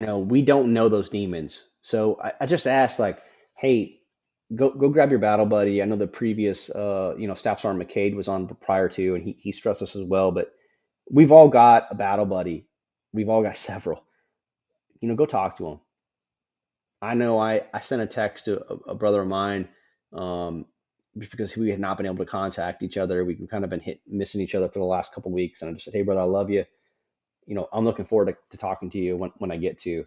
we don't know those demons. So I just asked like, hey, go grab your battle buddy. I know the previous Staff Sergeant McCade was on prior to, and he stressed us as well. But we've all got a battle buddy. We've all got several. Go talk to him. I know I sent a text to a brother of mine, um, just because we had not been able to contact each other. We've kind of been missing each other for the last couple of weeks, and I just said, hey brother, I love you. I'm looking forward to talking to you when I get to.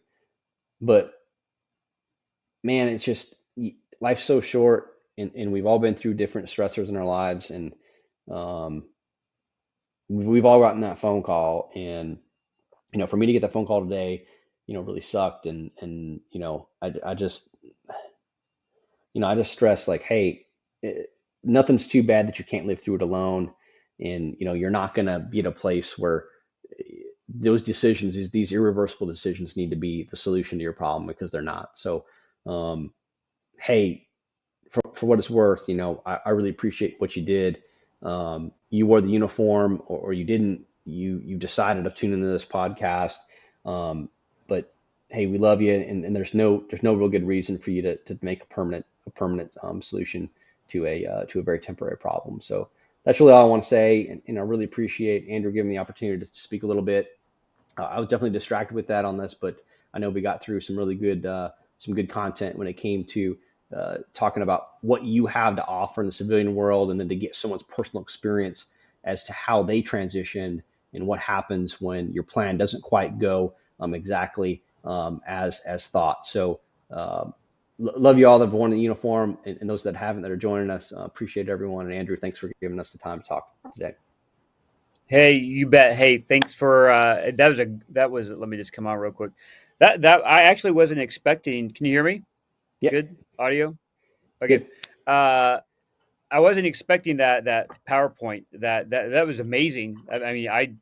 But man, it's just life's so short, and we've all been through different stressors in our lives, and um, we've all gotten that phone call, and for me to get that phone call today, really sucked, and I just stress like, hey, nothing's too bad that you can't live through it alone, and you're not gonna be at a place where those decisions, these irreversible decisions, need to be the solution to your problem, because they're not. So, um, hey, for what it's worth, I really appreciate what you did. You wore the uniform, or you didn't. You decided to tune into this podcast. But hey, we love you, and there's no real good reason for you to make a permanent solution to a very temporary problem. So that's really all I want to say, and I really appreciate Andrew giving me the opportunity to speak a little bit. I was definitely distracted with that on this, but I know we got through some good content when it came to talking about what you have to offer in the civilian world, and then to get someone's personal experience as to how they transition and what happens when your plan doesn't quite go exactly as thought. So love you all that have worn the uniform, and those that haven't that are joining us. Appreciate everyone. And Andrew, thanks for giving us the time to talk today. Hey, you bet. Hey, thanks for that was let me just come on real quick. That I actually wasn't expecting. Can you hear me? Yeah, Good audio? Okay. good. Uh I wasn't expecting that PowerPoint. That was amazing. I mean, I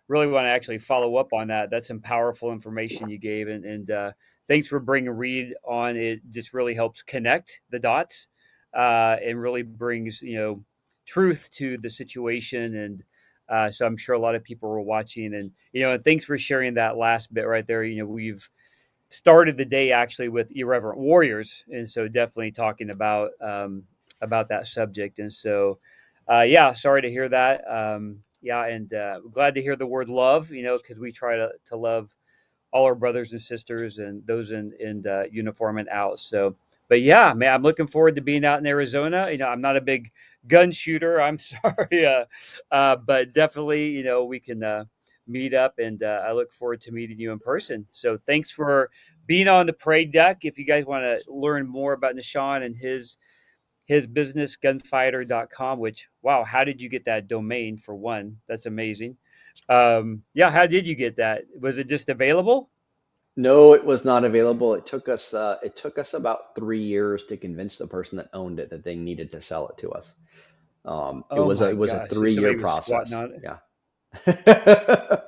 really want to actually follow up on that. That's some powerful information you gave, and thanks for bringing Reed on. It just really helps connect the dots, and really brings truth to the situation. And so I'm sure a lot of people were watching, and thanks for sharing that last bit right there. We've started the day actually with irreverent warriors, and so definitely talking about that subject. And so, yeah, sorry to hear that. Yeah, and glad to hear the word love. Because we try to love all our brothers and sisters and those in uniform and out. So, but yeah, man, I'm looking forward to being out in Arizona. I'm not a big gun shooter. I'm sorry, but definitely, we can meet up, and I look forward to meeting you in person. So, thanks for being on the parade deck. If you guys want to learn more about Nishan and his business, gunfighter.com, which, wow, how did you get that domain for one? That's amazing. Yeah, how did you get that? Was it just available? No, it was not available. It took us about 3 years to convince the person that owned it that they needed to sell it to us. It Oh was a my it was a gosh. So 3 year somebody was squatting process. on it. Yeah.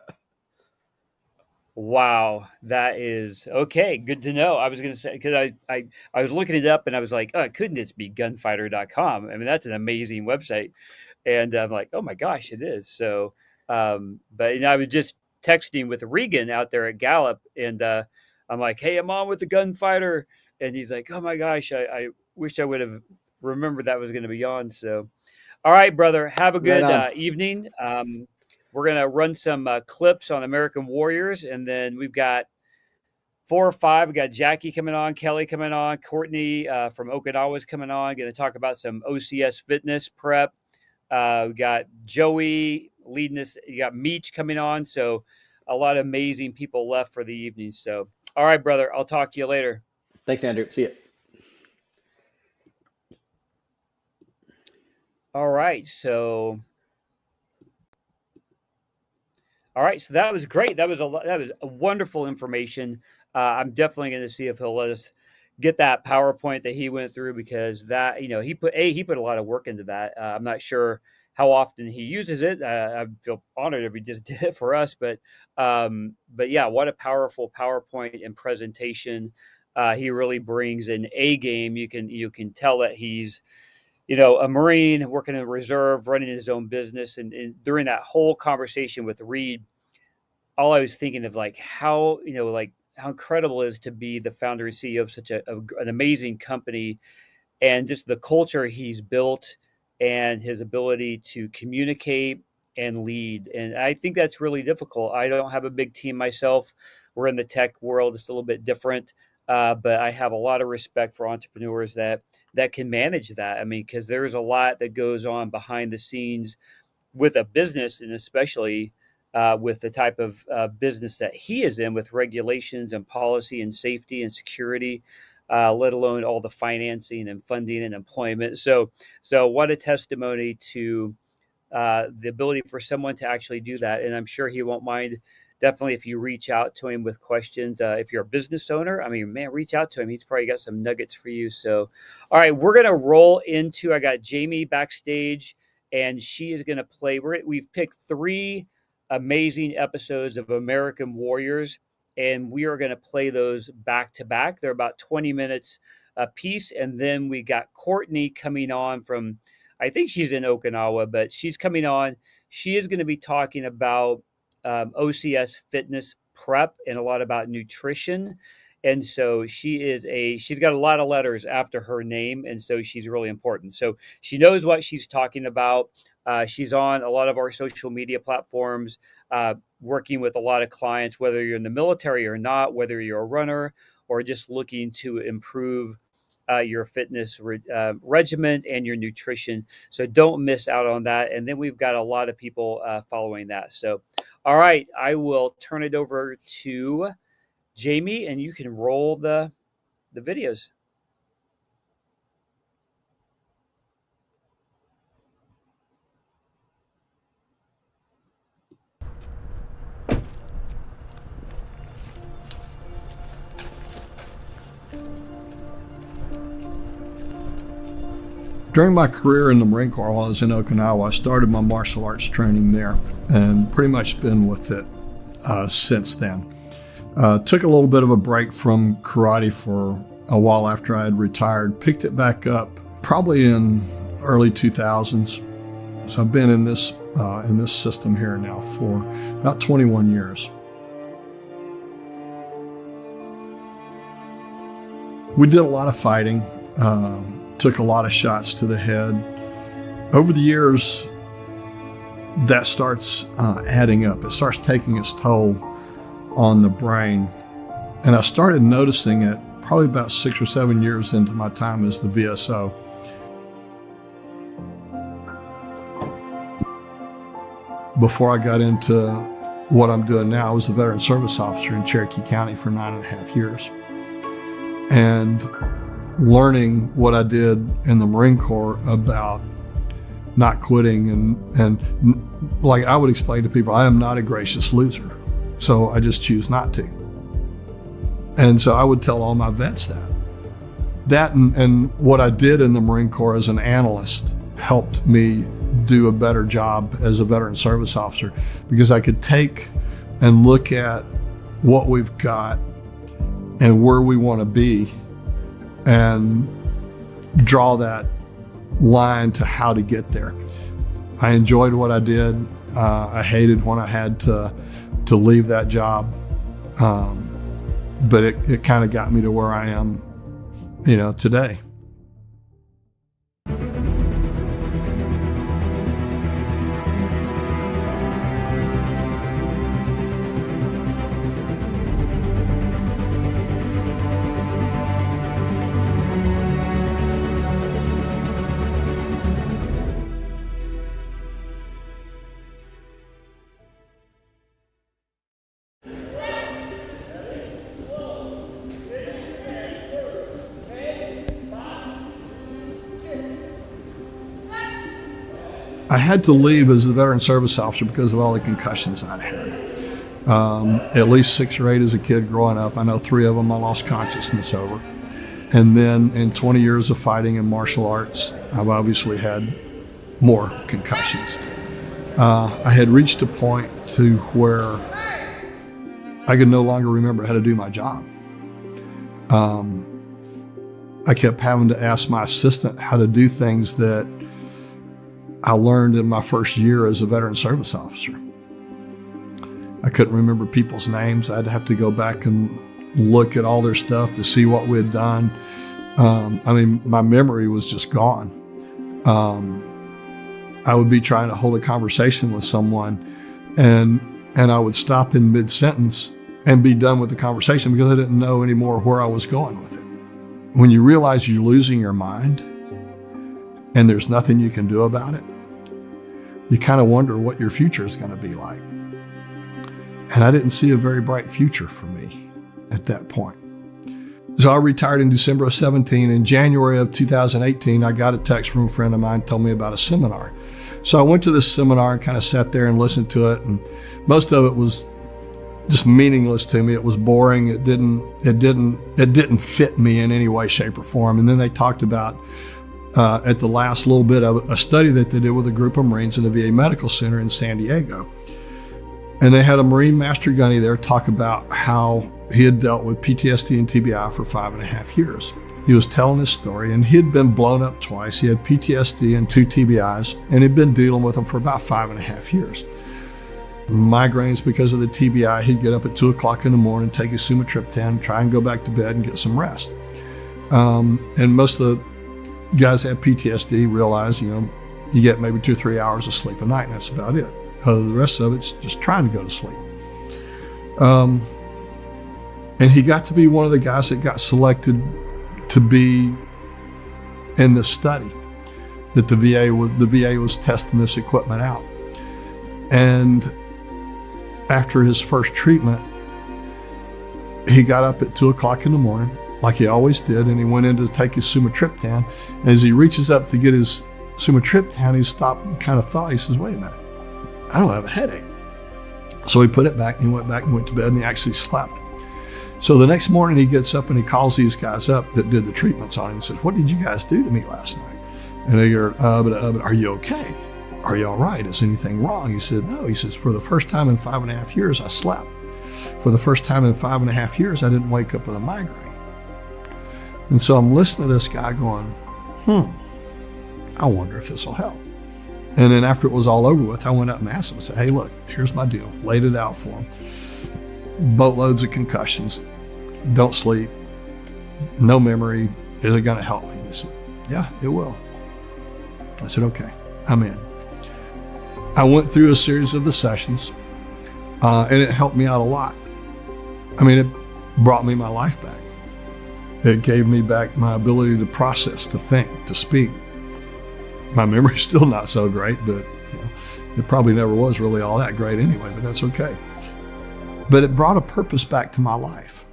Wow, that is okay. Good to know. I was going to say, because I was looking it up and I was like, oh, it couldn't just be gunfighter.com. I mean, that's an amazing website. And I'm like, oh my gosh, it is. So, but I was just texting with Regan out there at Gallup, and I'm like, hey, I'm on with the gunfighter. And he's like, oh my gosh, I wish I would have remembered that was going to be on. So, all right, brother. Have a Right good on. evening. We're going to run some clips on American Warriors, and then we've got four or five. We got Jackie coming on, Kelly coming on, Courtney from Okinawa is coming on. Going to talk about some OCS fitness prep. We got Joey leading us. You got Meech coming on. So a lot of amazing people left for the evening. So, all right, brother. I'll talk to you later. Thanks, Andrew. See you. All right. So All right, so that was great. That was a wonderful information. I'm definitely going to see if he'll let us get that PowerPoint that he went through, because that he put a lot of work into that. I'm not sure how often he uses it. I feel honored if he just did it for us, but yeah, what a powerful PowerPoint and presentation. He really brings an A game. You can tell that he's a Marine working in reserve, running his own business. And during that whole conversation with Reed, all I was thinking of, like, how, like how incredible it is to be the founder and CEO of such an amazing company, and just the culture he's built and his ability to communicate and lead. And I think that's really difficult. I don't have a big team myself. We're in the tech world; it's a little bit different. But I have a lot of respect for entrepreneurs that can manage that. I mean, because there's a lot that goes on behind the scenes with a business, and especially with the type of business that he is in, with regulations and policy and safety and security, let alone all the financing and funding and employment. So what a testimony to the ability for someone to actually do that. And I'm sure he won't mind. Definitely, if you reach out to him with questions, if you're a business owner, I mean, man, reach out to him. He's probably got some nuggets for you. So, all right, we're gonna roll into. I got Jamie backstage, and she is gonna play. We've picked 3 amazing episodes of American Warriors, and we are gonna play those back to back. They're about 20 minutes a piece, and then we got Courtney coming on from. I think she's in Okinawa, but she's coming on. She is going to be talking about OCS fitness prep and a lot about nutrition. And so she's got a lot of letters after her name. And so she's really important. So she knows what she's talking about. She's on a lot of our social media platforms, working with a lot of clients, whether you're in the military or not, whether you're a runner or just looking to improve your fitness regimen and your nutrition. So don't miss out on that. And then we've got a lot of people following that. So, all right, I will turn it over to Jamie, and you can roll the videos. During my career in the Marine Corps while I was in Okinawa, I started my martial arts training there and pretty much been with it since then. Took a little bit of a break from karate for a while after I had retired, picked it back up probably in early 2000s. So I've been in this system here now for about 21 years. We did a lot of fighting. Took a lot of shots to the head. Over the years, that starts adding up. It starts taking its toll on the brain. And I started noticing it probably about 6 or 7 years into my time as the VSO. Before I got into what I'm doing now, I was the veteran service officer in Cherokee County for 9.5 years. And learning what I did in the Marine Corps about not quitting and like I would explain to people, I am not a gracious loser. So I just choose not to. And so I would tell all my vets that and what I did in the Marine Corps as an analyst helped me do a better job as a veteran service officer, because I could take and look at what we've got and where we want to be and draw that line to how to get there. I enjoyed what I did. I hated when I had to leave that job, but it kind of got me to where I am, today. I had to leave as a veteran service officer because of all the concussions I'd had. At least 6 or 8 as a kid growing up. I know 3 of them I lost consciousness over. And then in 20 years of fighting in martial arts, I've obviously had more concussions. I had reached a point to where I could no longer remember how to do my job. I kept having to ask my assistant how to do things that I learned in my first year as a veteran service officer. I couldn't remember people's names. I'd have to go back and look at all their stuff to see what we had done. My memory was just gone. I would be trying to hold a conversation with someone, and I would stop in mid-sentence and be done with the conversation because I didn't know anymore where I was going with it. When you realize you're losing your mind and there's nothing you can do about it, you kind of wonder what your future is going to be like. And I didn't see a very bright future for me at that point. So I retired in December of 17. In January of 2018, I got a text from a friend of mine told me about a seminar. So I went to this seminar and kind of sat there and listened to it. And most of it was just meaningless to me. It was boring. It didn't fit me in any way, shape, or form. And then they talked about at the last little bit of a study that they did with a group of Marines in the VA Medical Center in San Diego. And they had a Marine Master Gunny there talk about how he had dealt with PTSD and TBI for 5.5 years. He was telling his story, and he had been blown up twice. He had PTSD and 2 TBIs, and he'd been dealing with them for about 5.5 years. Migraines because of the TBI, he'd get up at 2 o'clock in the morning, take his sumatriptan, try and go back to bed and get some rest. And most of the guys that have PTSD realize, you get maybe 2 or 3 hours of sleep a night, and that's about it. The rest of it's just trying to go to sleep. And he got to be one of the guys that got selected to be in this study that the VA was testing this equipment out. And after his first treatment, he got up at 2 o'clock in the morning, like he always did, and he went in to take his sumatriptan. And as he reaches up to get his sumatriptan, he stopped and kind of thought, he says, wait a minute, I don't have a headache. So he put it back, and he went back and went to bed, and he actually slept. So the next morning he gets up and he calls these guys up that did the treatments on him and says, what did you guys do to me last night? And they go, but are you okay? Are you all right? Is anything wrong? He said, no. He says, for the first time in 5.5 years, I slept. For the first time in 5.5 years, I didn't wake up with a migraine. And so I'm listening to this guy going, I wonder if this will help. And then after it was all over with, I went up and asked him, I said, hey, look, here's my deal. Laid it out for him. Boatloads of concussions, don't sleep, no memory. Is it going to help me? He said, yeah, it will. I said, okay, I'm in. I went through a series of the sessions, and it helped me out a lot. It brought me my life back. It gave me back my ability to process, to think, to speak. My memory's still not so great, but it probably never was really all that great anyway, but that's okay. But it brought a purpose back to my life.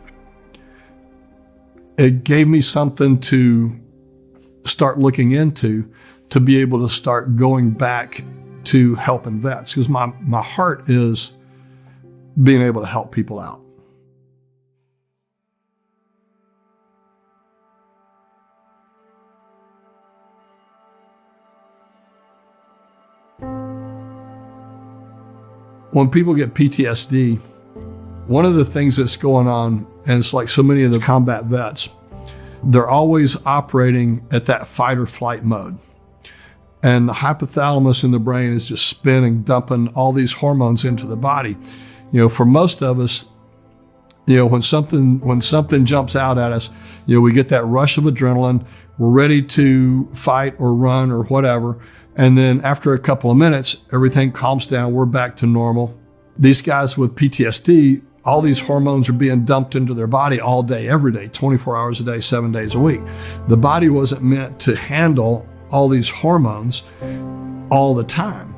It gave me something to start looking into, to be able to start going back to helping vets, because my heart is being able to help people out. When people get PTSD, one of the things that's going on, and it's like so many of the combat vets, they're always operating at that fight or flight mode. And the hypothalamus in the brain is just spinning, dumping all these hormones into the body. For most of us, when something jumps out at us, we get that rush of adrenaline. We're ready to fight or run or whatever. And then after a couple of minutes, everything calms down. We're back to normal. These guys with PTSD, all these hormones are being dumped into their body all day, every day, 24 hours a day, 7 days a week. The body wasn't meant to handle all these hormones all the time.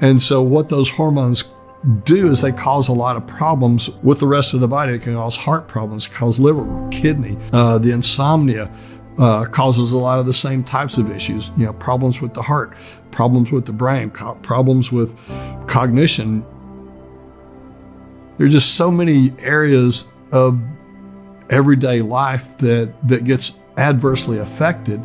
And so what those hormones do is they cause a lot of problems with the rest of the body. It can cause heart problems, cause liver, kidney, the insomnia, causes a lot of the same types of issues, problems with the heart, problems with the brain, problems with cognition. There's just so many areas of everyday life that gets adversely affected.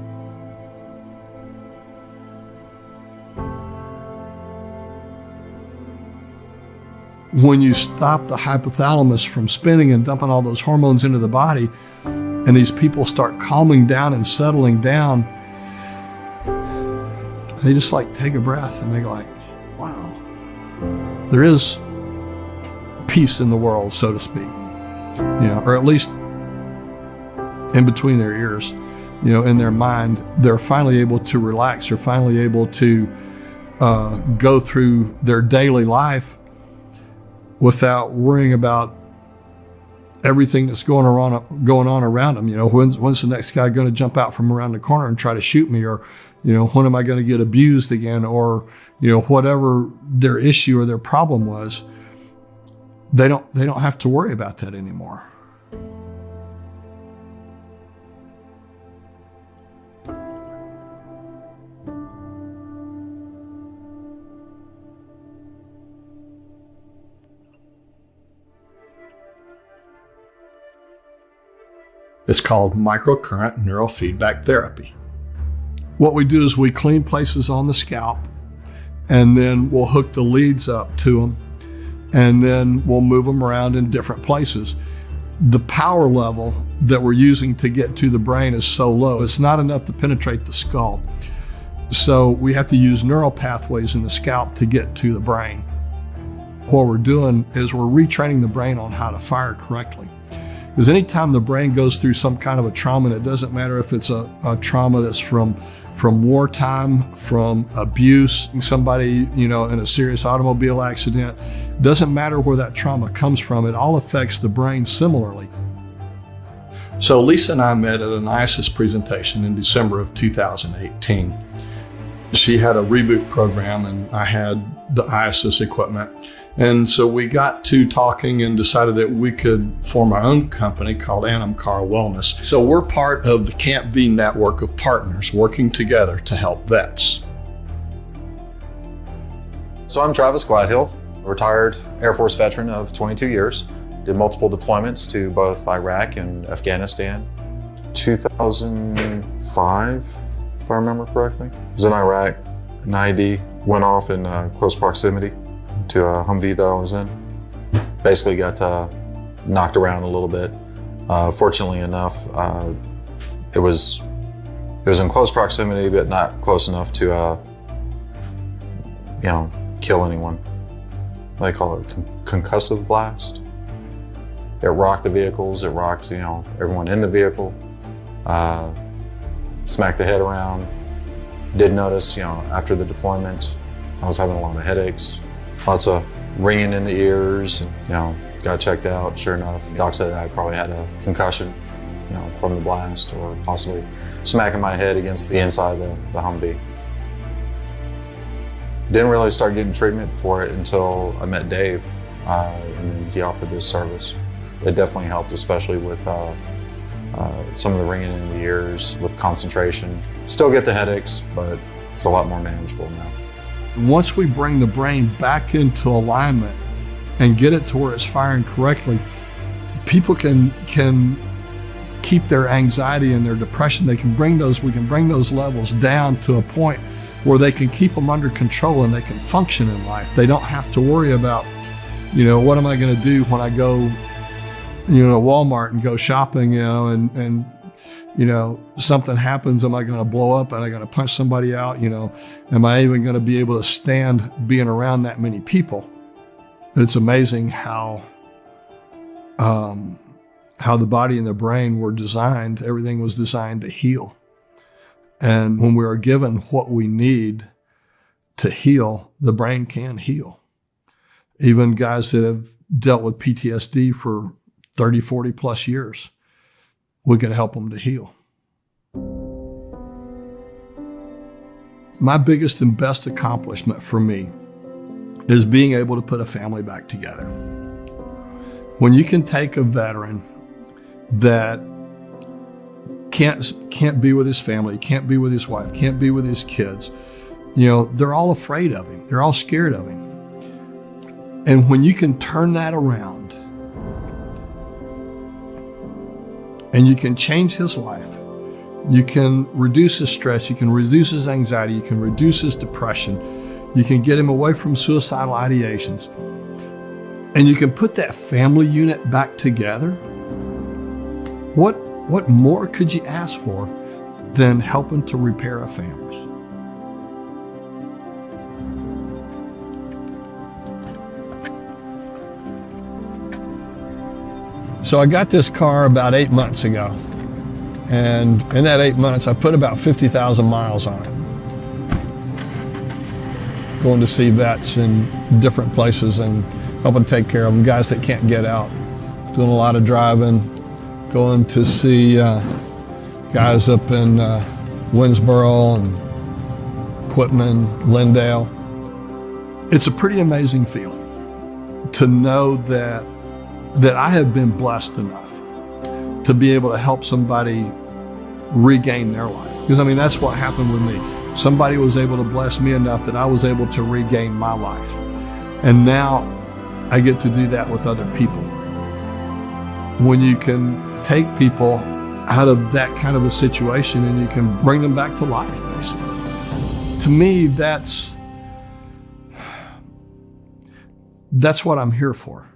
When you stop the hypothalamus from spinning and dumping all those hormones into the body, and these people start calming down and settling down, they just take a breath and they're like, wow, there is peace in the world, so to speak. or at least in between their ears, in their mind, they're finally able to relax. They're finally able to go through their daily life without worrying about everything that's going on around them. When's the next guy going to jump out from around the corner and try to shoot me? Or, when am I going to get abused again? Or, whatever their issue or their problem was, they don't have to worry about that anymore. It's called microcurrent neurofeedback therapy. What we do is we clean places on the scalp, and then we'll hook the leads up to them, and then we'll move them around in different places. The power level that we're using to get to the brain is so low, it's not enough to penetrate the skull. So we have to use neural pathways in the scalp to get to the brain. What we're doing is we're retraining the brain on how to fire correctly. Because anytime the brain goes through some kind of a trauma, and it doesn't matter if it's a trauma that's from wartime, from abuse, somebody, in a serious automobile accident, doesn't matter where that trauma comes from, it all affects the brain similarly. So Lisa and I met at an IASIS presentation in December of 2018. She had a reboot program and I had the IASIS equipment. And so we got to talking and decided that we could form our own company called Animcar Wellness. So we're part of the Camp V network of partners working together to help vets. So I'm Travis Gladhill, a retired Air Force veteran of 22 years. Did multiple deployments to both Iraq and Afghanistan. 2005, if I remember correctly. I was in Iraq, an IED went off in close proximity to a Humvee that I was in. Basically got knocked around a little bit. Fortunately enough, it was in close proximity, but not close enough to kill anyone. They call it concussive blast. It rocked the vehicles. It rocked everyone in the vehicle. Smacked the head around. Did notice after the deployment, I was having a lot of headaches. Lots of ringing in the ears, and got checked out. Sure enough, doc said that I probably had a concussion, from the blast, or possibly smacking my head against the inside of the Humvee. Didn't really start getting treatment for it until I met Dave, and then he offered this service. It definitely helped, especially with some of the ringing in the ears, with concentration. Still get the headaches, but it's a lot more manageable now. Once we bring the brain back into alignment and get it to where it's firing correctly, people can keep their anxiety and their depression. We can bring those levels down to a point where they can keep them under control and they can function in life. They don't have to worry about, what am I going to do when I go, to Walmart and go shopping, and something happens, am I going to blow up and I got to punch somebody out? Am I even going to be able to stand being around that many people? But it's amazing how the body and the brain were designed. Everything was designed to heal. And when we are given what we need to heal, the brain can heal. Even guys that have dealt with PTSD for 30, 40 plus years, we can help them to heal. My biggest and best accomplishment for me is being able to put a family back together. When you can take a veteran that can't be with his family, can't be with his wife, can't be with his kids, they're all afraid of him. They're all scared of him. And when you can turn that around and you can change his life, you can reduce his stress, you can reduce his anxiety, you can reduce his depression, you can get him away from suicidal ideations, and you can put that family unit back together, what more could you ask for than helping to repair a family? So I got this car about 8 months ago, and in that 8 months, I put about 50,000 miles on it. Going to see vets in different places and helping take care of them, guys that can't get out. Doing a lot of driving, going to see guys up in Winsboro and Quitman, Lindale. It's a pretty amazing feeling to know that I have been blessed enough to be able to help somebody regain their life. Because I mean, that's what happened with me. Somebody was able to bless me enough that I was able to regain my life. And now I get to do that with other people. When you can take people out of that kind of a situation and you can bring them back to life, basically. To me, that's what I'm here for.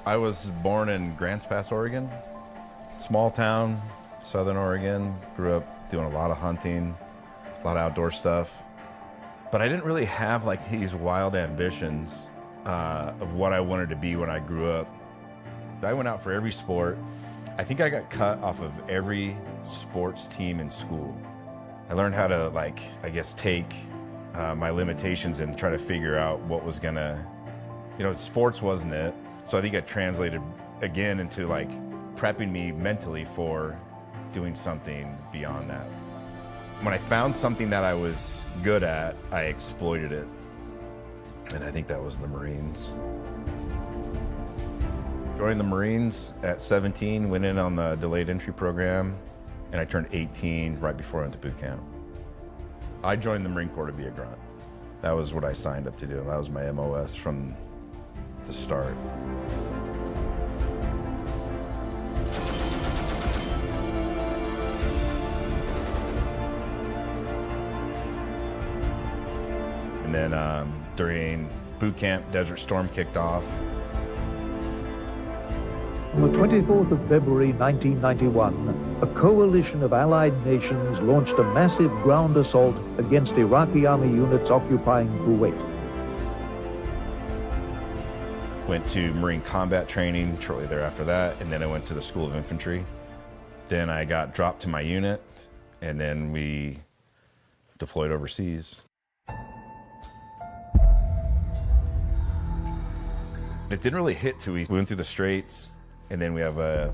I was born in Grants Pass, Oregon. Small town, Southern Oregon. Grew up doing a lot of hunting, a lot of outdoor stuff. But I didn't really have like these wild ambitions of what I wanted to be when I grew up. I went out for every sport. I think I got cut off of every sports team in school. I learned how to take my limitations and try to figure out what was gonna, sports wasn't it. So I think it translated again into like prepping me mentally for doing something beyond that. When I found something that I was good at, I exploited it. And I think that was the Marines. Joined the Marines at 17, went in on the delayed entry program, and I turned 18 right before I went to boot camp. I joined the Marine Corps to be a grunt. That was what I signed up to do. That was my MOS from the start. And then during boot camp, Desert Storm kicked off. On the 24th of February 1991, a coalition of allied nations launched a massive ground assault against Iraqi army units occupying Kuwait. Went to Marine combat training shortly thereafter that, and then I went to the School of Infantry. Then I got dropped to my unit, and then we deployed overseas. It didn't really hit till we went through the Straits, and then we have a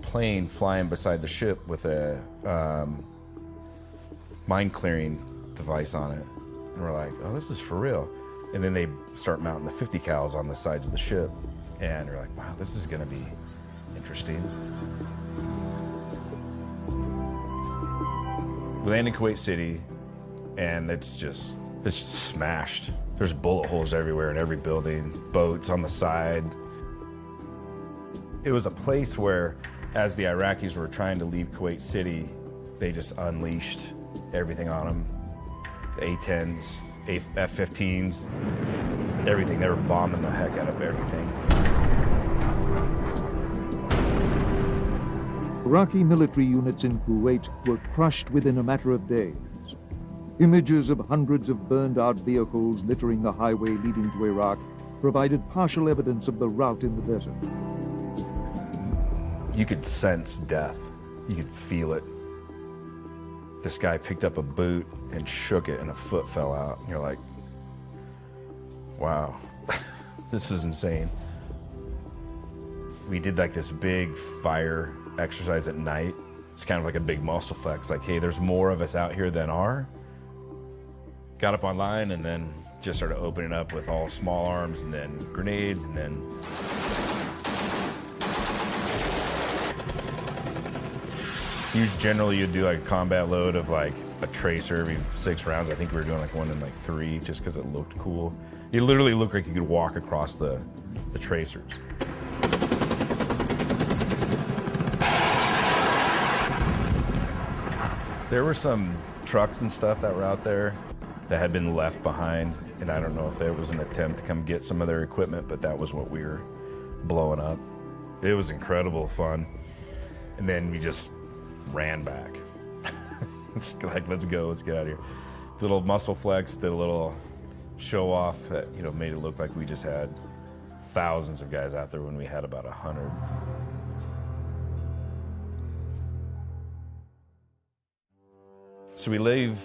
plane flying beside the ship with a mine clearing device on it. And we're like, oh, this is for real. And then they start mounting the 50 cals on the sides of the ship. And we're like, wow, this is gonna be interesting. We land in Kuwait City, and it's just smashed. There's bullet holes everywhere in every building, boats on the side. It was a place where as the Iraqis were trying to leave Kuwait City, they just unleashed everything on them. A-10s, F-15s, everything. They were bombing the heck out of everything. Iraqi military units in Kuwait were crushed within a matter of days. Images of hundreds of burned-out vehicles littering the highway leading to Iraq provided partial evidence of the rout in the desert. You could sense death. You could feel it. This guy picked up a boot and shook it and a foot fell out. And you're like, wow, this is insane. We did like this big fire exercise at night. It's kind of like a big muscle flex, like, hey, there's more of us out here than are. Got up online and then just started opening up with all small arms and then grenades and then generally you'd do like a combat load of like a tracer every 6 rounds. I think we were doing like one in like 3 just because it looked cool. It literally looked like you could walk across the tracers. There were some trucks and stuff that were out there that had been left behind, and I don't know if there was an attempt to come get some of their equipment, but that was what we were blowing up. It was incredible fun. And then we just ran back. It's like, let's go, let's get out of here. Little muscle flex, did a little show off that, you know, made it look like we just had thousands of guys out there when we had about 100. So we leave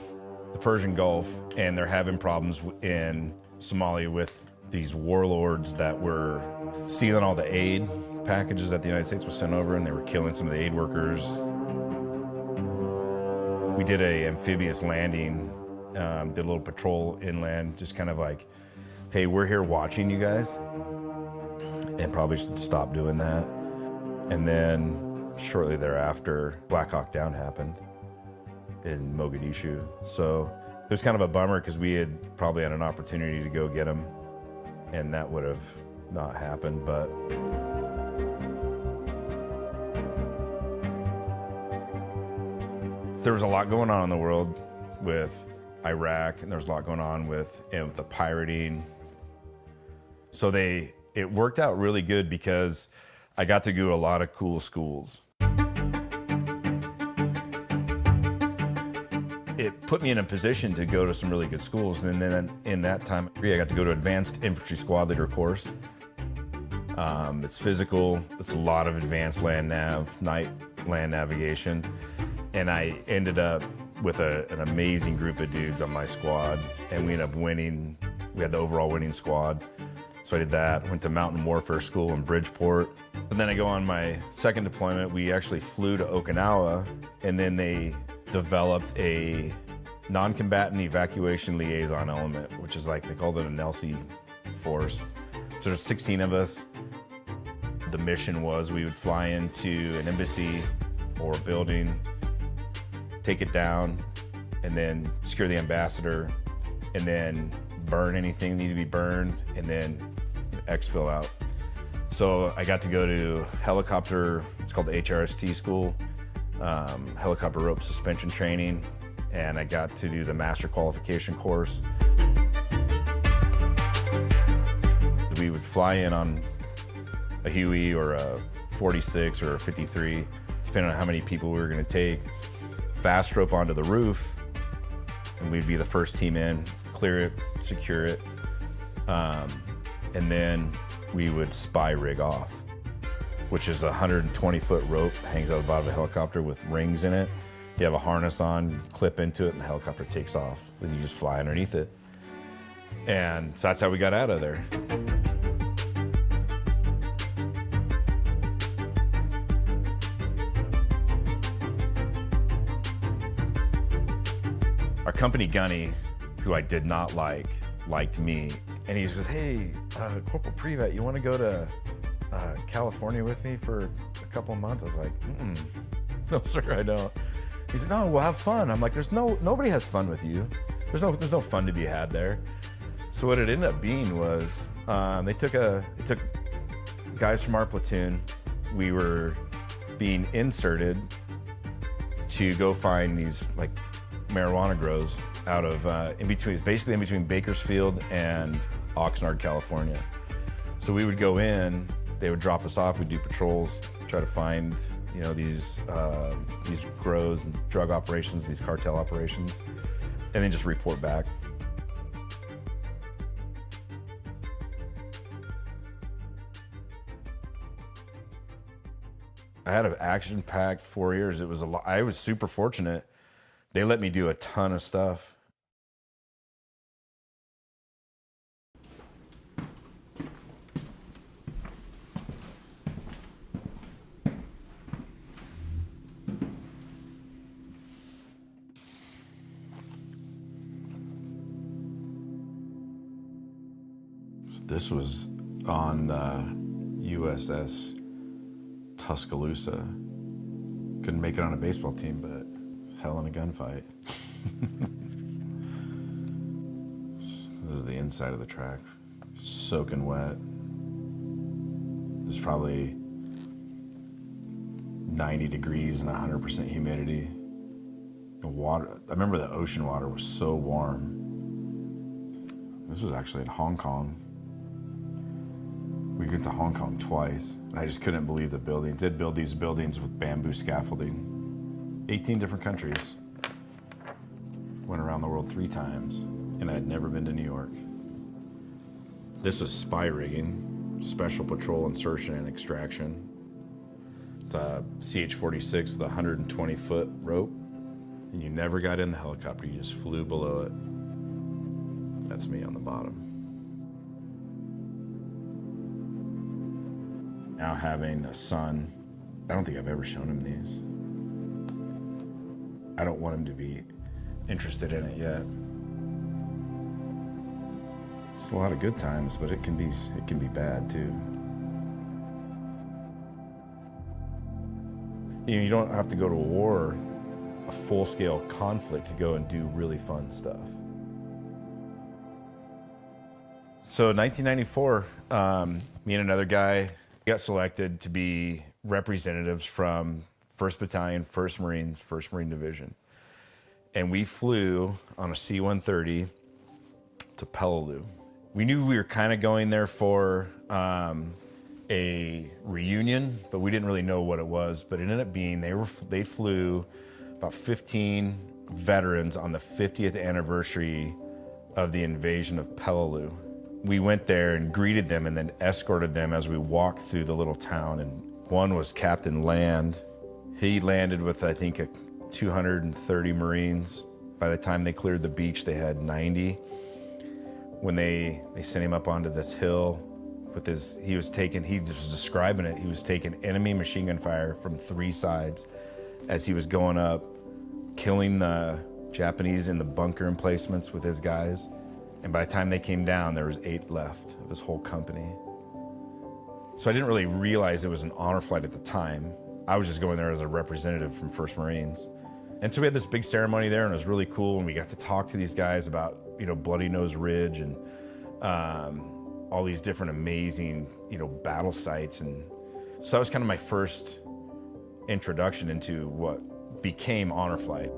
the Persian Gulf, and they're having problems in Somalia with these warlords that were stealing all the aid packages that the United States was sent over, and they were killing some of the aid workers. We did a amphibious landing, did a little patrol inland, just kind of like, hey, we're here watching you guys, and probably should stop doing that. And then shortly thereafter, Black Hawk Down happened in Mogadishu. So it was kind of a bummer because we had probably had an opportunity to go get them, and that would have not happened, but there was a lot going on in the world with Iraq, and there was a lot going on with the pirating. So it worked out really good because I got to go to a lot of cool schools. It put me in a position to go to some really good schools, and then in that time, I got to go to Advanced Infantry Squad Leader course. It's physical, it's a lot of advanced land nav, night land navigation, and I ended up with an amazing group of dudes on my squad, and we ended up winning. We had the overall winning squad, so I did that. Went to Mountain Warfare School in Bridgeport, and then I go on my second deployment. We actually flew to Okinawa, and then they developed a non-combatant evacuation liaison element, which is like, they called it an NELSI force. So there's 16 of us. The mission was we would fly into an embassy or a building, take it down, and then secure the ambassador, and then burn anything that needed to be burned, and then exfil out. So I got to go to helicopter, it's called the HRST school, helicopter rope suspension training, and I got to do the master qualification course. We would fly in on a Huey or a 46 or a 53, depending on how many people we were going to take, fast rope onto the roof, and we'd be the first team in, clear it, secure it, and then we would spy rig off, which is a 120-foot rope, hangs out the bottom of a helicopter with rings in it. You have a harness on, clip into it, and the helicopter takes off. Then you just fly underneath it. And so that's how we got out of there. Our company gunny, who I did not like, liked me. And he just goes, hey, Corporal Privat, you want to go to California with me for a couple of months? I was like, no, sir, I don't. He said, no, we'll have fun. I'm like, nobody has fun with you. There's no fun to be had there. So what it ended up being was, they took guys from our platoon. We were being inserted to go find these like marijuana grows out of basically in between Bakersfield and Oxnard, California. So we would go in, they would drop us off, we'd do patrols, try to find, you know, these grows and drug operations, these cartel operations, and then just report back. I had an action-packed 4 years. It was I was super fortunate. They let me do a ton of stuff. This was on the USS Tuscaloosa. Couldn't make it on a baseball team, but hell in a gunfight. This is the inside of the track, soaking wet. There's probably 90 degrees and 100% humidity. The water, I remember the ocean water was so warm. This was actually in Hong Kong. We went to Hong Kong twice, and I just couldn't believe the buildings. They'd build these buildings with bamboo scaffolding. 18 different countries. Went around the world 3 times, and I'd never been to New York. This was spy rigging, special patrol insertion and extraction. It's a CH-46 with a 120-foot rope, and you never got in the helicopter, you just flew below it. That's me on the bottom. Now having a son, I don't think I've ever shown him these. I don't want him to be interested in it yet. It's a lot of good times, but it can be bad too. You don't have to go to a war, a full-scale conflict to go and do really fun stuff. So in 1994, me and another guy got selected to be representatives from 1st Battalion, 1st Marines, 1st Marine Division. And we flew on a C-130 to Peleliu. We knew we were kind of going there for a reunion, but we didn't really know what it was. But it ended up being, they flew about 15 veterans on the 50th anniversary of the invasion of Peleliu. We went there and greeted them and then escorted them as we walked through the little town. And one was Captain Land. He landed with, I think, 230 Marines. By the time they cleared the beach, they had 90. When they sent him up onto this hill with he was describing it, he was taking enemy machine gun fire from 3 sides as he was going up, killing the Japanese in the bunker emplacements with his guys. And by the time they came down, there was 8 left of his whole company. So I didn't really realize it was an honor flight at the time. I was just going there as a representative from 1st Marines. And so we had this big ceremony there, and it was really cool. And we got to talk to these guys about, Bloody Nose Ridge and all these different amazing, battle sites. And so that was kind of my first introduction into what became honor flight.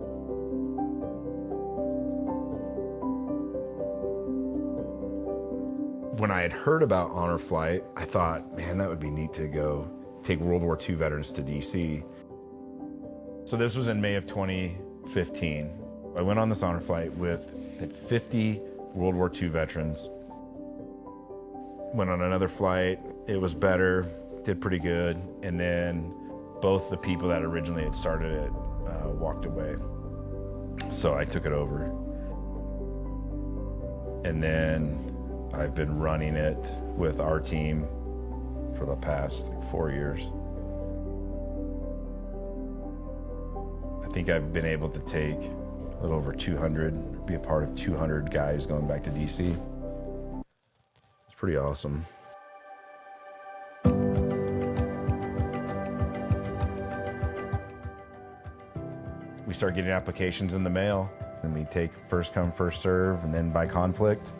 When I had heard about honor flight, I thought, man, that would be neat to go take World War II veterans to DC. So this was in May of 2015. I went on this honor flight with 50 World War II veterans. Went on another flight, it was better, did pretty good, and then both the people that originally had started it walked away. So I took it over. And then I've been running it with our team for the past 4 years. I think I've been able to take a little over 200, be a part of 200 guys going back to DC. It's pretty awesome. We start getting applications in the mail, and we take first come, first serve, and then by conflict.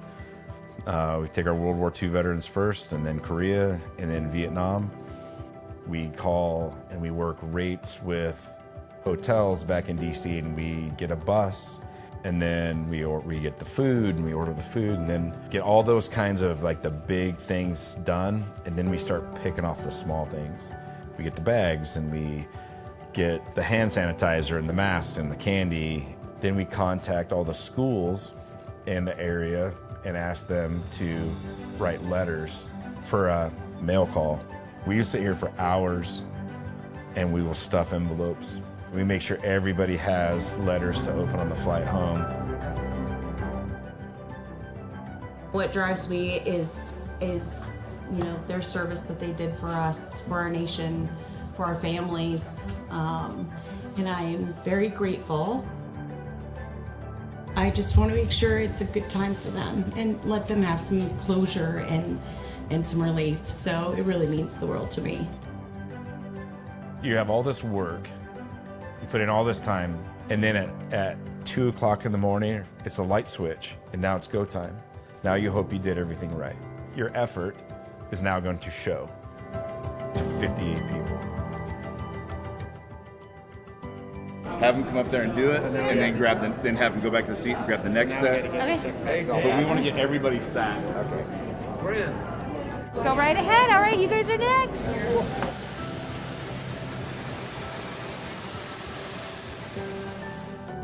We take our World War II veterans first, and then Korea, and then Vietnam. We call and we work rates with hotels back in DC, and we get a bus, and then we get the food, and we order the food, and then get all those kinds of like the big things done, and then we start picking off the small things. We get the bags, and we get the hand sanitizer and the masks and the candy. Then we contact all the schools in the area and ask them to write letters for a mail call. We used to sit here for hours, and we will stuff envelopes. We make sure everybody has letters to open on the flight home. What drives me is their service that they did for us, for our nation, for our families, and I am very grateful. I just want to make sure it's a good time for them and let them have some closure and some relief. So it really means the world to me. You have all this work, you put in all this time, and then at 2 o'clock in the morning, it's a light switch, and now it's go time. Now you hope you did everything right. Your effort is now going to show to 58 people. Have them come up there and do it, and then have them go back to the seat and grab the next set. Okay. But we want to get everybody sat. Go right ahead. All right, you guys are next.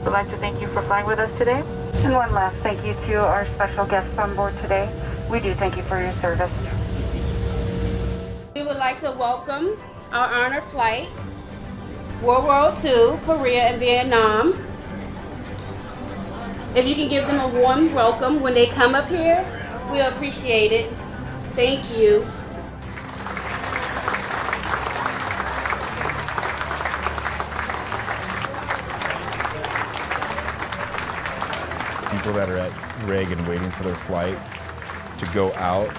We'd like to thank you for flying with us today. And one last thank you to our special guests on board today. We do thank you for your service. We would like to welcome our honored flight, World War II, Korea, and Vietnam. If you can give them a warm welcome when they come up here, we'll appreciate it. Thank you. People that are at Reagan waiting for their flight to go out,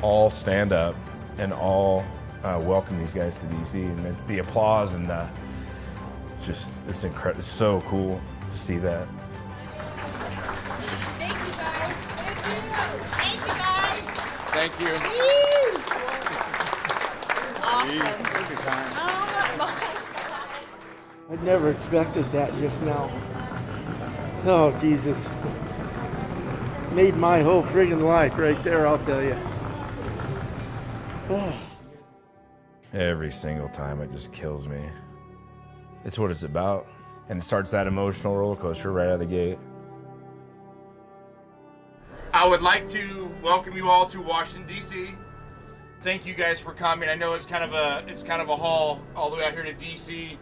all stand up and all welcome these guys to DC, and the applause and it's incredible. It's so cool to see that. Thank you guys. Thank you guys. Thank you. Awesome. I never expected that just now. Oh, Jesus. Made my whole friggin' life right there, I'll tell you. Oh. Every single time, it just kills me. It's what it's about. And it starts that emotional roller coaster right out of the gate. I would like to welcome you all to Washington, D.C. Thank you guys for coming. I know it's kind of a haul all the way out here to D.C.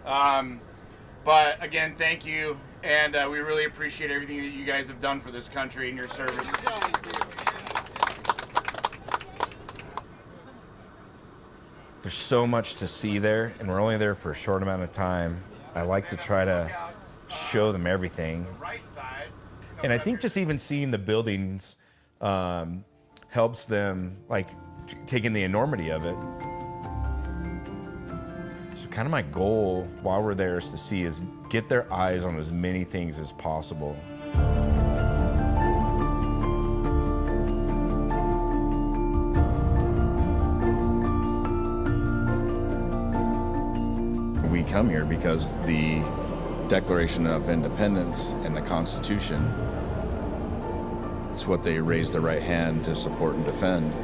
But again, thank you. And we really appreciate everything that you guys have done for this country and your service. There's so much to see there, and we're only there for a short amount of time. I like to try to show them everything. And I think just even seeing the buildings helps them, like, taking the enormity of it. So kind of my goal while we're there is get their eyes on as many things as possible. We come here because the Declaration of Independence and the Constitution, it's what they raise their right hand to support and defend.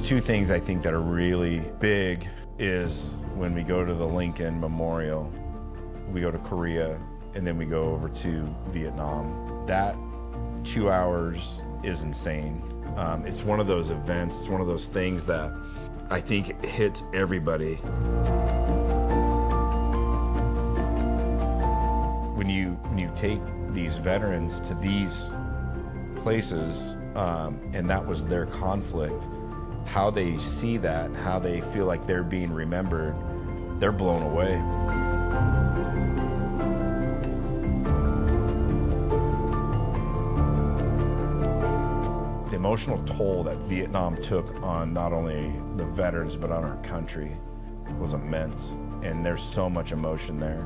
Two things I think that are really big is when we go to the Lincoln Memorial, we go to Korea, and then we go over to Vietnam. That 2 hours is insane. It's one of those events, it's one of those things that I think hits everybody. When you take these veterans to these places, and that was their conflict, how they see that, how they feel like they're being remembered, they're blown away. The emotional toll that Vietnam took on not only the veterans, but on our country was immense. And there's so much emotion there.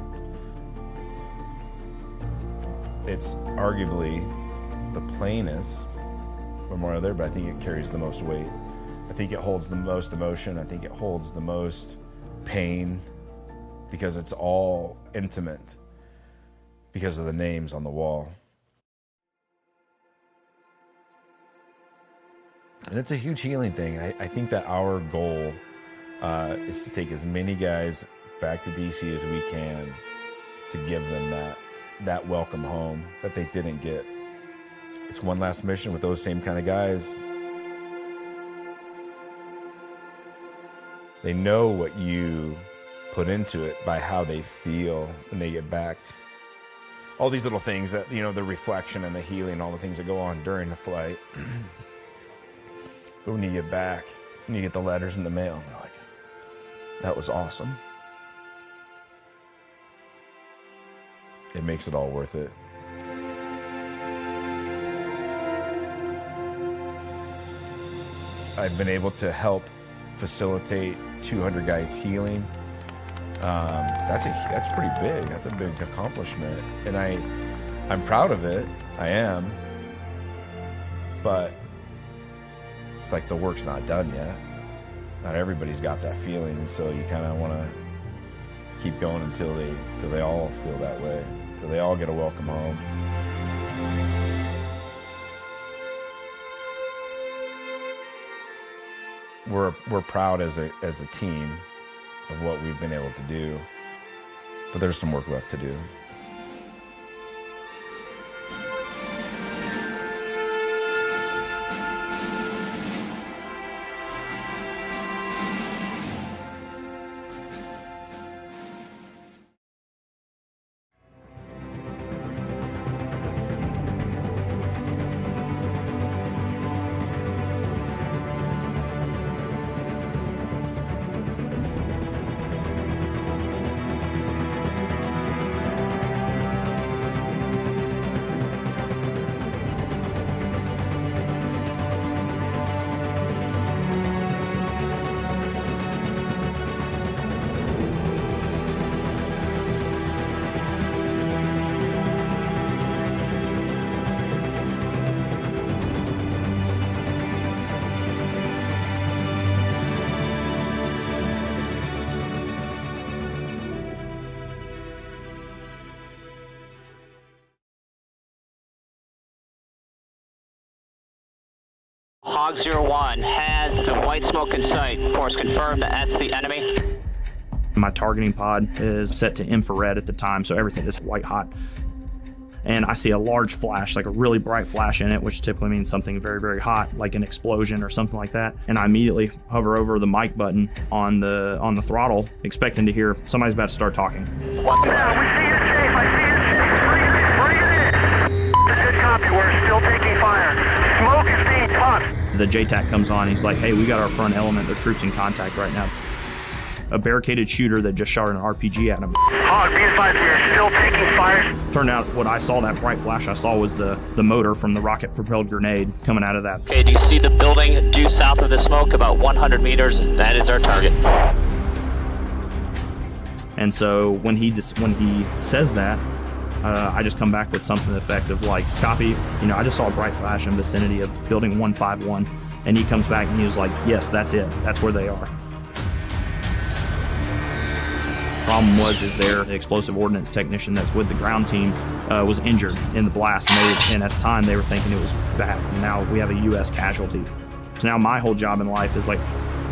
It's arguably the plainest memorial there, but I think it carries the most weight. I think it holds the most emotion. I think it holds the most pain because it's all intimate because of the names on the wall. And it's a huge healing thing. I think that our goal is to take as many guys back to DC as we can to give them that welcome home that they didn't get. It's one last mission with those same kind of guys. They know what you put into it by how they feel when they get back. All these little things that, you know, the reflection and the healing, all the things that go on during the flight. But when you get back, and you get the letters in the mail, they're like, that was awesome. It makes it all worth it. I've been able to help facilitate 200 guys healing. That's pretty big. That's a big accomplishment. And I'm proud of it. I am. But it's like the work's not done yet. Not everybody's got that feeling, and so you kind of want to keep going until they all feel that way, till they all get a welcome home. We're proud as a team of what we've been able to do, but there's some work left to do. Hog 01 has the white smoke in sight. Force confirmed that that's the enemy. My targeting pod is set to infrared at the time, so everything is white hot. And I see a large flash, like a really bright flash in it, which typically means something very, very hot, like an explosion or something like that. And I immediately hover over the mic button on the throttle, expecting to hear somebody's about to start talking. What's we see you safe. I see you safe. Bring it in. Good copy. We're still taking fire. Smoke is being puffed. The JTAC comes on. He's like, hey, we got our front element. There's troops in contact right now. A barricaded shooter that just shot an RPG at him. Hog, be advised, we are still taking fire. Turned out what I saw, that bright flash I saw, was the motor from the rocket-propelled grenade coming out of that. Okay, do you see the building due south of the smoke, about 100 meters? That is our target. And so when he says that, I just come back with something to the effect of like, copy, I just saw a bright flash in the vicinity of building 151. And he comes back and he was like, yes, that's it. That's where they are. Problem is the explosive ordnance technician that's with the ground team was injured in the blast, and at the time they were thinking it was bad. And now we have a U.S. casualty. So now my whole job in life is like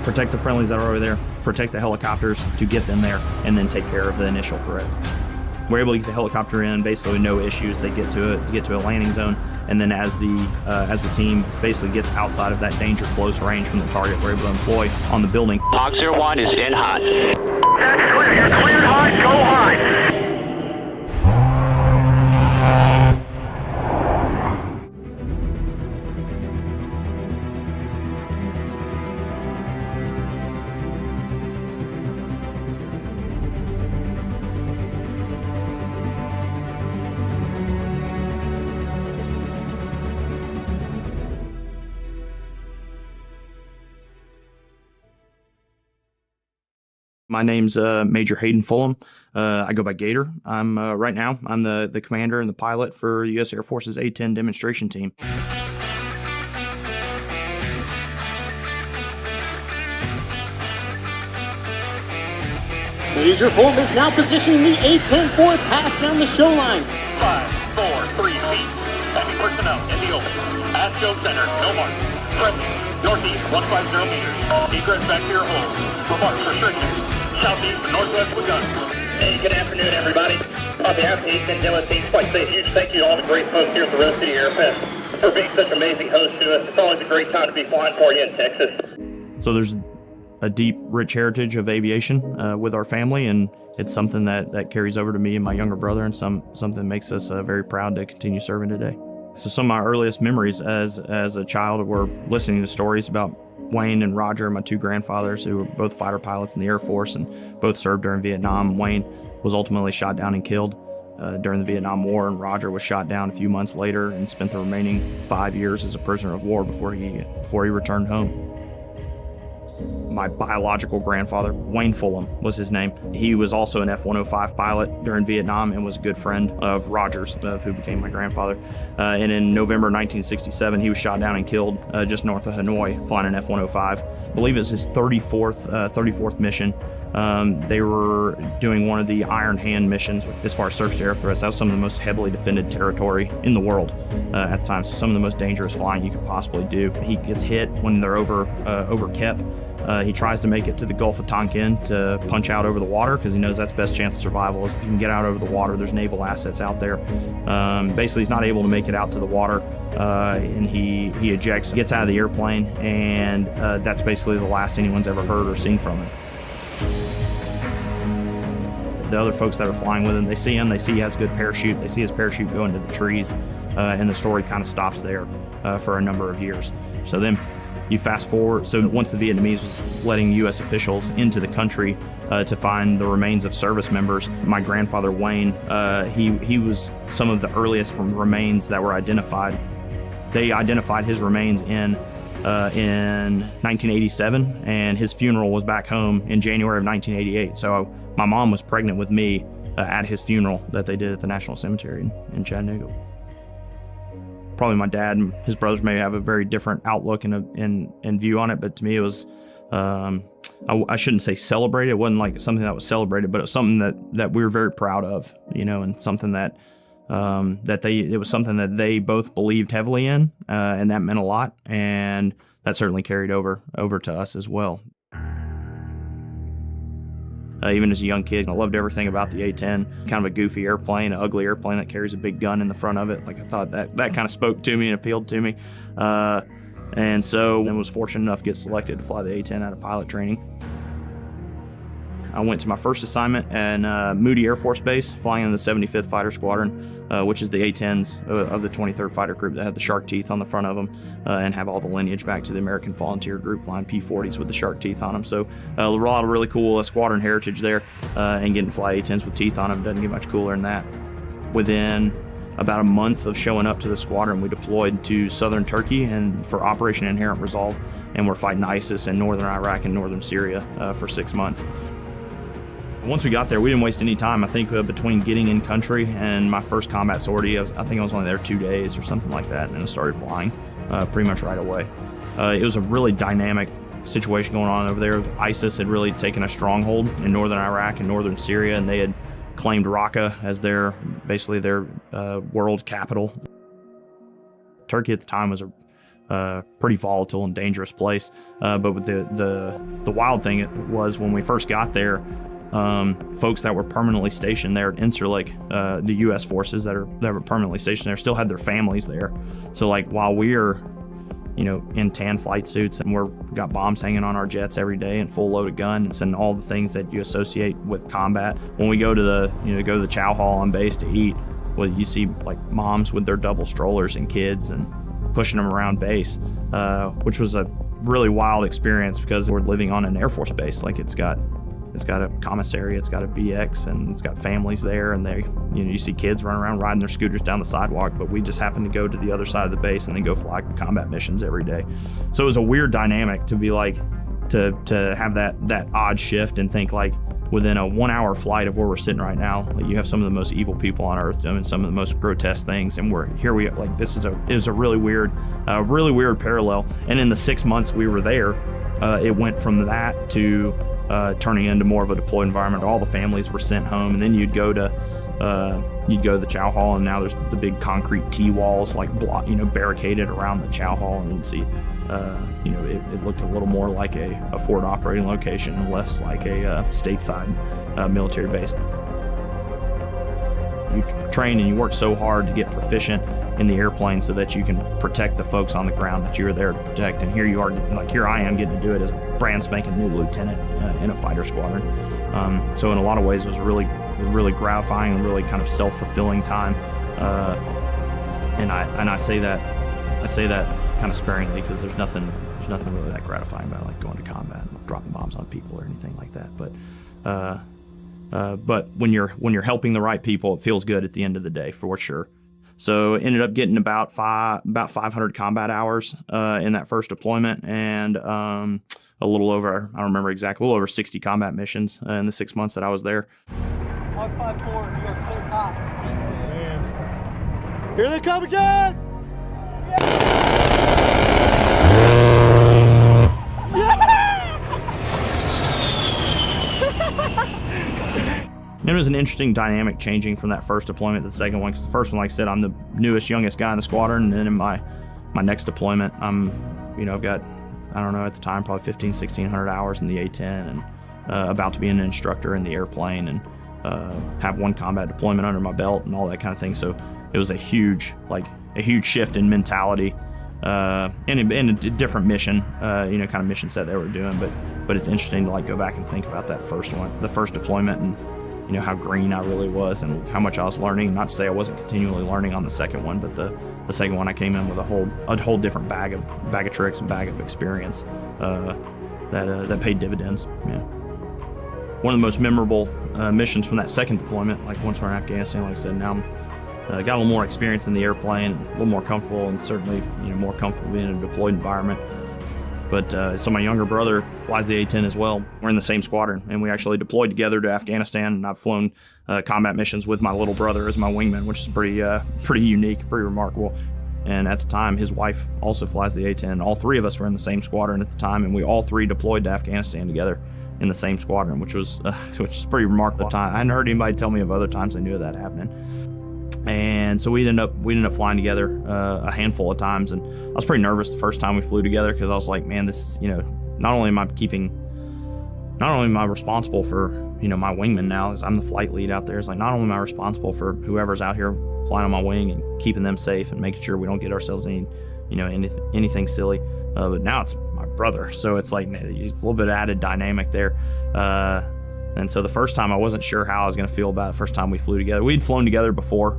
protect the friendlies that are over there, protect the helicopters to get them there, and then take care of the initial threat. We're able to get the helicopter in, basically no issues. They get to a landing zone, and then as the team basically gets outside of that danger close range from the target, we're able to employ on the building. Hog 01 is in hot. That's clear. You're cleared high. Go high. My name's Major Hayden Fulham. I go by Gator. I'm right now, I'm the commander and the pilot for U.S. Air Force's A-10 demonstration team. Major Fulham is now positioning the A-10 for a pass down the show line. 5, 4, 3 feet. Heavy personnel in the open. At show center, no mark. Present. Northeast, 150 meters. Egress back to your hole. Remarks restricted. Southeast and northwest with guns. Hey, good afternoon, everybody. On behalf of the A-10 demo team, I'd like to say a huge thank you to all the great folks here at the Rose City Air Fest for being such amazing hosts to us. It's always a great time to be flying for you in Texas. So there's a deep, rich heritage of aviation with our family, and it's something that carries over to me and my younger brother, and something that makes us very proud to continue serving today. So some of my earliest memories as a child were listening to stories about Wayne and Roger, my two grandfathers, who were both fighter pilots in the Air Force and both served during Vietnam. Wayne was ultimately shot down and killed during the Vietnam War, and Roger was shot down a few months later and spent the remaining 5 years as a prisoner of war before he returned home. My biological grandfather, Wayne Fulham was his name. He was also an F-105 pilot during Vietnam and was a good friend of Roger's, who became my grandfather. And in November 1967, he was shot down and killed just north of Hanoi, flying an F-105. I believe it was his 34th mission. They were doing one of the Iron Hand missions as far as surface-to-air threats. That was some of the most heavily defended territory in the world at the time, so some of the most dangerous flying you could possibly do. He gets hit when they're over Kep. He tries to make it to the Gulf of Tonkin to punch out over the water because he knows that's best chance of survival is if you can get out over the water. There's naval assets out there. Basically, he's not able to make it out to the water, and he ejects, gets out of the airplane, and that's basically the last anyone's ever heard or seen from him. The other folks that are flying with him, they see he has a good parachute, they see his parachute go into the trees, and the story kind of stops there for a number of years. So then you fast forward, so once the Vietnamese was letting U.S. officials into the country to find the remains of service members, my grandfather Wayne, he was some of the earliest remains that were identified. They identified his remains in 1987, and his funeral was back home in January of 1988. So my mom was pregnant with me at his funeral that they did at the National Cemetery in Chattanooga. Probably my dad and his brothers may have a very different outlook and view on it, but to me it was, I shouldn't say celebrated. It wasn't like something that was celebrated, but it was something that we were very proud of, and something that it was something that they both believed heavily in, and that meant a lot, and that certainly carried over to us as well. Even as a young kid, I loved everything about the A-10. Kind of a goofy airplane, an ugly airplane that carries a big gun in the front of it. Like I thought that kind of spoke to me and appealed to me. And so I was fortunate enough to get selected to fly the A-10 out of pilot training. I went to my first assignment at Moody Air Force Base, flying in the 75th Fighter Squadron, which is the A-10s of the 23rd Fighter Group that have the shark teeth on the front of them and have all the lineage back to the American Volunteer Group, flying P-40s with the shark teeth on them. So a lot of really cool squadron heritage there, and getting to fly A-10s with teeth on them doesn't get much cooler than that. Within about a month of showing up to the squadron, we deployed to southern Turkey and for Operation Inherent Resolve, and we're fighting ISIS in northern Iraq and northern Syria for 6 months. Once we got there, we didn't waste any time. I think between getting in country and my first combat sortie, I think I was only there 2 days or something like that, and I started flying pretty much right away. It was a really dynamic situation going on over there. ISIS had really taken a stronghold in northern Iraq and northern Syria, and they had claimed Raqqa as basically their world capital. Turkey at the time was a pretty volatile and dangerous place, but with the wild thing was when we first got there, folks that were permanently stationed there at Incirlik, the U.S. forces that were permanently stationed there, still had their families there. So like while we're in tan flight suits and got bombs hanging on our jets every day and full loaded guns and all the things that you associate with combat, when we go to the chow hall on base to eat, well, you see like moms with their double strollers and kids and pushing them around base, which was a really wild experience because we're living on an Air Force base. Like it's got a commissary, it's got a BX, and it's got families there, and you see kids running around riding their scooters down the sidewalk, but we just happen to go to the other side of the base and then go fly combat missions every day. So it was a weird dynamic to be like, to have that odd shift and think like within a 1 hour flight of where we're sitting right now, like you have some of the most evil people on earth doing some of the most grotesque things, and this is a really weird parallel. And in the 6 months we were there, it went from that to turning into more of a deployed environment. All the families were sent home, and then you'd go to the chow hall, and now there's the big concrete T-walls like barricaded around the chow hall, and you'd see it looked a little more like a forward operating location and less like a stateside military base. You train and you work so hard to get proficient in the airplane so that you can protect the folks on the ground that you're there to protect. And here you are, here I am getting to do it as a brand spanking new lieutenant in a fighter squadron. So in a lot of ways it was really gratifying and really kind of self-fulfilling time. And I say that kind of sparingly, because there's nothing really that gratifying about like going to combat and dropping bombs on people or anything like that. But when you're helping the right people, it feels good at the end of the day for sure. So ended up getting about 500 combat hours in that first deployment, and a little over, I don't remember exactly, a little over 60 combat missions in the 6 months that I was there. 154, you are clear top. Here they come again! It was an interesting dynamic changing from that first deployment to the second one, because the first one, like I said, I'm the newest, youngest guy in the squadron, and then in my next deployment, I've got, I don't know, at the time, probably 1,600 hours in the A-10, and about to be an instructor in the airplane, and have one combat deployment under my belt and all that kind of thing. So it was a huge shift in mentality, and a different mission, kind of mission set they were doing. But it's interesting to like go back and think about that first one, the first deployment, and how green I really was and how much I was learning. Not to say I wasn't continually learning on the second one, but the second one I came in with a whole different bag of tricks and bag of experience that paid dividends. Yeah. One of the most memorable missions from that second deployment, like once we're in Afghanistan, like I said, now I'm got a little more experience in the airplane, a little more comfortable, and certainly more comfortable being in a deployed environment. But so my younger brother flies the A-10 as well. We're in the same squadron, and we actually deployed together to Afghanistan, and I've flown combat missions with my little brother as my wingman, which is pretty unique, pretty remarkable. And at the time, his wife also flies the A-10. All three of us were in the same squadron at the time, and we all three deployed to Afghanistan together in the same squadron, which is pretty remarkable time. I hadn't heard anybody tell me of other times they knew of that happening. And so we ended up flying together a handful of times, and I was pretty nervous the first time we flew together, because I was like, man, this is, not only am I responsible for my wingman now, because I'm the flight lead out there. It's like, not only am I responsible for whoever's out here flying on my wing and keeping them safe and making sure we don't get ourselves anything silly, but now it's my brother, so it's like it's a little bit of added dynamic there. And so the first time I wasn't sure how I was going to feel about it. The first time we flew together, we'd flown together before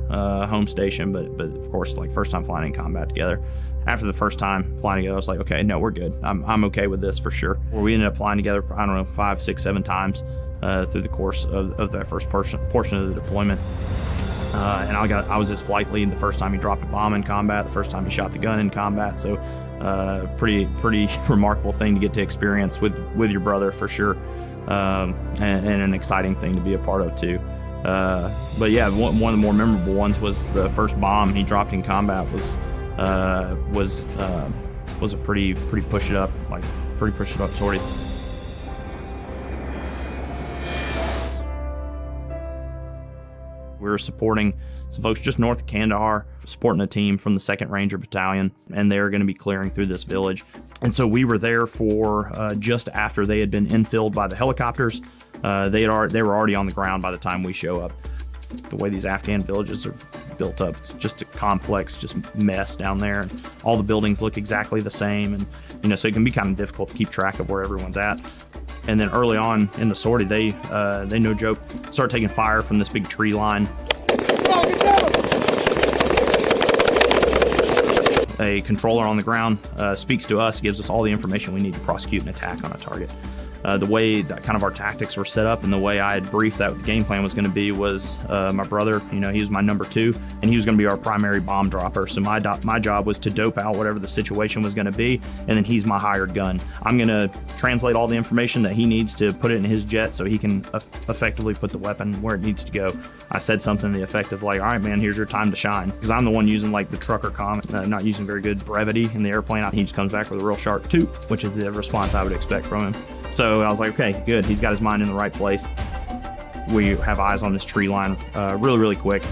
home station, but of course, like first time flying in combat together. After the first time flying together, I was like, okay, no, we're good. I'm okay with this for sure. We ended up flying together, I don't know, 5, 6, 7 times through the course of that first portion of the deployment. And I was his flight lead the first time he dropped a bomb in combat, the first time he shot the gun in combat. So pretty remarkable thing to get to experience with your brother for sure. And an exciting thing to be a part of too. But yeah, one of the more memorable ones was the first bomb he dropped in combat was a pretty push it up sortie. We were supporting some folks just north of Kandahar, supporting a team from the 2nd Ranger Battalion, and they're going to be clearing through this village. And so we were there for just after they had been infilled by the helicopters. They were already on the ground by the time we show up. The way these Afghan villages are built up, it's just a complex mess down there. And all the buildings look exactly the same, and so it can be kind of difficult to keep track of where everyone's at. And then early on in the sortie, they no joke, start taking fire from this big tree line. A controller on the ground speaks to us, gives us all the information we need to prosecute an attack on a target. The way that kind of our tactics were set up and the way I had briefed that the game plan was going to be was my brother, he was my number 2, and he was going to be our primary bomb dropper. So my job was to dope out whatever the situation was going to be, and then he's my hired gun. I'm going to translate all the information that he needs to put it in his jet so he can effectively put the weapon where it needs to go. I said something to the effect of like, all right, man, here's your time to shine. Because I'm the one using like the trucker comment, not using very good brevity in the airplane. He just comes back with a real sharp toot, which is the response I would expect from him. So I was like, okay, good. He's got his mind in the right place. We have eyes on this tree line really, really quick.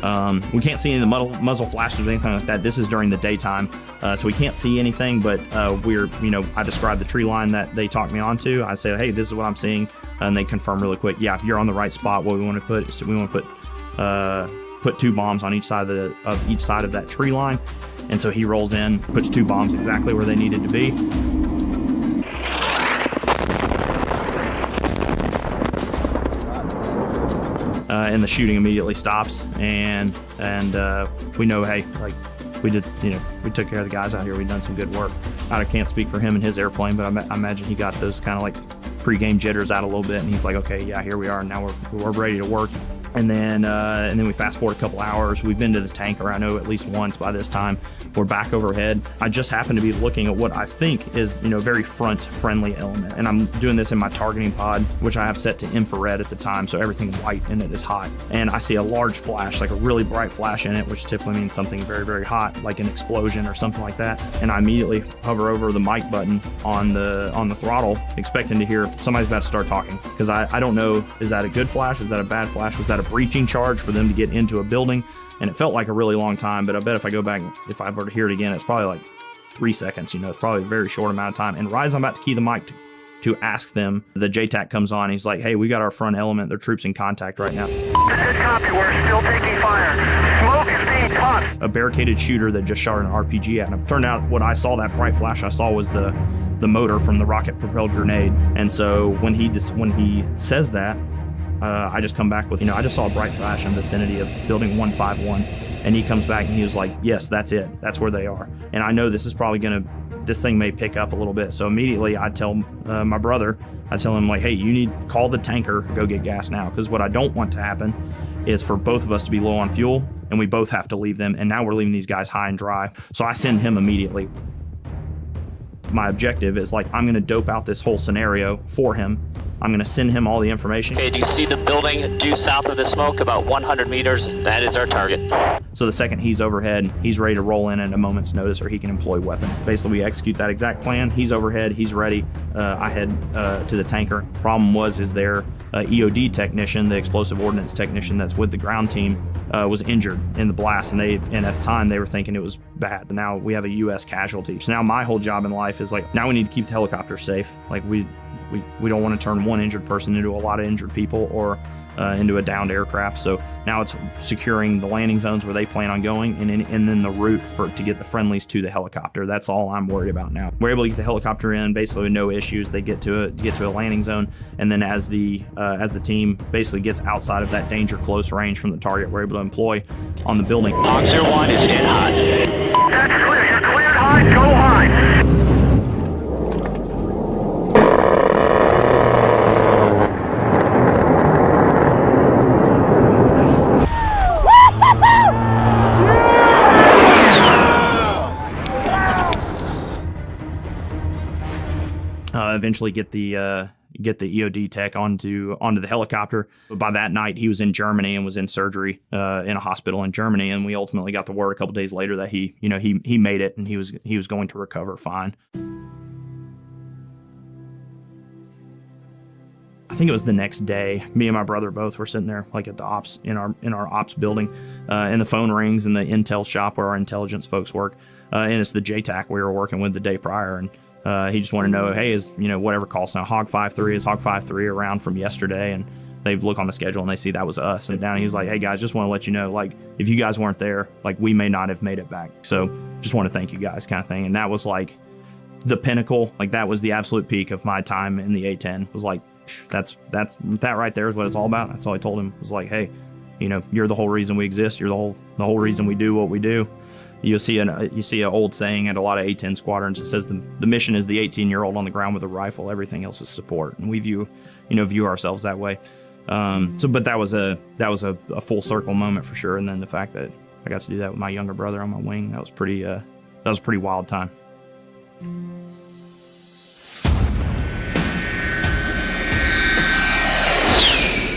We can't see any of the muzzle flashes or anything like that. This is during the daytime, so we can't see anything, but I described the tree line that they talked me onto. I said, hey, this is what I'm seeing, and they confirm really quick, yeah, you're on the right spot. What we want to put is we want to put 2 bombs on each side of each side of that tree line. And so he rolls in, puts 2 bombs exactly where they needed to be. And the shooting immediately stops, and we know, hey, like we did, we took care of the guys out here. We've done some good work. I can't speak for him and his airplane, but I imagine he got those kind of like pre-game jitters out a little bit, and he's like, okay, yeah, here we are. Now we're ready to work. And then we fast forward a couple hours. We've been to the tanker, I know, at least once by this time. We're back overhead. I just happen to be looking at what I think is, very front-friendly element. And I'm doing this in my targeting pod, which I have set to infrared at the time, so everything white in it is hot. And I see a large flash, like a really bright flash in it, which typically means something very, very hot, like an explosion or something like that. And I immediately hover over the mic button on the throttle, expecting to hear somebody's about to start talking. Because I don't know, is that a good flash? Is that a bad flash? Was that a breaching charge for them to get into a building? And it felt like a really long time, but I bet if I go back, if I were to hear it again, it's probably like 3 seconds. It's probably a very short amount of time. And right as I'm about to key the mic to ask them, the JTAC comes on. He's like, hey, we got our front element. Their troops in contact right now. Good copy. We're still taking fire. Smoke is being caught. A barricaded shooter that just shot an RPG at him. Turned out what I saw, that bright flash I saw, was the motor from the rocket-propelled grenade. And so when he says that, I just come back with, I just saw a bright flash in the vicinity of building 151, and he comes back and he was like, yes, that's it. That's where they are. And I know this is probably this thing may pick up a little bit. So immediately I tell my brother, I tell him like, hey, you need to call the tanker, go get gas now. Because what I don't want to happen is for both of us to be low on fuel and we both have to leave them. And now we're leaving these guys high and dry. So I send him immediately. My objective is like, I'm going to dope out this whole scenario for him. I'm going to send him all the information. Okay, do you see the building due south of the smoke, about 100 meters? That is our target. So the second he's overhead, he's ready to roll in at a moment's notice, or he can employ weapons. Basically, we execute that exact plan. He's overhead, he's ready. I head to the tanker. Problem is their EOD technician, the explosive ordnance technician that's with the ground team, was injured in the blast, and at the time they were thinking it was bad. Now we have a U.S. casualty. So now my whole job in life is like, now we need to keep the helicopter safe. Like we don't want to turn one injured person into a lot of injured people or into a downed aircraft. So now it's securing the landing zones where they plan on going, and then the route to get the friendlies to the helicopter. That's all I'm worried about now. We're able to get the helicopter in basically with no issues. They get to a landing zone, and then as the team basically gets outside of that danger close range from the target, we're able to employ on the building. Dog 01 is in hot. That's clear. You're cleared high. Go high. Eventually get the EOD tech onto the helicopter. But by that night, he was in Germany and was in surgery in a hospital in Germany. And we ultimately got the word a couple days later that he made it and he was going to recover fine. I think it was the next day. Me and my brother both were sitting there, like at the ops in our ops building, and the phone rings in the intel shop where our intelligence folks work, and it's the JTAC we were working with the day prior, and he just wanted to know, hey, is whatever call sign Hog 53 is Hog 53 around from yesterday, and they look on the schedule and they see that was us. And down, he was like, hey guys, just want to let you know, like, if you guys weren't there, like, we may not have made it back. So just want to thank you guys, kind of thing. And that was like the pinnacle. Like, that was the absolute peak of my time in the A-10. Was like, that right there is what it's all about. That's all I told him. It was like, hey, you're the whole reason we exist. You're the whole reason we do what we do. you see an old saying at a lot of A-10 squadrons. It says the mission is the 18-year-old on the ground with a rifle. Everything else is support, and we view ourselves that way. But that was a full circle moment for sure. And then the fact that I got to do that with my younger brother on my wing, that was a pretty wild time.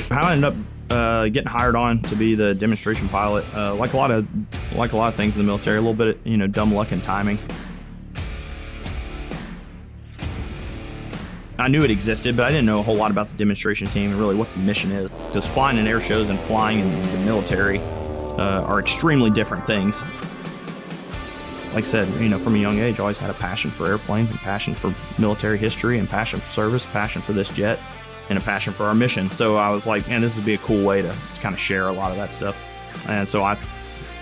How I ended up getting hired on to be the demonstration pilot, like a lot of things in the military, a little bit of, dumb luck and timing. I knew it existed, but I didn't know a whole lot about the demonstration team and really what the mission is. Because flying in air shows and flying in the military are extremely different things. Like I said, from a young age, I always had a passion for airplanes and passion for military history and passion for service, passion for this jet, and a passion for our mission. So I was like, man, this would be a cool way to kind of share a lot of that stuff. And so I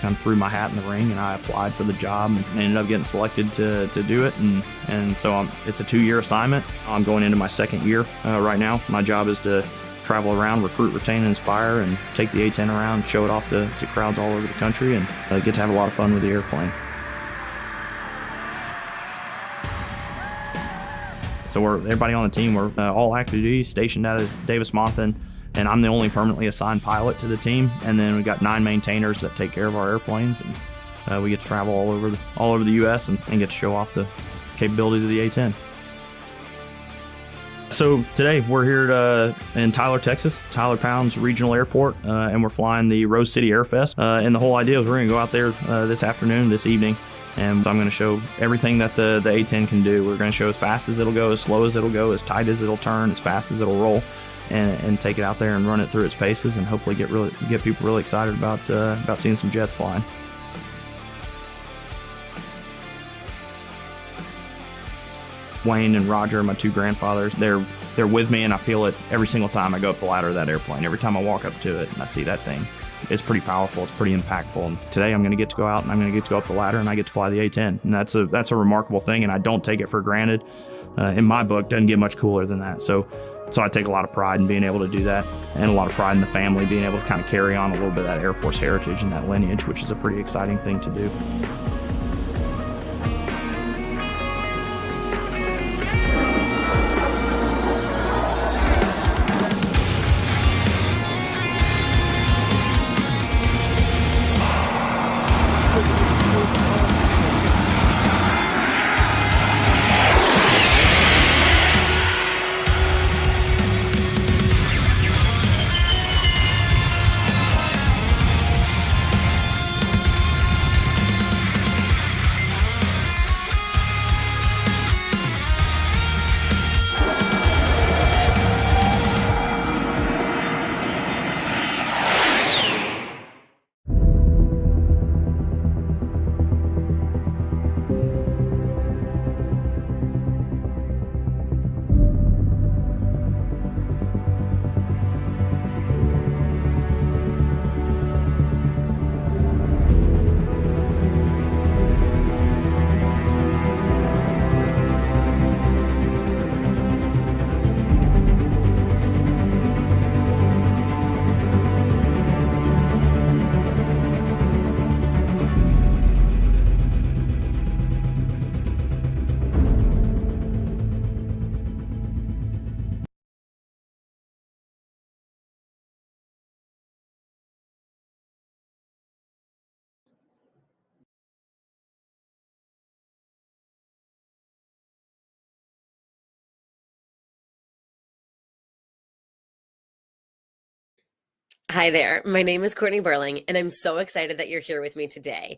kind of threw my hat in the ring and I applied for the job and ended up getting selected to do it. And so it's a 2-year assignment. I'm going into my 2nd year right now. My job is to travel around, recruit, retain, and inspire, and take the A-10 around, show it off to crowds all over the country, and get to have a lot of fun with the airplane. So everybody on the team, we're all active duty, stationed out of Davis-Monthan, and I'm the only permanently assigned pilot to the team. And then we've got 9 maintainers that take care of our airplanes, and we get to travel all over the U.S. and get to show off the capabilities of the A-10. So today we're here in Tyler, Texas, Tyler Pounds Regional Airport, and we're flying the Rose City Airfest. And the whole idea is we're going to go out there this evening. And I'm going to show everything that the A-10 can do. We're going to show as fast as it'll go, as slow as it'll go, as tight as it'll turn, as fast as it'll roll, and take it out there and run it through its paces, and hopefully get people really excited about seeing some jets flying. Wayne and Roger, my 2 grandfathers, they're with me, and I feel it every single time I go up the ladder of that airplane. Every time I walk up to it and I see that thing, it's pretty powerful. It's pretty impactful. And today I'm going to get to go out and I'm going to get to go up the ladder and I get to fly the A-10. And that's a remarkable thing, and I don't take it for granted. In my book, doesn't get much cooler than that. So I take a lot of pride in being able to do that, and a lot of pride in the family being able to kind of carry on a little bit of that Air Force heritage and that lineage, which is a pretty exciting thing to do. Hi there, my name is Courtney Burling, and I'm so excited that you're here with me today.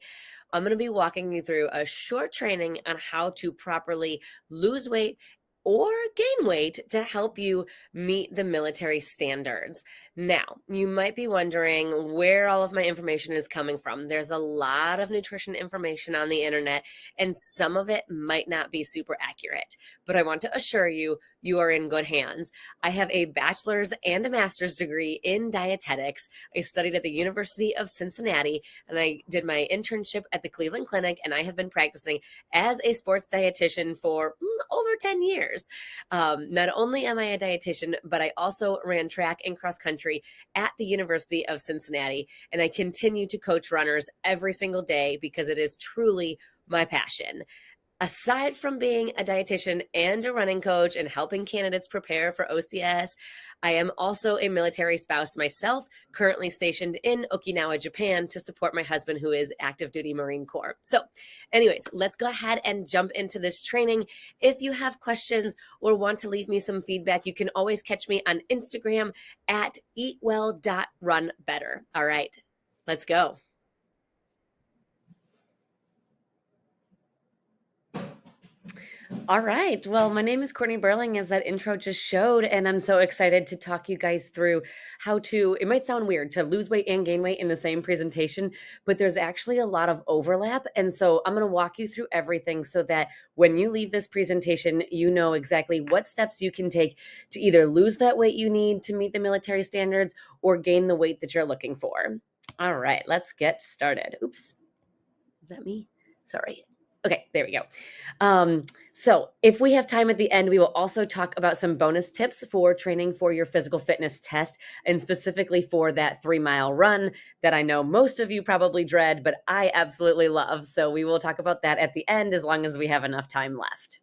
I'm going to be walking you through a short training on how to properly lose weight or gain weight to help you meet the military standards. Now, you might be wondering where all of my information is coming from. There's a lot of nutrition information on the internet, and some of it might not be super accurate, but I want to assure you, you are in good hands. I have a bachelor's and a master's degree in dietetics. I studied at the University of Cincinnati, and I did my internship at the Cleveland Clinic, and I have been practicing as a sports dietitian for over 10 years. Not only am I a dietitian, but I also ran track and cross country at the University of Cincinnati. And I continue to coach runners every single day because it is truly my passion. Aside from being a dietitian and a running coach and helping candidates prepare for OCS, I am also a military spouse myself, currently stationed in Okinawa, Japan, to support my husband, who is active duty Marine Corps. So anyways, let's go ahead and jump into this training. If you have questions or want to leave me some feedback, you can always catch me on Instagram at eatwell.runbetter. All right, let's go. All right. Well, my name is Courtney Burling, as that intro just showed, and I'm so excited to talk you guys through how to, it might sound weird to lose weight and gain weight in the same presentation, but there's actually a lot of overlap. And so I'm going to walk you through everything so that when you leave this presentation, you know exactly what steps you can take to either lose that weight you need to meet the military standards or gain the weight that you're looking for. All right, let's get started. Oops. Is that me? Sorry. Okay, there we go. So if we have time at the end, we will also talk about some bonus tips for training for your physical fitness test, and specifically for that 3-mile run that I know most of you probably dread, but I absolutely love. So we will talk about that at the end as long as we have enough time left.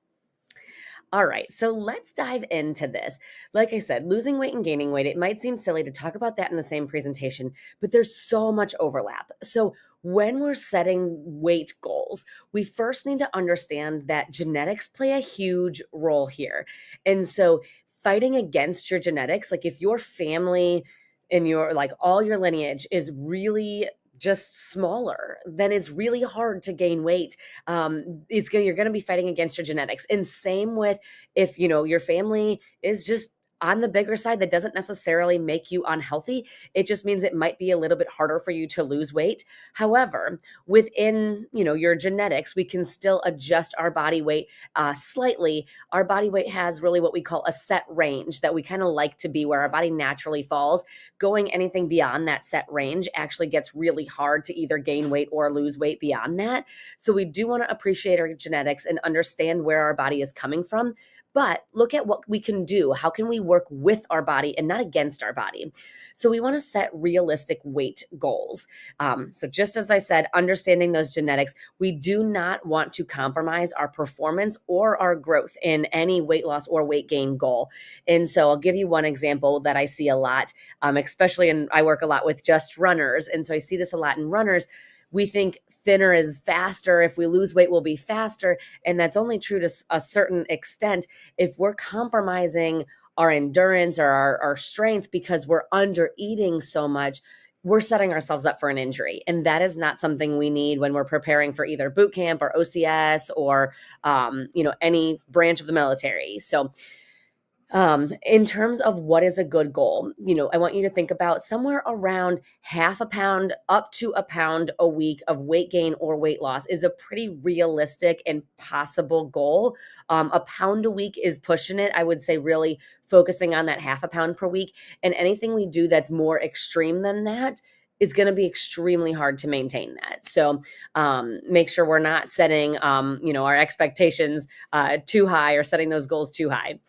All right, so let's dive into this. Like I said, losing weight and gaining weight, it might seem silly to talk about that in the same presentation, but there's so much overlap. So when we're setting weight goals, we first need to understand that genetics play a huge role here. And so fighting against your genetics, like if your family and your, like all your lineage is really just smaller, then it's really hard to gain weight. You're going to be fighting against your genetics. And same with if, your family is just on the bigger side, that doesn't necessarily make you unhealthy. It just means it might be a little bit harder for you to lose weight. However, within, your genetics, we can still adjust our body weight slightly. Our body weight has really what we call a set range that we kind of like to be where our body naturally falls. Going anything beyond that set range actually gets really hard to either gain weight or lose weight beyond that. So we do want to appreciate our genetics and understand where our body is coming from. But look at what we can do. How can we work with our body and not against our body? So we want to set realistic weight goals. So just as I said, understanding those genetics, we do not want to compromise our performance or our growth in any weight loss or weight gain goal. And so I'll give you one example that I see a lot, especially I work a lot with just runners. And so I see this a lot in runners. We think thinner is faster. If we lose weight, we'll be faster. And that's only true to a certain extent. If we're compromising our endurance or our strength because we're under eating so much, we're setting ourselves up for an injury. And that is not something we need when we're preparing for either boot camp or OCS or, any branch of the military. So in terms of what is a good goal, I want you to think about somewhere around 0.5 pound up to 1 pound a week of weight gain or weight loss is a pretty realistic and possible goal. 1 pound a week is pushing it. I would say really focusing on that 0.5 pound per week, and anything we do that's more extreme than that, it's going to be extremely hard to maintain that. So make sure we're not setting, our expectations too high or setting those goals too high.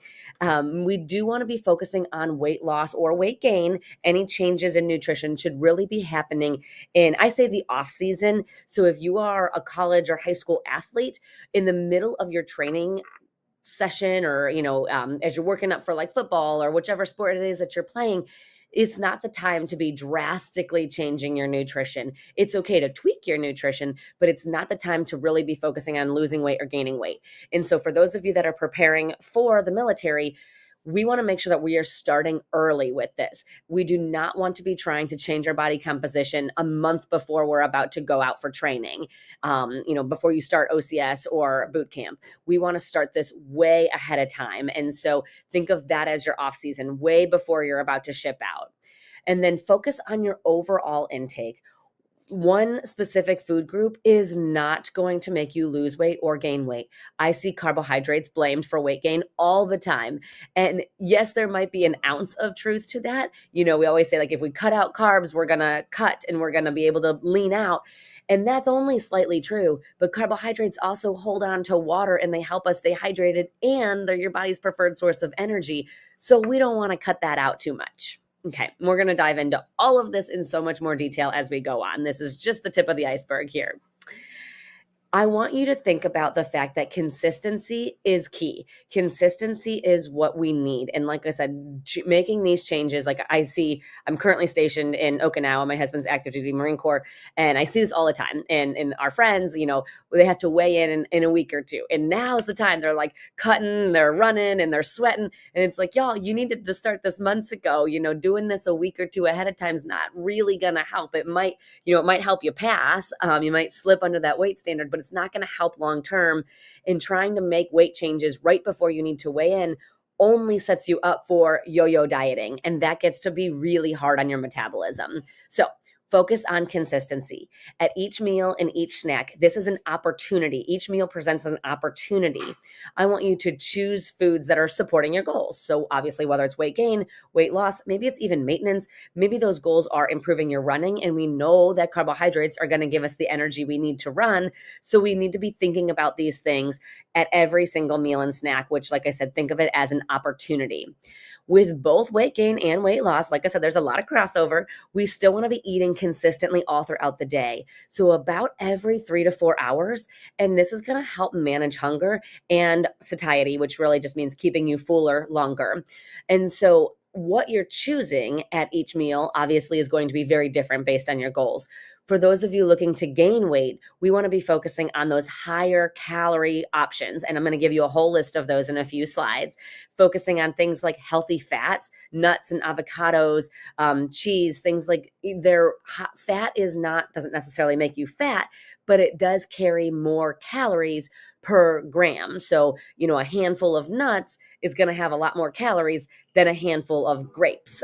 We do want to be focusing on weight loss or weight gain. Any changes in nutrition should really be happening in, I say, the off season. So if you are a college or high school athlete, in the middle of your training session or, as you're working up for like football or whichever sport it is that you're playing, it's not the time to be drastically changing your nutrition. It's okay to tweak your nutrition, but it's not the time to really be focusing on losing weight or gaining weight. And so for those of you that are preparing for the military, we want to make sure that we are starting early with this. We do not want to be trying to change our body composition a month before we're about to go out for training, before you start OCS or boot camp. We want to start this way ahead of time. And so think of that as your off season, way before you're about to ship out. And then focus on your overall intake. one specific food group is not going to make you lose weight or gain weight. I see carbohydrates blamed for weight gain all the time. And yes, there might be an ounce of truth to that. You know, we always say, like, if we cut out carbs, we're going to cut and we're going to be able to lean out. And that's only slightly true. But carbohydrates also hold on to water and they help us stay hydrated, and they're your body's preferred source of energy. So we don't want to cut that out too much. Okay, we're going to dive into all of this in so much more detail as we go on. This is just the tip of the iceberg here. I want you to think about the fact that consistency is key. Consistency is what we need. And like I said, making these changes, like I see, I'm currently stationed in Okinawa, my husband's active duty Marine Corps, and I see this all the time. And our friends, you know, they have to weigh in a week or two. And now's the time they're like cutting, they're running, and they're sweating. And it's like, y'all, you needed to start this months ago. You know, doing this a week or two ahead of time is not really going to help. It might, you know, it might help you pass. You might slip under that weight standard, but it's not going to help long term. And trying to make weight changes right before you need to weigh in only sets you up for yo-yo dieting, and that gets to be really hard on your metabolism. So focus on consistency. At each meal and each snack, this is an opportunity. Each meal presents an opportunity. I want you to choose foods that are supporting your goals. So obviously, whether it's weight gain, weight loss, maybe it's even maintenance, maybe those goals are improving your running, and we know that carbohydrates are going to give us the energy we need to run. So we need to be thinking about these things at every single meal and snack, which, like I said, think of it as an opportunity. With both weight gain and weight loss, like I said, there's a lot of crossover. We still want to be eating consistently all throughout the day. So about every 3 to 4 hours. And this is going to help manage hunger and satiety, which really just means keeping you fuller longer. And so what you're choosing at each meal obviously is going to be very different based on your goals. For those of you looking to gain weight, we want to be focusing on those higher calorie options. And I'm going to give you a whole list of those in a few slides, focusing on things like healthy fats, nuts and avocados, cheese, things like fat doesn't necessarily make you fat, but it does carry more calories per gram. So, you know, a handful of nuts is going to have a lot more calories than a handful of grapes.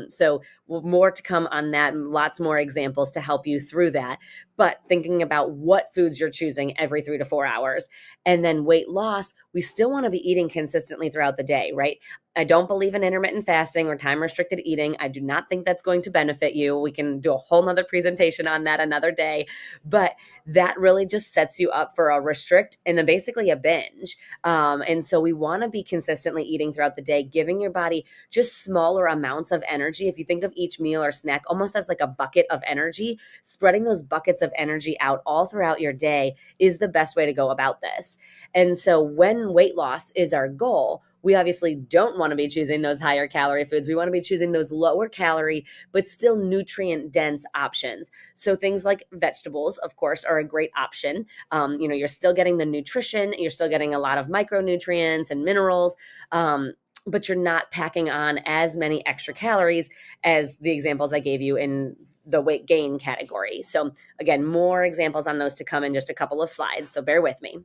So more to come on that, and lots more examples to help you through that. But thinking about what foods you're choosing every 3 to 4 hours. And then weight loss, we still want to be eating consistently throughout the day, right? I don't believe in intermittent fasting or time restricted eating. I do not think that's going to benefit you. We can do a whole nother presentation on that another day, but that really just sets you up for a restrict and basically a binge. And so we want to be consistently eating throughout the day, giving your body just smaller amounts of energy. If you think of each meal or snack almost as like a bucket of energy, spreading those buckets of energy out all throughout your day is the best way to go about this. And so when weight loss is our goal, we obviously don't want to be choosing those higher calorie foods. We want to be choosing those lower calorie, but still nutrient dense options. So things like vegetables, of course, are a great option. You know, you're still getting the nutrition, you're still getting a lot of micronutrients and minerals, but you're not packing on as many extra calories as the examples I gave you in the weight gain category. So again, more examples on those to come in just a couple of slides. So bear with me.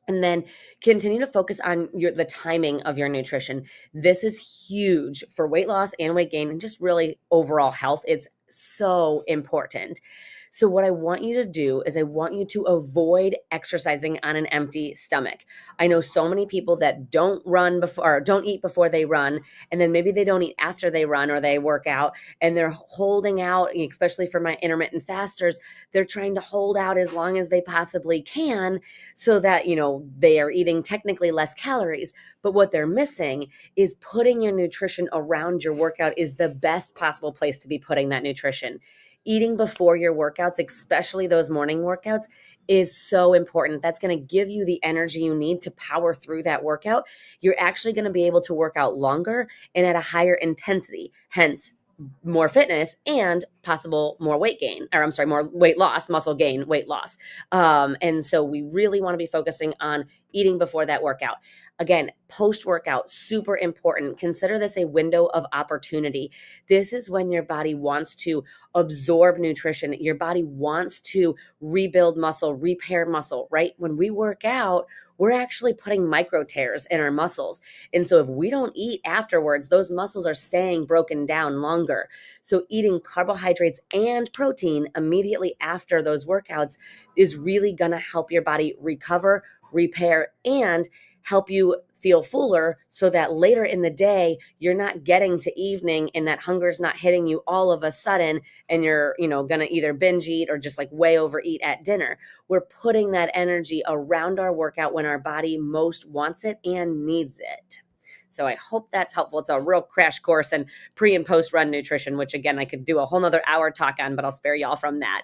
And then continue to focus on the timing of your nutrition. This is huge for weight loss and weight gain and just really overall health. It's so important. So what I want you to do is I want you to avoid exercising on an empty stomach. I know so many people that don't eat before they run, and then maybe they don't eat after they run or they work out, and they're holding out, especially for my intermittent fasters, they're trying to hold out as long as they possibly can so that, you know, they are eating technically less calories. But what they're missing is putting your nutrition around your workout is the best possible place to be putting that nutrition. Eating before your workouts, especially those morning workouts, is so important. That's going to give you the energy you need to power through that workout. You're actually going to be able to work out longer and at a higher intensity, hence more fitness and possible more weight gain, more weight loss, muscle gain, weight loss. And so we really want to be focusing on eating before that workout. Again, post-workout, super important. Consider this a window of opportunity. This is when your body wants to absorb nutrition. Your body wants to rebuild muscle, repair muscle, right? When we work out, we're actually putting micro tears in our muscles. And so if we don't eat afterwards, those muscles are staying broken down longer. So eating carbohydrates and protein immediately after those workouts is really going to help your body recover, repair, and help you feel fuller, so that later in the day, you're not getting to evening and that hunger's not hitting you all of a sudden and you're, going to either binge eat or just like way overeat at dinner. We're putting that energy around our workout when our body most wants it and needs it. So I hope that's helpful. It's a real crash course in pre and post run nutrition, which again, I could do a whole nother hour talk on, but I'll spare y'all from that.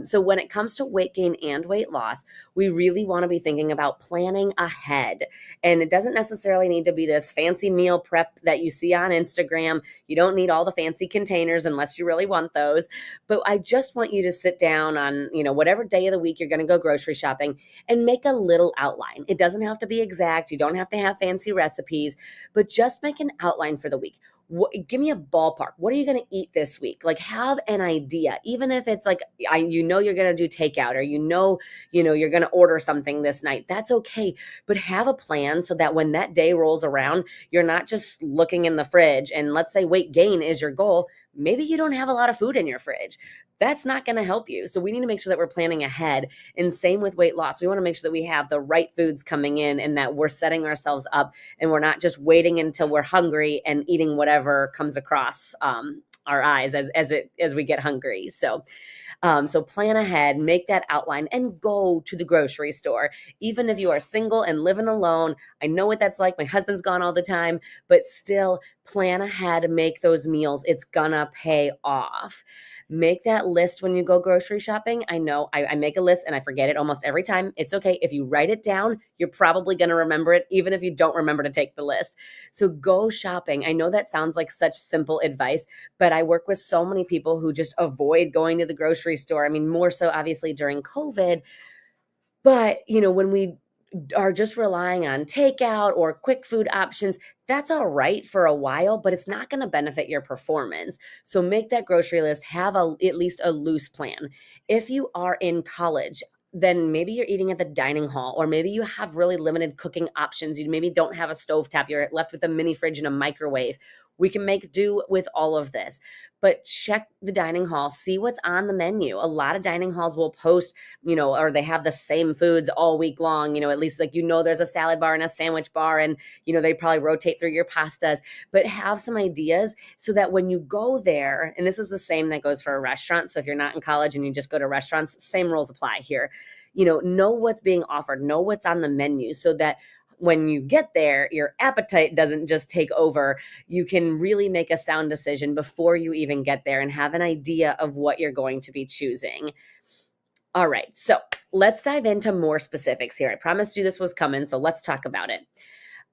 So when it comes to weight gain and weight loss, we really want to be thinking about planning ahead. And it doesn't necessarily need to be this fancy meal prep that you see on Instagram. You don't need all the fancy containers unless you really want those. But I just want you to sit down on, whatever day of the week you're going to go grocery shopping and make a little outline. It doesn't have to be exact. You don't have to have fancy recipes, but just make an outline for the week. Give me a ballpark. What are you going to eat this week? Like, have an idea, even if it's like, you're going to do takeout, or you're going to order something this night. That's okay. But have a plan so that when that day rolls around, you're not just looking in the fridge. And let's say weight gain is your goal. Maybe you don't have a lot of food in your fridge. That's not going to help you. So we need to make sure that we're planning ahead. And same with weight loss. We want to make sure that we have the right foods coming in and that we're setting ourselves up and we're not just waiting until we're hungry and eating whatever comes across our eyes as we get hungry. So plan ahead, make that outline, and go to the grocery store. Even if you are single and living alone, I know what that's like. My husband's gone all the time, but still plan ahead, make those meals. It's gonna pay off. Make that list when you go grocery shopping. I know I make a list and I forget it almost every time. It's okay. If you write it down, you're probably going to remember it, even if you don't remember to take the list. So go shopping. I know that sounds like such simple advice, but I work with so many people who just avoid going to the grocery store. I mean, more so obviously during COVID. But, when we are just relying on takeout or quick food options, that's all right for a while, but it's not going to benefit your performance. So make that grocery list, have at least a loose plan. If you are in college, then maybe you're eating at the dining hall, or maybe you have really limited cooking options. You maybe don't have a stovetop. You're left with a mini fridge and a microwave. We can make do with all of this, but check the dining hall, see what's on the menu. A lot of dining halls will post, or they have the same foods all week long, at least there's a salad bar and a sandwich bar, and, they probably rotate through your pastas, but have some ideas so that when you go there, and this is the same that goes for a restaurant. So if you're not in college and you just go to restaurants, same rules apply here. Know what's being offered, know what's on the menu, so that when you get there, your appetite doesn't just take over. You can really make a sound decision before you even get there and have an idea of what you're going to be choosing. All right, so let's dive into more specifics here. I promised you this was coming, so let's talk about it.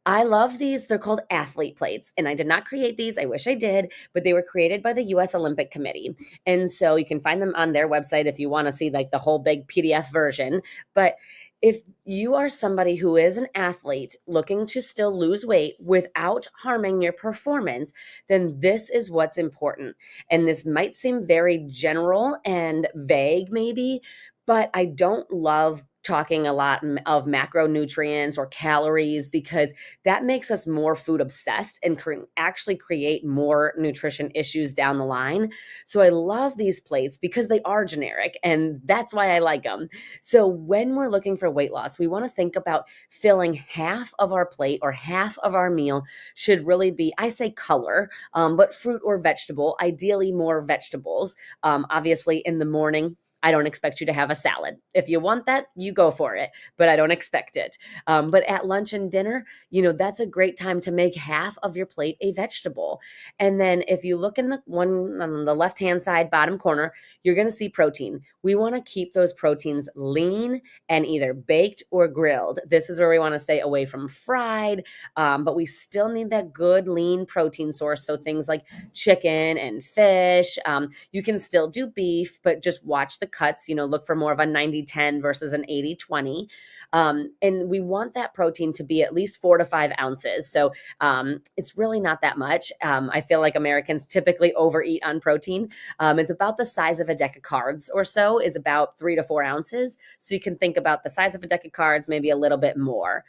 I love these. They're called athlete plates, and I did not create these. I wish I did, but they were created by the U.S. Olympic Committee. And so you can find them on their website if you want to see the whole big PDF version. But if you are somebody who is an athlete looking to still lose weight without harming your performance, then this is what's important. And this might seem very general and vague maybe, but I don't love talking a lot of macronutrients or calories, because that makes us more food obsessed and actually create more nutrition issues down the line. So I love these plates because they are generic, and that's why I like them. So when we're looking for weight loss, we want to think about filling half of our plate or half of our meal should really be, I say color, but fruit or vegetable, ideally more vegetables. Obviously in the morning, I don't expect you to have a salad. If you want that, you go for it, but I don't expect it. But at lunch and dinner, that's a great time to make half of your plate a vegetable. And then if you look in the one on the left-hand side, bottom corner, you're going to see protein. We want to keep those proteins lean and either baked or grilled. This is where we want to stay away from fried, but we still need that good lean protein source. So things like chicken and fish. You can still do beef, but just watch the the cuts, look for more of a 90-10 versus an 80-20. And we want that protein to be at least 4 to 5 ounces. So it's really not that much. I feel like Americans typically overeat on protein. It's about the size of a deck of cards or so, is about 3 to 4 ounces. So you can think about the size of a deck of cards, maybe a little bit more.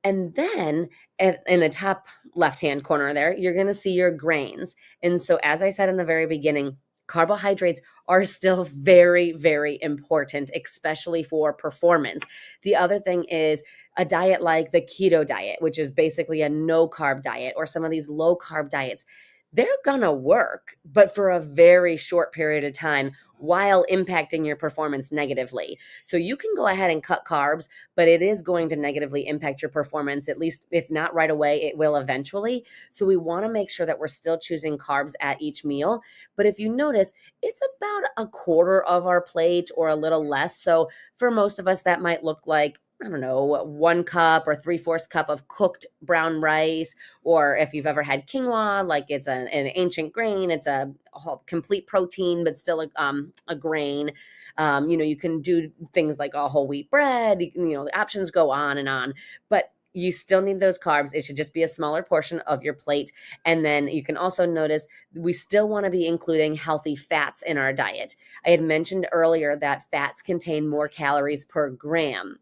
And then in the top left-hand corner there, you're going to see your grains. And so as I said in the very beginning, carbohydrates are still very, very important, especially for performance. The other thing is a diet like the keto diet, which is basically a no-carb diet, or some of these low-carb diets. They're going to work, but for a very short period of time, while impacting your performance negatively. So you can go ahead and cut carbs, but it is going to negatively impact your performance, at least if not right away, it will eventually. So we want to make sure that we're still choosing carbs at each meal. But if you notice, it's about a quarter of our plate or a little less. So for most of us, that might look like, I don't know, 1 cup or 3/4 cup of cooked brown rice. Or if you've ever had quinoa, like it's an ancient grain, it's a whole complete protein, but still a grain. You can do things like a whole wheat bread, the options go on and on, but you still need those carbs. It should just be a smaller portion of your plate. And then you can also notice we still want to be including healthy fats in our diet. I had mentioned earlier that fats contain more calories per gram.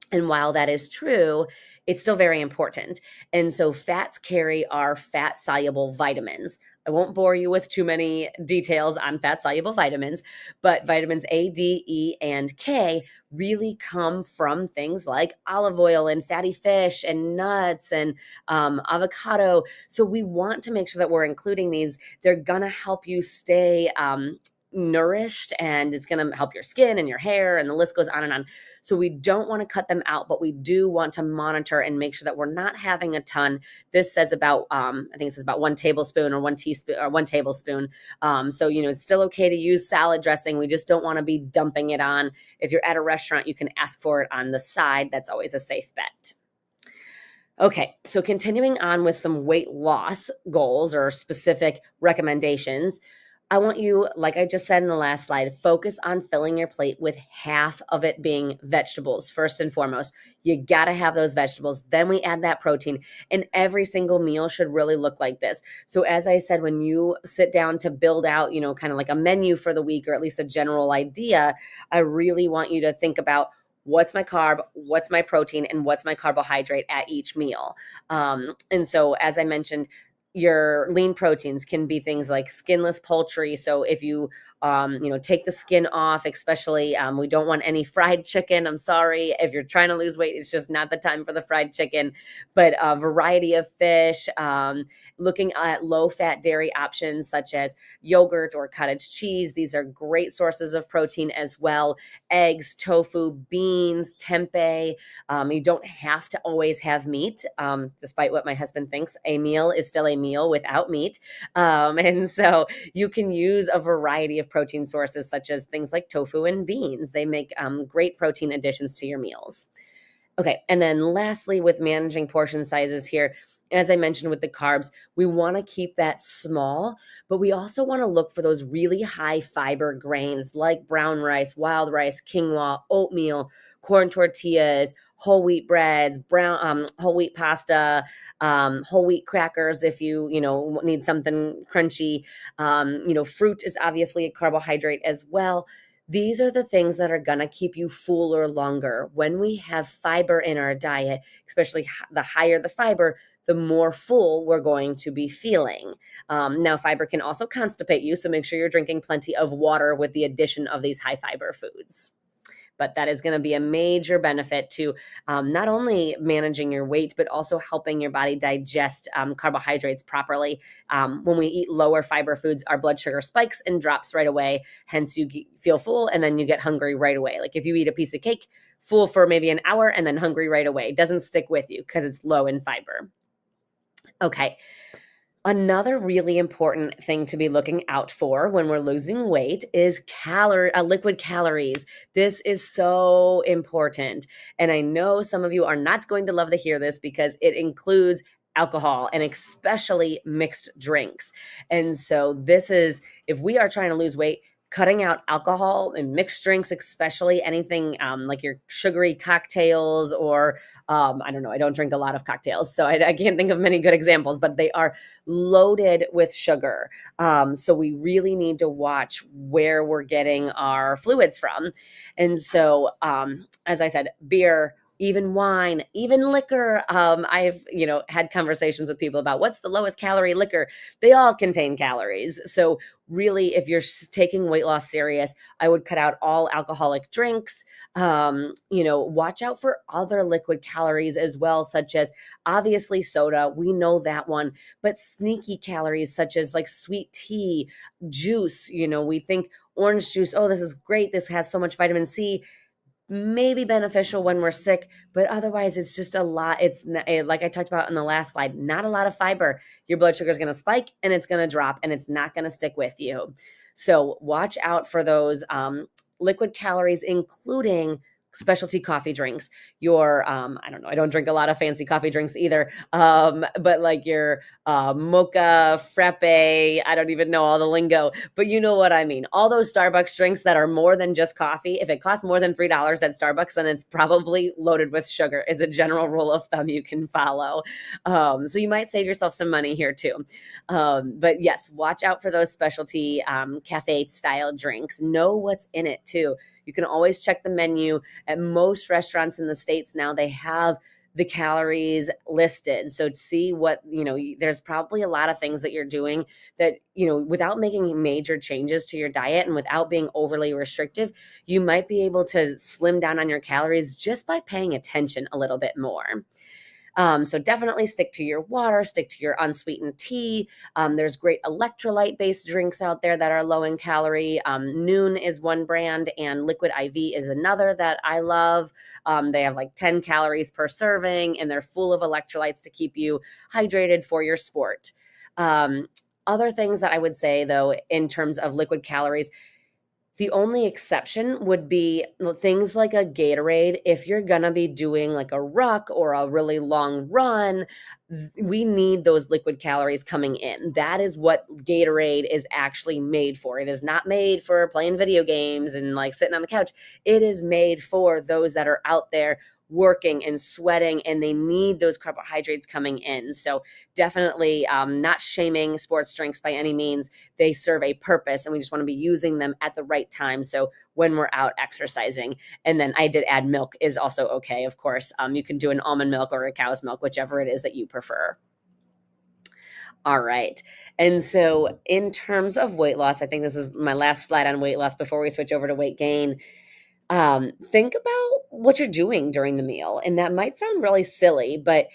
And while that is true, it's still very important. And so fats carry our fat-soluble vitamins. I won't bore you with too many details on fat-soluble vitamins, but vitamins A, D, E, and K really come from things like olive oil and fatty fish and nuts and avocado. So we want to make sure that we're including these. They're going to help you stay nourished, and it's going to help your skin and your hair, and the list goes on and on. So we don't want to cut them out, but we do want to monitor and make sure that we're not having a ton. This says about, I think it says about 1 tablespoon or 1 teaspoon or 1 tablespoon. So, it's still okay to use salad dressing. We just don't want to be dumping it on. If you're at a restaurant, you can ask for it on the side. That's always a safe bet. Okay, so continuing on with some weight loss goals or specific recommendations, I want you, like I just said in the last slide, focus on filling your plate with half of it being vegetables. First and foremost, you got to have those vegetables. Then we add that protein, and every single meal should really look like this. So as I said, when you sit down to build out, kind of like a menu for the week, or at least a general idea, I really want you to think about what's my carb, what's my protein, and what's my carbohydrate at each meal. And so as I mentioned, your lean proteins can be things like skinless poultry. So if you, take the skin off, especially, we don't want any fried chicken. I'm sorry. If you're trying to lose weight, it's just not the time for the fried chicken, but a variety of fish, looking at low-fat dairy options such as yogurt or cottage cheese. These are great sources of protein as well. Eggs, tofu, beans, tempeh. You don't have to always have meat, despite what my husband thinks. A meal is still a meal without meat. And so you can use a variety of protein sources such as things like tofu and beans. They make great protein additions to your meals. Okay, and then lastly, with managing portion sizes here, as I mentioned with the carbs, we want to keep that small, but we also want to look for those really high fiber grains like brown rice, wild rice, quinoa, oatmeal, corn tortillas, whole wheat breads, whole wheat pasta, whole wheat crackers if you need something crunchy. Fruit is obviously a carbohydrate as well. These are the things that are going to keep you fuller longer. When we have fiber in our diet, especially the higher the fiber, the more full we're going to be feeling. Now, fiber can also constipate you, so make sure you're drinking plenty of water with the addition of these high fiber foods. But that is going to be a major benefit to not only managing your weight, but also helping your body digest carbohydrates properly. When we eat lower fiber foods, our blood sugar spikes and drops right away. Hence, you feel full and then you get hungry right away. Like if you eat a piece of cake, full for maybe an hour and then hungry right away. It doesn't stick with you because it's low in fiber. Okay. Another really important thing to be looking out for when we're losing weight is liquid calories. This is so important. And I know some of you are not going to love to hear this because it includes alcohol and especially mixed drinks. And so this is, if we are trying to lose weight, cutting out alcohol and mixed drinks, especially anything like your sugary cocktails or I don't know, I don't drink a lot of cocktails, so I can't think of many good examples, but they are loaded with sugar. So we really need to watch where we're getting our fluids from. And so, as I said, beer, even wine, even liquor. I've, had conversations with people about what's the lowest calorie liquor. They all contain calories. So really, if you're taking weight loss serious, I would cut out all alcoholic drinks. Watch out for other liquid calories as well, such as obviously soda. We know that one, but sneaky calories such as like sweet tea, juice. We think orange juice, oh, this is great. This has so much vitamin C. Maybe beneficial when we're sick, but otherwise it's just a lot. It's like I talked about in the last slide, not a lot of fiber. Your blood sugar is going to spike and it's going to drop and it's not going to stick with you. So watch out for those liquid calories, including specialty coffee drinks. Your, I don't know, I don't drink a lot of fancy coffee drinks either, but like your mocha, frappe, I don't even know all the lingo, but you know what I mean. All those Starbucks drinks that are more than just coffee, if it costs more than $3 at Starbucks, then it's probably loaded with sugar is a general rule of thumb you can follow. So you might save yourself some money here too. But yes, watch out for those specialty cafe style drinks. Know what's in it too. You can always check the menu. At most restaurants in the States now, they have the calories listed. So see what, there's probably a lot of things that you're doing that, without making major changes to your diet and without being overly restrictive, you might be able to slim down on your calories just by paying attention a little bit more. So definitely stick to your water, stick to your unsweetened tea. There's great electrolyte-based drinks out there that are low in calorie. Noon is one brand and Liquid IV is another that I love. They have like 10 calories per serving and they're full of electrolytes to keep you hydrated for your sport. Other things that I would say though, in terms of liquid calories, the only exception would be things like a Gatorade. If you're going to be doing like a ruck or a really long run, we need those liquid calories coming in. That is what Gatorade is actually made for. It is not made for playing video games and like sitting on the couch. It is made for those that are out there working and sweating and they need those carbohydrates coming in. So definitely not shaming sports drinks by any means. They serve a purpose and we just want to be using them at the right time. So when we're out exercising. And then I did add milk is also okay. Of course, you can do an almond milk or a cow's milk, whichever it is that you prefer. All right. And so in terms of weight loss, I think this is my last slide on weight loss before we switch over to weight gain. Think about what you're doing during the meal. And that might sound really silly, but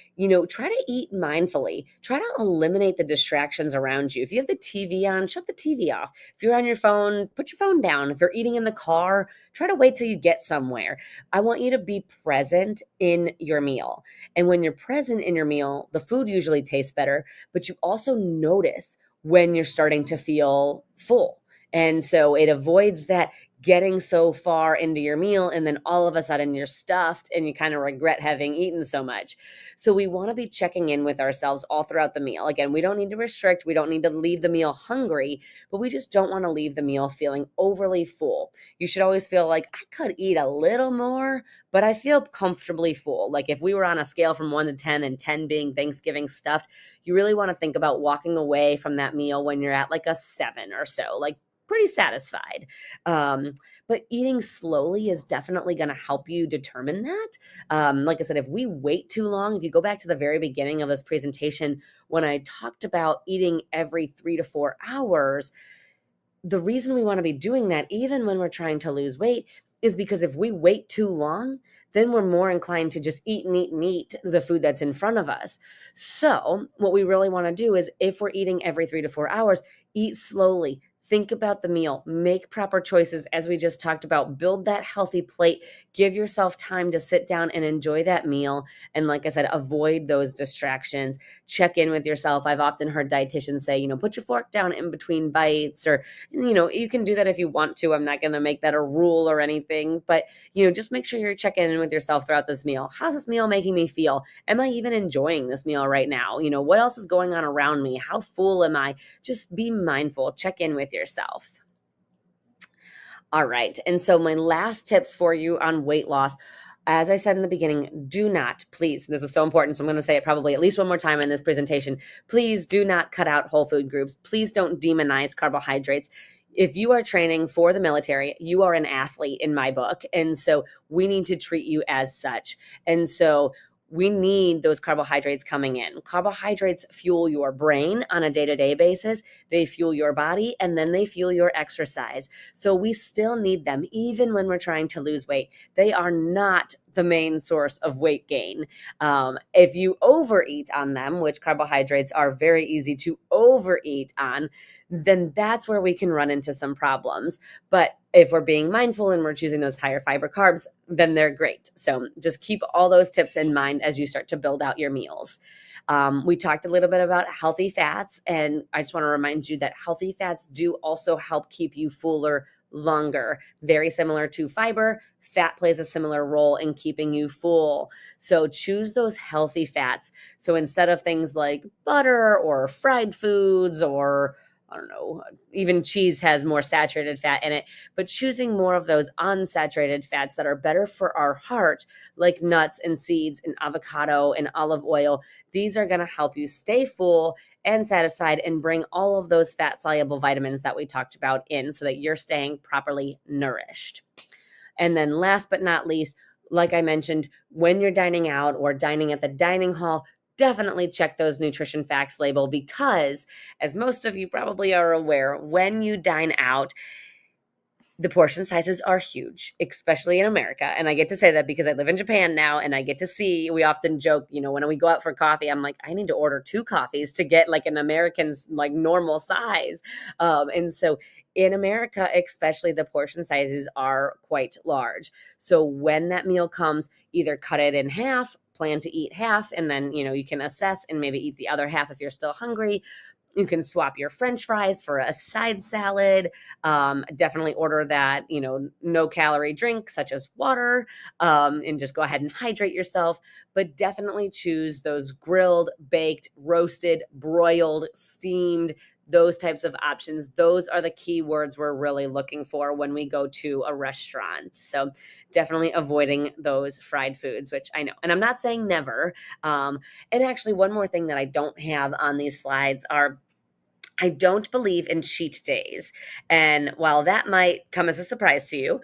try to eat mindfully. Try to eliminate the distractions around you. If you have the TV on, shut the TV off. If you're on your phone, put your phone down. If you're eating in the car, try to wait till you get somewhere. I want you to be present in your meal. And when you're present in your meal, the food usually tastes better, but you also notice when you're starting to feel full. And so it avoids that getting so far into your meal and then all of a sudden you're stuffed and you kind of regret having eaten so much. So we want to be checking in with ourselves all throughout the meal. Again, we don't need to restrict. We don't need to leave the meal hungry, but we just don't want to leave the meal feeling overly full. You should always feel like I could eat a little more, but I feel comfortably full. Like if we were on a scale from 1 to 10 and 10 being Thanksgiving stuffed, you really want to think about walking away from that meal when you're at like a 7 or so, like pretty satisfied. But eating slowly is definitely going to help you determine that. Like I said, if we wait too long, if you go back to the very beginning of this presentation, when I talked about eating every 3 to 4 hours, the reason we want to be doing that, even when we're trying to lose weight, is because if we wait too long, then we're more inclined to just eat and eat and eat the food that's in front of us. So what we really want to do is if we're eating every 3 to 4 hours, eat slowly. Think about the meal, make proper choices as we just talked about, build that healthy plate, give yourself time to sit down and enjoy that meal. And like I said, avoid those distractions, check in with yourself. I've often heard dietitians say, put your fork down in between bites or, you can do that if you want to. I'm not going to make that a rule or anything, but, just make sure you're checking in with yourself throughout this meal. How's this meal making me feel? Am I even enjoying this meal right now? What else is going on around me? How full am I? Just be mindful, check in with yourself. All right. And so my last tips for you on weight loss, as I said in the beginning, do not, please, this is so important, so I'm going to say it probably at least one more time in this presentation, please do not cut out whole food groups. Please don't demonize carbohydrates. If you are training for the military, you are an athlete in my book. And so we need to treat you as such. And so we need those carbohydrates coming in. Carbohydrates fuel your brain on a day-to-day basis. They fuel your body, and then they fuel your exercise. So we still need them even when we're trying to lose weight. They are not the main source of weight gain. If you overeat on them, which carbohydrates are very easy to overeat on, then that's where we can run into some problems. But if we're being mindful and we're choosing those higher fiber carbs, then they're great. So just keep all those tips in mind as you start to build out your meals. We talked a little bit about healthy fats, and I just want to remind you that healthy fats do also help keep you fuller longer. Very similar to fiber, fat plays a similar role in keeping you full. So choose those healthy fats. So instead of things like butter or fried foods or I don't know, even cheese has more saturated fat in it, but choosing more of those unsaturated fats that are better for our heart, like nuts and seeds and avocado and olive oil, these are going to help you stay full and satisfied and bring all of those fat soluble vitamins that we talked about in so that you're staying properly nourished. And then last but not least, like I mentioned, when you're dining out or dining at the dining hall, definitely check those nutrition facts label because, as most of you probably are aware, when you dine out, the portion sizes are huge, especially in America. And I get to say that because I live in Japan now and I get to see, we often joke, when we go out for coffee, I'm like, I need to order 2 coffees to get like an American's like normal size. And so in America, especially the portion sizes are quite large. So when that meal comes, either cut it in half, plan to eat half, and then, you can assess and maybe eat the other half if you're still hungry. You can swap your French fries for a side salad. Definitely order that, no calorie drink such as water, and just go ahead and hydrate yourself. But definitely choose those grilled, baked, roasted, broiled, steamed, those types of options. Those are the key words we're really looking for when we go to a restaurant. So definitely avoiding those fried foods, which I know. And I'm not saying never. And actually, one more thing that I don't have on these slides are I don't believe in cheat days. And while that might come as a surprise to you,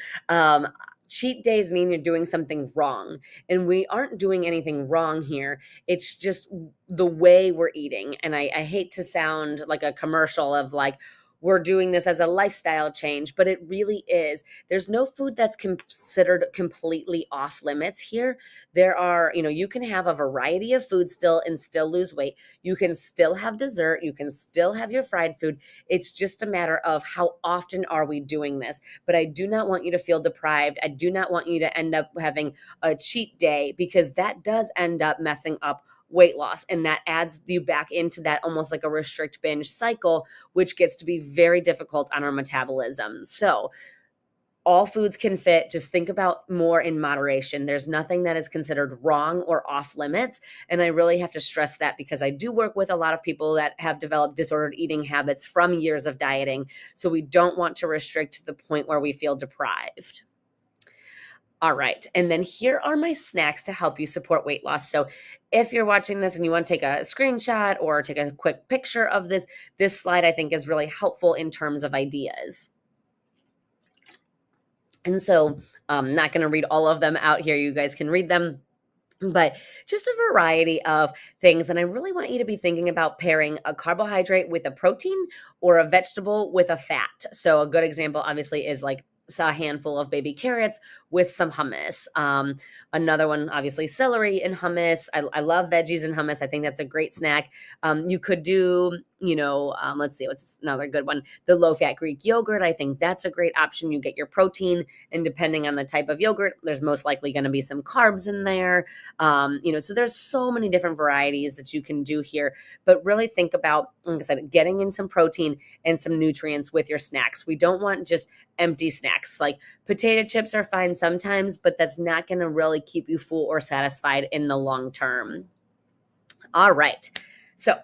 cheat days mean you're doing something wrong. And we aren't doing anything wrong here. It's just the way we're eating. And I hate to sound like a commercial of like, we're doing this as a lifestyle change, but it really is. There's no food that's considered completely off limits here. There are, you can have a variety of food still and still lose weight. You can still have dessert. You can still have your fried food. It's just a matter of how often are we doing this. But I do not want you to feel deprived. I do not want you to end up having a cheat day because that does end up messing up weight loss. And that adds you back into that almost like a restrict binge cycle, which gets to be very difficult on our metabolism. So all foods can fit. Just think about more in moderation. There's nothing that is considered wrong or off limits. And I really have to stress that because I do work with a lot of people that have developed disordered eating habits from years of dieting. So we don't want to restrict to the point where we feel deprived. All right. And then here are my snacks to help you support weight loss. So if you're watching this and you want to take a screenshot or take a quick picture of this slide I think is really helpful in terms of ideas. And so I'm not going to read all of them out here. You guys can read them. But just a variety of things. And I really want you to be thinking about pairing a carbohydrate with a protein or a vegetable with a fat. So a good example obviously is like a handful of baby carrots with some hummus. Another one, obviously, celery and hummus. I love veggies and hummus. I think that's a great snack. You could do, let's see, what's another good one? The low-fat Greek yogurt. I think that's a great option. You get your protein, and depending on the type of yogurt, there's most likely going to be some carbs in there. So there's so many different varieties that you can do here. But really think about, like I said, getting in some protein and some nutrients with your snacks. We don't want just empty snacks. Like potato chips are fine sometimes, but that's not going to really keep you full or satisfied in the long term. All right. So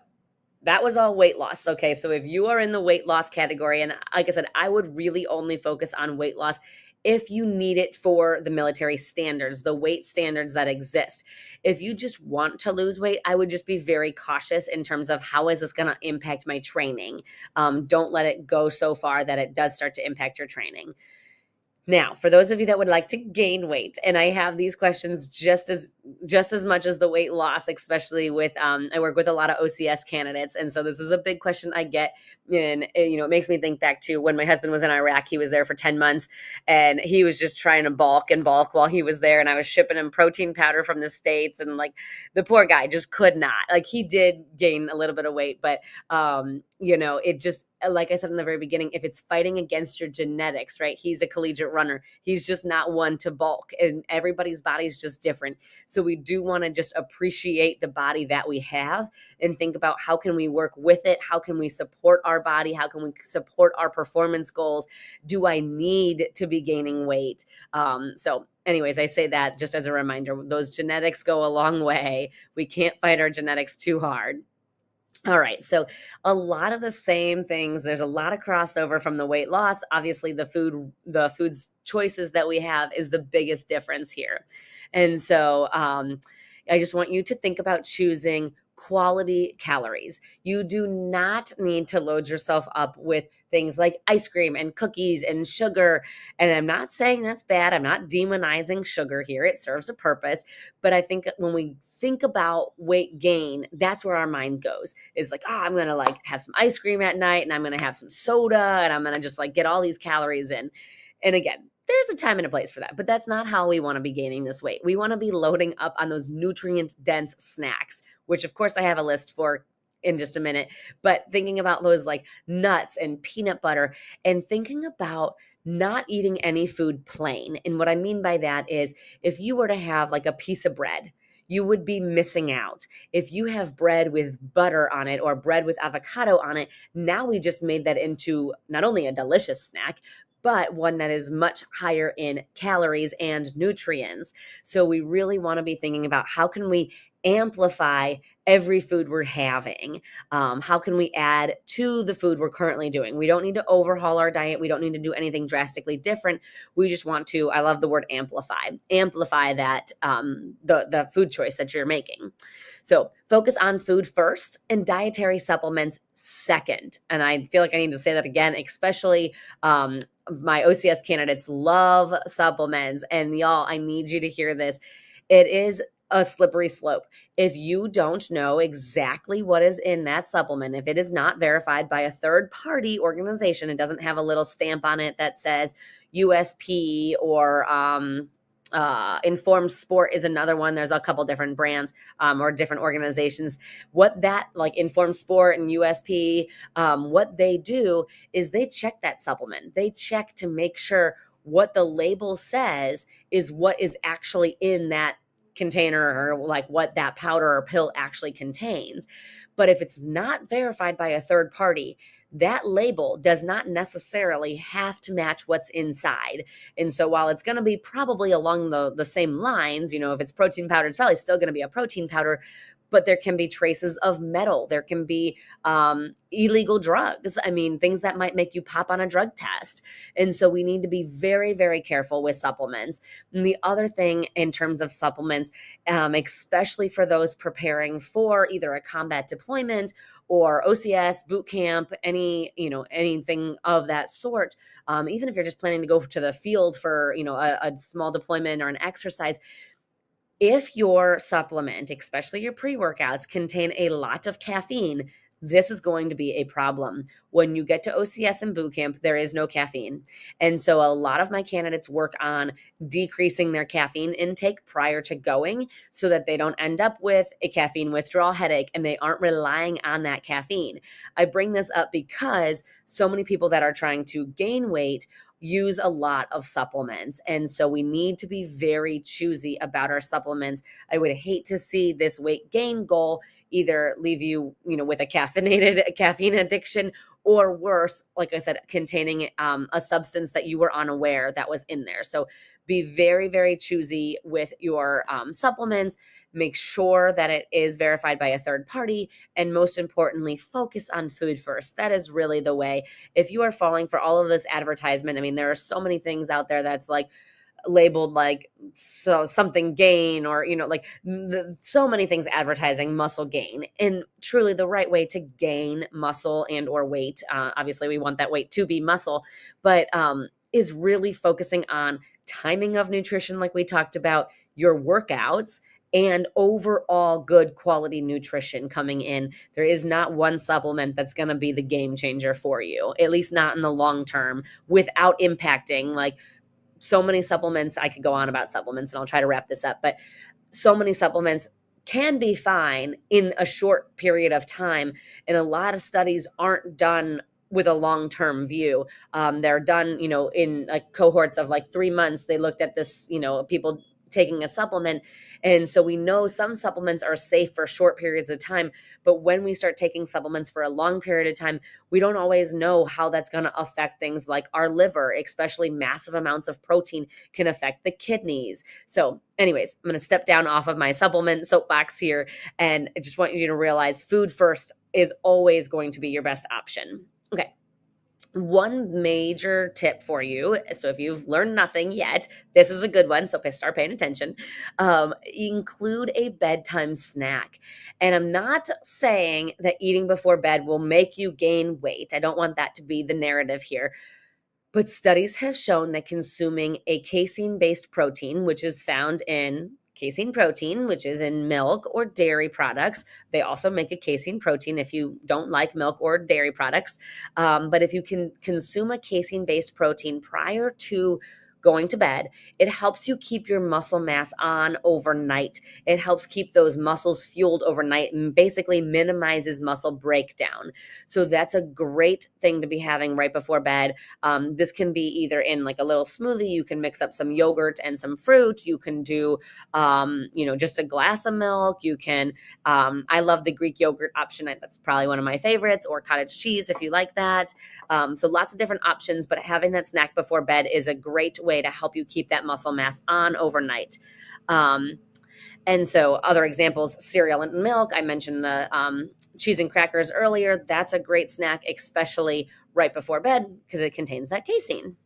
that was all weight loss. Okay. So if you are in the weight loss category, and like I said, I would really only focus on weight loss if you need it for the military standards, the weight standards that exist. If you just want to lose weight, I would just be very cautious in terms of how is this going to impact my training. Don't let it go so far that it does start to impact your training. Now, for those of you that would like to gain weight, and I have these questions just as much as the weight loss, especially with I work with a lot of OCS candidates, and so this is a big question I get, and it makes me think back to when my husband was in Iraq. He was there for 10 months, and he was just trying to bulk while he was there, and I was shipping him protein powder from the States, and like the poor guy just could not. Like he did gain a little bit of weight, but it just, like I said in the very beginning, if it's fighting against your genetics, right? He's a collegiate runner. He's just not one to bulk, and everybody's body is just different. So we do want to just appreciate the body that we have and think about how can we work with it? How can we support our body? How can we support our performance goals? Do I need to be gaining weight? So anyways, I say that just as a reminder, those genetics go a long way. We can't fight our genetics too hard. All right. So a lot of the same things, there's a lot of crossover from the weight loss. Obviously the food's choices that we have is the biggest difference here. And so I just want you to think about choosing quality calories. You do not need to load yourself up with things like ice cream and cookies and sugar. And I'm not saying that's bad. I'm not demonizing sugar here. It serves a purpose. But I think when we think about weight gain, that's where our mind goes. Is like, I'm going to have some ice cream at night, and I'm going to have some soda, and I'm going to just get all these calories in. And again, there's a time and a place for that, but that's not how we want to be gaining this weight. We want to be loading up on those nutrient-dense snacks, which of course I have a list for in just a minute, but thinking about those like nuts and peanut butter, and thinking about not eating any food plain. And what I mean by that is if you were to have like a piece of bread, you would be missing out. If you have bread with butter on it or bread with avocado on it, now we just made that into not only a delicious snack, but one that is much higher in calories and nutrients. So we really want to be thinking about how can we amplify every food we're having? How can we add to the food we're currently doing? We don't need to overhaul our diet. We don't need to do anything drastically different. We just want to, I love the word amplify that, the food choice that you're making. So focus on food first and dietary supplements second. And I feel like I need to say that again, especially my OCS candidates love supplements. And y'all, I need you to hear this. It is a slippery slope. If you don't know exactly what is in that supplement, if it is not verified by a third-party organization, it doesn't have a little stamp on it that says USP or Informed Sport is another one. There's a couple different brands or different organizations. What that like Informed Sport and USP, what they do is they check that supplement. They check to make sure what the label says is what is actually in that container or like what that powder or pill actually contains. But if it's not verified by a third party, that label does not necessarily have to match what's inside. And so while it's going to be probably along the same lines, if it's protein powder, it's probably still going to be a protein powder, but there can be traces of metal. There can be illegal drugs. I mean, things that might make you pop on a drug test. And so we need to be very, very careful with supplements. And the other thing in terms of supplements, especially for those preparing for either a combat deployment or OCS, boot camp, anything of that sort, even if you're just planning to go to the field for, a small deployment or an exercise, if your supplement, especially your pre-workouts, contain a lot of caffeine, this is going to be a problem. When you get to OCS and boot camp, there is no caffeine. And so a lot of my candidates work on decreasing their caffeine intake prior to going so that they don't end up with a caffeine withdrawal headache and they aren't relying on that caffeine. I bring this up because so many people that are trying to gain weight use a lot of supplements. And so we need to be very choosy about our supplements. I would hate to see this weight gain goal either leave you, with a caffeine addiction, or worse, like I said, containing a substance that you were unaware that was in there. So be very, very choosy with your supplements. Make sure that it is verified by a third party. And most importantly, focus on food first. That is really the way. If you are falling for all of this advertisement, I mean, there are so many things out there that's like labeled like something gain, or, you know, like so many things advertising muscle gain. And truly the right way to gain muscle and or weight, obviously we want that weight to be muscle, but is really focusing on timing of nutrition, like we talked about, your workouts, and overall good quality nutrition coming in. There is not one supplement that's going to be the game changer for you, at least not in the long term, without impacting like so many supplements. I could go on about supplements and I'll try to wrap this up, but so many supplements can be fine in a short period of time. And a lot of studies aren't done with a long-term view. They're done, you know, in like cohorts of like 3 months. They looked at this, you know, people taking a supplement. And so we know some supplements are safe for short periods of time, but when we start taking supplements for a long period of time, we don't always know how that's going to affect things like our liver, especially massive amounts of protein can affect the kidneys. So anyways, I'm going to step down off of my supplement soapbox here. And I just want you to realize food first is always going to be your best option. Okay. One major tip for you, so if you've learned nothing yet, this is a good one, so start paying attention. Include a bedtime snack. And I'm not saying that eating before bed will make you gain weight. I don't want that to be the narrative here. But studies have shown that consuming a casein-based protein, which is found in casein protein, which is in milk or dairy products. They also make a casein protein if you don't like milk or dairy products. But if you can consume a casein-based protein prior to going to bed, it helps you keep your muscle mass on overnight. It helps keep those muscles fueled overnight and basically minimizes muscle breakdown. So that's a great thing to be having right before bed. This can be either in like a little smoothie. You can mix up some yogurt and some fruit. You can do, just a glass of milk. You can, I love the Greek yogurt option. That's probably one of my favorites, or cottage cheese if you like that. So lots of different options, but having that snack before bed is a great way to help you keep that muscle mass on overnight. And so other examples, cereal and milk. I mentioned the cheese and crackers earlier. That's a great snack, especially right before bed, because it contains that casein.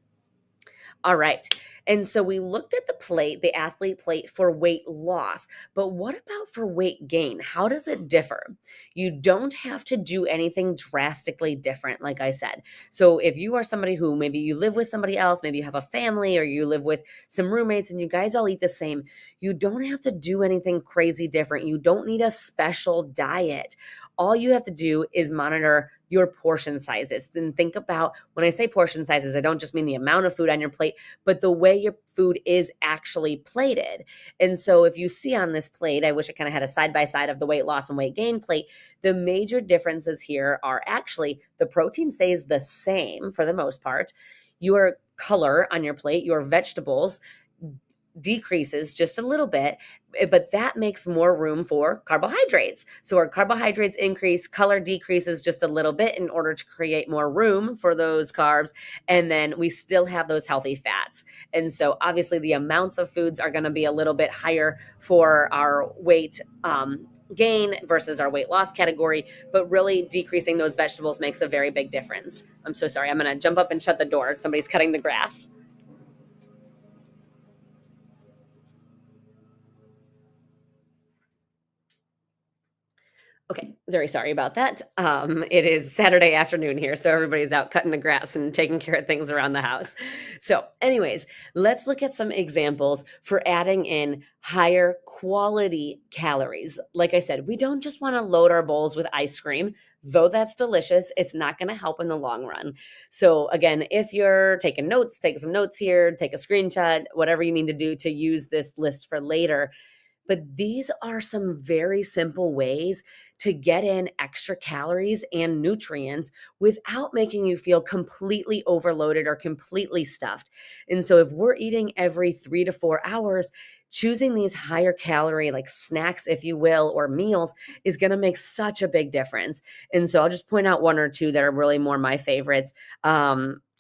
All right. And so we looked at the plate, the athlete plate, for weight loss, but what about for weight gain? How does it differ? You don't have to do anything drastically different, like I said. So if you are somebody who maybe you live with somebody else, maybe you have a family, or you live with some roommates and you guys all eat the same, you don't have to do anything crazy different. You don't need a special diet. All you have to do is monitor your portion sizes. Then think about, when I say portion sizes, I don't just mean the amount of food on your plate, but the way your food is actually plated. And so if you see on this plate, I wish I kind of had a side-by-side of the weight loss and weight gain plate, the major differences here are actually the protein stays the same for the most part. Your color on your plate, your vegetables, decreases just a little bit, but that makes more room for carbohydrates. So our carbohydrates increase, color decreases just a little bit in order to create more room for those carbs. And then we still have those healthy fats. And so obviously the amounts of foods are going to be a little bit higher for our weight gain versus our weight loss category, but really decreasing those vegetables makes a very big difference. I'm so sorry. I'm going to jump up and shut the door. Somebody's cutting the grass. Okay, very sorry about that. It is Saturday afternoon here, so everybody's out cutting the grass and taking care of things around the house. So anyways, let's look at some examples for adding in higher quality calories. Like I said, we don't just want to load our bowls with ice cream. Though that's delicious, it's not going to help in the long run. So again, if you're taking notes, take some notes here, take a screenshot, whatever you need to do to use this list for later. But these are some very simple ways to get in extra calories and nutrients without making you feel completely overloaded or completely stuffed. And so if we're eating every 3 to 4 hours, choosing these higher calorie, like snacks, if you will, or meals is going to make such a big difference. And so I'll just point out one or two that are really more my favorites.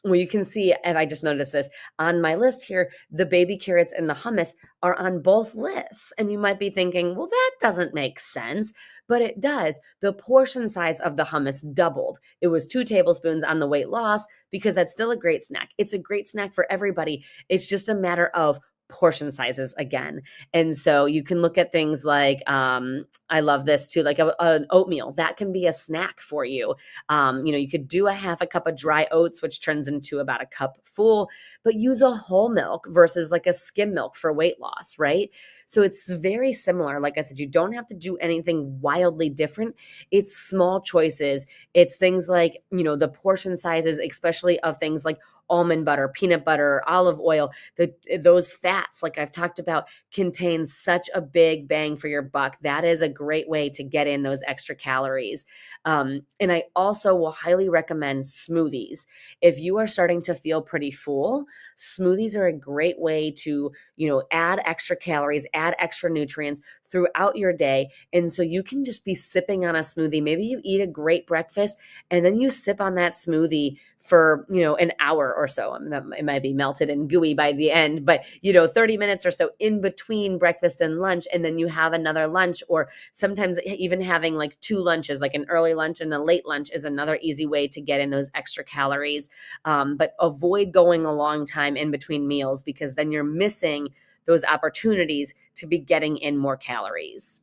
well, you can see, and I just noticed this on my list here, the baby carrots and the hummus are on both lists. And you might be thinking, well, that doesn't make sense, but it does. The portion size of the hummus doubled. It was 2 tablespoons on the weight loss because that's still a great snack. It's a great snack for everybody. It's just a matter of portion sizes again. And so you can look at things like, I love this too, like an oatmeal that can be a snack for you. You could do a half a cup of dry oats, which turns into about a cup full, but use a whole milk versus like a skim milk for weight loss, right? So it's very similar. Like I said, you don't have to do anything wildly different. It's small choices. It's things like, the portion sizes, especially of things like almond butter, peanut butter, olive oil, those fats, like I've talked about, contain such a big bang for your buck. That is a great way to get in those extra calories. And I also will highly recommend smoothies. If you are starting to feel pretty full, smoothies are a great way to, add extra calories, add extra nutrients throughout your day. And so you can just be sipping on a smoothie. Maybe you eat a great breakfast and then you sip on that smoothie for, an hour or so. It might be melted and gooey by the end, but 30 minutes or so in between breakfast and lunch. And then you have another lunch, or sometimes even having like 2 lunches, like an early lunch and a late lunch, is another easy way to get in those extra calories. But avoid going a long time in between meals, because then you're missing those opportunities to be getting in more calories.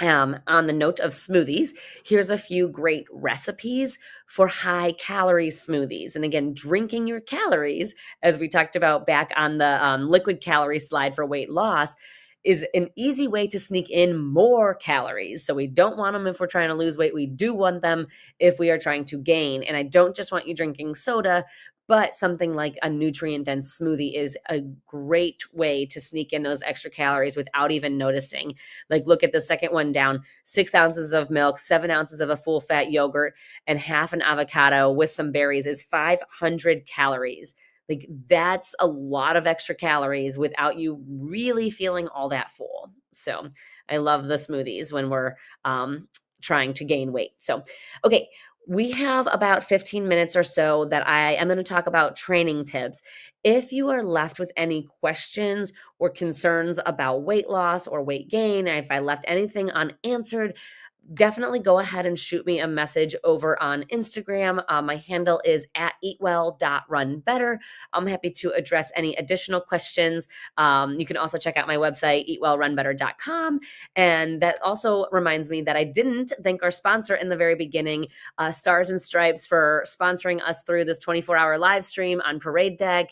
On the note of smoothies, here's a few great recipes for high calorie smoothies. And again, drinking your calories, as we talked about back on the liquid calorie slide for weight loss, is an easy way to sneak in more calories. So we don't want them if we're trying to lose weight. We do want them if we are trying to gain. And I don't just want you drinking soda, but something like a nutrient-dense smoothie is a great way to sneak in those extra calories without even noticing. Like, look at the second one down: 6 ounces of milk, 7 ounces of a full-fat yogurt, and half an avocado with some berries is 500 calories. Like, that's a lot of extra calories without you really feeling all that full. So I love the smoothies when we're trying to gain weight. So, okay. We have about 15 minutes or so that I am going to talk about training tips. If you are left with any questions or concerns about weight loss or weight gain, if I left anything unanswered, definitely go ahead and shoot me a message over on Instagram. My handle is @eatwell.runbetter. I'm happy to address any additional questions. You can also check out my website, eatwellrunbetter.com. And that also reminds me that I didn't thank our sponsor in the very beginning, Stars and Stripes, for sponsoring us through this 24-hour live stream on Parade Deck.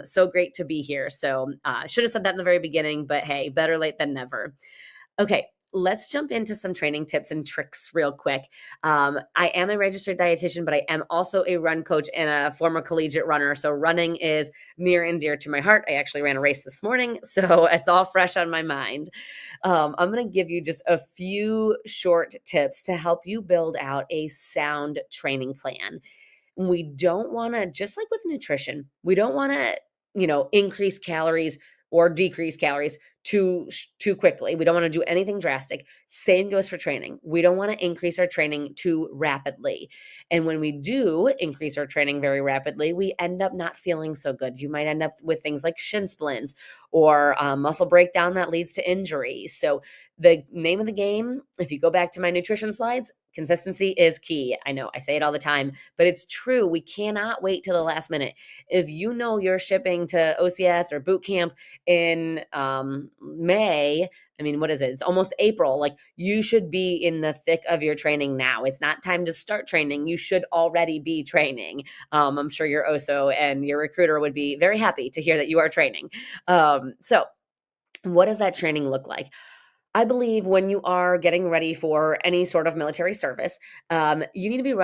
So great to be here. So I should have said that in the very beginning, but hey, better late than never. Okay. Let's jump into some training tips and tricks real quick. I am a registered dietitian, but I am also a run coach and a former collegiate runner. So running is near and dear to my heart. I actually ran a race this morning, so it's all fresh on my mind. I'm going to give you just a few short tips to help you build out a sound training plan. We don't want to, just like with nutrition, we don't want to, increase calories or decrease calories too quickly. We don't want to do anything drastic. Same goes for training. We don't want to increase our training too rapidly. And when we do increase our training very rapidly, we end up not feeling so good. You might end up with things like shin splints or muscle breakdown that leads to injury. So the name of the game, if you go back to my nutrition slides, consistency is key. I know I say it all the time, but it's true. We cannot wait till the last minute. If you know you're shipping to OCS or boot camp in May, I mean, what is it? It's almost April. Like, you should be in the thick of your training now. It's not time to start training. You should already be training. I'm sure your OSO and your recruiter would be very happy to hear that you are training. So what does that training look like? I believe when you are getting ready for any sort of military service, you need to be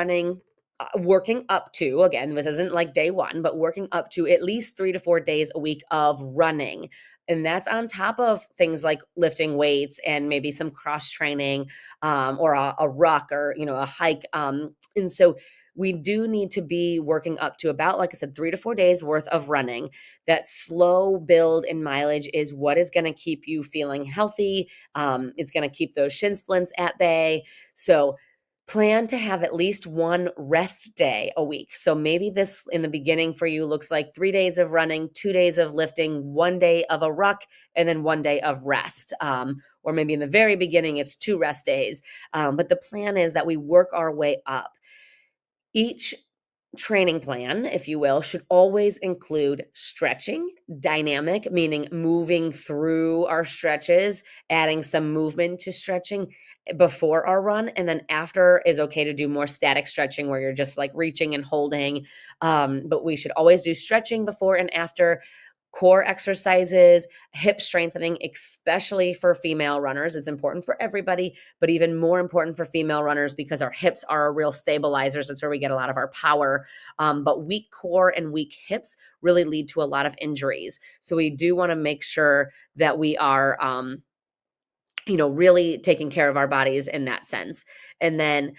working up to, again, this isn't like day one, but working up to at least 3 to 4 days a week of running. And that's on top of things like lifting weights and maybe some cross training or a ruck or, a hike. And so we do need to be working up to about, like I said, 3 to 4 days worth of running. That slow build in mileage is what is going to keep you feeling healthy. It's going to keep those shin splints at bay. So Plan to have at least one rest day a week. So maybe this in the beginning for you looks like 3 days of running, 2 days of lifting, 1 day of a ruck, and then 1 day of rest. Or maybe in the very beginning, it's 2 rest days. But the plan is that we work our way up. Each training plan, if you will, should always include stretching, dynamic, meaning moving through our stretches, adding some movement to stretching before our run. And then after is okay to do more static stretching where you're just like reaching and holding. But we should always do stretching before and after. Core exercises, hip strengthening, especially for female runners. It's important for everybody, but even more important for female runners because our hips are real stabilizers. That's where we get a lot of our power. But weak core and weak hips really lead to a lot of injuries. So we do want to make sure that we are, really taking care of our bodies in that sense. And then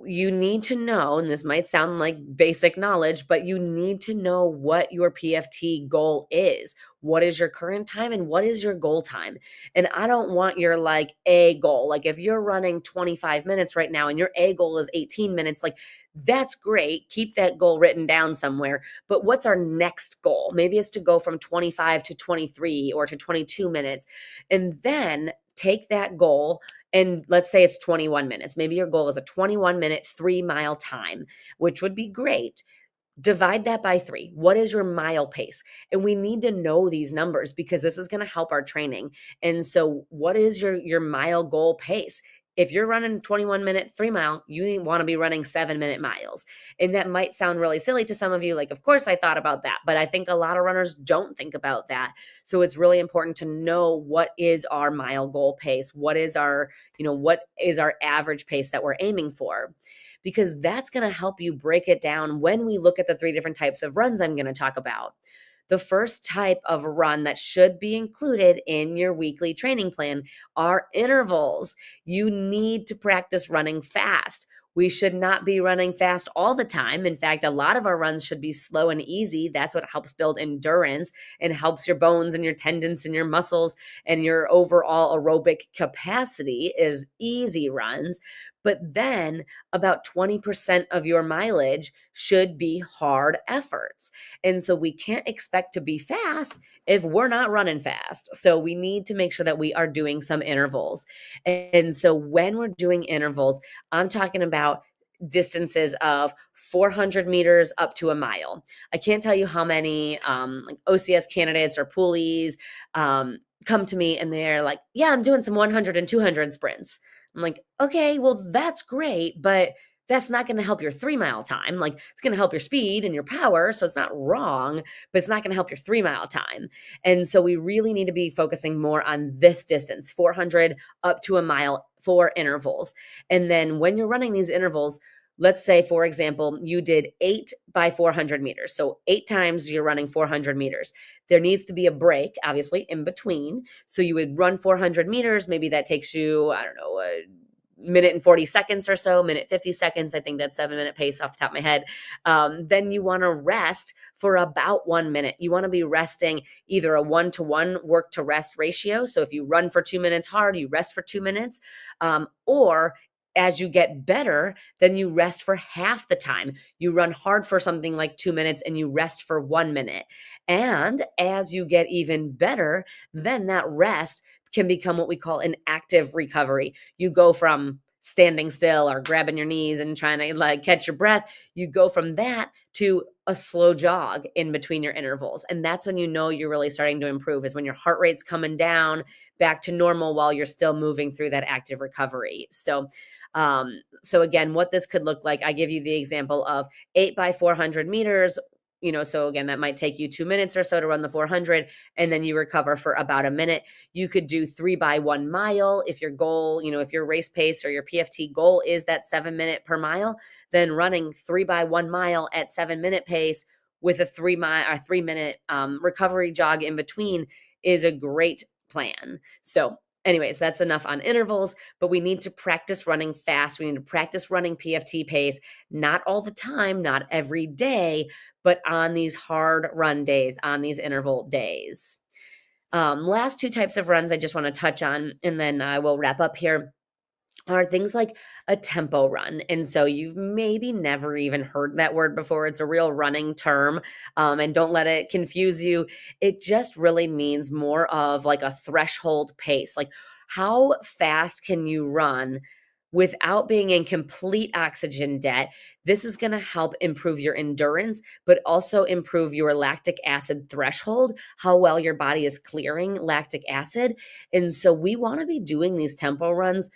you need to know, and this might sound like basic knowledge, but you need to know what your PFT goal is. What is your current time and what is your goal time? And I don't want your like A goal. Like if you're running 25 minutes right now and your A goal is 18 minutes, like that's great. Keep that goal written down somewhere. But what's our next goal? Maybe it's to go from 25 to 23 or to 22 minutes. And then take that goal and let's say it's 21 minutes. Maybe your goal is a 21-minute 3-mile time, which would be great. Divide that by 3. What is your mile pace? And we need to know these numbers because this is going to help our training. And so what is your mile goal pace? If you're running 21-minute 3-mile, you want to be running 7-minute miles. And that might sound really silly to some of you. Like, of course I thought about that, but I think a lot of runners don't think about that. So it's really important to know what is our mile goal pace? What is our average pace that we're aiming for? Because that's going to help you break it down when we look at the 3 different types of runs I'm going to talk about. The first type of run that should be included in your weekly training plan are intervals. You need to practice running fast. We should not be running fast all the time. In fact, a lot of our runs should be slow and easy. That's what helps build endurance and helps your bones and your tendons and your muscles and your overall aerobic capacity is easy runs. But then about 20% of your mileage should be hard efforts. And so we can't expect to be fast if we're not running fast. So we need to make sure that we are doing some intervals. And so when we're doing intervals, I'm talking about distances of 400 meters up to a mile. I can't tell you how many OCS candidates or poolies come to me and they're like, yeah, I'm doing some 100 and 200 sprints. I'm like, okay, well, that's great, but that's not going to help your 3-mile time. Like it's going to help your speed and your power. So it's not wrong, but it's not going to help your 3-mile time. And so we really need to be focusing more on this distance, 400 up to a mile for intervals. And then when you're running these intervals, let's say, for example, you did 8 by 400 meters. So 8 times you're running 400 meters. There needs to be a break, obviously, in between. So you would run 400 meters. Maybe that takes you, a minute and 40 seconds or so, minute 50 seconds. I think that's 7-minute pace off the top of my head. Then you want to rest for about 1 minute. You want to be resting either a 1-to-1 work to rest ratio. So if you run for 2 minutes hard, you rest for 2 minutes, or as you get better, then you rest for half the time. You run hard for something like 2 minutes and you rest for 1 minute. And as you get even better, then that rest can become what we call an active recovery. You go from standing still or grabbing your knees and trying to catch your breath. You go from that to a slow jog in between your intervals. And that's when you know you're really starting to improve, is when your heart rate's coming down back to normal while you're still moving through that active recovery. So again, what this could look like, I give you the example of 8 by 400 meters. So again, that might take you 2 minutes or so to run the 400, and then you recover for about a minute. You could do 3 by 1 mile. If your goal, if your race pace or your PFT goal is that 7-minute per mile, then running 3 by 1 mile at 7-minute pace with a 3-minute recovery jog in between is a great plan. So anyways, that's enough on intervals, but we need to practice running fast. We need to practice running PFT pace, not all the time, not every day, but on these hard run days, on these interval days. Last 2 types of runs I just want to touch on, and then I will wrap up here. are things like a tempo run. And so you've maybe never even heard that word before. It's a real running term. And don't let it confuse you. It just really means more of like a threshold pace. Like, how fast can you run without being in complete oxygen debt? This is going to help improve your endurance, but also improve your lactic acid threshold, how well your body is clearing lactic acid. And so we want to be doing these tempo runs.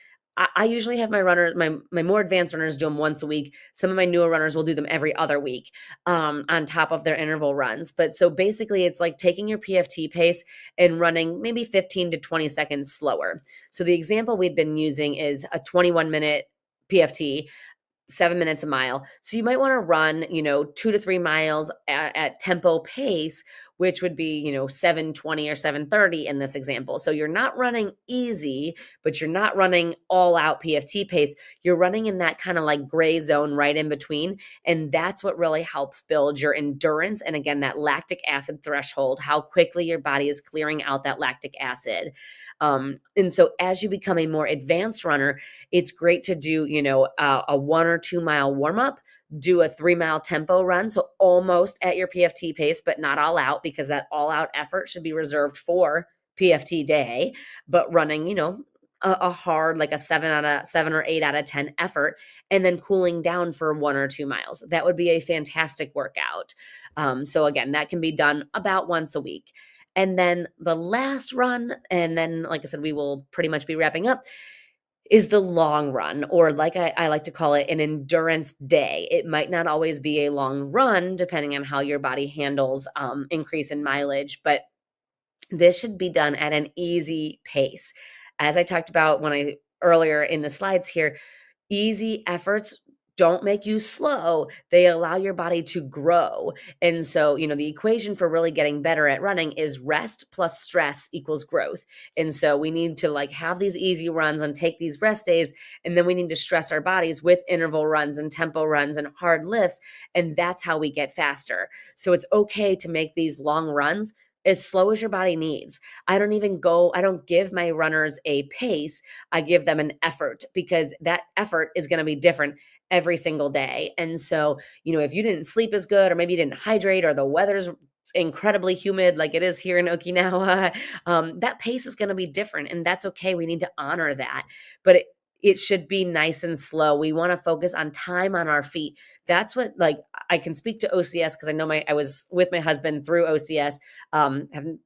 I usually have my runners, my more advanced runners do them once a week. Some of my newer runners will do them every other week on top of their interval runs. But so basically it's like taking your PFT pace and running maybe 15 to 20 seconds slower. So the example we've been using is a 21-minute PFT, 7 minutes a mile. So you might want to run, 2 to 3 miles at tempo pace, which would be, 7:20 or 7:30 in this example. So you're not running easy, but you're not running all out PFT pace. You're running in that kind of like gray zone right in between. And that's what really helps build your endurance. And again, that lactic acid threshold, how quickly your body is clearing out that lactic acid. And so as you become a more advanced runner, it's great to do, a 1 or 2 mile warm up, do a 3 mile tempo run. So almost at your PFT pace, but not all out, because that all out effort should be reserved for PFT day, but running, a hard, like a 7 or 8 out of 10 effort, and then cooling down for 1 or 2 miles. That would be a fantastic workout. So again, that can be done about once a week. And then the last run, and then, like I said, we will pretty much be wrapping up, is the long run, or like I like to call it, an endurance day. It might not always be a long run, depending on how your body handles increase in mileage, but this should be done at an easy pace. As I talked about earlier in the slides here, easy efforts don't make you slow. They allow your body to grow. And so, the equation for really getting better at running is rest plus stress equals growth. And so we need to have these easy runs and take these rest days. And then we need to stress our bodies with interval runs and tempo runs and hard lifts. And that's how we get faster. So it's okay to make these long runs as slow as your body needs. I don't give my runners a pace. I give them an effort, because that effort is going to be different every single day. And so, if you didn't sleep as good, or maybe you didn't hydrate, or the weather's incredibly humid like it is here in Okinawa, that pace is going to be different, and that's okay. We need to honor that, but it should be nice and slow. We want to focus on time on our feet. That's what, I can speak to OCS because I know I was with my husband through OCS.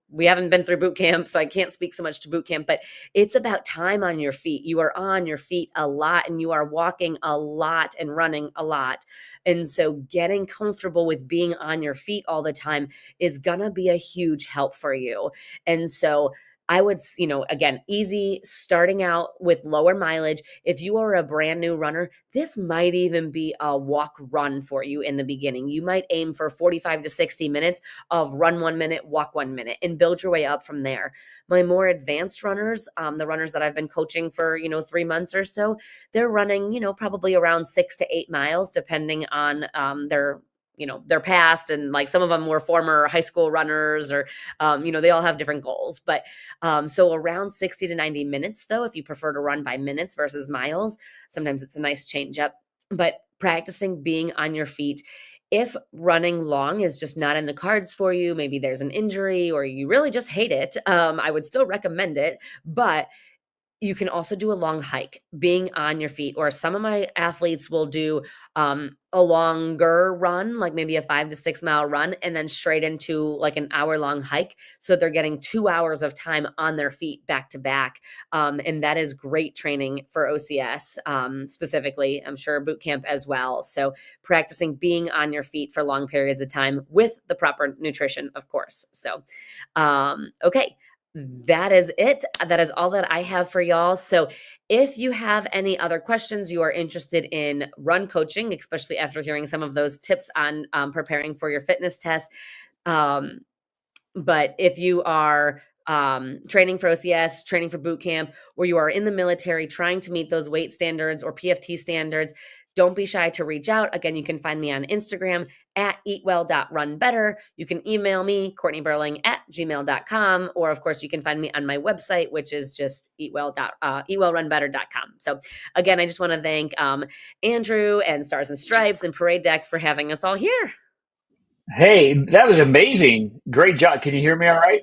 We haven't been through boot camp, so I can't speak so much to boot camp, but it's about time on your feet. You are on your feet a lot, and you are walking a lot and running a lot. And so getting comfortable with being on your feet all the time is gonna be a huge help for you. And so I would, again, easy, starting out with lower mileage. If you are a brand new runner, this might even be a walk run for you in the beginning. You might aim for 45 to 60 minutes of run 1 minute, walk 1 minute, and build your way up from there. My more advanced runners, the runners that I've been coaching for, 3 months or so, they're running, probably around 6 to 8 miles, depending on their past, and some of them were former high school runners, or they all have different goals, but so around 60 to 90 minutes though, if you prefer to run by minutes versus miles. Sometimes it's a nice change up, but practicing being on your feet. If running long is just not in the cards for you, maybe there's an injury or you really just hate it, I would still recommend it, but you can also do a long hike, being on your feet. Or some of my athletes will do a longer run, like maybe a 5 to 6 mile run, and then straight into an hour-long hike. So they're getting 2 hours of time on their feet back to back. And that is great training for OCS specifically. I'm sure boot camp as well. So practicing being on your feet for long periods of time with the proper nutrition, of course. So, okay. That is it. That is all that I have for y'all. So if you have any other questions, you are interested in run coaching, especially after hearing some of those tips on preparing for your fitness test. But if you are training for OCS, training for boot camp, or you are in the military trying to meet those weight standards or PFT standards, don't be shy to reach out. Again, you can find me on Instagram at eatwell.runbetter. You can email me, CourtneyBurling@gmail.com. Or, of course, you can find me on my website, which is just eatwellrunbetter.com. So, again, I just want to thank Andrew and Stars and Stripes and Parade Deck for having us all here. Hey, that was amazing. Great job. Can you hear me all right?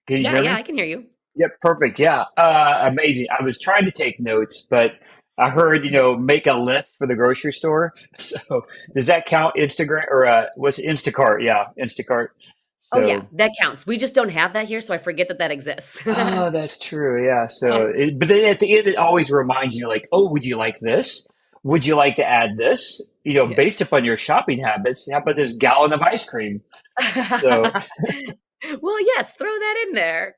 Can you hear me? Yeah, I can hear you. Yep, perfect. Yeah, amazing. I was trying to take notes, but I heard, make a list for the grocery store. So does that count Instagram or what's it? Instacart? Yeah, Instacart. Oh, So, yeah, that counts. We just don't have that here, so I forget that exists. oh, that's true. Yeah. So, but then at the end, it always reminds you, like, oh, would you like this? Would you like to add this? Based upon your shopping habits, how about this gallon of ice cream? So Well, yes, throw that in there.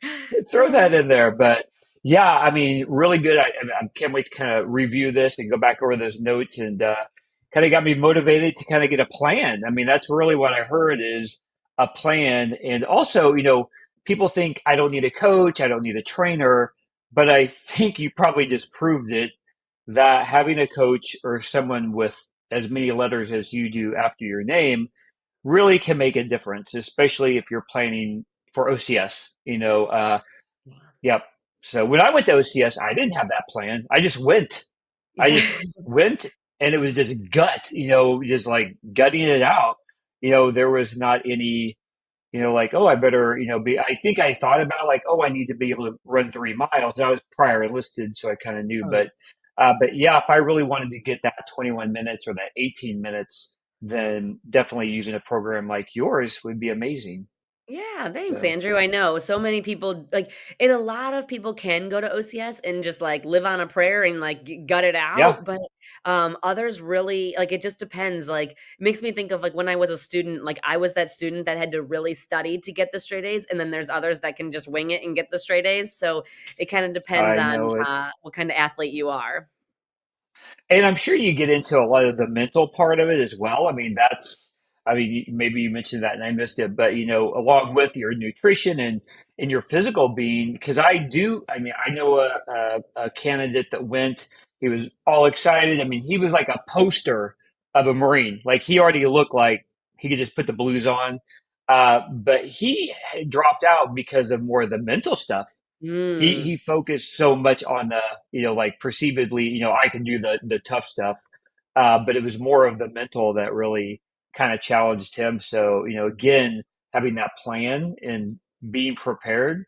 throw that in there. But yeah, I mean, really good. I can't wait to kind of review this and go back over those notes and kind of got me motivated to kind of get a plan. I mean, that's really what I heard is a plan. And also, people think I don't need a coach, I don't need a trainer, but I think you probably just proved it that having a coach or someone with as many letters as you do after your name really can make a difference, especially if you're planning for OCS. Yep. So when I went to OCS, I didn't have that plan. I just went. And it was just just like gutting it out. There was not any, like, oh, I better, I think I thought about like, oh, I need to be able to run 3 miles. I was prior enlisted, so I kind of knew, but yeah, if I really wanted to get that 21 minutes or that 18 minutes, then definitely using a program like yours would be amazing. Yeah, thanks, So, Andrew. I know so many people and a lot of people can go to OCS and just like live on a prayer and like gut it yeah, out. But others really like it just depends. Like, it makes me think of like when I was a student, like I was that student that had to really study to get the straight A's. And then there's others that can just wing it and get the straight A's. So it kind of depends I on know it. what kind of athlete you are. And I'm sure you get into a lot of the mental part of it as well. Maybe you mentioned that and I missed it, but along with your nutrition and your physical being, because I know a candidate that went, he was all excited. I mean, he was like a poster of a Marine. Like he already looked like he could just put the blues on. But he had dropped out because of more of the mental stuff. He Mm. he focused so much on the like perceivably I can do the tough stuff, but it was more of the mental that really kind of challenged him. So again, having that plan and being prepared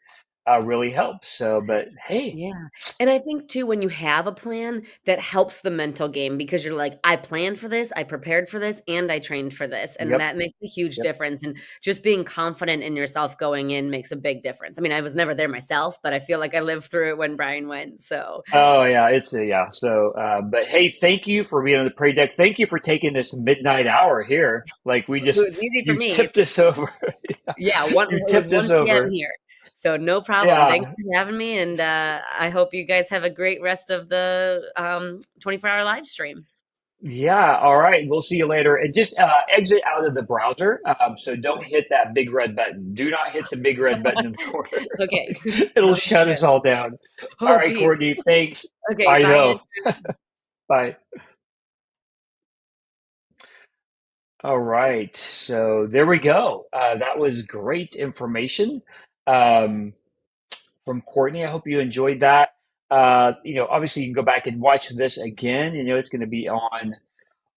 really helps. So, but hey, Yeah. And I think too, when you have a plan, that helps the mental game because you're like, I planned for this, I prepared for this, and I trained for this. And yep, that makes a huge yep. difference. And just being confident in yourself going in makes a big difference. I mean, I was never there myself, but I feel like I lived through it when Brian went. So Oh yeah, yeah. So, but hey, thank you for being on the pre deck. Thank you for taking this midnight hour here. Like it was easy for you me. tipped us over. Yeah, You it was tipped us 1 p.m. over. here. So no problem. Yeah. Thanks for having me. And I hope you guys have a great rest of the 24-hour live stream. Yeah, all right. We'll see you later. And just exit out of the browser. So don't hit that big red button. Do not hit the big red button in the corner. Okay. It'll Sounds shut good. us all down. All Oh, right, geez. Courtney. Thanks. Okay, I bye, know. Andrew. Bye. All right. So there we go. That was great information um, from Courtney. I hope you enjoyed that. Obviously you can go back and watch this again. It's going to be on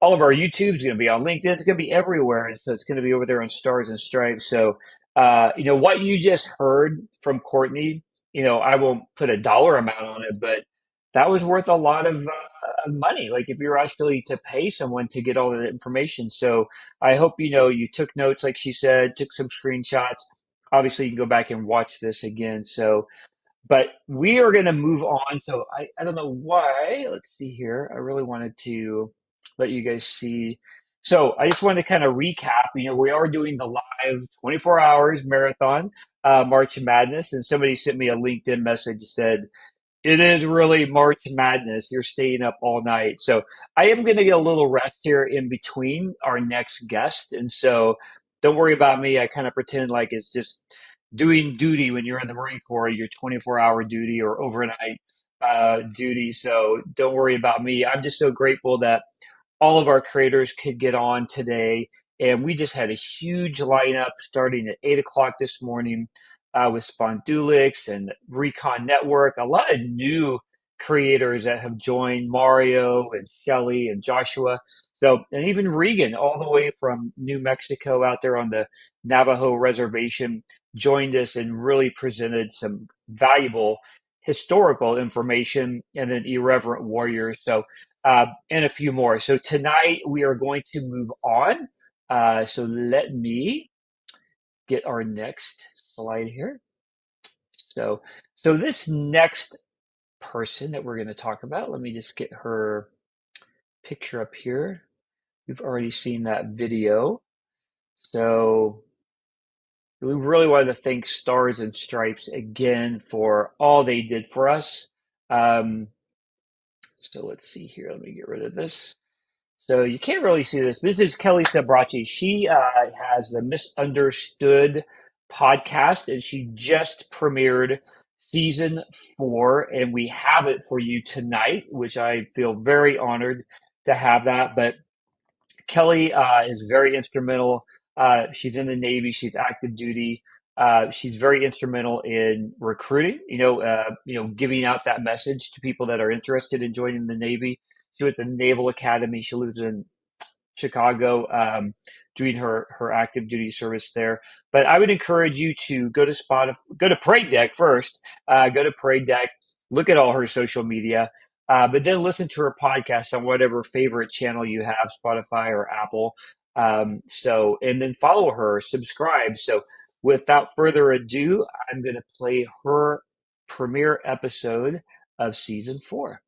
all of our YouTube's going to be on LinkedIn. It's going to be everywhere. And so it's going to be over there on Stars and Stripes. So, what you just heard from Courtney, I won't put a dollar amount on it, but that was worth a lot of money. Like if you're actually to pay someone to get all of that information. So I hope, you took notes, like she said, took some screenshots. Obviously you can go back and watch this again. So, but we are going to move on. So I don't know why. Let's see here. I really wanted to let you guys see. So I just wanted to kind of recap. We are doing the live 24 hours marathon, March Madness. And somebody sent me a LinkedIn message that said, it is really March Madness. You're staying up all night. So I am going to get a little rest here in between our next guest. And so don't worry about me. I kind of pretend like it's just doing duty when you're in the Marine Corps, your 24-hour duty or overnight. duty. So don't worry about me. I'm just so grateful that all of our creators could get on today. And we just had a huge lineup starting at 8 o'clock this morning with Spondulix and Recon Network. A lot of new creators that have joined, Mario and Shelly and Joshua. So, and even Regan, all the way from New Mexico out there on the Navajo reservation, joined us and really presented some valuable historical information, and then Irreverent Warriors. So, and a few more. So tonight we are going to move on. So let me get our next slide here. So this next person that we're going to talk about, let me just get her picture up here. We've already seen that video. So we really wanted to thank Stars and Stripes again for all they did for us. So let's see here. Let me get rid of this. So you can't really see this. This is Kelly Sabrachi. She has the Misunderstood podcast, and she just premiered season 4, and we have it for you tonight, which I feel very honored to have that. But Kelly is very instrumental. She's in the Navy. She's active duty. She's very instrumental in recruiting, giving out that message to people that are interested in joining the Navy. She went to the Naval Academy. She lives in Chicago, doing her active duty service there. But I would encourage you to go to Spotify, go to Parade Deck first, go to Parade Deck, look at all her social media, but then listen to her podcast on whatever favorite channel you have, Spotify or Apple. And then follow her, subscribe. So without further ado, I'm going to play her premiere episode of season 4.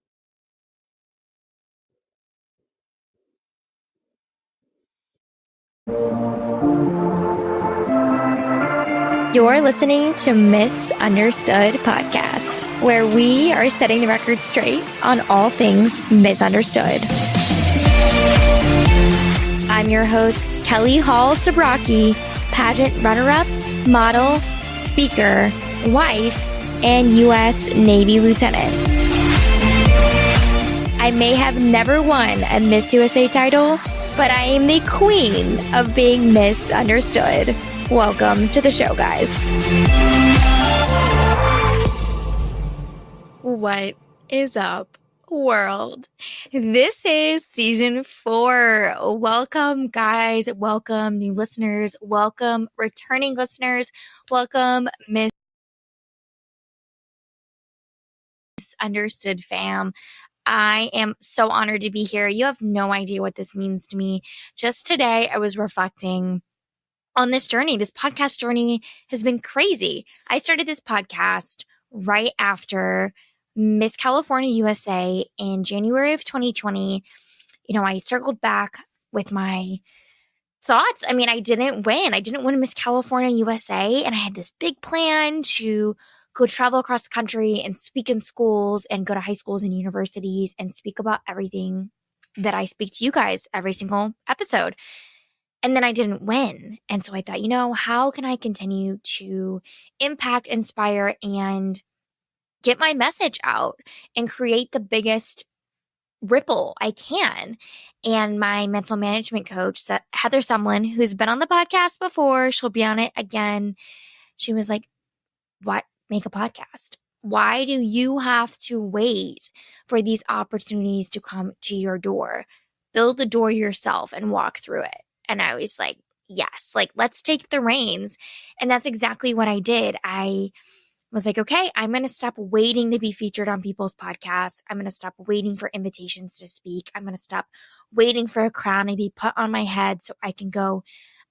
You're listening to Misunderstood Podcast, where we are setting the record straight on all things misunderstood. I'm your host, Kelly Hall Sabraki, pageant runner-up, model, speaker, wife, and U.S. Navy lieutenant. I may have never won a Miss USA title, but I am the queen of being misunderstood. Welcome to the show, guys. What is up, world? This is season 4. Welcome, guys. Welcome, new listeners. Welcome, returning listeners. Welcome, Misunderstood fam. I am so honored to be here. You have no idea what this means to me. Just today, I was reflecting on this journey. This podcast journey has been crazy. I started this podcast right after Miss California USA in January of 2020. I circled back with my thoughts. I mean, I didn't win. I didn't win Miss California USA, and I had this big plan to go travel across the country and speak in schools and go to high schools and universities and speak about everything that I speak to you guys every single episode. And then I didn't win. And so I thought, how can I continue to impact, inspire, and get my message out and create the biggest ripple I can? And my mental management coach, Heather Sumlin, who's been on the podcast before, she'll be on it again. She was like, what? Make a podcast. Why do you have to wait for these opportunities to come to your door? Build the door yourself and walk through it. And I was like, yes, let's take the reins. And that's exactly what I did. I was like, okay, I'm going to stop waiting to be featured on people's podcasts. I'm going to stop waiting for invitations to speak. I'm going to stop waiting for a crown to be put on my head so I can go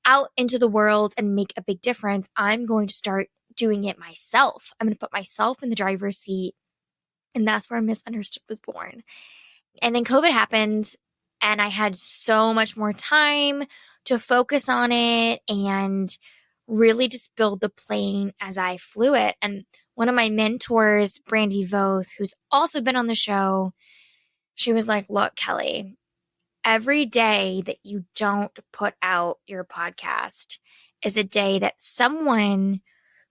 out into the world and make a big difference. I'm going to start doing it myself. I'm going to put myself in the driver's seat. And that's where Misunderstood was born. And then COVID happened, and I had so much more time to focus on it and really just build the plane as I flew it. And one of my mentors, Brandy Voth, who's also been on the show, she was like, look, Kelly, every day that you don't put out your podcast is a day that someone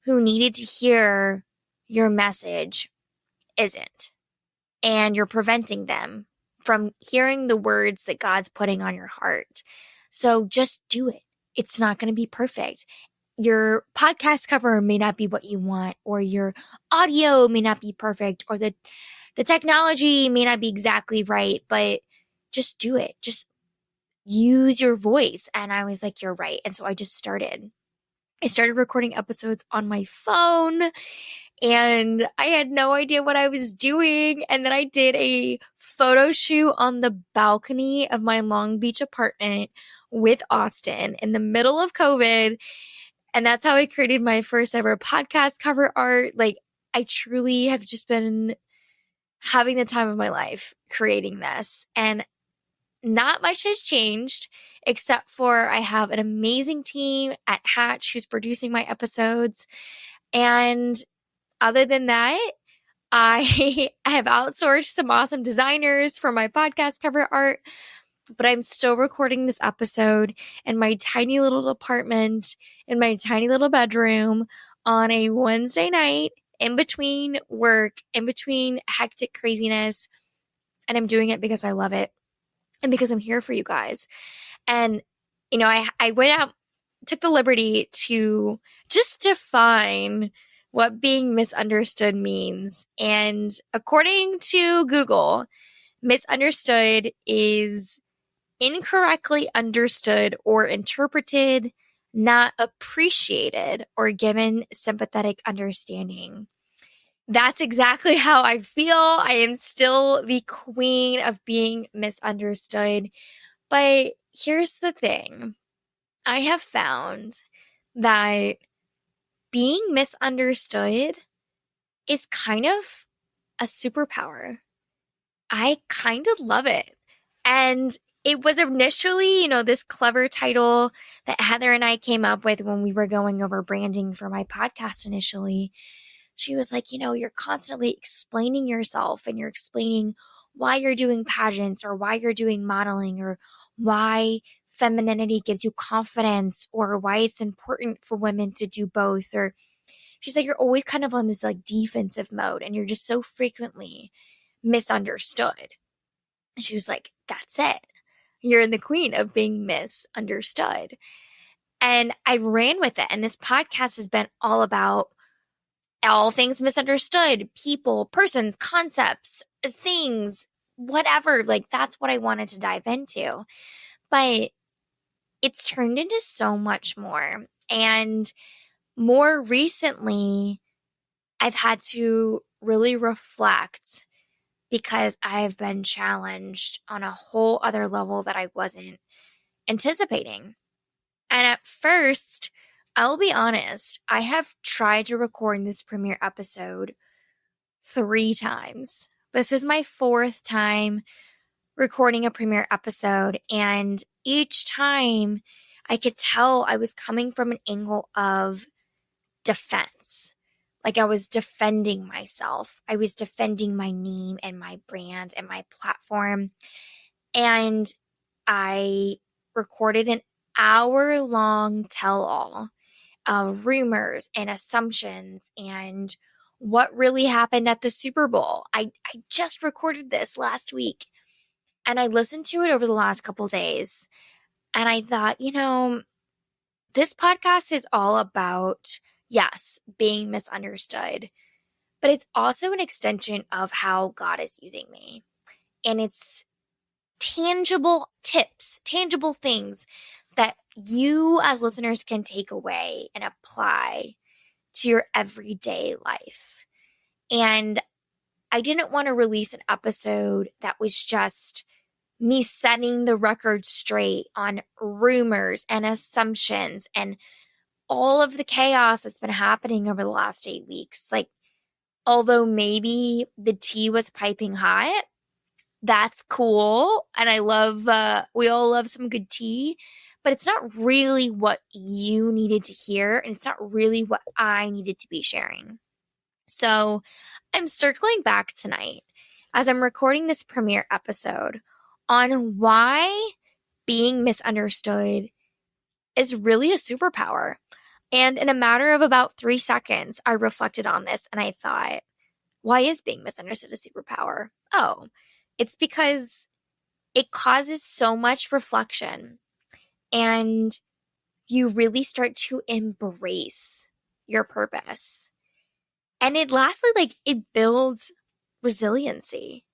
who needed to hear your message isn't. and you're preventing them from hearing the words that God's putting on your heart. So just do it. It's not going to be perfect. Your podcast cover may not be what you want, or your audio may not be perfect, or the technology may not be exactly right, but just do it. Just use your voice. And I was like, you're right. And so I just started. I started recording episodes on my phone, and I had no idea what I was doing. And then I did a photo shoot on the balcony of my Long Beach apartment with Austin in the middle of COVID. And that's how I created my first ever podcast cover art. Like, I truly have just been having the time of my life creating this. And not much has changed, except for I have an amazing team at Hatch who's producing my episodes. And other than that, I have outsourced some awesome designers for my podcast cover art, but I'm still recording this episode in my tiny little apartment, in my tiny little bedroom on a Wednesday night, in between work, in between hectic craziness. And I'm doing it because I love it and because I'm here for you guys. And, you know, I went out, took the liberty to just define what being misunderstood means. And according to Google, misunderstood is incorrectly understood or interpreted, not appreciated or given sympathetic understanding. That's exactly how I feel. I am still the queen of being misunderstood. But here's the thing. I have found that being misunderstood is kind of a superpower. I kind of love it. And it was initially, this clever title that Heather and I came up with when we were going over branding for my podcast initially. She was like, you're constantly explaining yourself, and you're explaining why you're doing pageants, or why you're doing modeling, or why femininity gives you confidence, or why it's important for women to do both. Or she's like, you're always kind of on this like defensive mode, and you're just so frequently misunderstood. And she was like, that's it. You're the queen of being misunderstood. And I ran with it. And this podcast has been all about all things misunderstood, people, persons, concepts, things, whatever. Like, that's what I wanted to dive into. But it's turned into so much more. And more recently, I've had to really reflect, because I've been challenged on a whole other level that I wasn't anticipating. And at first, I'll be honest, I have tried to record this premiere episode 3 times. This is my 4th time recording a premiere episode, and each time I could tell I was coming from an angle of defense. Like, I was defending myself. I was defending my name and my brand and my platform. And I recorded an hour-long tell-all of rumors and assumptions and what really happened at the Super Bowl. I just recorded this last week, and I listened to it over the last couple days. And I thought, this podcast is all about, yes, being misunderstood, but it's also an extension of how God is using me. And it's tangible tips, tangible things that you as listeners can take away and apply to your everyday life. And I didn't want to release an episode that was just me setting the record straight on rumors and assumptions and all of the chaos that's been happening over the last 8 weeks. Like, although maybe the tea was piping hot, that's cool. And I love, we all love some good tea, but it's not really what you needed to hear. And it's not really what I needed to be sharing. So I'm circling back tonight as I'm recording this premiere episode on why being misunderstood is really a superpower. And in a matter of about 3 seconds, I reflected on this and I thought, Why is being misunderstood a superpower? Oh, it's because it causes so much reflection, and you really start to embrace your purpose. And it lastly, like, it builds resiliency.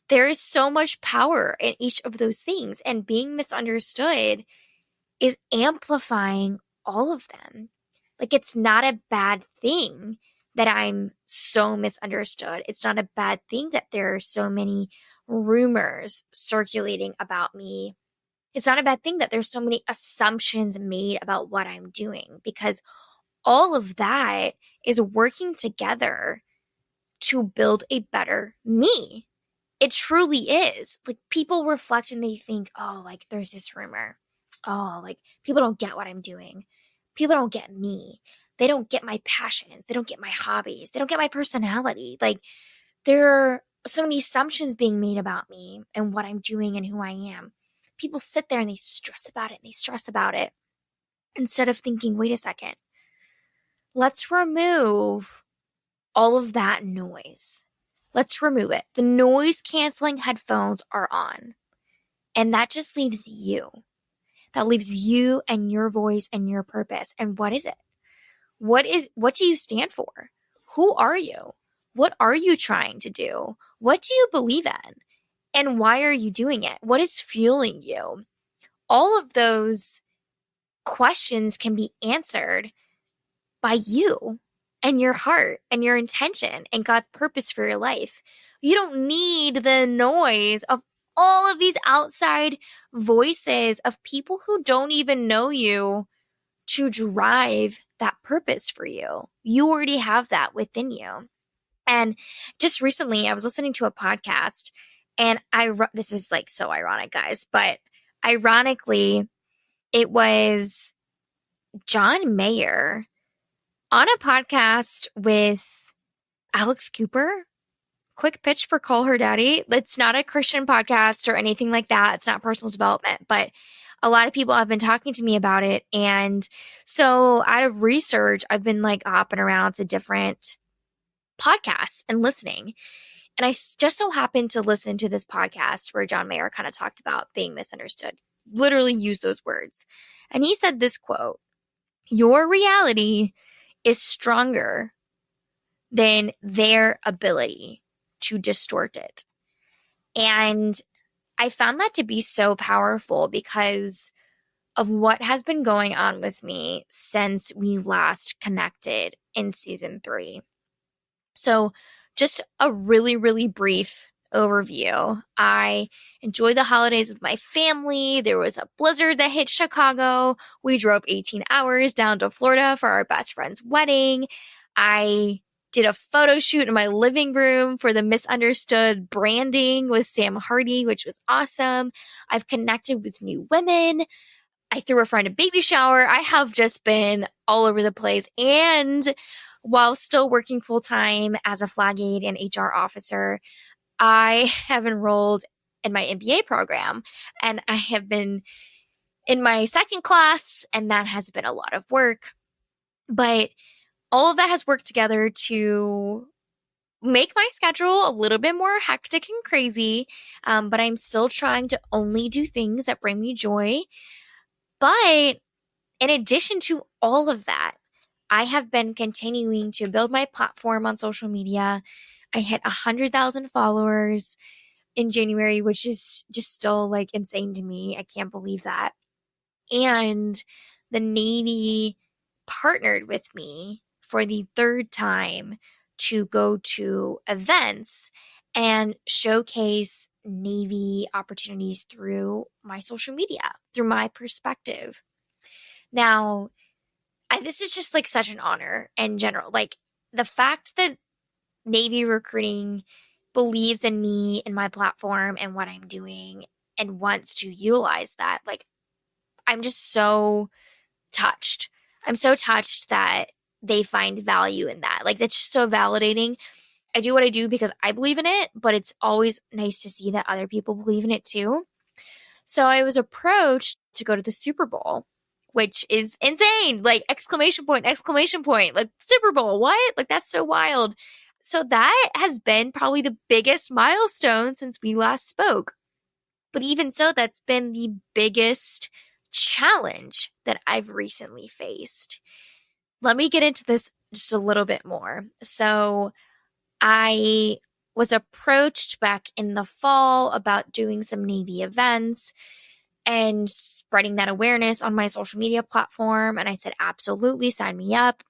There is so much power in each of those things, and being misunderstood is amplifying all of them. Like, it's not a bad thing that I'm so misunderstood. It's not a bad thing that there are so many rumors circulating about me. It's not a bad thing that there's so many assumptions made about what I'm doing, because all of that is working together to build a better me. It truly is. Like, people reflect and they think, oh, like, there's this rumor. Oh, like, people don't get what I'm doing. People don't get me. They don't get my passions. They don't get my hobbies. They don't get my personality. Like, there are so many assumptions being made about me and what I'm doing and who I am. People sit there and they stress about it and they stress about it instead of thinking, wait a second, let's remove all of that noise. Let's remove it. The noise canceling headphones are on, and that just leaves you. That leaves you and your voice and your purpose. And what is it? What do you stand for? Who are you? What are you trying to do? What do you believe in? And why are you doing it? What is fueling you? All of those questions can be answered by you and your heart and your intention and God's purpose for your life. You don't need the noise of all of these outside voices of people who don't even know you to drive that purpose for you. You already have that within you. And just recently, I was listening to a podcast, and this is like so ironic, guys, but ironically, it was John Mayer on a podcast with Alex Cooper. Quick pitch for Call Her Daddy. It's not a Christian podcast or anything like that. It's not personal development, but a lot of people have been talking to me about it. And so out of research, I've been like hopping around to different podcasts and listening. And I just so happened to listen to this podcast where John Mayer kind of talked about being misunderstood, literally used those words. And he said this quote, "Your reality is stronger than their ability to distort it." And I found that to be so powerful because of what has been going on with me since we last connected in season 3. So just a really, really brief overview. I enjoyed the holidays with my family. There was a blizzard that hit Chicago. We drove 18 hours down to Florida for our best friend's wedding. I did a photo shoot in my living room for the Misunderstood branding with Sam Hardy, which was awesome. I've connected with new women. I threw a friend a baby shower. I have just been all over the place. And while still working full-time as a flag aide and HR officer, I have enrolled in my MBA program, and I have been in my second class, and that has been a lot of work. But all of that has worked together to make my schedule a little bit more hectic and crazy, but I'm still trying to only do things that bring me joy. But in addition to all of that, I have been continuing to build my platform on social media. I hit 100,000 followers in January, which is just still like insane to me. I can't believe that. And the Navy partnered with me for the 3rd time to go to events and showcase Navy opportunities through my social media, through my perspective. Now, this is just like such an honor in general. Like, the fact that Navy recruiting believes in me and my platform and what I'm doing and wants to utilize that, like, I'm just so touched. I'm so touched that they find value in that. Like, that's just so validating. I do what I do because I believe in it, but it's always nice to see that other people believe in it too. So I was approached to go to the Super Bowl, which is insane. Like, exclamation point, like, Super Bowl, what? Like, that's so wild. So that has been probably the biggest milestone since we last spoke. But even so, that's been the biggest challenge that I've recently faced. Let me get into this just a little bit more. So I was approached back in the fall about doing some Navy events and spreading that awareness on my social media platform. And I said, absolutely, sign me up.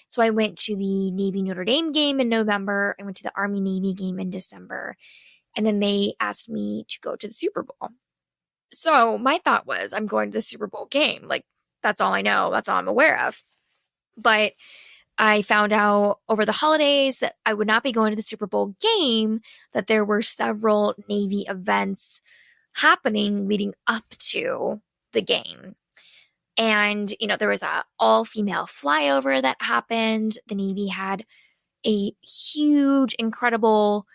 So I went to the Navy Notre Dame game in November. I went to the Army Navy game in December. And then they asked me to go to the Super Bowl. So my thought was, I'm going to the Super Bowl game. Like, that's all I know. That's all I'm aware of. But I found out over the holidays that I would not be going to the Super Bowl game, that there were several Navy events happening leading up to the game. And, there was a all-female flyover that happened. The Navy had a huge, incredible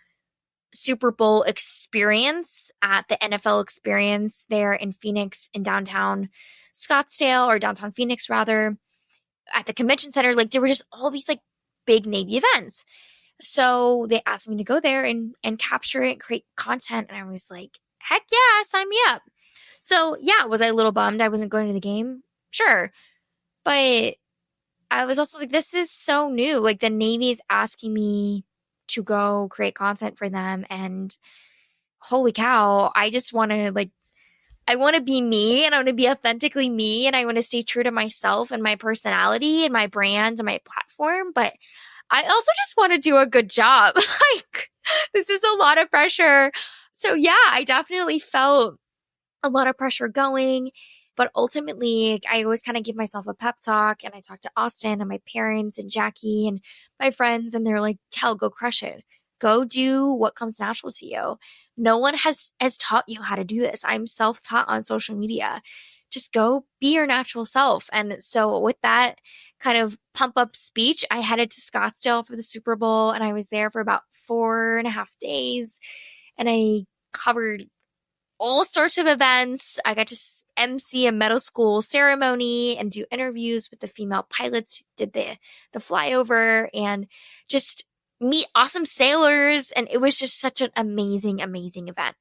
Super Bowl experience at the NFL Experience there in Phoenix, in downtown Scottsdale, or downtown Phoenix rather, at the convention center. Like, there were just all these like big Navy events. So they asked me to go there and capture it, create content. And I was like, heck yeah, sign me up. So yeah, was I a little bummed I wasn't going to the game? Sure. But I was also like, this is so new. Like, the Navy is asking me to go create content for them. And holy cow, I just want to I want to be me, and I want to be authentically me, and I want to stay true to myself and my personality and my brand and my platform. But I also just want to do a good job. Like, this is a lot of pressure. So yeah, I definitely felt a lot of pressure going. But ultimately, I always kind of give myself a pep talk, and I talk to Austin and my parents and Jackie and my friends, and they're like, Kel, go crush it. Go do what comes natural to you. No one has taught you how to do this. I'm self-taught on social media. Just go be your natural self. And so with that kind of pump up speech, I headed to Scottsdale for the Super Bowl, and I was there for about 4.5 days, and I covered all sorts of events. I got to MC a middle school ceremony and do interviews with the female pilots who did the flyover, and just meet awesome sailors. And it was just such an amazing, amazing event.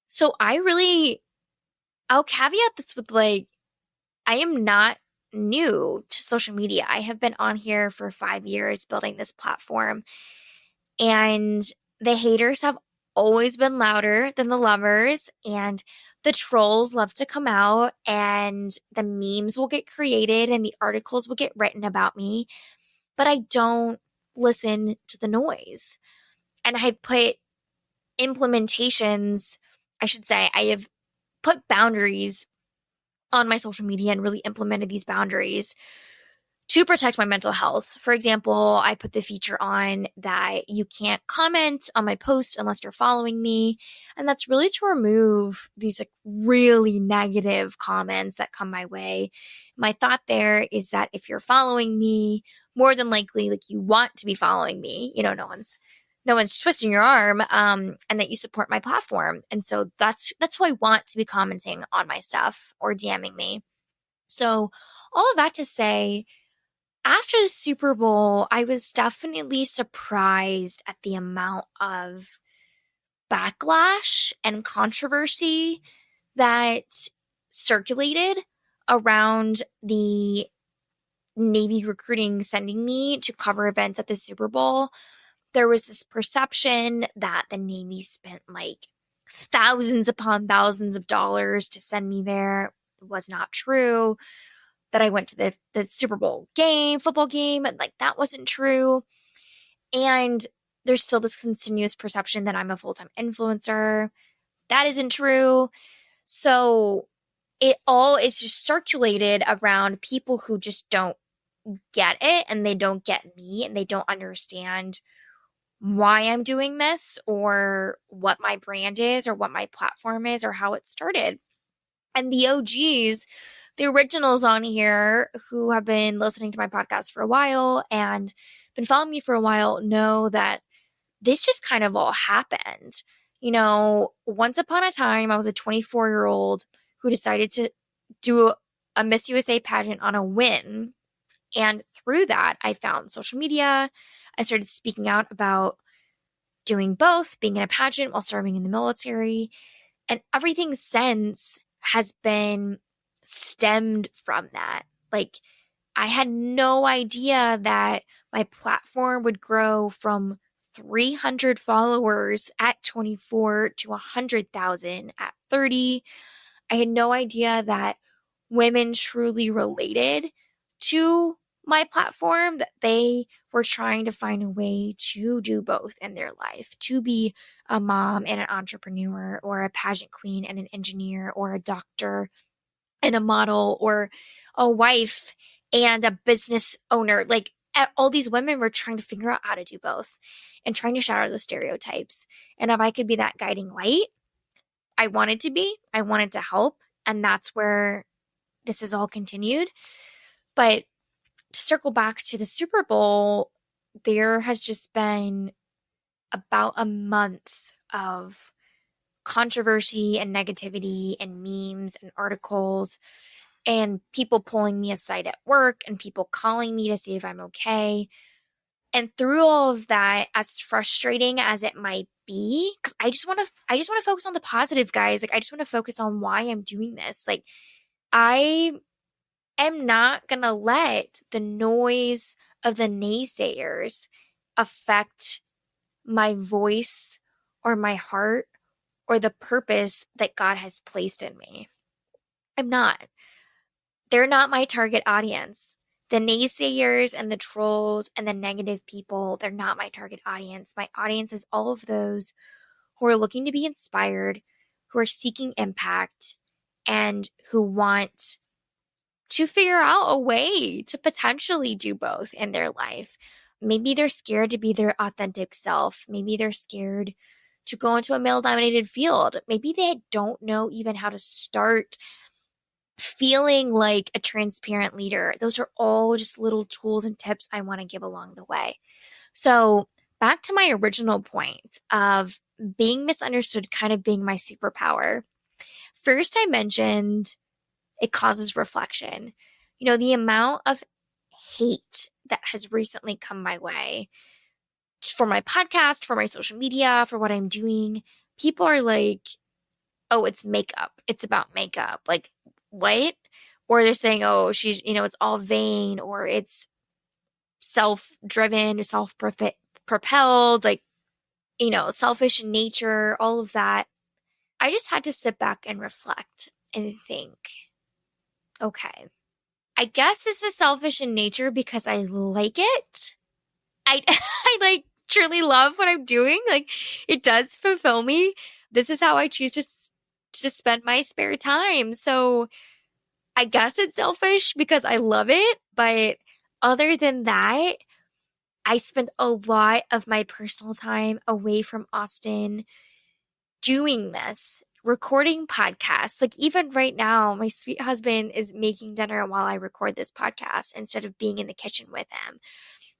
So I'll caveat this with I am not new to social media. I have been on here for 5 years building this platform, and the haters have always been louder than the lovers, and the trolls love to come out, and the memes will get created and the articles will get written about me, but I don't listen to the noise. And I've put implementations, I have put boundaries on my social media and really implemented these boundaries to protect my mental health. For example, I put the feature on that you can't comment on my post unless you're following me. And that's really to remove these really negative comments that come my way. My thought there is that if you're following me, more than likely, you want to be following me. No one's twisting your arm, and that you support my platform. And so that's who I want to be commenting on my stuff or DMing me. So all of that to say, after the Super Bowl, I was definitely surprised at the amount of backlash and controversy that circulated around the Navy recruiting sending me to cover events at the Super Bowl. There was this perception that the Navy spent thousands upon thousands of dollars to send me there. It was not true. That I went to the Super Bowl game, football game, and that wasn't true. And there's still this continuous perception that I'm a full-time influencer. That isn't true. So it all is just circulated around people who just don't get it, and they don't get me, and they don't understand why I'm doing this, or what my brand is, or what my platform is, or how it started. And the OGs, the originals on here who have been listening to my podcast for a while and been following me for a while, know that this just kind of all happened. Once upon a time, I was a 24-year-old who decided to do a Miss USA pageant on a whim. And through that, I found social media. I started speaking out about doing both, being in a pageant while serving in the military. And everything since has been stemmed from that. Like, I had no idea that my platform would grow from 300 followers at 24 to 100,000 at 30. I had no idea that women truly related to my platform, that they were trying to find a way to do both in their life, to be a mom and an entrepreneur, or a pageant queen and an engineer, or a doctor and a model, or a wife and a business owner. Like, all these women were trying to figure out how to do both and trying to shatter those stereotypes. And if I could be that guiding light, I wanted to be. I wanted to help. And that's where this has all continued. But to circle back to the Super Bowl, there has just been about a month of controversy and negativity and memes and articles and people pulling me aside at work and people calling me to see if I'm okay. And through all of that, as frustrating as it might be, because I just want to focus on the positive, guys. Like, I just want to focus on why I'm doing this. Like, I am not going to let the noise of the naysayers affect my voice or my heart or the purpose that God has placed in me. I'm not. They're not my target audience. The naysayers and the trolls and the negative people, they're not my target audience. My audience is all of those who are looking to be inspired, who are seeking impact, and who want to figure out a way to potentially do both in their life. Maybe they're scared to be their authentic self. Maybe they're scared to go into a male-dominated field. Maybe they don't know even how to start feeling like a transparent leader. Those are all just little tools and tips I want to give along the way. So back to my original point of being misunderstood kind of being my superpower. First, I mentioned it causes reflection. You know, the amount of hate that has recently come my way for my podcast, for my social media, for what I'm doing. People are like, oh, it's makeup. It's about makeup. Like, what? Or they're saying, oh, she's, it's all vain, or it's self-driven, self-propelled, like, selfish in nature, all of that. I just had to sit back and reflect and think, okay, I guess this is selfish in nature because I like it. I like truly love what I'm doing. Like, it does fulfill me. This is how I choose to spend my spare time. So I guess it's selfish because I love it. But other than that, I spend a lot of my personal time away from Austin doing this, recording podcasts. Like, even right now, my sweet husband is making dinner while I record this podcast instead of being in the kitchen with him.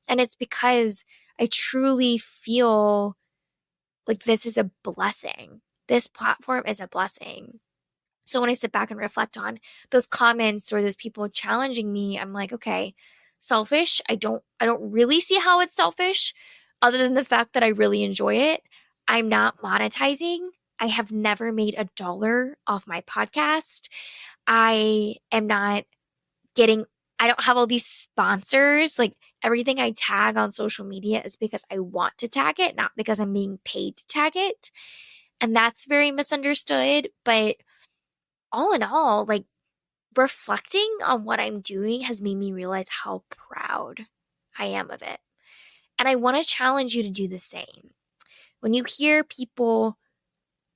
And it's because I truly feel like this is a blessing. This platform is a blessing. So when I sit back and reflect on those comments or those people challenging me, I'm like, okay, selfish. I don't really see how it's selfish other than the fact that I really enjoy it. I'm not monetizing. I have never made $1 off my podcast. I don't have all these sponsors. Like, everything I tag on social media is because I want to tag it, not because I'm being paid to tag it. And that's very misunderstood. But all in all, like, reflecting on what I'm doing has made me realize how proud I am of it. And I want to challenge you to do the same. When you hear people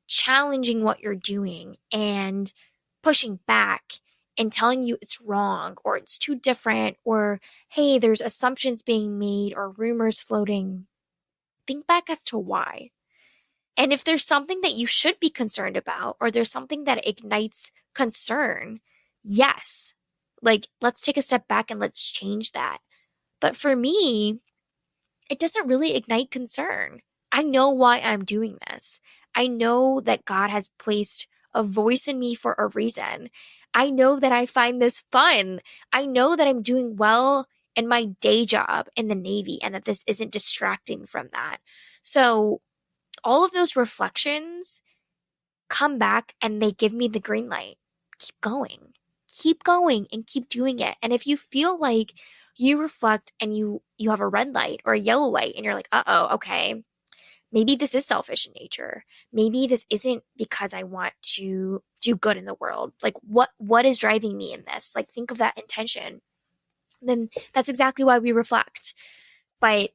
challenging what you're doing and pushing back and telling you it's wrong or it's too different, or, hey, there's assumptions being made or rumors floating, think back as to why. And if there's something that you should be concerned about, or there's something that ignites concern, yes, like, let's take a step back and let's change that. But for me, it doesn't really ignite concern. I know why I'm doing this. I know that God has placed a voice in me for a reason. I know that I find this fun. I know that I'm doing well and my day job in the Navy, and that this isn't distracting from that. So all of those reflections come back and they give me the green light. Keep going and keep doing it. And if you feel like you reflect and you have a red light or a yellow light and you're like, okay, maybe this is selfish in nature. Maybe this isn't because I want to do good in the world. Like what is driving me in this? Like, think of that intention. Then that's exactly why we reflect. But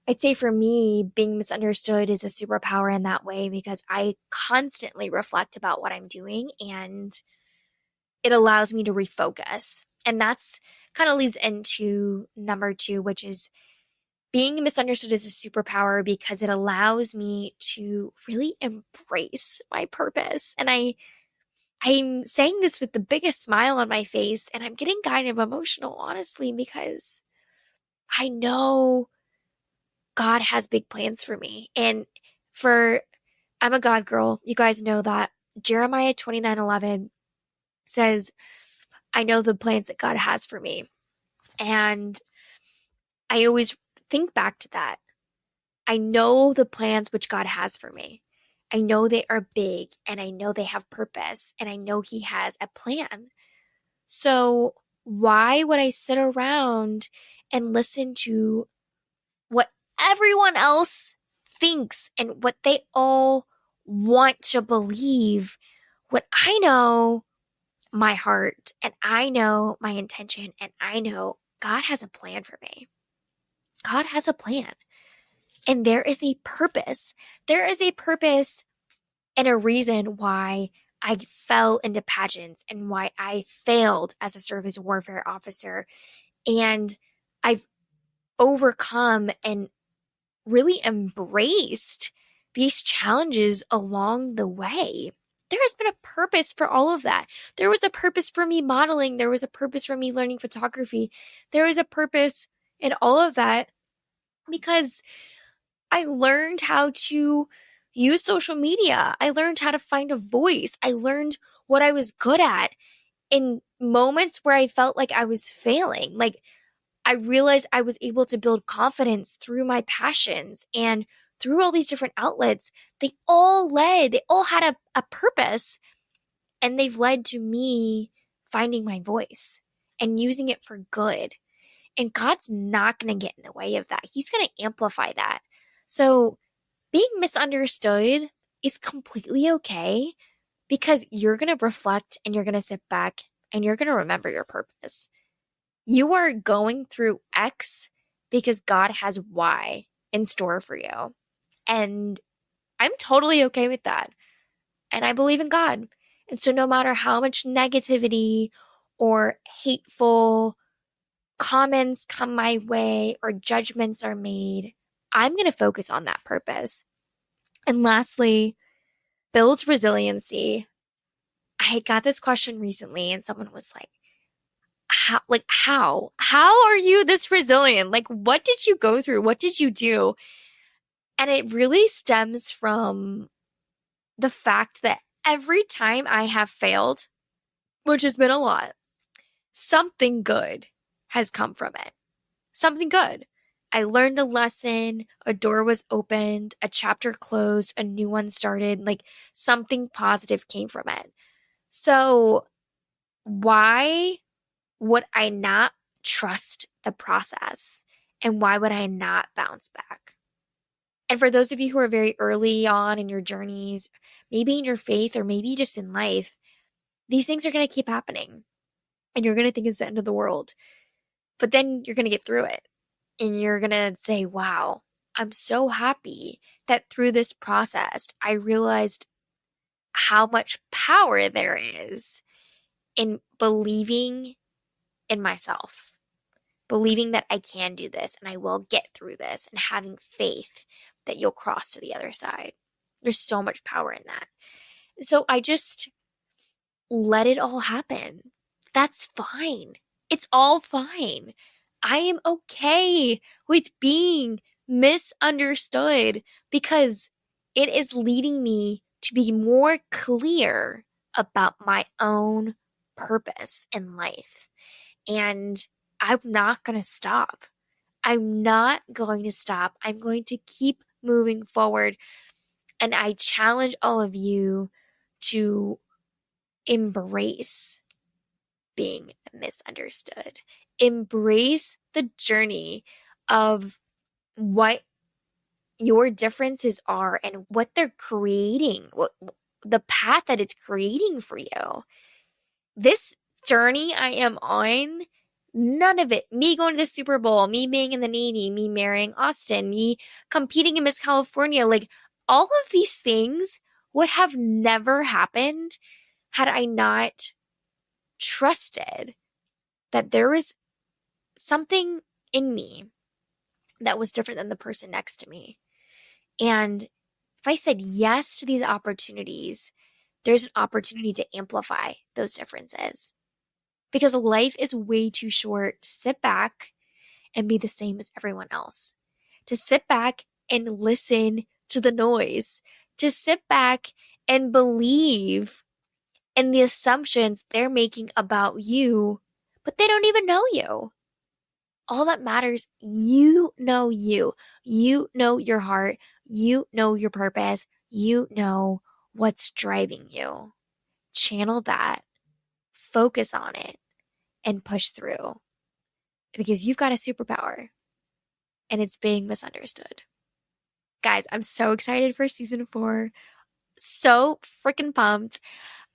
I'd say for me, being misunderstood is a superpower in that way, because I constantly reflect about what I'm doing, and it allows me to refocus. And that's kind of leads into number 2, which is being misunderstood is a superpower because it allows me to really embrace my purpose. And I'm saying this with the biggest smile on my face, and I'm getting kind of emotional, honestly, because I know God has big plans for me. And I'm a God girl. You guys know that. Jeremiah 29:11 says, I know the plans that God has for me. And I always think back to that. I know the plans which God has for me. I know they are big, and I know they have purpose, and I know He has a plan. So why would I sit around and listen to what everyone else thinks and what they all want to believe, when I know my heart and I know my intention and I know God has a plan for me? God has a plan. And there is a purpose. There is a purpose and a reason why I fell into pageants and why I failed as a surface warfare officer. And I've overcome and really embraced these challenges along the way. There has been a purpose for all of that. There was a purpose for me modeling. There was a purpose for me learning photography. There was a purpose in all of that because I learned how to use social media. I learned how to find a voice. I learned what I was good at in moments where I felt like I was failing. Like, I realized I was able to build confidence through my passions and through all these different outlets. They all had a purpose, and they've led to me finding my voice and using it for good. And God's not going to get in the way of that. He's going to amplify that. So being misunderstood is completely okay, because you're going to reflect and you're going to sit back and you're going to remember your purpose. You are going through X because God has Y in store for you. And I'm totally okay with that. And I believe in God. And so no matter how much negativity or hateful comments come my way or judgments are made, I'm going to focus on that purpose. And lastly, build resiliency. I got this question recently, and someone was like, how are you this resilient? Like, what did you go through? What did you do? And it really stems from the fact that every time I have failed, which has been a lot, something good has come from it. Something good. I learned a lesson, a door was opened, a chapter closed, a new one started, like something positive came from it. So why would I not trust the process? And why would I not bounce back? And for those of you who are very early on in your journeys, maybe in your faith or maybe just in life, these things are going to keep happening. And you're going to think it's the end of the world. But then you're going to get through it. And you're going to say, wow, I'm so happy that through this process, I realized how much power there is in believing in myself, believing that I can do this and I will get through this, and having faith that you'll cross to the other side. There's so much power in that. So I just let it all happen. That's fine. It's all fine. I am okay with being misunderstood because it is leading me to be more clear about my own purpose in life. And I'm not going to stop. I'm not going to stop. I'm going to keep moving forward. And I challenge all of you to embrace being misunderstood. Embrace the journey of what your differences are and what they're creating, what the path that it's creating for you. This journey I am on, none of it, me going to the Super Bowl, me being in the Navy, me marrying Austin, me competing in Miss California, like all of these things would have never happened had I not trusted that there was something in me that was different than the person next to me. And if I said yes to these opportunities, there's an opportunity to amplify those differences. Because life is way too short to sit back and be the same as everyone else. To sit back and listen to the noise. To sit back and believe in the assumptions they're making about you, but they don't even know you. All that matters, you know you. You know your heart. You know your purpose. You know what's driving you. Channel that. Focus on it. And push through. Because you've got a superpower. And it's being misunderstood. Guys, I'm so excited for season 4. So freaking pumped.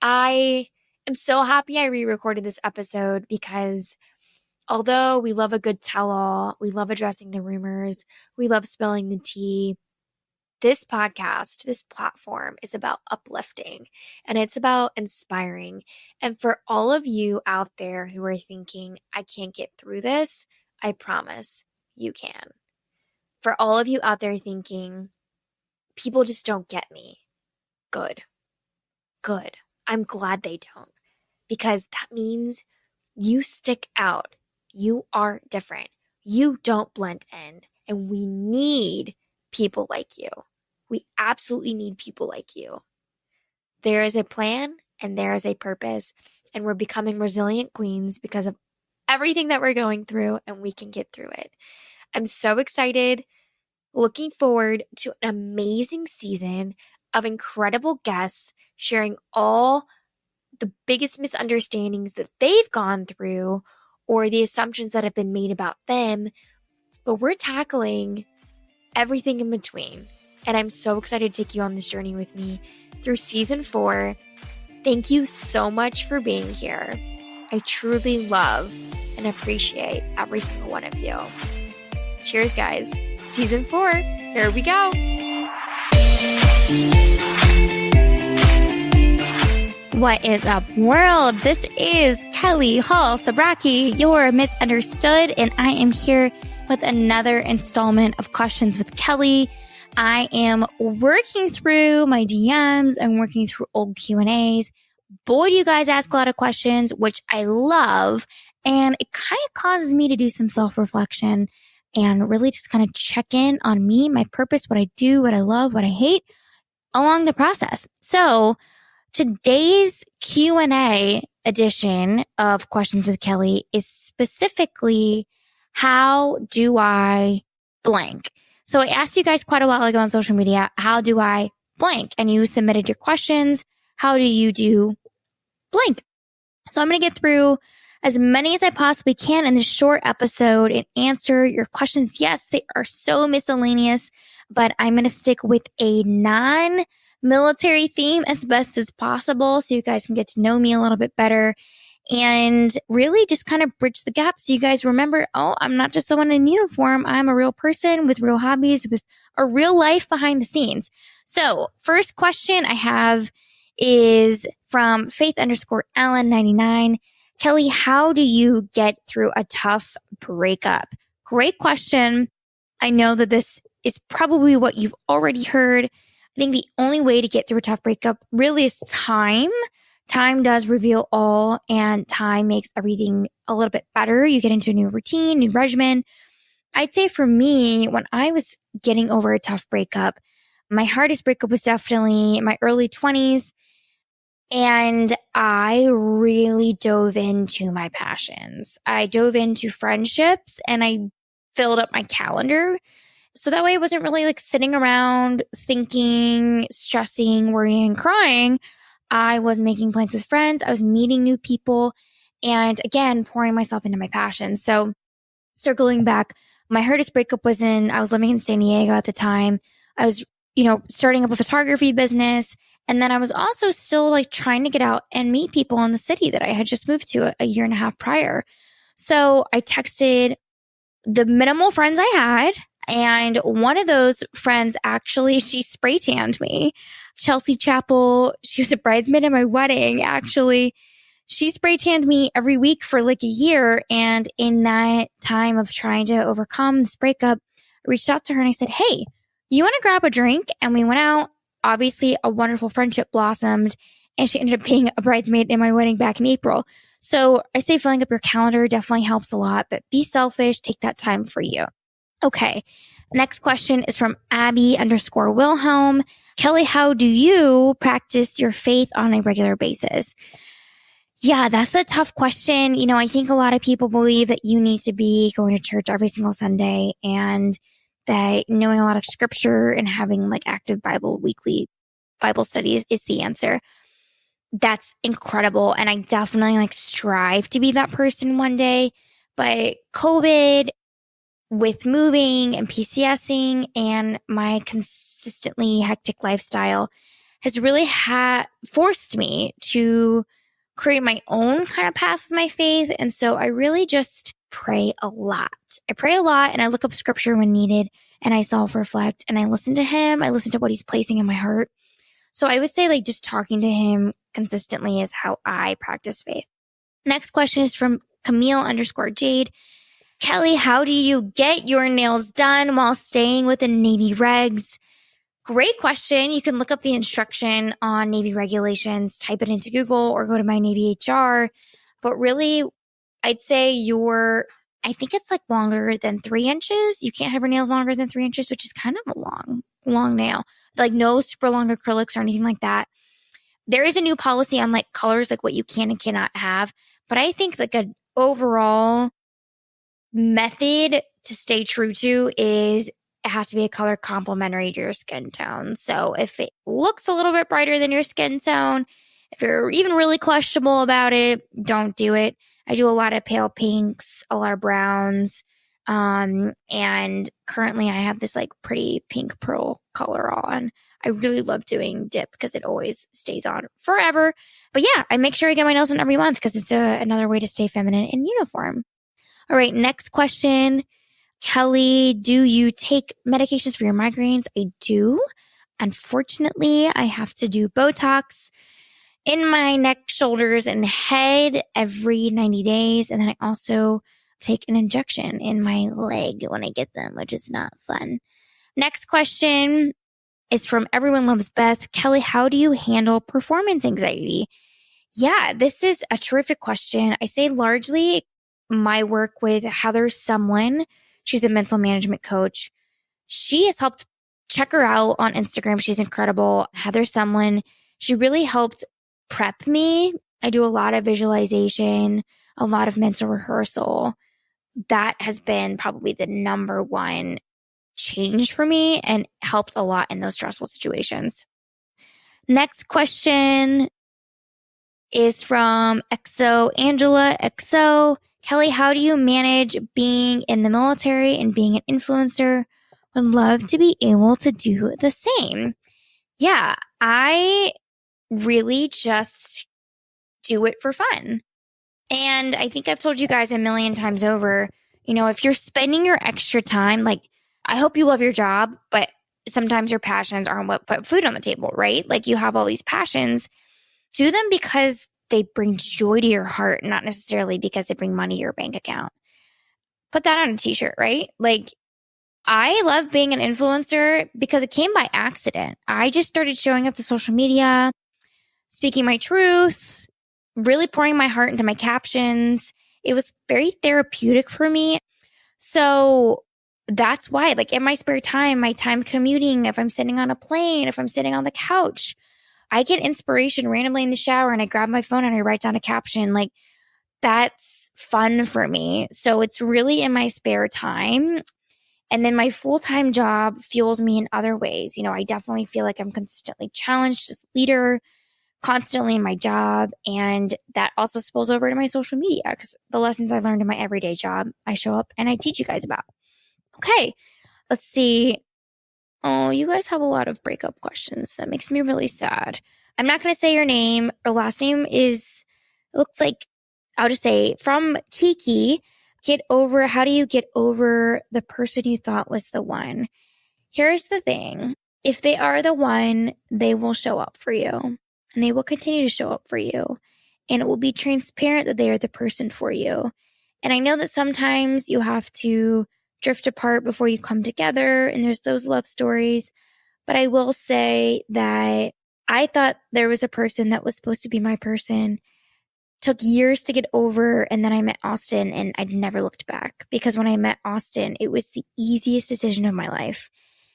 I am so happy I re-recorded this episode because although we love a good tell-all, we love addressing the rumors, we love spilling the tea, this podcast, this platform is about uplifting and it's about inspiring. And for all of you out there who are thinking, I can't get through this, I promise you can. For all of you out there thinking, people just don't get me, good. I'm glad they don't, because that means you stick out. You are different. You don't blend in. And we need people like you. We absolutely need people like you. There is a plan and there is a purpose. And we're becoming resilient queens because of everything that we're going through, and we can get through it. I'm so excited. Looking forward to an amazing season of incredible guests sharing all the biggest misunderstandings that they've gone through or the assumptions that have been made about them. But we're tackling everything in between. And I'm so excited to take you on this journey with me through season 4. Thank you so much for being here. I truly love and appreciate every single one of you. Cheers, guys. Season 4. Here we go. What is up, world? This is Kelly Hall Sabraki, your misunderstood, and I am here with another installment of Questions with Kelly. I am working through my DMs and working through old Q&As. Boy, do you guys ask a lot of questions, which I love, and it kind of causes me to do some self-reflection and really just kind of check in on me, my purpose, what I do, what I love, what I hate along the process. So today's Q&A edition of Questions with Kelly is specifically, how do I blank? So I asked you guys quite a while ago on social media, how do I blank? And you submitted your questions. How do you do blank? So I'm going to get through as many as I possibly can in this short episode and answer your questions. Yes, they are so miscellaneous, but I'm going to stick with a non-military theme as best as possible so you guys can get to know me a little bit better and really just kind of bridge the gap so you guys remember, oh, I'm not just someone in uniform. I'm a real person with real hobbies, with a real life behind the scenes. So first question I have is from Faith_Allen99. Kelly, how do you get through a tough breakup? Great question. I know that this is probably what you've already heard. I think the only way to get through a tough breakup really is time. Time does reveal all, and time makes everything a little bit better. You get into a new routine, new regimen. I'd say for me, when I was getting over a tough breakup, my hardest breakup was definitely in my early 20s. And I really dove into my passions. I dove into friendships and I filled up my calendar. So that way I wasn't really like sitting around thinking, stressing, worrying, crying. I was making plans with friends. I was meeting new people and again, pouring myself into my passions. So circling back, my hardest breakup I was living in San Diego at the time. I was, starting up a photography business. And then I was also still like trying to get out and meet people in the city that I had just moved to a year and a half prior. So I texted the minimal friends I had. And one of those friends, actually, she spray tanned me. Chelsea Chappell, she was a bridesmaid at my wedding, actually. She spray tanned me every week for like a year. And in that time of trying to overcome this breakup, I reached out to her and I said, hey, you want to grab a drink? And we went out. Obviously, a wonderful friendship blossomed. And she ended up being a bridesmaid in my wedding back in April. So I say filling up your calendar definitely helps a lot. But be selfish. Take that time for you. Okay. Next question is from Abby_Wilhelm. Kelly, how do you practice your faith on a regular basis? Yeah, that's a tough question. I think a lot of people believe that you need to be going to church every single Sunday and that knowing a lot of scripture and having like active weekly Bible studies is the answer. That's incredible. And I definitely like strive to be that person one day. But COVID, with moving and PCSing and my consistently hectic lifestyle has really forced me to create my own kind of path with my faith. And so I really just pray a lot. I pray a lot and I look up scripture when needed and I self-reflect and I listen to him. I listen to what he's placing in my heart. So I would say like just talking to him consistently is how I practice faith. Next question is from Camille_Jade. Kelly, how do you get your nails done while staying within Navy regs? Great question. You can look up the instruction on Navy regulations, type it into Google or go to my Navy HR. But really, I'd say I think it's like longer than 3 inches. You can't have your nails longer than 3 inches, which is kind of a long nail. Like no super long acrylics or anything like that. There is a new policy on like colors, like what you can and cannot have. But I think like an overall method to stay true to is it has to be a color complementary to your skin tone. So if it looks a little bit brighter than your skin tone, if you're even really questionable about it, don't do it. I do a lot of pale pinks, a lot of browns. And currently I have this like pretty pink pearl color on. I really love doing dip because it always stays on forever. But yeah, I make sure I get my nails done every month because it's another way to stay feminine in uniform. All right, next question. Kelly, do you take medications for your migraines? I do. Unfortunately, I have to do Botox in my neck, shoulders, and head every 90 days. And then I also take an injection in my leg when I get them, which is not fun. Next question is from Everyone Loves Beth. Kelly, how do you handle performance anxiety? Yeah, this is a terrific question. I say largely my work with Heather Sumlin. She's a mental management coach. She has helped, check her out on Instagram. She's incredible. Heather Sumlin. She really helped prep me. I do a lot of visualization, a lot of mental rehearsal. That has been probably the number one change for me and helped a lot in those stressful situations. Next question is from Angela XO. Kelly, how do you manage being in the military and being an influencer? Would love to be able to do the same. Yeah, I really just do it for fun. And I think I've told you guys a million times over, if you're spending your extra time, like I hope you love your job, but sometimes your passions aren't what put food on the table, right? Like you have all these passions, do them because they bring joy to your heart, not necessarily because they bring money to your bank account. Put that on a t-shirt, right? Like I love being an influencer because it came by accident. I just started showing up to social media, speaking my truth, really pouring my heart into my captions. It was very therapeutic for me. So that's why, like in my spare time, my time commuting, if I'm sitting on a plane, if I'm sitting on the couch, I get inspiration randomly in the shower and I grab my phone and I write down a caption. Like, that's fun for me. So it's really in my spare time. And then my full-time job fuels me in other ways. I definitely feel like I'm constantly challenged as a leader, constantly in my job. And that also spills over to my social media because the lessons I learned in my everyday job, I show up and I teach you guys about. Okay, let's see. Oh, you guys have a lot of breakup questions. That makes me really sad. I'm not going to say your name. Your last name looks like, I'll just say from Kiki. How do you get over the person you thought was the one? Here's the thing. If they are the one, they will show up for you and they will continue to show up for you. And it will be transparent that they are the person for you. And I know that sometimes you have to drift apart before you come together, and there's those love stories. But I will say that I thought there was a person that was supposed to be my person. Took years to get over, and then I met Austin, and I'd never looked back. Because when I met Austin, it was the easiest decision of my life.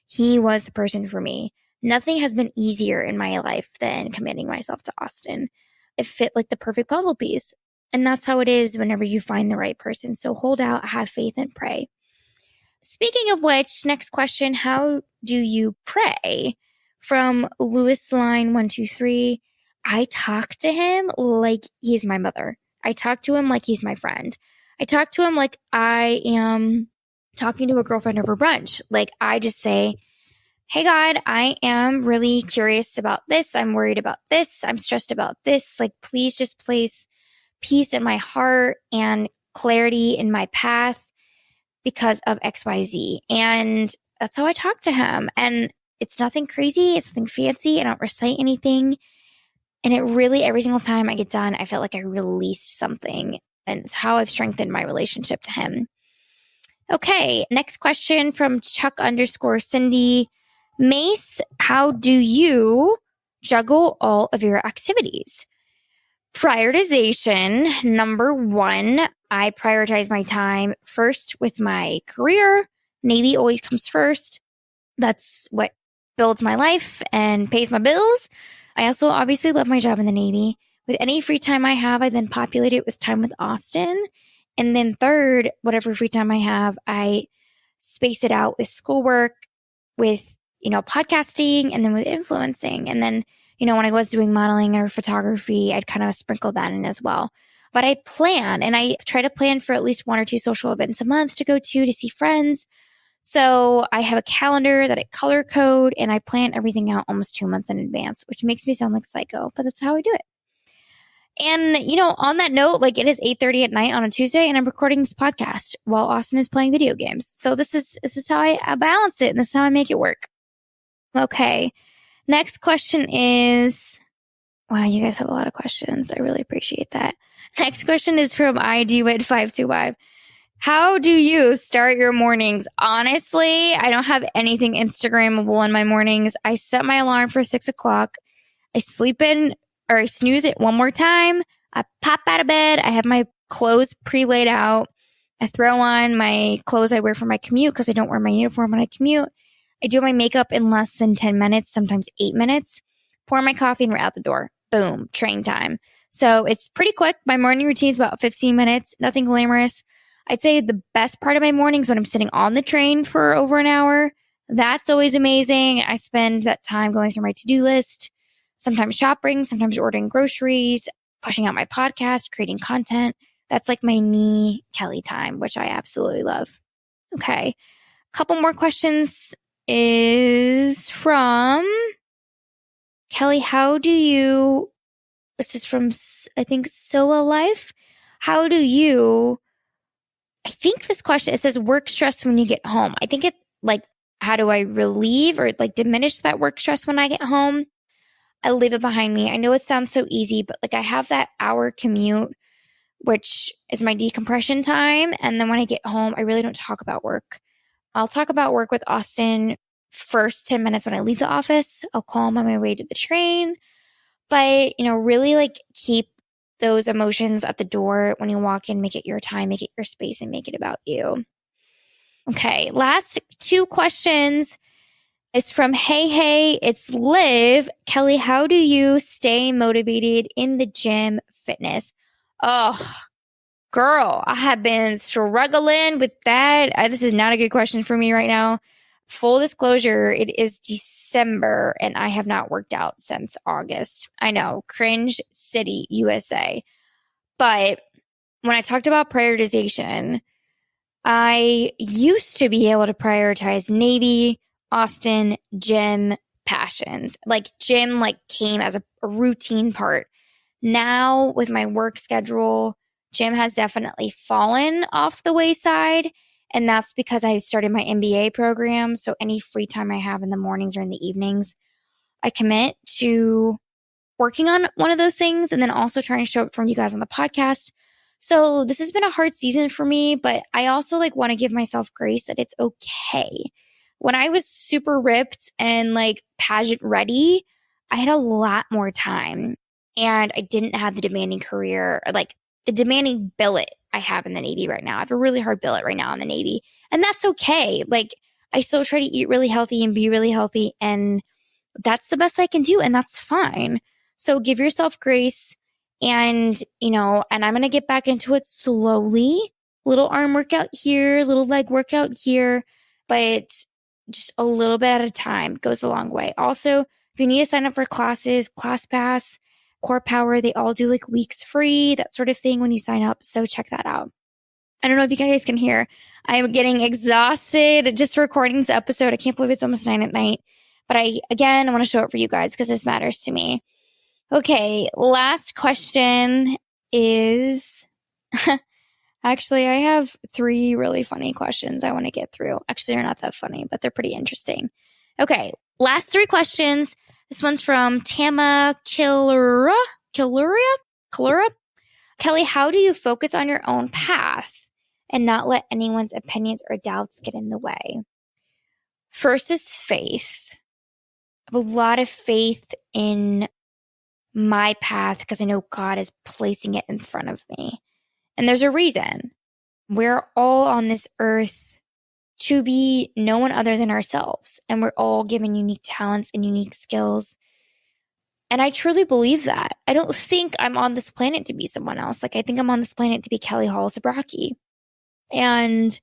He was the person for me. Nothing has been easier in my life than committing myself to Austin. It fit like the perfect puzzle piece. And that's how it is whenever you find the right person. So hold out, have faith, and pray. Speaking of which, next question, how do you pray? From Lewis Line 123. I talk to him like he's my mother. I talk to him like he's my friend. I talk to him like I am talking to a girlfriend over brunch. Like, I just say, hey, God, I am really curious about this. I'm worried about this. I'm stressed about this. Like, please just place peace in my heart and clarity in my path because of XYZ. And that's how I talk to him. And it's nothing crazy. It's nothing fancy. I don't recite anything. And it really, every single time I get done, I felt like I released something. And it's how I've strengthened my relationship to him. Okay, next question from Chuck_Cindy. Mace, how do you juggle all of your activities? Prioritization. Number one, I prioritize my time first with my career. Navy always comes first. That's what builds my life and pays my bills. I also obviously love my job in the Navy. With any free time I have, I then populate it with time with Austin. And then third, whatever free time I have, I space it out with schoolwork, with, podcasting, and then with influencing. And then, when I was doing modeling or photography, I'd kind of sprinkle that in as well. But I plan, and I try to plan for at least 1 or 2 social events a month to go to see friends. So I have a calendar that I color code, and I plan everything out almost 2 months in advance, which makes me sound like psycho, but that's how I do it. And, on that note, like, it is 8:30 at night on a Tuesday, and I'm recording this podcast while Austin is playing video games. So this is how I balance it, and this is how I make it work. Okay. Next question is, wow, you guys have a lot of questions. I really appreciate that. Next question is from IDWit525. How do you start your mornings? Honestly, I don't have anything Instagrammable in my mornings. I set my alarm for 6 o'clock. I I snooze it one more time. I pop out of bed. I have my clothes pre-laid out. I throw on my clothes I wear for my commute because I don't wear my uniform when I commute. I do my makeup in less than 10 minutes, sometimes 8 minutes. Pour my coffee and we're out the door. Boom, train time. So it's pretty quick. My morning routine is about 15 minutes, nothing glamorous. I'd say the best part of my morning is when I'm sitting on the train for over an hour. That's always amazing. I spend that time going through my to-do list, sometimes shopping, sometimes ordering groceries, pushing out my podcast, creating content. That's like my me, Kelly time, which I absolutely love. Okay. A couple more questions is from Kelly. This is from, I think, Soa Life. I think this question, it says work stress when you get home. I think it like, how do I relieve or like diminish that work stress when I get home? I leave it behind me. I know it sounds so easy, but like I have that hour commute, which is my decompression time. And then when I get home, I really don't talk about work. I'll talk about work with Austin first 10 minutes when I leave the office. I'll call him on my way to the train. But, really like keep those emotions at the door when you walk in, make it your time, make it your space, and make it about you. Okay, last 2 questions. It's from Hey, it's Liv. Kelly, how do you stay motivated in the gym fitness? Oh, girl, I have been struggling with that. This is not a good question for me right now. Full disclosure, it is December and I have not worked out since August. I know, cringe city, USA. But when I talked about prioritization, I used to be able to prioritize Navy, Austin, gym, passions. Like gym came as a routine part. Now with my work schedule, gym has definitely fallen off the wayside. And that's because I started my MBA program. So any free time I have in the mornings or in the evenings, I commit to working on one of those things and then also trying to show up for you guys on the podcast. So this has been a hard season for me, but I also want to give myself grace that it's okay. When I was super ripped and pageant ready, I had a lot more time and I didn't have the demanding career, or the demanding billet I have in the Navy right now. I have a really hard billet right now in the Navy, and that's okay. I still try to eat really healthy and be really healthy, and that's the best I can do, and that's fine. So give yourself grace. And, and I'm going to get back into it slowly. Little arm workout here, little leg workout here, but just a little bit at a time goes a long way. Also, if you need to sign up for classes, ClassPass, Core Power, they all do weeks free, that sort of thing when you sign up. So check that out. I don't know if you guys can hear. I'm getting exhausted just recording this episode. I can't believe it's almost 9 p.m. But I want to show up for you guys because this matters to me. Okay, last question is actually, I have 3 really funny questions I want to get through. Actually, they're not that funny, but they're pretty interesting. Okay, last 3 questions. This one's from Tama Kilura. Kelly, how do you focus on your own path and not let anyone's opinions or doubts get in the way? First is faith. I have a lot of faith in my path because I know God is placing it in front of me. And there's a reason. We're all on this earth to be no one other than ourselves. And we're all given unique talents and unique skills. And I truly believe that. I don't think I'm on this planet to be someone else. I think I'm on this planet to be Kelly Hall Zabrocki. And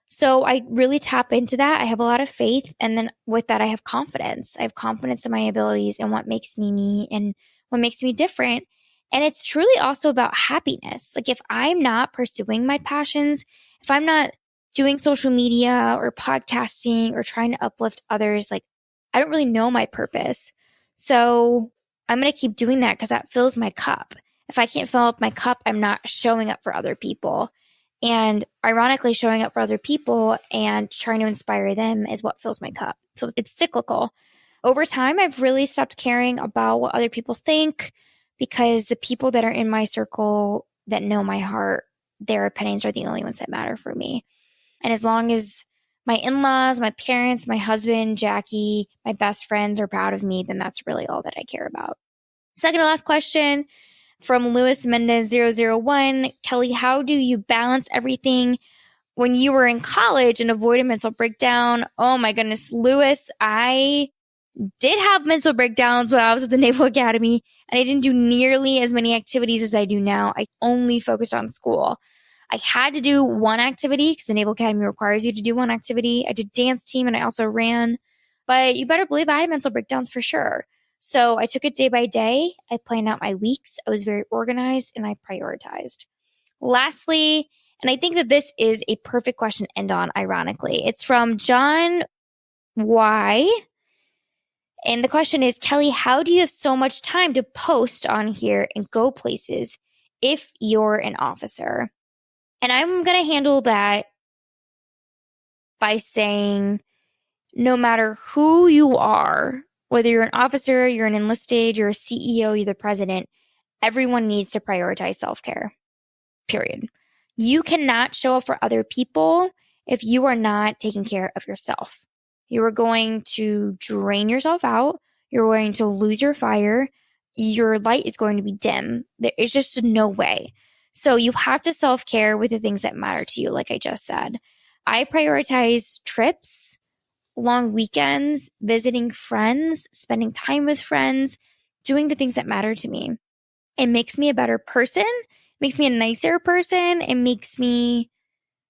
so I really tap into that. I have a lot of faith. And then with that, I have confidence. I have confidence in my abilities and what makes me me and what makes me different. And it's truly also about happiness. If I'm not pursuing my passions, if I'm not doing social media or podcasting or trying to uplift others, I don't really know my purpose. So I'm going to keep doing that because that fills my cup. If I can't fill up my cup, I'm not showing up for other people. And ironically, showing up for other people and trying to inspire them is what fills my cup. So it's cyclical. Over time, I've really stopped caring about what other people think because the people that are in my circle that know my heart, their opinions are the only ones that matter for me. And as long as my in-laws, my parents, my husband, Jackie, my best friends are proud of me, then that's really all that I care about. Second to last question from Luis Mendez 001. Kelly, how do you balance everything when you were in college and avoid a mental breakdown? Oh my goodness, Luis, I did have mental breakdowns when I was at the Naval Academy, and I didn't do nearly as many activities as I do now. I only focused on school. I had to do one activity because the Naval Academy requires you to do one activity. I did dance team and I also ran, but you better believe I had mental breakdowns for sure. So I took it day by day. I planned out my weeks. I was very organized and I prioritized. Lastly, and I think that this is a perfect question to end on, ironically. It's from John Y. And the question is, Kelly, how do you have so much time to post on here and go places if you're an officer? And I'm going to handle that by saying no matter who you are, whether you're an officer, you're an enlisted, you're a CEO, you're the president, everyone needs to prioritize self-care, period. You cannot show up for other people if you are not taking care of yourself. You are going to drain yourself out. You're going to lose your fire. Your light is going to be dim. There is just no way. So you have to self-care with the things that matter to you, like I just said. I prioritize trips, long weekends, visiting friends, spending time with friends, doing the things that matter to me. It makes me a better person, makes me a nicer person, it makes me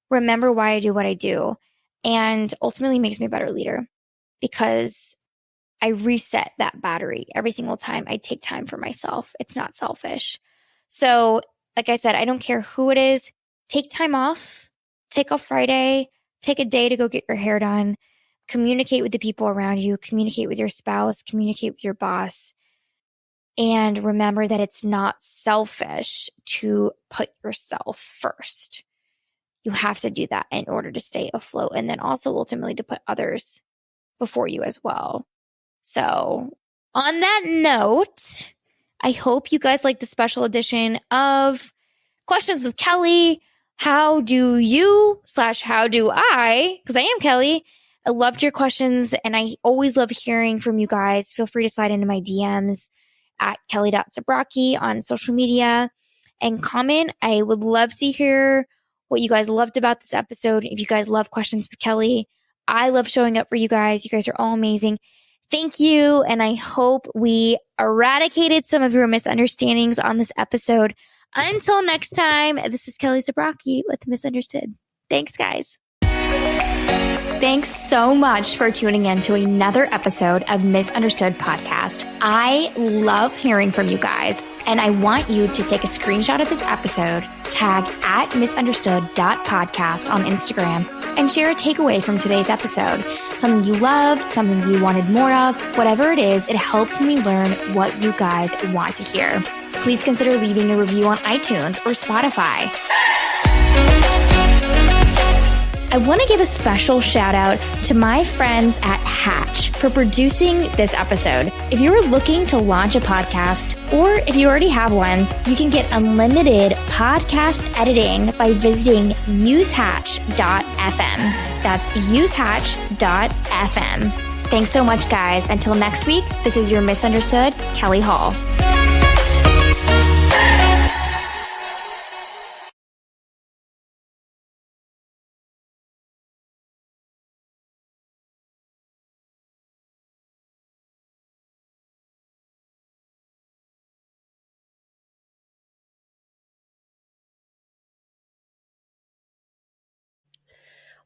remember why I do what I do, and ultimately makes me a better leader because I reset that battery every single time I take time for myself. It's not selfish. So, like I said, I don't care who it is. Take time off. Take off Friday. Take a day to go get your hair done. Communicate with the people around you. Communicate with your spouse. Communicate with your boss. And remember that it's not selfish to put yourself first. You have to do that in order to stay afloat, and then also ultimately to put others before you as well. So on that note, I hope you guys like the special edition of Questions with Kelly. How do you / how do I, because I am Kelly, I loved your questions and I always love hearing from you guys. Feel free to slide into my DMs at kelly.zabrocki on social media and comment. I would love to hear what you guys loved about this episode. If you guys love Questions with Kelly, I love showing up for you guys. You guys are all amazing. Thank you. And I hope we eradicated some of your misunderstandings on this episode. Until next time, this is Kelly Zabrocki with Misunderstood. Thanks, guys. Thanks so much for tuning in to another episode of Misunderstood Podcast. I love hearing from you guys, and I want you to take a screenshot of this episode, tag at misunderstood.podcast on Instagram, and share a takeaway from today's episode. Something you loved, something you wanted more of, whatever it is, it helps me learn what you guys want to hear. Please consider leaving a review on iTunes or Spotify. I want to give a special shout out to my friends at Hatch for producing this episode. If you are looking to launch a podcast, or if you already have one, you can get unlimited podcast editing by visiting usehatch.fm. That's usehatch.fm. Thanks so much, guys. Until next week, this is your Misunderstood, Kelly Hall.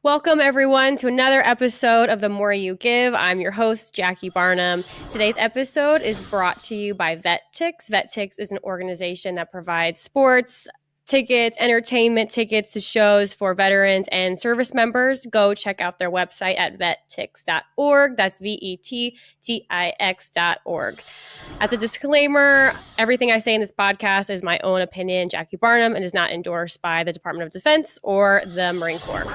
Welcome, everyone, to another episode of The More You Give. I'm your host, Jackie Barnum. Today's episode is brought to you by VetTix. VetTix is an organization that provides sports tickets, entertainment tickets to shows for veterans and service members. Go check out their website at vettix.org. That's VETTIX.org. As a disclaimer, everything I say in this podcast is my own opinion, Jackie Barnum, and is not endorsed by the Department of Defense or the Marine Corps.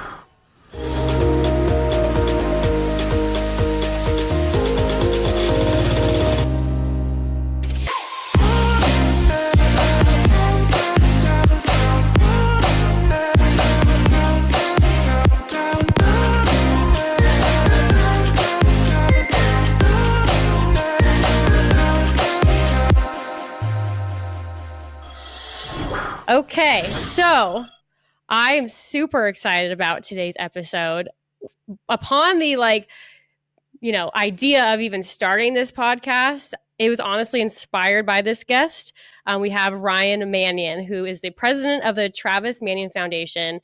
Okay, so I am super excited about today's episode. Upon the idea of even starting this podcast, it was honestly inspired by this guest. We have Ryan Manion, who is the president of the Travis Manion Foundation.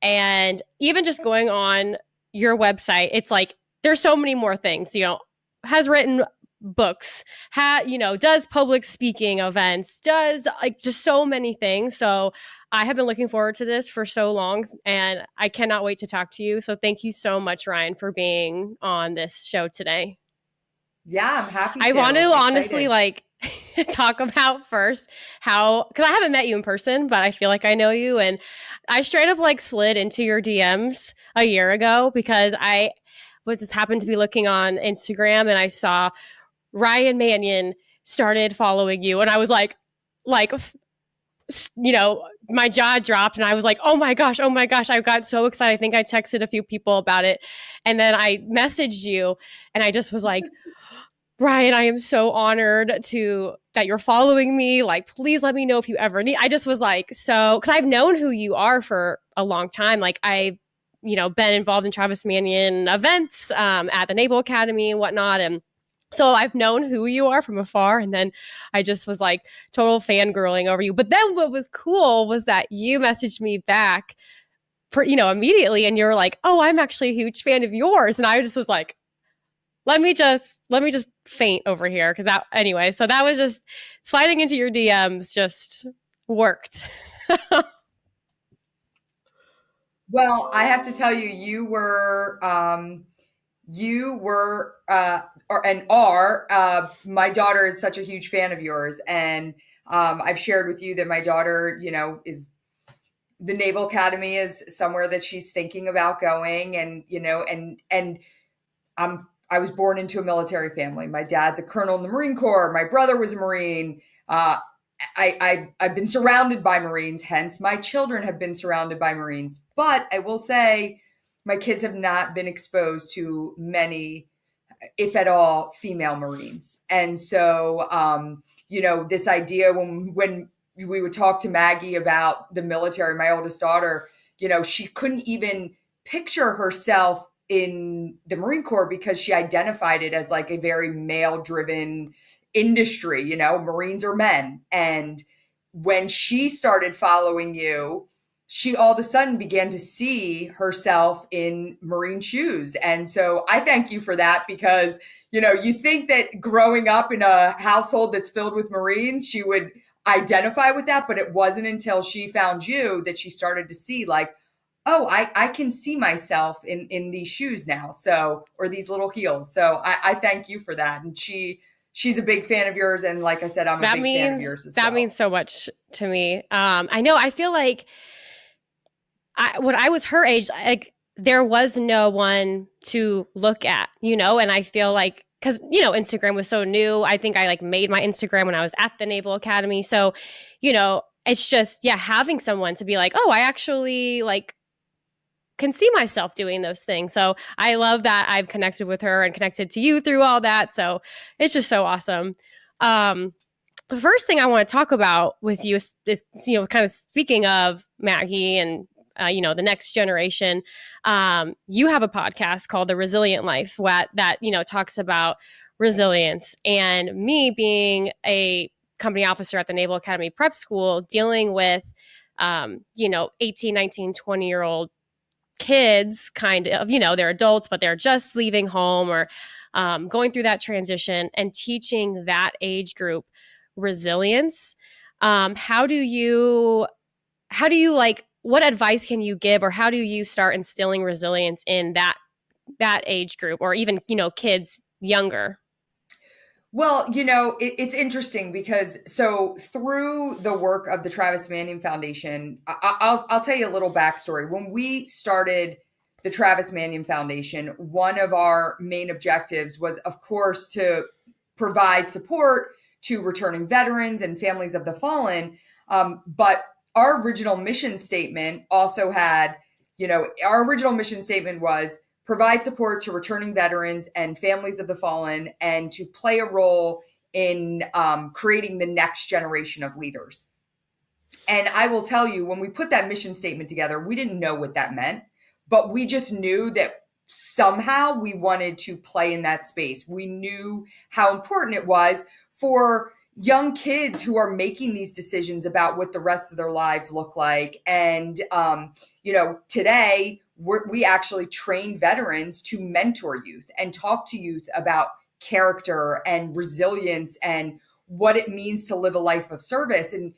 And even just going on your website, it's like there's so many more things, has written books, does public speaking events, does just so many things. So I have been looking forward to this for so long, and I cannot wait to talk to you. So thank you so much, Ryan, for being on this show today. Yeah, I'm happy to. I want to honestly talk about first because I haven't met you in person, but I feel like I know you. And I straight up slid into your DMs a year ago because I just happened to be looking on Instagram and I saw Ryan Manion started following you. And I was like, my jaw dropped and I was like, oh my gosh, I got so excited. I think I texted a few people about it. And then I messaged you and I just was like, Ryan, I am so honored that you're following me. Please let me know if you ever need. I just was because I've known who you are for a long time. been involved in Travis Manion events at the Naval Academy and whatnot. And so I've known who you are from afar. And then I just was like total fangirling over you. But then what was cool was that you messaged me back immediately, and you're like, oh, I'm actually a huge fan of yours. And I just was like, let me just faint over here. So that was just sliding into your DMs just worked. Well, I have to tell you, you were my daughter is such a huge fan of yours. And I've shared with you that my daughter, is the Naval Academy is somewhere that she's thinking about going. And, I was born into a military family. My dad's a colonel in the Marine Corps. My brother was a Marine. I've been surrounded by Marines, hence my children have been surrounded by Marines. But I will say my kids have not been exposed to many, if at all, female Marines. And so, this idea when we would talk to Maggie about the military, my oldest daughter, she couldn't even picture herself in the Marine Corps because she identified it as like a very male-driven industry. Marines are men. And when she started following you, she all of a sudden began to see herself in Marine shoes. And so I thank you for that because, you think that growing up in a household that's filled with Marines, she would identify with that, but it wasn't until she found you that she started to see like, oh, I can see myself in these shoes now. So, or these little heels. So I thank you for that. And she's a big fan of yours. And like I said, I'm a big fan of yours as well. That means so much to me. I know, I feel like when I was her age, like there was no one to look at, and I feel like, cause Instagram was so new. I think I like made my Instagram when I was at the Naval Academy. So, it's just, having someone to be like, oh, I actually like can see myself doing those things. So I love that I've connected with her and connected to you through all that. So it's just so awesome. The first thing I want to talk about with you is kind of speaking of Maggie and, the next generation. You have a podcast called The Resilient Life that talks about resilience, and me being a company officer at the Naval Academy Prep School, dealing with, 18, 19, 20-year-old kids, kind of, they're adults, but they're just leaving home or going through that transition, and teaching that age group resilience. How do you what advice can you give, or how do you start instilling resilience in that age group, or even, kids younger? Well, it's interesting because through the work of the Travis Manion Foundation, I'll tell you a little backstory. When we started the Travis Manion Foundation, one of our main objectives was, of course, to provide support to returning veterans and families of the fallen. But our original mission statement also had, our original mission statement was provide support to returning veterans and families of the fallen, and to play a role in creating the next generation of leaders. And I will tell you, when we put that mission statement together, we didn't know what that meant, but we just knew that somehow we wanted to play in that space. We knew how important it was for young kids who are making these decisions about what the rest of their lives look like. And, today we actually train veterans to mentor youth and talk to youth about character and resilience and what it means to live a life of service. And,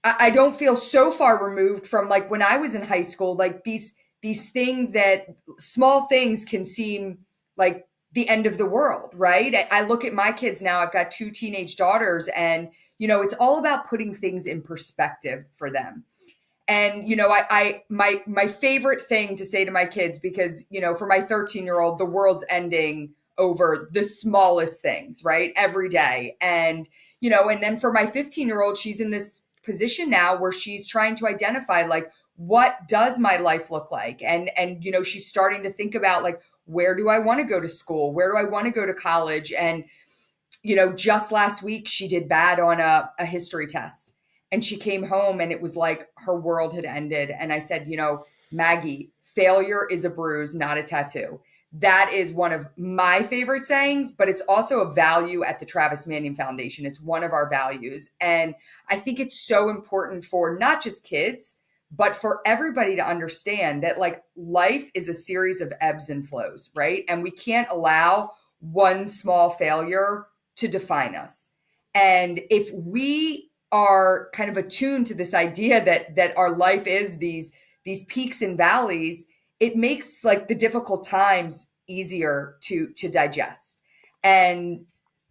I don't feel so far removed from like when I was in high school, like these things, that small things can seem like the end of the world, right? I look at my kids now, I've got 2 teenage daughters, and, it's all about putting things in perspective for them. And, my favorite thing to say to my kids, because, for my 13-year-old, the world's ending over the smallest things, right? Every day. And, and then for my 15-year-old, she's in this position now where she's trying to identify, like, what does my life look like? And, she's starting to think about, like, where do I want to go to school? Where do I want to go to college? And, just last week she did bad on a history test, and she came home and it was like her world had ended. And I said, Maggie, failure is a bruise, not a tattoo. That is one of my favorite sayings, but it's also a value at the Travis Manion Foundation. It's one of our values. And I think it's so important for not just kids, but for everybody to understand that like life is a series of ebbs and flows, right? And we can't allow one small failure to define us. And if we are kind of attuned to this idea that our life is these peaks and valleys, it makes like the difficult times easier to digest. And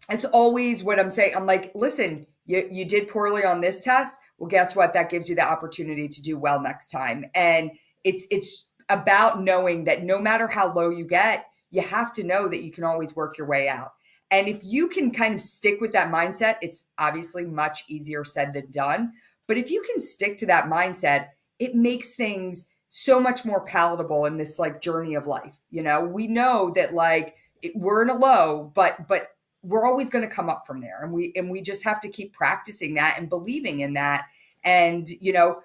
it's always what I'm saying. I'm like, listen, you did poorly on this test. Well, guess what? That gives you the opportunity to do well next time. And it's about knowing that no matter how low you get, you have to know that you can always work your way out. And if you can kind of stick with that mindset, it's obviously much easier said than done. But if you can stick to that mindset, it makes things so much more palatable in this like journey of life. You know, we know that like we're in a low, but we're always going to come up from there. And we just have to keep practicing that and believing in that. And, you know,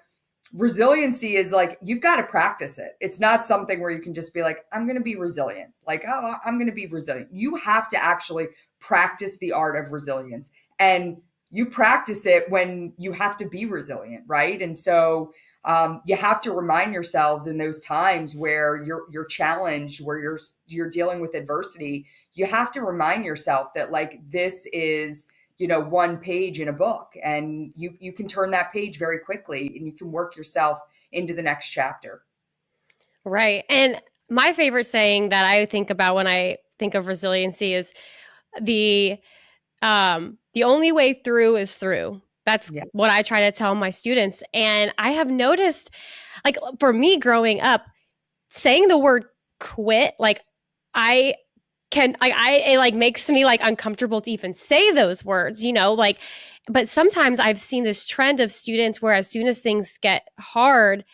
resiliency is like, you've got to practice it. It's not something where you can just be like, I'm going to be resilient. Like, oh, I'm going to be resilient. You have to actually practice the art of resilience. And you practice it when you have to be resilient, right? And so you have to remind yourselves in those times where you're challenged, where you're dealing with adversity, you have to remind yourself that like this is, you know, one page in a book, and you can turn that page very quickly and you can work yourself into the next chapter. Right. And my favorite saying that I think about when I think of resiliency is the only way through is through. That's what I try to tell my students. And I have noticed, like for me growing up, saying the word quit, like it like makes me like uncomfortable to even say those words, you know, like, but sometimes I've seen this trend of students where as soon as things get hard,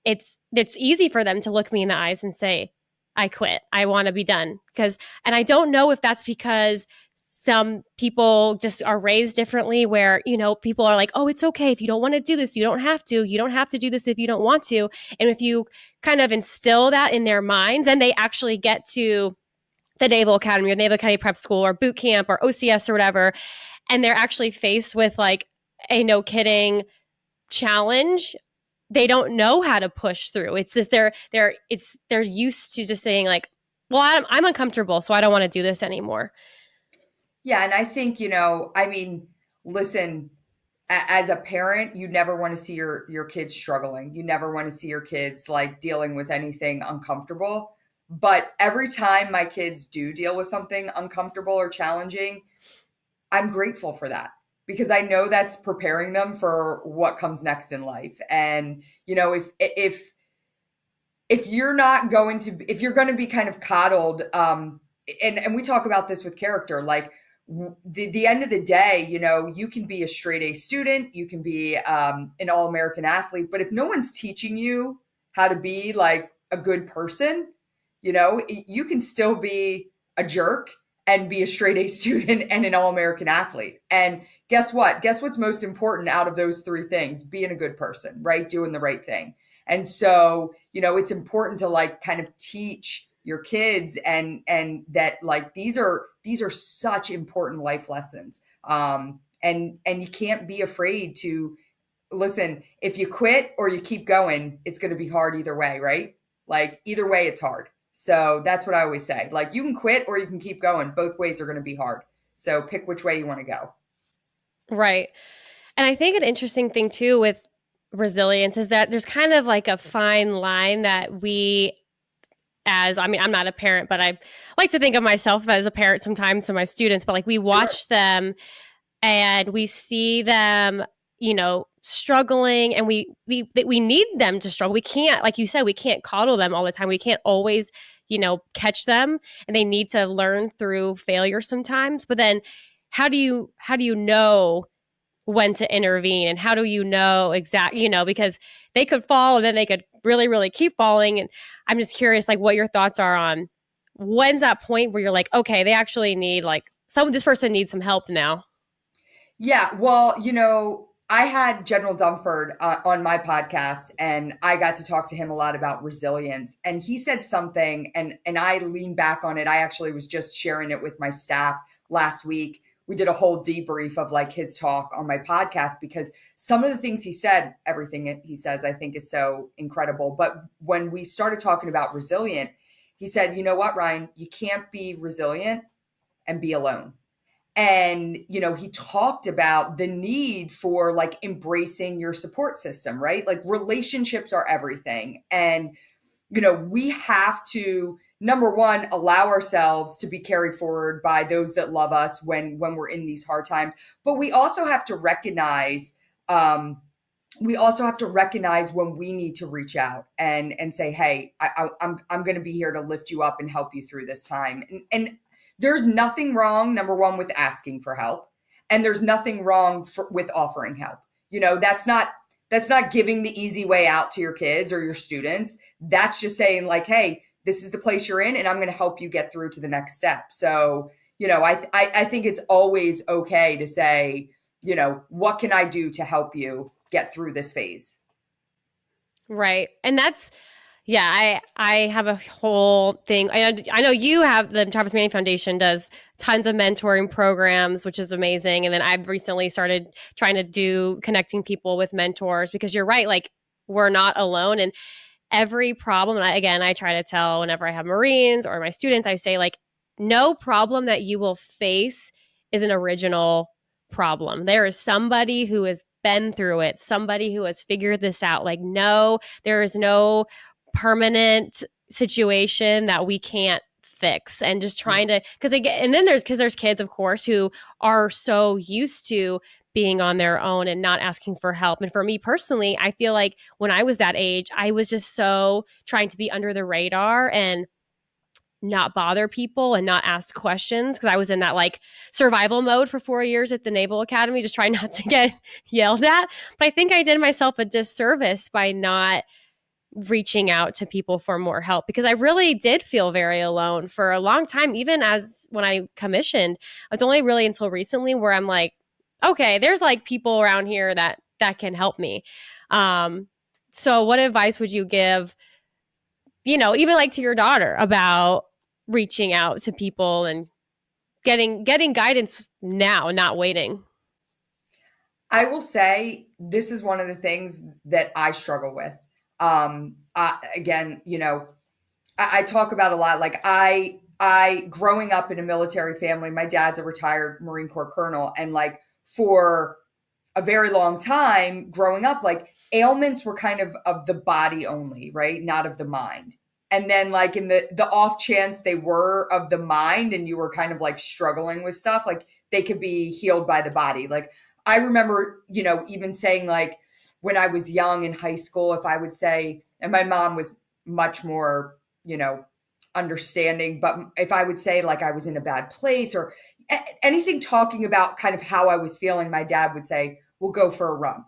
it's easy for them to look me in the eyes and say, I quit. I want to be done. And I don't know if that's because some people just are raised differently where, you know, people are like, oh, it's okay. If you don't want to do this, you don't have to. You don't have to do this if you don't want to. And if you kind of instill that in their minds and they actually get to the Naval Academy or Naval Academy Prep School or boot camp or OCS or whatever, and they're actually faced with like a no kidding challenge, they don't know how to push through. It's just they're used to just saying like, well, I'm uncomfortable, so I don't want to do this anymore. Yeah. And I think, you know, I mean, listen, as a parent, you never want to see your kids struggling. You never want to see your kids like dealing with anything uncomfortable. But every time my kids do deal with something uncomfortable or challenging, I'm grateful for that because I know that's preparing them for what comes next in life. And, you know, if you're going to be kind of coddled, and we talk about this with character, like the end of the day, you know, you can be a straight A student, you can be an all-American athlete, but if no one's teaching you how to be like a good person, you know, you can still be a jerk and be a straight A student and an all-American athlete. And guess what? Guess what's most important out of those three things? Being a good person, right? Doing the right thing. And so, you know, it's important to like kind of teach your kids and that like these are such important life lessons. And you can't be afraid to listen. If you quit or you keep going, it's going to be hard either way, right? Like either way, it's hard. So that's what I always say. Like you can quit or you can keep going. Both ways are going to be hard. So pick which way you want to go. Right. And I think an interesting thing too with resilience is that there's kind of like a fine line that I'm not a parent, but I like to think of myself as a parent sometimes to my students, but like we watch them and we see them, you know, struggling and we need them to struggle. We can't, like you said, we can't coddle them all the time. We can't always, you know, catch them, and they need to learn through failure sometimes. But then how do you know when to intervene, and how do you know exactly, you know, because they could fall and then they could really, really keep falling. And I'm just curious, like what your thoughts are on when's that point where you're like, okay, they actually need this person needs some help now. Yeah. Well, you know, I had General Dunford on my podcast, and I got to talk to him a lot about resilience. And he said something, and I leaned back on it. I actually was just sharing it with my staff last week. We did a whole debrief of like his talk on my podcast, because some of the things he said, everything he says, I think is so incredible. But when we started talking about resilient, he said, you know what, Ryan, you can't be resilient and be alone. And, you know, he talked about the need for like embracing your support system, right? Like relationships are everything. And, you know, we have to, number one, allow ourselves to be carried forward by those that love us when we're in these hard times. But we also have to recognize, when we need to reach out and say, hey, I'm going to be here to lift you up and help you through this time. And there's nothing wrong, number one, with asking for help. And there's nothing wrong with offering help. You know, that's not giving the easy way out to your kids or your students. That's just saying like, hey, this is the place you're in and I'm going to help you get through to the next step. So, you know, I think it's always okay to say, you know, what can I do to help you get through this phase? Right. And that's, yeah, I have a whole thing. I know you have, the Travis Manning Foundation does tons of mentoring programs, which is amazing. And then I've recently started trying to do connecting people with mentors, because you're right, like we're not alone. And every problem, and I try to tell whenever I have Marines or my students, I say like, no problem that you will face is an original problem. There is somebody who has been through it, somebody who has figured this out. Like, no, there is no permanent situation that we can't fix. And just trying to, because there's kids, of course, who are so used to being on their own and not asking for help. And for me personally, I feel like when I was that age, I was just so trying to be under the radar and not bother people and not ask questions, because I was in that like survival mode for 4 years at the Naval Academy, just trying not to get yelled at. But I think I did myself a disservice by not reaching out to people for more help, because I really did feel very alone for a long time. Even as when I commissioned, it's only really until recently where I'm like, okay, there's like people around here that can help me. So what advice would you give, you know, even like to your daughter about reaching out to people and getting guidance now, not waiting? I will say this is one of the things that I struggle with. Again, you know, I talk about a lot, like I growing up in a military family, my dad's a retired Marine Corps colonel. And like for a very long time growing up, like ailments were kind of the body only, right? Not of the mind. And then like in the off chance they were of the mind and you were kind of like struggling with stuff, like they could be healed by the body. Like I remember, you know, even saying like, when I was young in high school, if I would say, and my mom was much more, you know, understanding, but if I would say like I was in a bad place or anything talking about kind of how I was feeling, my dad would say, well, go for a run,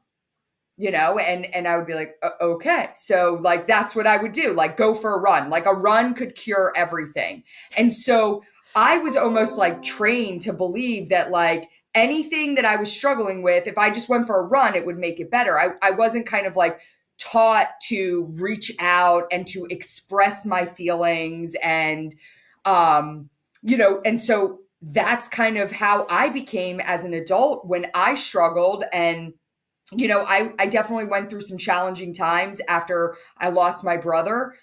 you know, and I would be like, okay. So like, that's what I would do. Like go for a run, like a run could cure everything. And so I was almost like trained to believe that like, anything that I was struggling with, if I just went for a run, it would make it better. I wasn't kind of like taught to reach out and to express my feelings. And, you know, and so that's kind of how I became as an adult when I struggled. And, you know, I definitely went through some challenging times after I lost my brother.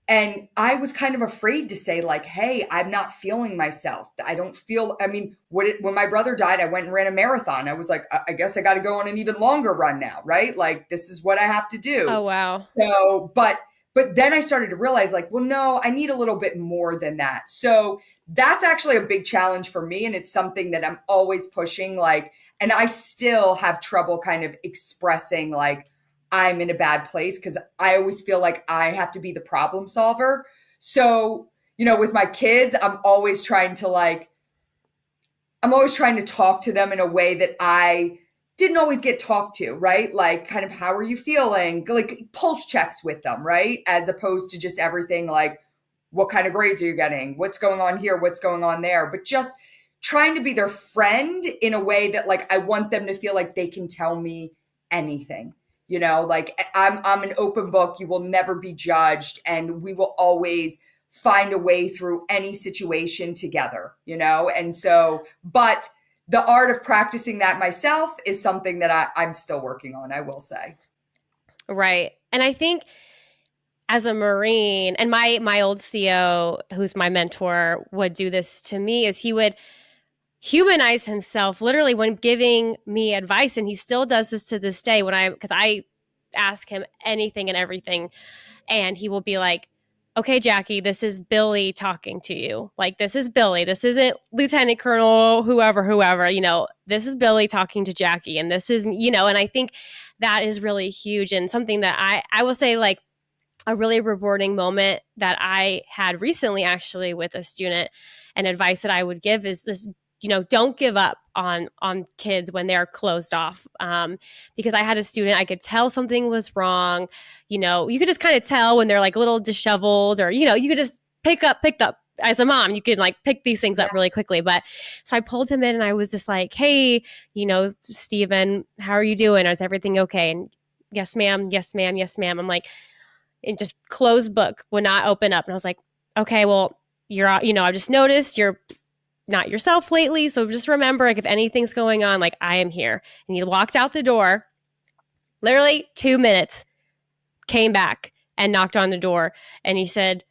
And I was kind of afraid to say like, hey, I'm not feeling myself. I don't feel, I mean, when my brother died, I went and ran a marathon. I was like, I guess I got to go on an even longer run now, right? Like, this is what I have to do. Oh, wow. So, but then I started to realize like, well, no, I need a little bit more than that. So that's actually a big challenge for me. And it's something that I'm always pushing, like, and I still have trouble kind of expressing like, I'm in a bad place, because I always feel like I have to be the problem solver. So, you know, with my kids, I'm always trying to talk to them in a way that I didn't always get talked to, right? Like kind of, how are you feeling? Like pulse checks with them, right? As opposed to just everything like, what kind of grades are you getting? What's going on here? What's going on there? But just trying to be their friend in a way that like I want them to feel like they can tell me anything. You know, like I'm an open book. You will never be judged, and we will always find a way through any situation together, you know? And so, but the art of practicing that myself is something that I'm still working on, I will say. Right. And I think as a Marine, and my old CO, who's my mentor, would do this to me, is he would humanize himself literally when giving me advice. And he still does this to this day because I ask him anything and everything. And he will be like, okay, Jackie, this is Billy talking to you. Like, this is Billy. This isn't Lieutenant Colonel, whoever, you know, this is Billy talking to Jackie. And this is, you know, and I think that is really huge and something that I will say, like, a really rewarding moment that I had recently actually with a student, and advice that I would give is this, you know, don't give up on kids when they're closed off. Because I had a student, I could tell something was wrong. You know, you could just kind of tell when they're like a little disheveled, or, you know, you could just picked up as a mom, you can like pick these things up really quickly. But so I pulled him in and I was just like, hey, you know, Steven, how are you doing? Is everything okay? And yes, ma'am. Yes, ma'am. Yes, ma'am. I'm like, it just closed book, would not open up. And I was like, okay, well, you're, you know, I just noticed you're not yourself lately. So just remember, like, if anything's going on, like, I am here. And he walked out the door, literally 2 minutes, came back and knocked on the door. And he said,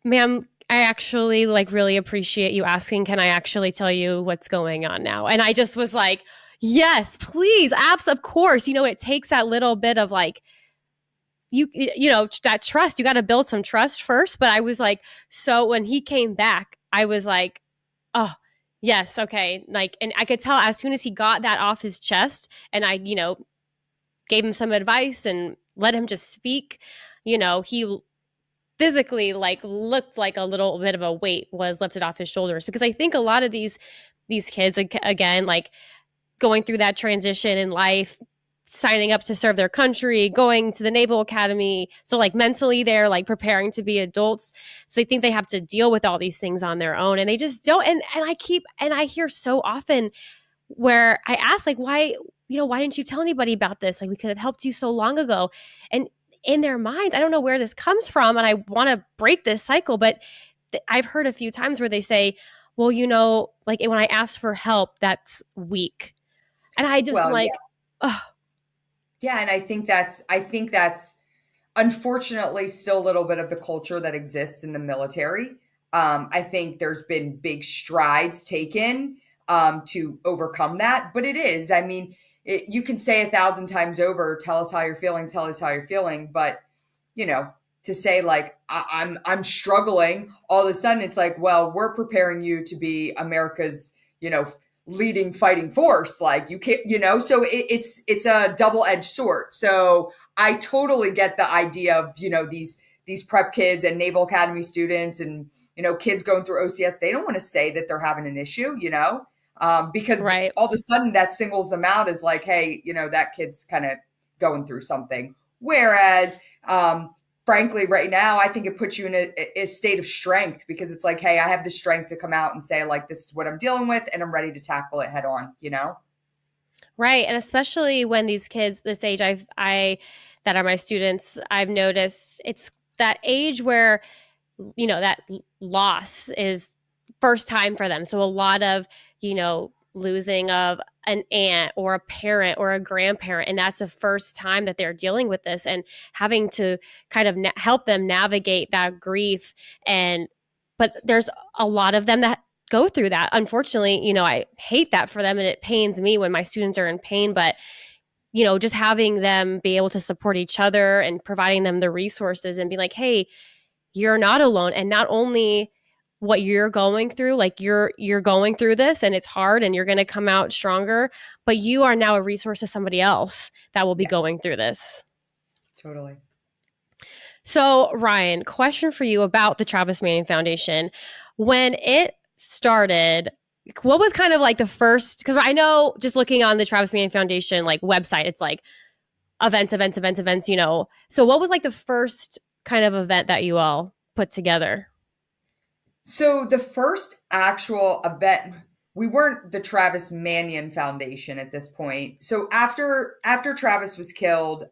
ma'am, I actually like really appreciate you asking. Can I actually tell you what's going on now? And I just was like, yes, please. Of course. You know, it takes that little bit of like, you know, that trust. You got to build some trust first. But I was like, so when he came back, I was like, oh, yes. Okay. Like, and I could tell as soon as he got that off his chest and I, you know, gave him some advice and let him just speak, you know, he physically like looked like a little bit of a weight was lifted off his shoulders. Because I think a lot of these kids, again, like going through that transition in life, signing up to serve their country, going to the Naval Academy. So like mentally they're like preparing to be adults. So they think they have to deal with all these things on their own, and they just don't. And I hear so often where I ask, like, why didn't you tell anybody about this? Like, we could have helped you so long ago. And in their minds, I don't know where this comes from, and I want to break this cycle, but I've heard a few times where they say, well, you know, like when I ask for help, that's weak. And I just Yeah, and I think that's unfortunately still a little bit of the culture that exists in the military. I think there's been big strides taken to overcome that, but it is. I mean, you can say 1,000 times over, tell us how you're feeling, but you know, to say like I'm struggling, all of a sudden it's like, well, we're preparing you to be America's, you know, leading fighting force. Like you can't, you know, so it's a double-edged sword. So I totally get the idea of, you know, these prep kids and Naval Academy students and, you know, kids going through OCS, they don't want to say that they're having an issue, you know, because all of a sudden that singles them out as like, hey, you know, that kid's kind of going through something. Whereas, frankly, right now, I think it puts you in a state of strength, because it's like, hey, I have the strength to come out and say, like, this is what I'm dealing with, and I'm ready to tackle it head on, you know? Right. And especially when these kids, this age, that are my students, I've noticed it's that age where, you know, that loss is first time for them. So a lot of, you know, losing of an aunt or a parent or a grandparent, and that's the first time that they're dealing with this and having to kind of help them navigate that grief. But there's a lot of them that go through that. Unfortunately, you know, I hate that for them, and it pains me when my students are in pain, but you know, just having them be able to support each other and providing them the resources and be like, hey, you're not alone. And not only what you're going through, like you're going through this and it's hard and you're going to come out stronger, but you are now a resource to somebody else that will be going through this. Totally. So Ryan, question for you about the Travis Manning Foundation. When it started, what was kind of like the first, because I know just looking on the Travis Manning Foundation like website, it's like events, you know. So what was like the first kind of event that you all put together? So the first actual event we weren't the Travis Manion Foundation at this point. So after Travis was killed,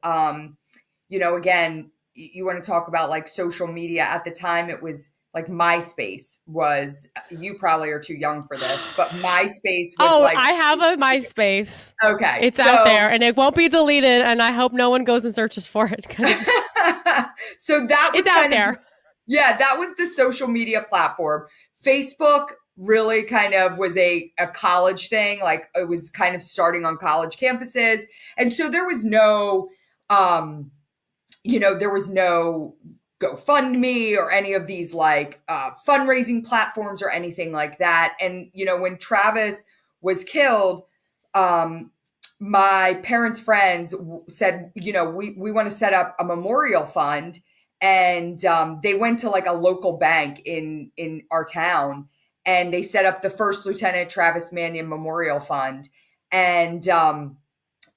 you know, again, you want to talk about like social media. At the time, it was like MySpace was, you probably are too young for this, but MySpace was I have a MySpace. Okay. It's out there and it won't be deleted. And I hope no one goes and searches for it. So that was it's out there. Yeah, that was the social media platform. Facebook really kind of was a college thing. Like it was kind of starting on college campuses. And so there was no, you know, there was no GoFundMe or any of these like fundraising platforms or anything like that. And, you know, when Travis was killed, my parents' friends said, you know, we want to set up a memorial fund. And they went to like a local bank in our town, and they set up the First Lieutenant Travis Manion Memorial Fund. And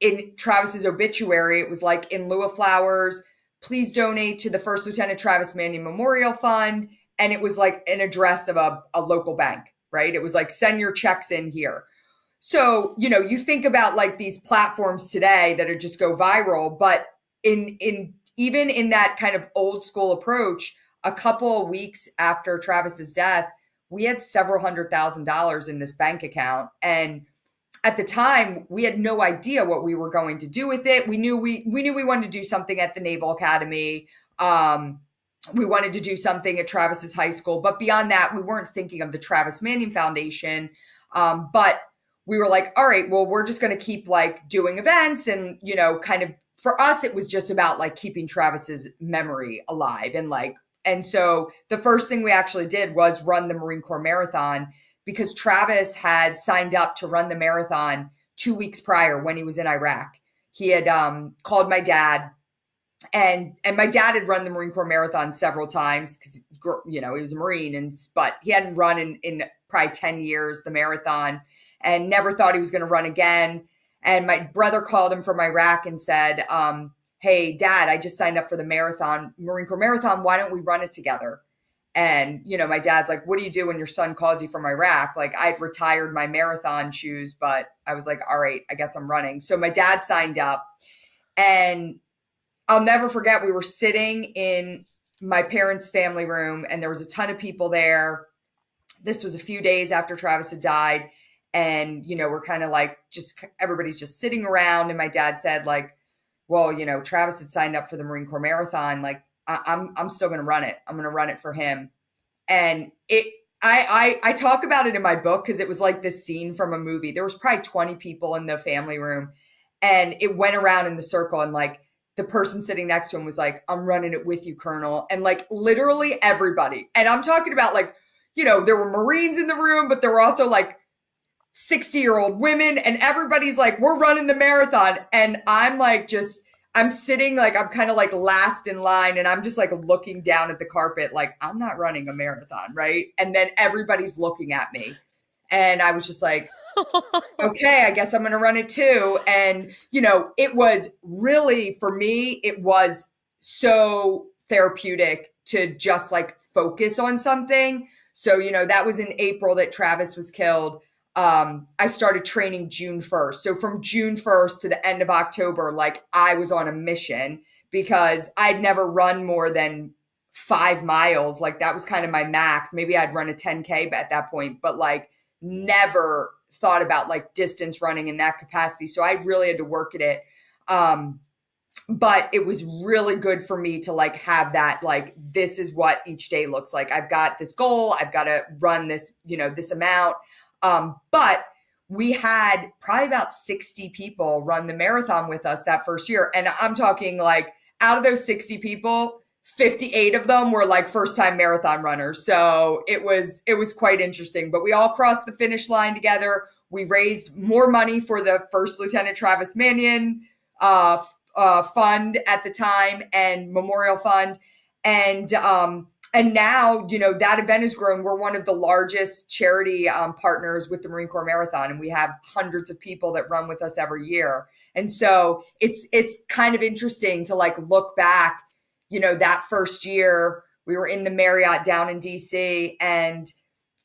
in Travis's obituary, it was like, in lieu of flowers, please donate to the First Lieutenant Travis Manion Memorial Fund. And it was like an address of a local bank, right? It was like, send your checks in here. So, you know, you think about like these platforms today that are just go viral, but even in that kind of old school approach, a couple of weeks after Travis's death, we had several $100,000 in this bank account. And at the time, we had no idea what we were going to do with it. We knew we wanted to do something at the Naval Academy. We wanted to do something at Travis's high school. But beyond that, we weren't thinking of the Travis Manion Foundation. But we were like, all right, well, we're just going to keep like doing events. And, you know, kind of for us, it was just about like keeping Travis's memory alive. And so the first thing we actually did was run the Marine Corps Marathon, because Travis had signed up to run the marathon 2 weeks prior when he was in Iraq. He had called my dad, and my dad had run the Marine Corps Marathon several times because, you know, he was a Marine, but he hadn't run in probably 10 years, the marathon, and never thought he was going to run again. And my brother called him from Iraq and said, hey, Dad, I just signed up for the marathon, Marine Corps Marathon. Why don't we run it together? And, you know, my dad's like, what do you do when your son calls you from Iraq? Like, I'd retired my marathon shoes, but I was like, all right, I guess I'm running. So my dad signed up, and I'll never forget, we were sitting in my parents' family room, and there was a ton of people there. This was a few days after Travis had died. And, you know, we're kind of like, everybody's just sitting around. And my dad said, like, well, you know, Travis had signed up for the Marine Corps Marathon. Like, I'm still going to run it. I'm going to run it for him. And I talk about it in my book because it was like this scene from a movie. There was probably 20 people in the family room, and it went around in the circle, and like the person sitting next to him was like, I'm running it with you, Colonel. And like literally everybody. And I'm talking about like, you know, there were Marines in the room, but there were also like 60-year-old women, and everybody's like, we're running the marathon. And I'm like, I'm sitting like, I'm kind of like last in line, and I'm just like looking down at the carpet, like, I'm not running a marathon, right? And then everybody's looking at me, and I was just like, okay, I guess I'm going to run it too. And, you know, it was really, for me, it was so therapeutic to just like focus on something. So, you know, that was in April that Travis was killed. I started training June 1st. So from June 1st to the end of October, like I was on a mission, because I'd never run more than 5 miles. Like that was kind of my max. Maybe I'd run a 10K at that point, but like never thought about like distance running in that capacity. So I really had to work at it. But it was really good for me to like have that, like, this is what each day looks like. I've got this goal. I've got to run this, you know, this amount. But we had probably about 60 people run the marathon with us that first year. And I'm talking like, out of those 60 people, 58 of them were like first time marathon runners. So it was quite interesting, but we all crossed the finish line together. We raised more money for the First Lieutenant Travis Manion, fund at the time, and Memorial Fund. And now, you know, that event has grown. We're one of the largest charity partners with the Marine Corps Marathon, and we have hundreds of people that run with us every year. And so it's kind of interesting to like look back, you know, that first year we were in the Marriott down in DC. And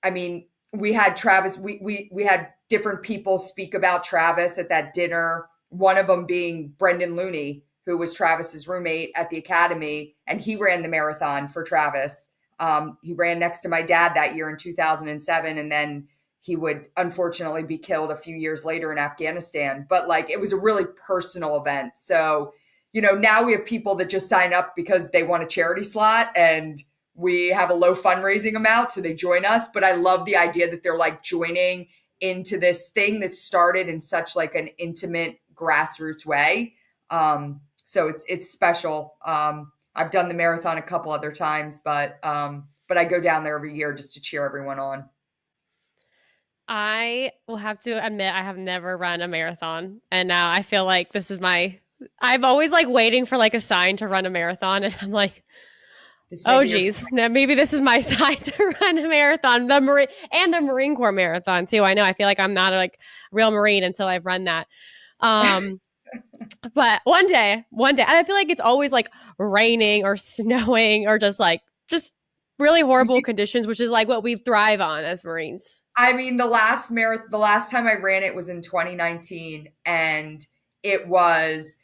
I mean, we had Travis, we had different people speak about Travis at that dinner. One of them being Brendan Looney, who was Travis's roommate at the academy, and he ran the marathon for Travis. He ran next to my dad that year in 2007, and then he would unfortunately be killed a few years later in Afghanistan. But like, it was a really personal event. So, you know, now we have people that just sign up because they want a charity slot, and we have a low fundraising amount, so they join us. But I love the idea that they're like joining into this thing that started in such like an intimate grassroots way. So it's special. I've done the marathon a couple other times, but I go down there every year just to cheer everyone on. I will have to admit I have never run a marathon, and now I feel like this is I'm always like waiting for like a sign to run a marathon, and I'm like, oh geez, now maybe this is my sign to run a marathon. The Marine Corps marathon too. I know. I feel like I'm not like a real Marine until I've run that. But one day, I feel like it's always like raining or snowing or just really horrible conditions, which is like what we thrive on as Marines. I mean, the last time I ran it was in 2019, and it was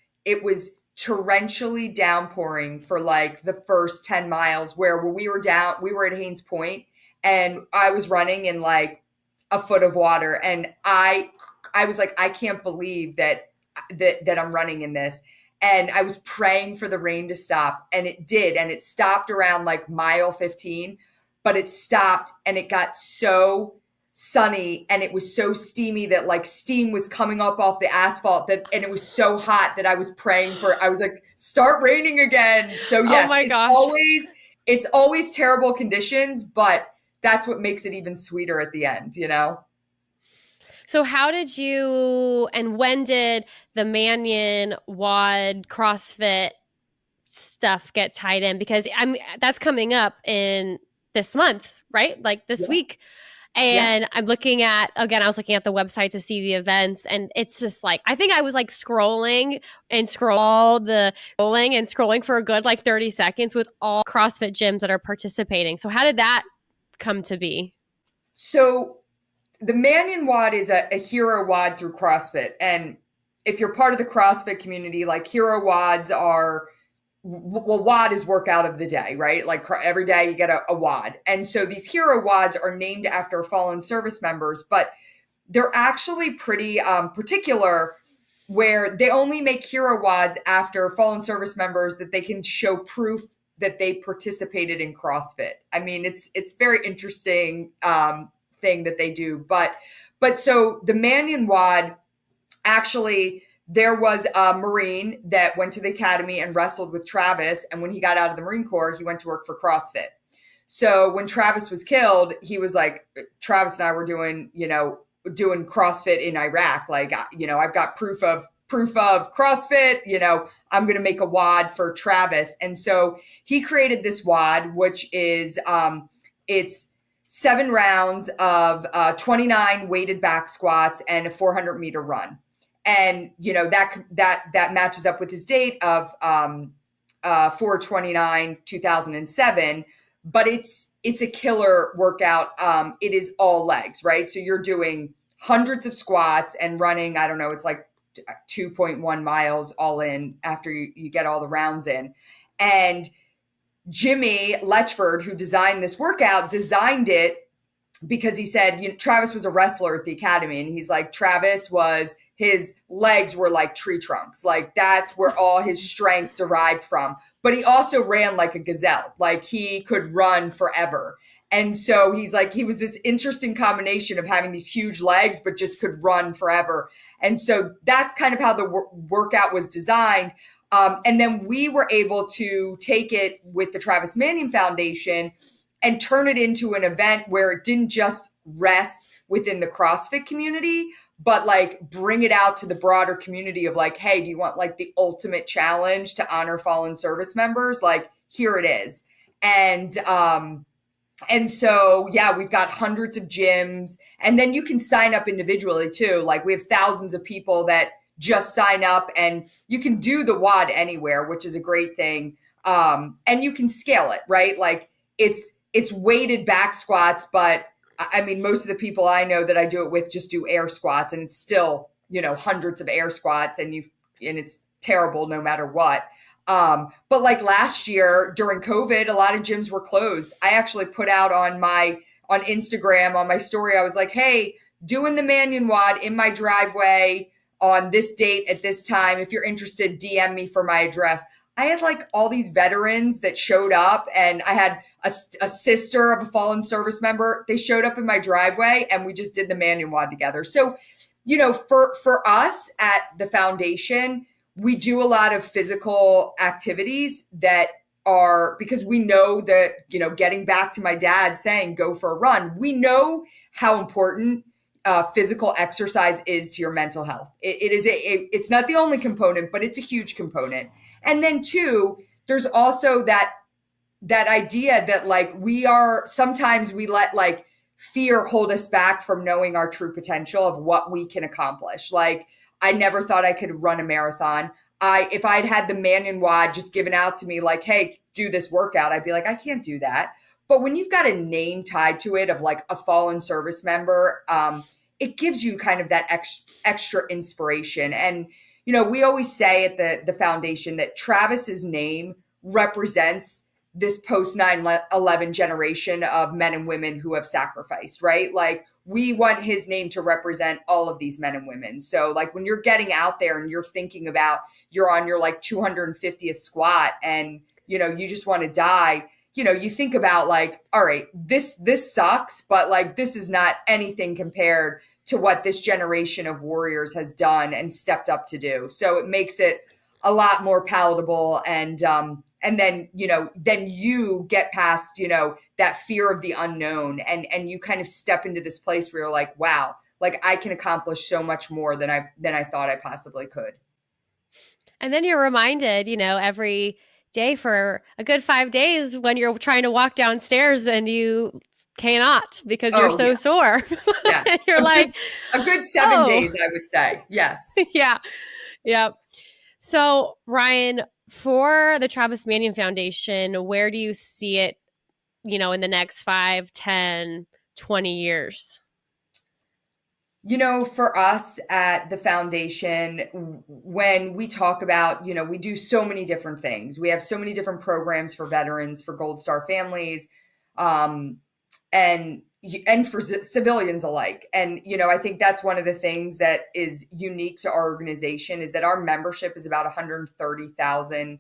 torrentially downpouring for like the first 10 miles where we were at Haynes Point, and I was running in like a foot of water, and I was like, I can't believe that I'm running in this. And I was praying for the rain to stop, and it did. And it stopped around like mile 15, but it stopped, and it got so sunny and it was so steamy that like steam was coming up off the asphalt, and it was so hot that I was praying I was like, start raining again. So yes, oh my gosh. It's always terrible conditions, but that's what makes it even sweeter at the end, you know? So how did you, and when did the Manion WOD CrossFit stuff get tied in? Because that's coming up in this month, right? Like this week. And I was looking at the website to see the events, and it's just like, I think I was like scrolling for a good like 30 seconds with all CrossFit gyms that are participating. So how did that come to be? So the Manion WOD is a hero WOD through CrossFit. And if you're part of the CrossFit community, like hero WODs are, WOD is workout of the day, right? Like every day you get a WOD. And so these hero WODs are named after fallen service members, but they're actually pretty particular, where they only make hero WODs after fallen service members that they can show proof that they participated in CrossFit. I mean, it's very interesting thing that they do. But so the Manion WOD, actually, there was a Marine that went to the academy and wrestled with Travis. And when he got out of the Marine Corps, he went to work for CrossFit. So when Travis was killed, he was like, Travis and I were doing CrossFit in Iraq. Like, you know, I've got proof of CrossFit, you know, I'm going to make a WOD for Travis. And so he created this WOD, which is, it's 7 rounds of 29 weighted back squats and a 400-meter run. And, you know, that matches up with his date of 4/29/2007. But it's a killer workout. It is all legs, right? So you're doing hundreds of squats and running, I don't know, it's like 2.1 miles all in after you get all the rounds in. And Jimmy Letchford, who designed this workout, designed it because he said, you know, Travis was a wrestler at the academy, and he's like, his legs were like tree trunks. Like that's where all his strength derived from. But he also ran like a gazelle. Like he could run forever. And so he's like, he was this interesting combination of having these huge legs, but just could run forever. And so that's kind of how the workout was designed. And then we were able to take it with the Travis Manion Foundation and turn it into an event where it didn't just rest within the CrossFit community, but like bring it out to the broader community of like, hey, do you want like the ultimate challenge to honor fallen service members? Like, here it is. And so, yeah, we've got hundreds of gyms, and then you can sign up individually too. Like we have thousands of people that just sign up, and you can do the WOD anywhere, which is a great thing. And you can scale it, right? Like it's weighted back squats, but I mean, most of the people I know that I do it with just do air squats, and it's still, hundreds of air squats, and it's terrible no matter what. But like last year during COVID, a lot of gyms were closed. I actually put out on Instagram, on my story, I was like, hey, doing the Manion WOD in my driveway on this date at this time. If you're interested, DM me for my address. I had like all these veterans that showed up, and I had a sister of a fallen service member. They showed up in my driveway, and we just did the Manion WOD together. So, for us at the foundation, we do a lot of physical activities that are, because we know that, getting back to my dad saying, go for a run, we know how important physical exercise is to your mental health. It's not the only component, but it's a huge component. And then two, there's also that idea that like sometimes we let like fear hold us back from knowing our true potential of what we can accomplish. Like, I never thought I could run a marathon. If I'd had the Manion WOD just given out to me like, hey, do this workout, I'd be like, I can't do that. But when you've got a name tied to it of like a fallen service member, it gives you kind of that extra inspiration. And, we always say at the foundation that Travis's name represents this post 9/11 generation of men and women who have sacrificed, right? Like, we want his name to represent all of these men and women. So like when you're getting out there and you're thinking about, you're on your like 250th squat and, you just want to die, you think about like, all right, this sucks, but like, this is not anything compared to what this generation of warriors has done and stepped up to do. So it makes it a lot more palatable. And then, then you get past, that fear of the unknown, and you kind of step into this place where you're like, wow, like I can accomplish so much more than I thought I possibly could. And then you're reminded, every day for a good 5 days when you're trying to walk downstairs and you cannot because you're so sore. Yeah. You're a good 7 days, I would say. Yes. Yeah. Yeah. So Ryan, for the Travis Manion Foundation, where do you see it, in the next 5, 10, 20 years? For us at the foundation, when we talk about, we do so many different things. We have so many different programs for veterans, for Gold Star families, and for civilians alike. And, I think that's one of the things that is unique to our organization is that our membership is about 130,000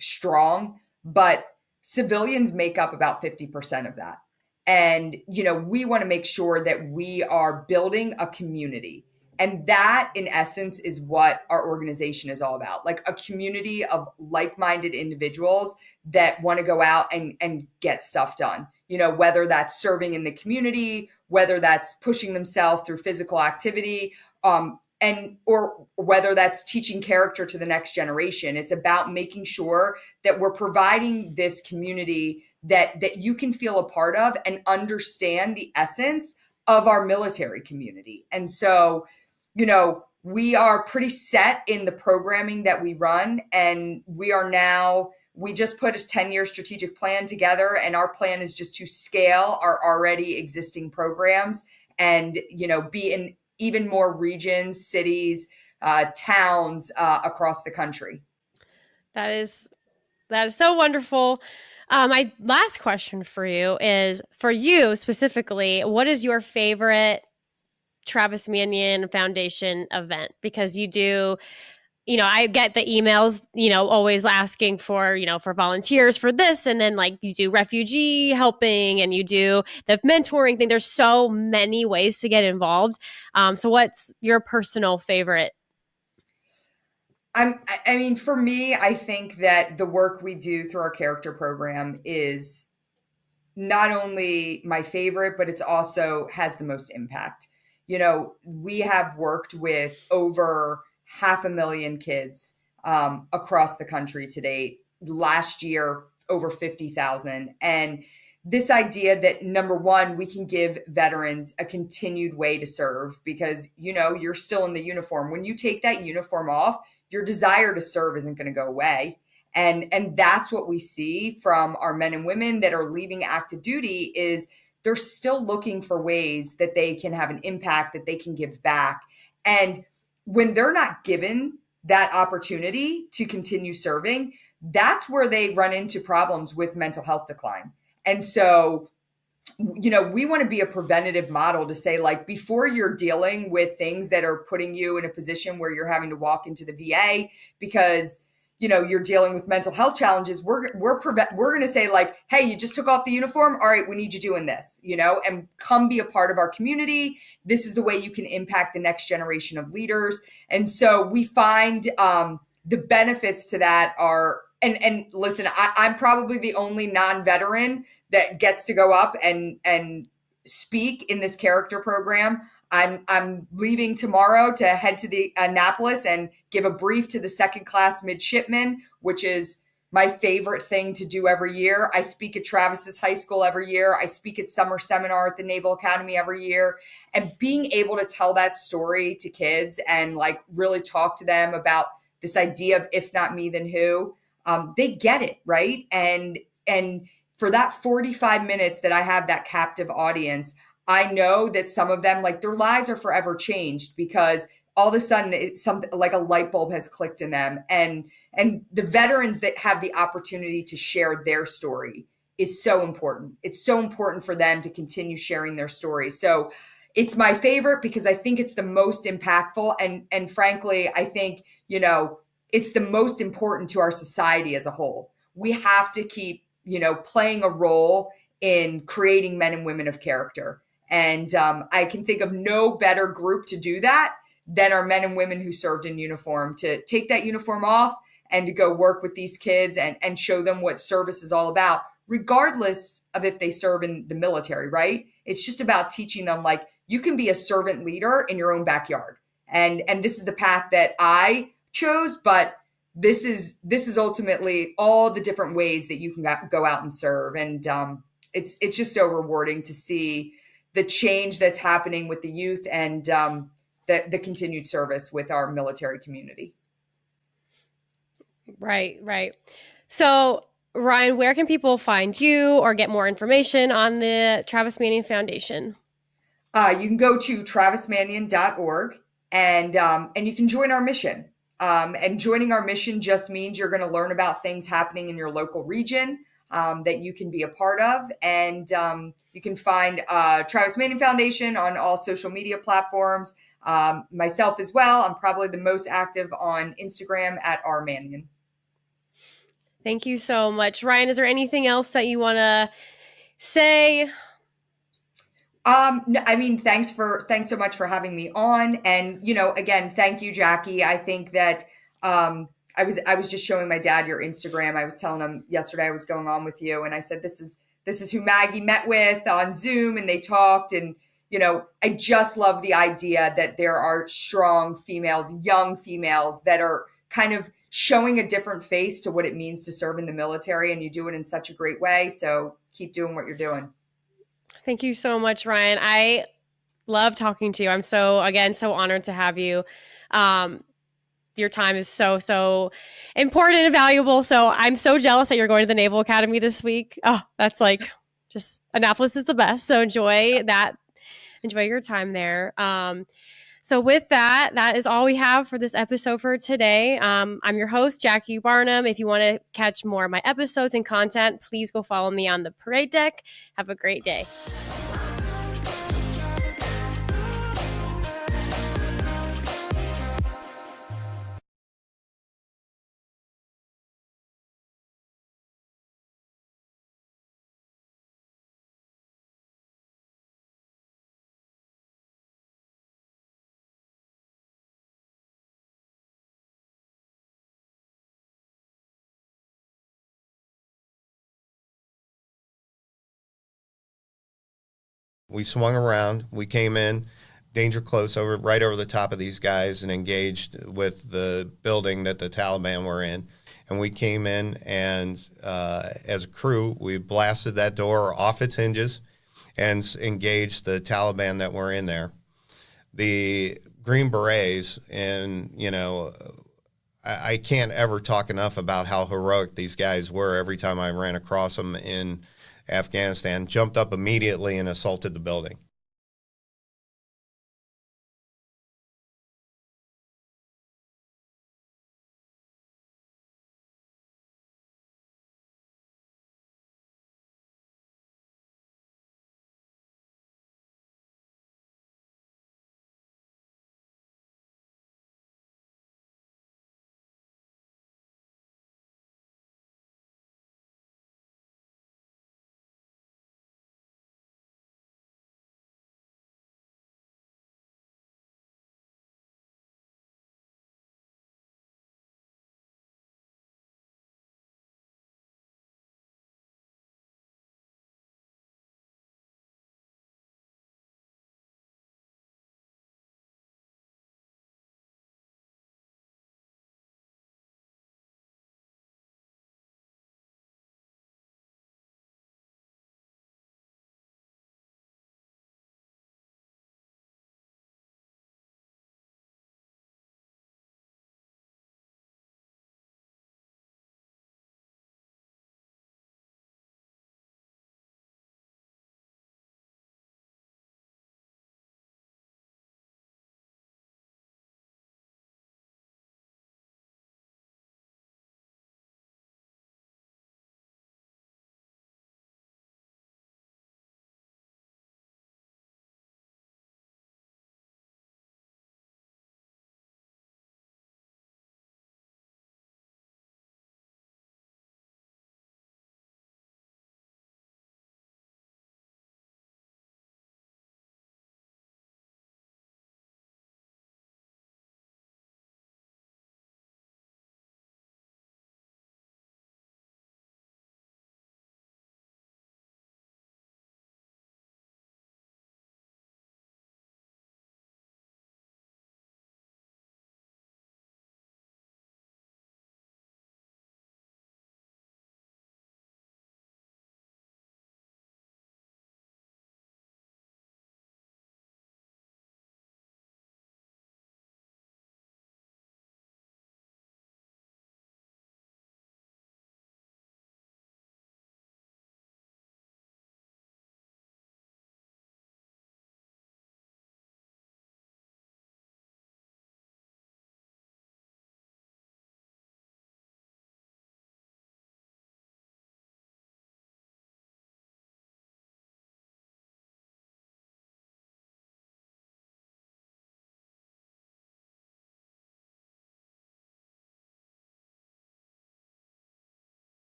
strong, but civilians make up about 50% of that. And, we want to make sure that we are building a community. And that, in essence, is what our organization is all about. Like a community of like-minded individuals that want to go out and get stuff done. Whether that's serving in the community, whether that's pushing themselves through physical activity, or whether that's teaching character to the next generation. It's about making sure that we're providing this community that you can feel a part of and understand the essence of our military community. And so, we are pretty set in the programming that we run, and we just put a 10-year strategic plan together, and our plan is just to scale our already existing programs and, be in even more regions, cities, towns across the country. That is so wonderful. My last question for you is, for you specifically, what is your favorite Travis Manion Foundation event? Because you do, I get the emails, always asking for, for volunteers for this. And then like you do refugee helping and you do the mentoring thing. There's so many ways to get involved. So what's your personal favorite? For me, I think that the work we do through our character program is not only my favorite, but it's also has the most impact. We have worked with over 500,000 kids across the country to date. Last year, over 50,000. And this idea that, number one, we can give veterans a continued way to serve because, you're still in the uniform. When you take that uniform off, your desire to serve isn't going to go away. And that's what we see from our men and women that are leaving active duty is they're still looking for ways that they can have an impact, that they can give back. And when they're not given that opportunity to continue serving, that's where they run into problems with mental health decline. And so, we want to be a preventative model to say, like, before you're dealing with things that are putting you in a position where you're having to walk into the VA because, you're dealing with mental health challenges, we're going to say, like, hey, you just took off the uniform. All right, we need you doing this, and come be a part of our community. This is the way you can impact the next generation of leaders. And so we find the benefits to that are, and listen, I'm probably the only non-veteran that gets to go up and speak in this character program. I'm leaving tomorrow to head to the Annapolis and give a brief to the second class midshipmen, which is my favorite thing to do every year. I speak at Travis's high school every year. I speak at summer seminar at the Naval Academy every year. And being able to tell that story to kids and like really talk to them about this idea of if not me, then who, they get it, right? And for that 45 minutes that I have that captive audience, I know that some of them, like, their lives are forever changed because all of a sudden it's something like a light bulb has clicked in them. And the veterans that have the opportunity to share their story is so important. It's so important for them to continue sharing their story. So it's my favorite because I think it's the most impactful. And frankly, I think, it's the most important to our society as a whole. We have to keep playing a role in creating men and women of character. And I can think of no better group to do that than our men and women who served in uniform, to take that uniform off and to go work with these kids and show them what service is all about, regardless of if they serve in the military, right? It's just about teaching them, like, you can be a servant leader in your own backyard. And this is the path that I chose, but this is ultimately all the different ways that you can go out and serve. And it's just so rewarding to see the change that's happening with the youth and the continued service with our military community. Right. So, Ryan, where can people find you or get more information on the Travis Manion Foundation? You can go to travismanion.org and you can join our mission. And joining our mission just means you're going to learn about things happening in your local region that you can be a part of. And you can find Travis Manion Foundation on all social media platforms. Myself as well. I'm probably the most active on Instagram at @rmanion. Thank you so much. Ryan, is there anything else that you want to say? No, I mean, thanks so much for having me on. And, again, thank you, Jackie. I think that I was just showing my dad your Instagram. I was telling him yesterday I was going on with you. And I said, this is who Maggie met with on Zoom, and they talked. And, I just love the idea that there are strong females, young females that are kind of showing a different face to what it means to serve in the military. And you do it in such a great way. So keep doing what you're doing. Thank you so much, Ryan. I love talking to you. I'm so honored to have you. Your time is so important and valuable. So I'm so jealous that you're going to the Naval Academy this week. Oh, that's like just Annapolis is the best. So enjoy that. Enjoy your time there. So with that is all we have for this episode for today. I'm your host, Jackie Barnum. If you want to catch more of my episodes and content, please go follow me on the parade deck. Have a great day. We swung around. We came in danger close right over the top of these guys and engaged with the building that the Taliban were in. And we came in and as a crew, we blasted that door off its hinges and engaged the Taliban that were in there. The Green Berets, and I can't ever talk enough about how heroic these guys were every time I ran across them in Afghanistan, jumped up immediately and assaulted the building.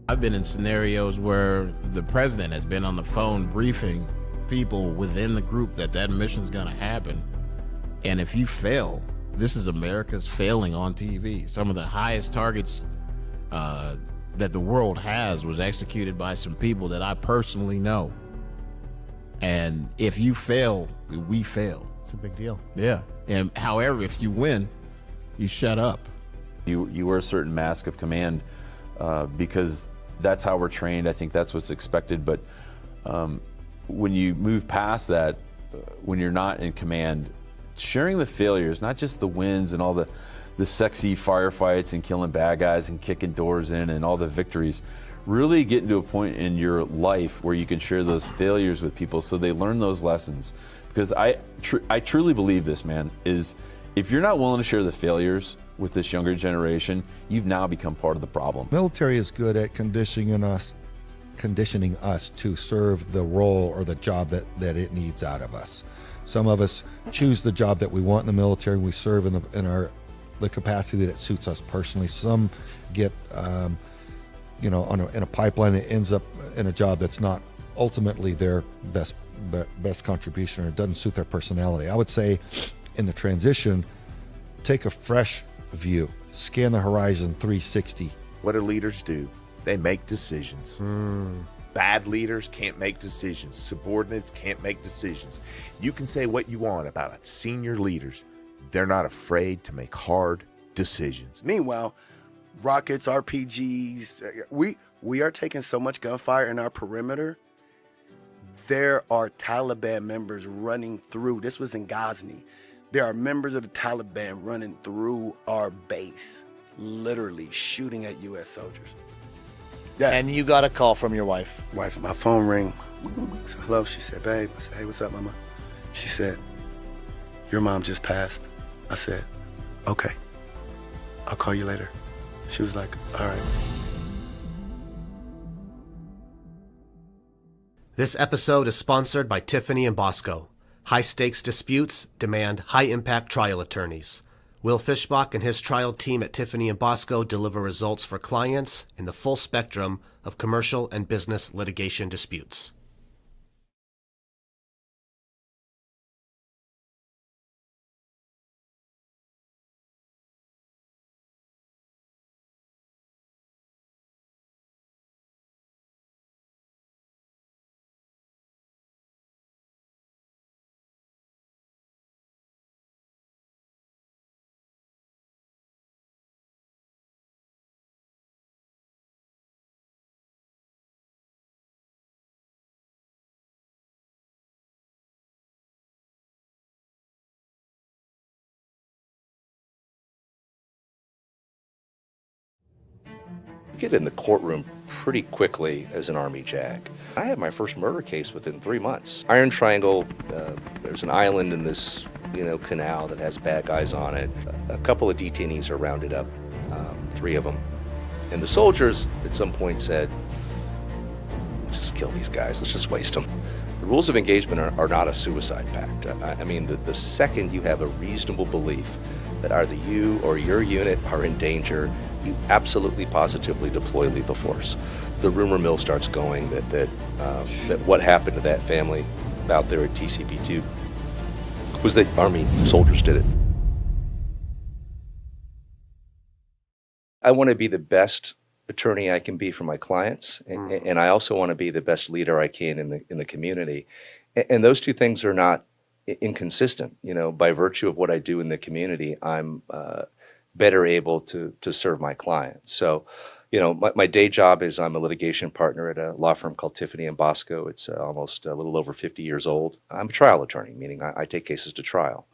I've been in scenarios where the president has been on the phone briefing people within the group that mission's gonna happen. And if you fail, this is America's failing on TV. Some of the highest targets that the world has was executed by some people that I personally know. And if you fail, we fail. It's a big deal. Yeah. And however, if you win, you shut up. You wear a certain mask of command because that's how we're trained. I think that's what's expected. But when you move past that, when you're not in command, sharing the failures, not just the wins and all the sexy firefights and killing bad guys and kicking doors in and all the victories, really getting to a point in your life where you can share those failures with people so they learn those lessons. Because I truly believe this, man, is if you're not willing to share the failures with this younger generation, you've now become part of the problem. Military is good at conditioning us to serve the role or the job that it needs out of us. Some of us choose the job that we want in the military, and we serve in the capacity that it suits us personally. Some get in a pipeline that ends up in a job that's not ultimately their best contribution, or it doesn't suit their personality. I would say in the transition, take a fresh view, scan the horizon 360. What do leaders do? They make decisions. Bad leaders can't make decisions. Subordinates can't make decisions. You can say what you want about senior leaders. They're not afraid to make hard decisions. Meanwhile, rockets, RPGs, we are taking so much gunfire in our perimeter. There are Taliban members running through. This was in Ghazni. There are members of the Taliban running through our base, literally shooting at U.S. soldiers. Yeah. And you got a call from your wife. Wife, my phone rang. I said, hello. She said, babe. I said, hey, what's up, mama? She said, your mom just passed. I said, okay. I'll call you later. She was like, all right. This episode is sponsored by Tiffany & Bosco. High-stakes disputes demand high-impact trial attorneys. Will Fishbach and his trial team at Tiffany & Bosco deliver results for clients in the full spectrum of commercial and business litigation disputes. Get in the courtroom pretty quickly as an Army JAG. I had my first murder case within 3 months. Iron Triangle, there's an island in this canal that has bad guys on it. A couple of detainees are rounded up, 3 of them. And the soldiers at some point said, just kill these guys, let's just waste them. The rules of engagement are not a suicide pact. I mean, the second you have a reasonable belief that either you or your unit are in danger, you absolutely positively deploy lethal force. The rumor mill starts going that what happened to that family out there at TCP2 was that Army soldiers did it. I want to be the best attorney I can be for my clients, and I also want to be the best leader I can in the community. And those two things are not inconsistent. By virtue of what I do in the community, I'm better able to serve my clients. So, my day job is I'm a litigation partner at a law firm called Tiffany & Bosco. It's almost a little over 50 years old. I'm a trial attorney, meaning I take cases to trial.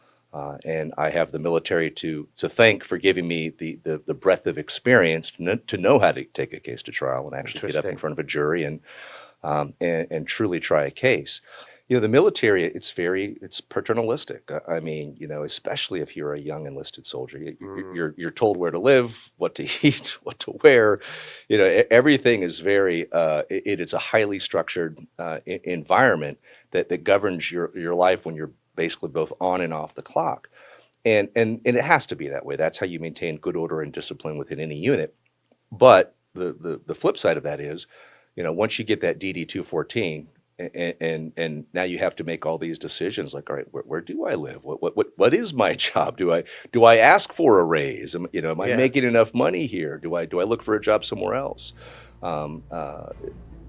And I have the military to thank for giving me the breadth of experience to know how to take a case to trial and actually get up in front of a jury and truly try a case. The military, it's paternalistic. I mean, especially if you're a young enlisted soldier, you're told where to live, what to eat, what to wear. Everything is it's a highly structured environment that governs your life when you're basically both on and off the clock. And it has to be that way. That's how you maintain good order and discipline within any unit. But the flip side of that is, once you get that DD 214, and now you have to make all these decisions like, all right, where do I live? What is my job? Do I ask for a raise? Am I making enough money here? Do I look for a job somewhere else?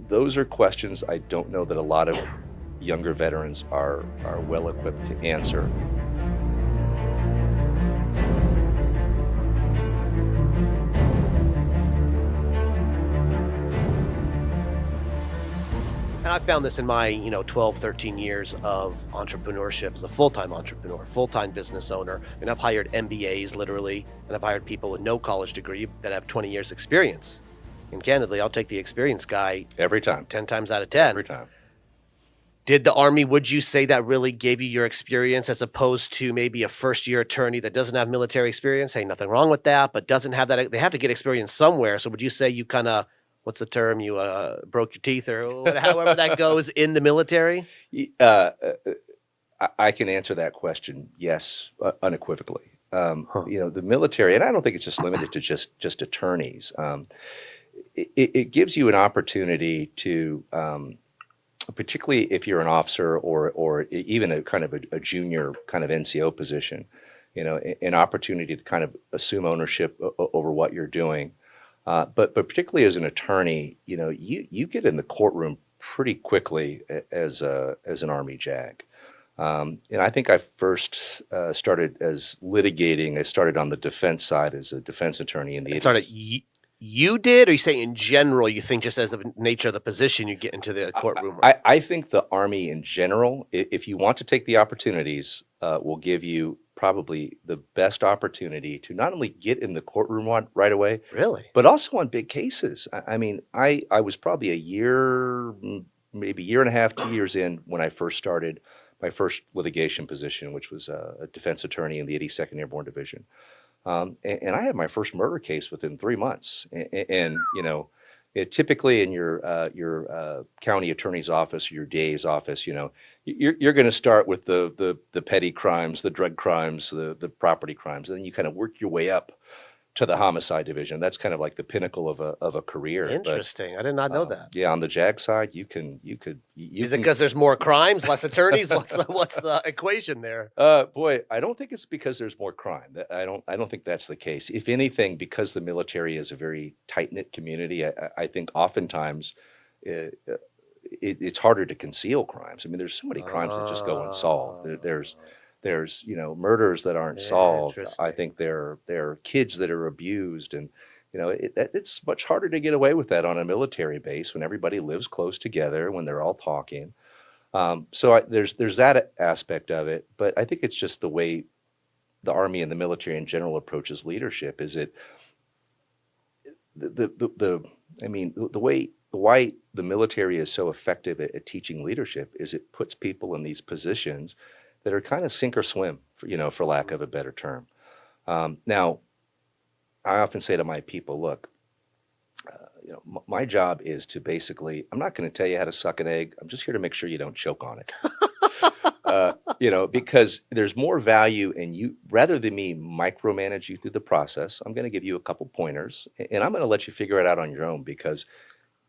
Those are questions I don't know that a lot of younger veterans are well equipped to answer. And I found this in my 12, 13 years of entrepreneurship as a full-time entrepreneur, full-time business owner. And I've hired MBAs literally, and I've hired people with no college degree that have 20 years experience. And candidly, I'll take the experienced guy every time, 10 times out of 10. Every time. Did the Army, would you say that really gave you your experience as opposed to maybe a first-year attorney that doesn't have military experience? Hey, nothing wrong with that, but doesn't have that. They have to get experience somewhere. So would you say you kind of, what's the term? You broke your teeth or however that goes in the military? I can answer that question, yes, unequivocally. The military, and I don't think it's just limited to just attorneys. It gives you an opportunity to, particularly if you're an officer or even a kind of a junior kind of NCO position, an opportunity to kind of assume ownership over what you're doing. But particularly as an attorney, you get in the courtroom pretty quickly as an Army JAG. I think I first started as litigating. I started on the defense side as a defense attorney in the 80s. You did, or you say in general, you think just as the nature of the position you get into the courtroom? I think the Army in general, if you want to take the opportunities, will give you probably the best opportunity to not only get in the courtroom right away, really, but also on big cases. I mean, I was probably a year, maybe year and a half, 2 years in when I first started my first litigation position, which was a defense attorney in the 82nd Airborne Division. And I had my first murder case within 3 months. And typically in your county attorney's office, or your DA's office, you're going to start with the petty crimes, the drug crimes, the property crimes, and then you kind of work your way up to the homicide division. That's kind of like the pinnacle of a career. Interesting. I did not know that. Yeah, on the JAG side, you could. Is it because there's more crimes, less attorneys? What's the equation there? Boy, I don't think it's because there's more crime. I don't think that's the case. If anything, because the military is a very tight-knit community, I think oftentimes it's harder to conceal crimes. I mean, there's so many crimes that just go unsolved. There's murders that aren't solved. I think there are kids that are abused, and it's much harder to get away with that on a military base when everybody lives close together, when they're all talking. So there's that aspect of it, but I think it's just the way the Army and the military in general approaches leadership. Is it why the military is so effective at teaching leadership is it puts people in these positions that are kind of sink or swim, for lack of a better term. Now, I often say to my people, look, my job is to basically, I'm not going to tell you how to suck an egg. I'm just here to make sure you don't choke on it. Because there's more value in you, rather than me micromanage you through the process, I'm going to give you a couple pointers, and I'm going to let you figure it out on your own, because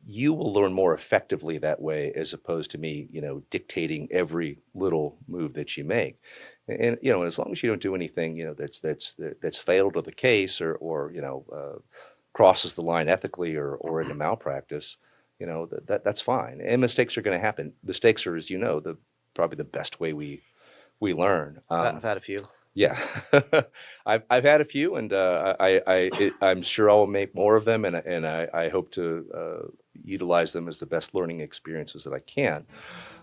you will learn more effectively that way, as opposed to me, dictating every little move that you make. And as long as you don't do anything, that's fatal to the case, or crosses the line ethically, or into malpractice, that's fine. And mistakes are going to happen. Mistakes are, as probably the best way we learn. I've had a few. Yeah, I've had a few, and I'm sure I'll make more of them, and I hope to utilize them as the best learning experiences that I can.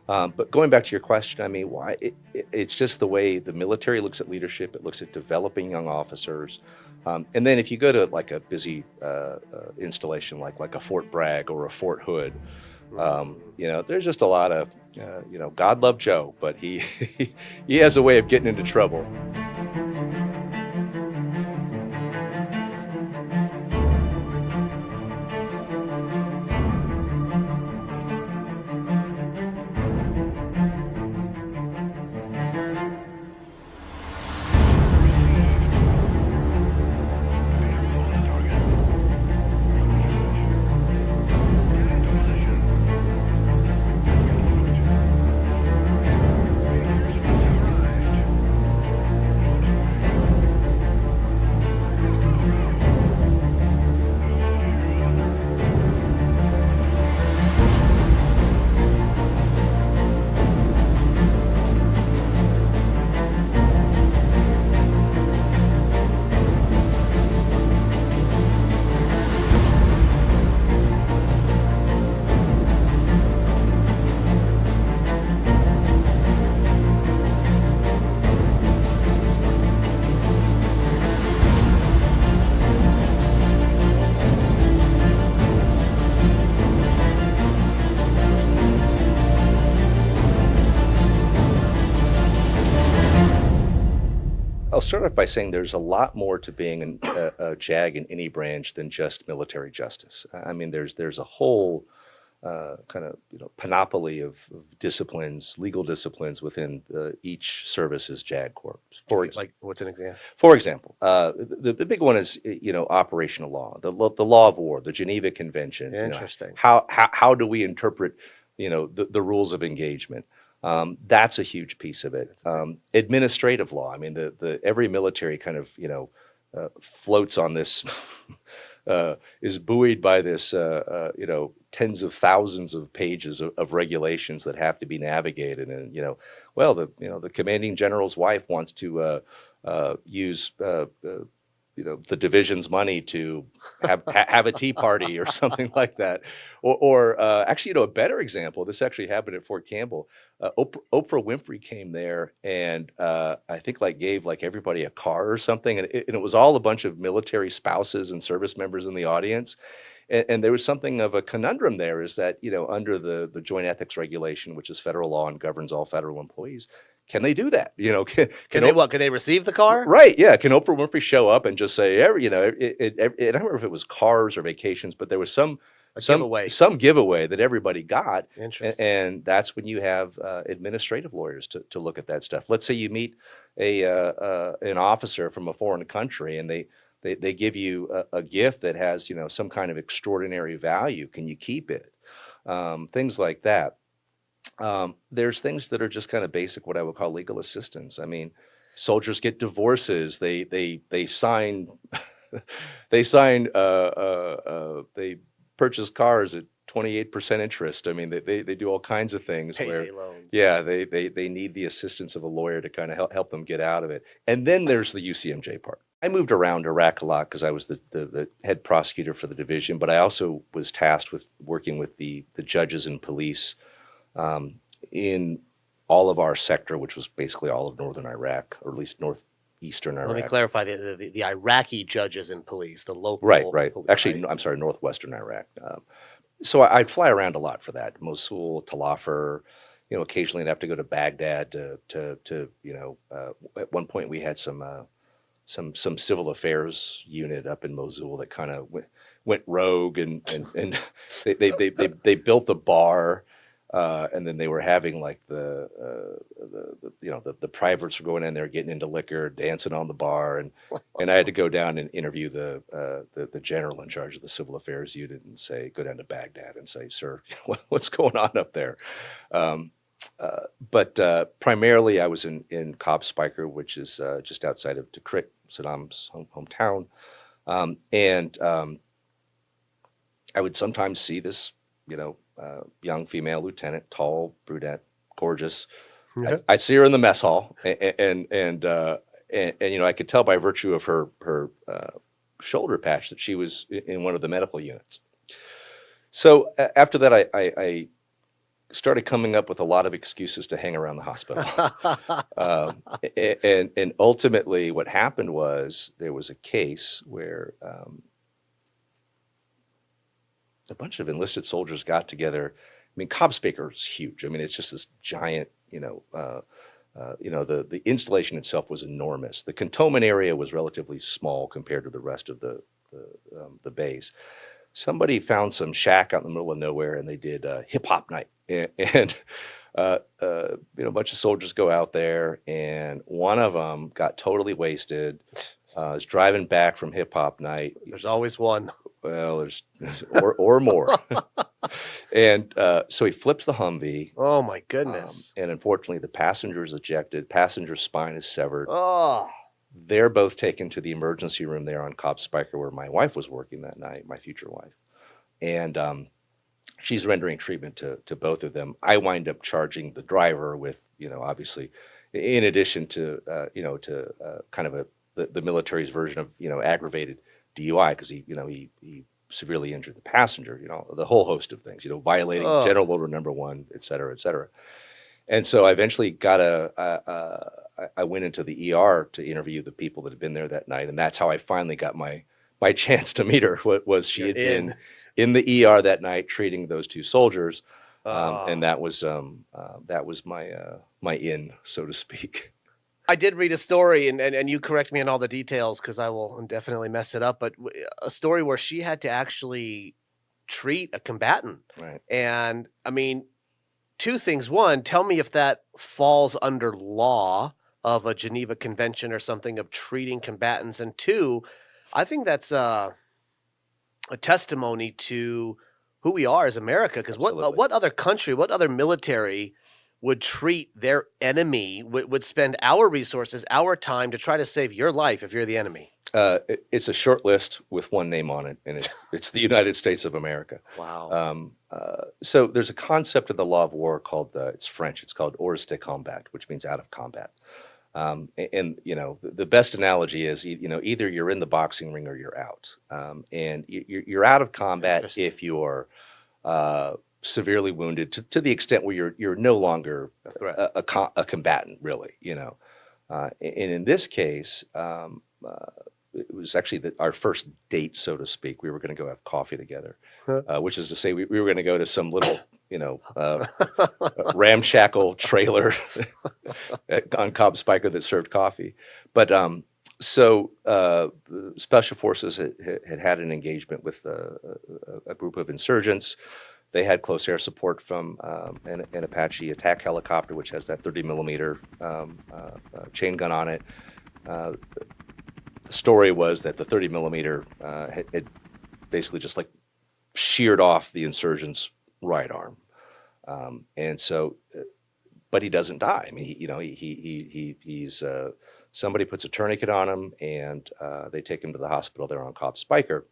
But going back to your question, I mean, why? It's just the way the military looks at leadership. It looks at developing young officers, and then if you go to like a busy installation like a Fort Bragg or a Fort Hood, there's just a lot of God love Joe, but he has a way of getting into trouble. start off by saying there's a lot more to being a JAG in any branch than just military justice. I mean, there's a whole kind of panoply of disciplines, legal disciplines within each service's JAG Corps. Like, what's an example? For example, the big one is operational law, the law of war, the Geneva Convention. Interesting. How do we interpret the rules of engagement? That's a huge piece of it. Administrative law. I mean, the every military kind of floats on this. Is buoyed by this, tens of thousands of pages of regulations that have to be navigated, and the commanding general's wife wants to use the division's money to have a tea party or something like that, or actually, a better example. This actually happened at Fort Campbell. Oprah Winfrey came there and I think gave everybody a car or something, and it was all a bunch of military spouses and service members in the audience. And there was something of a conundrum there, is that under the Joint Ethics Regulation, which is federal law and governs all federal employees, can they do that? Can they receive the car? Right? Yeah. Can Oprah Winfrey show up and just say, I don't remember if it was cars or vacations, but there was some giveaway that everybody got. Interesting. And that's when you have administrative lawyers to look at that stuff. Let's say you meet an officer from a foreign country, and they give you a gift that has some kind of extraordinary value. Can you keep it? Things like that. There's things that are just kind of basic, what I would call legal assistance. I mean, soldiers get divorces. They sign they purchase cars at 28% interest. I mean, they do all kinds of things. Payday loans. Yeah, they need the assistance of a lawyer to kind of help them get out of it. And then there's the UCMJ part. I moved around Iraq a lot because I was the head prosecutor for the division, but I also was tasked with working with the judges and police in all of our sector, which was basically all of northern Iraq, or at least northeastern Iraq. Let me clarify, the Iraqi judges and police, the local. Right. Actually, I'm sorry, northwestern Iraq. So I'd fly around a lot for that. Mosul, Tal Afar, occasionally I'd have to go to Baghdad to at one point we had some civil affairs unit up in Mosul that kind of went rogue, and they built the bar. And then they were having the privates were going in there, getting into liquor, dancing on the bar, and I had to go down and interview the general in charge of the civil affairs unit and go down to Baghdad and say, sir, what's going on up there? But primarily I was in Cobb Speicher, which is just outside of Tikrit, Saddam's hometown, and I would sometimes see this, young female lieutenant, tall, brunette, gorgeous. Yeah. I'd see her in the mess hall, and I could tell by virtue of her shoulder patch that she was in one of the medical units. So after that, I started coming up with a lot of excuses to hang around the hospital. And ultimately, what happened was there was a case where a bunch of enlisted soldiers got together. I mean, Cobb Speicher is huge. I mean, it's just this giant, the installation itself was enormous. The cantonment area was relatively small compared to the rest of the base. Somebody found some shack out in the middle of nowhere, and they did hip hop night. And a bunch of soldiers go out there, and one of them got totally wasted. Was driving back from hip hop night. There's always one. Well, there's or more. And so he flips the Humvee. Oh my goodness! And unfortunately, the passenger is ejected. Passenger's spine is severed. Oh. They're both taken to the emergency room there on Cobb Speicher, where my wife was working that night, my future wife, and she's rendering treatment to both of them. I wind up charging the driver with, obviously, in addition to kind of the military's version of aggravated DUI, because he severely injured the passenger, the whole host of things, violating General Order Number 1, et cetera, et cetera. And so I eventually got I went into the ER to interview the people that had been there that night, and that's how I finally got my chance to meet her. Was she had been in the ER that night treating those two soldiers, and that was my in, so to speak. I did read a story, and you correct me on all the details because I will definitely mess it up, but a story where she had to actually treat a combatant. Right. And I mean, two things. One, tell me if that falls under law of a Geneva Convention or something of treating combatants. And two, I think that's a testimony to who we are as America. Because what other country, what other military would treat their enemy, would spend our resources, our time to try to save your life if you're the enemy? It's a short list with one name on it, and it's the United States of America. Wow. So there's a concept in the law of war called, it's French, it's called hors de combat, which means out of combat. And you know, the best analogy is, you know, either you're in the boxing ring or you're out. And you're out of combat if you're severely wounded to the extent where you're no longer a combatant, really, you know. And in this case, it was actually our first date, so to speak. We were going to go have coffee together, which is to say we were going to go to some little, you know, ramshackle trailer on Cobb Spiker that served coffee. But so Special Forces had an engagement with a group of insurgents. They had close air support from an Apache attack helicopter, which has that 30 millimeter chain gun on it. The story was that the 30 millimeter had basically just like sheared off the insurgent's right arm. And so, but he doesn't die. I mean, he's somebody puts a tourniquet on him, and they take him to the hospital there on Cobb Spiker,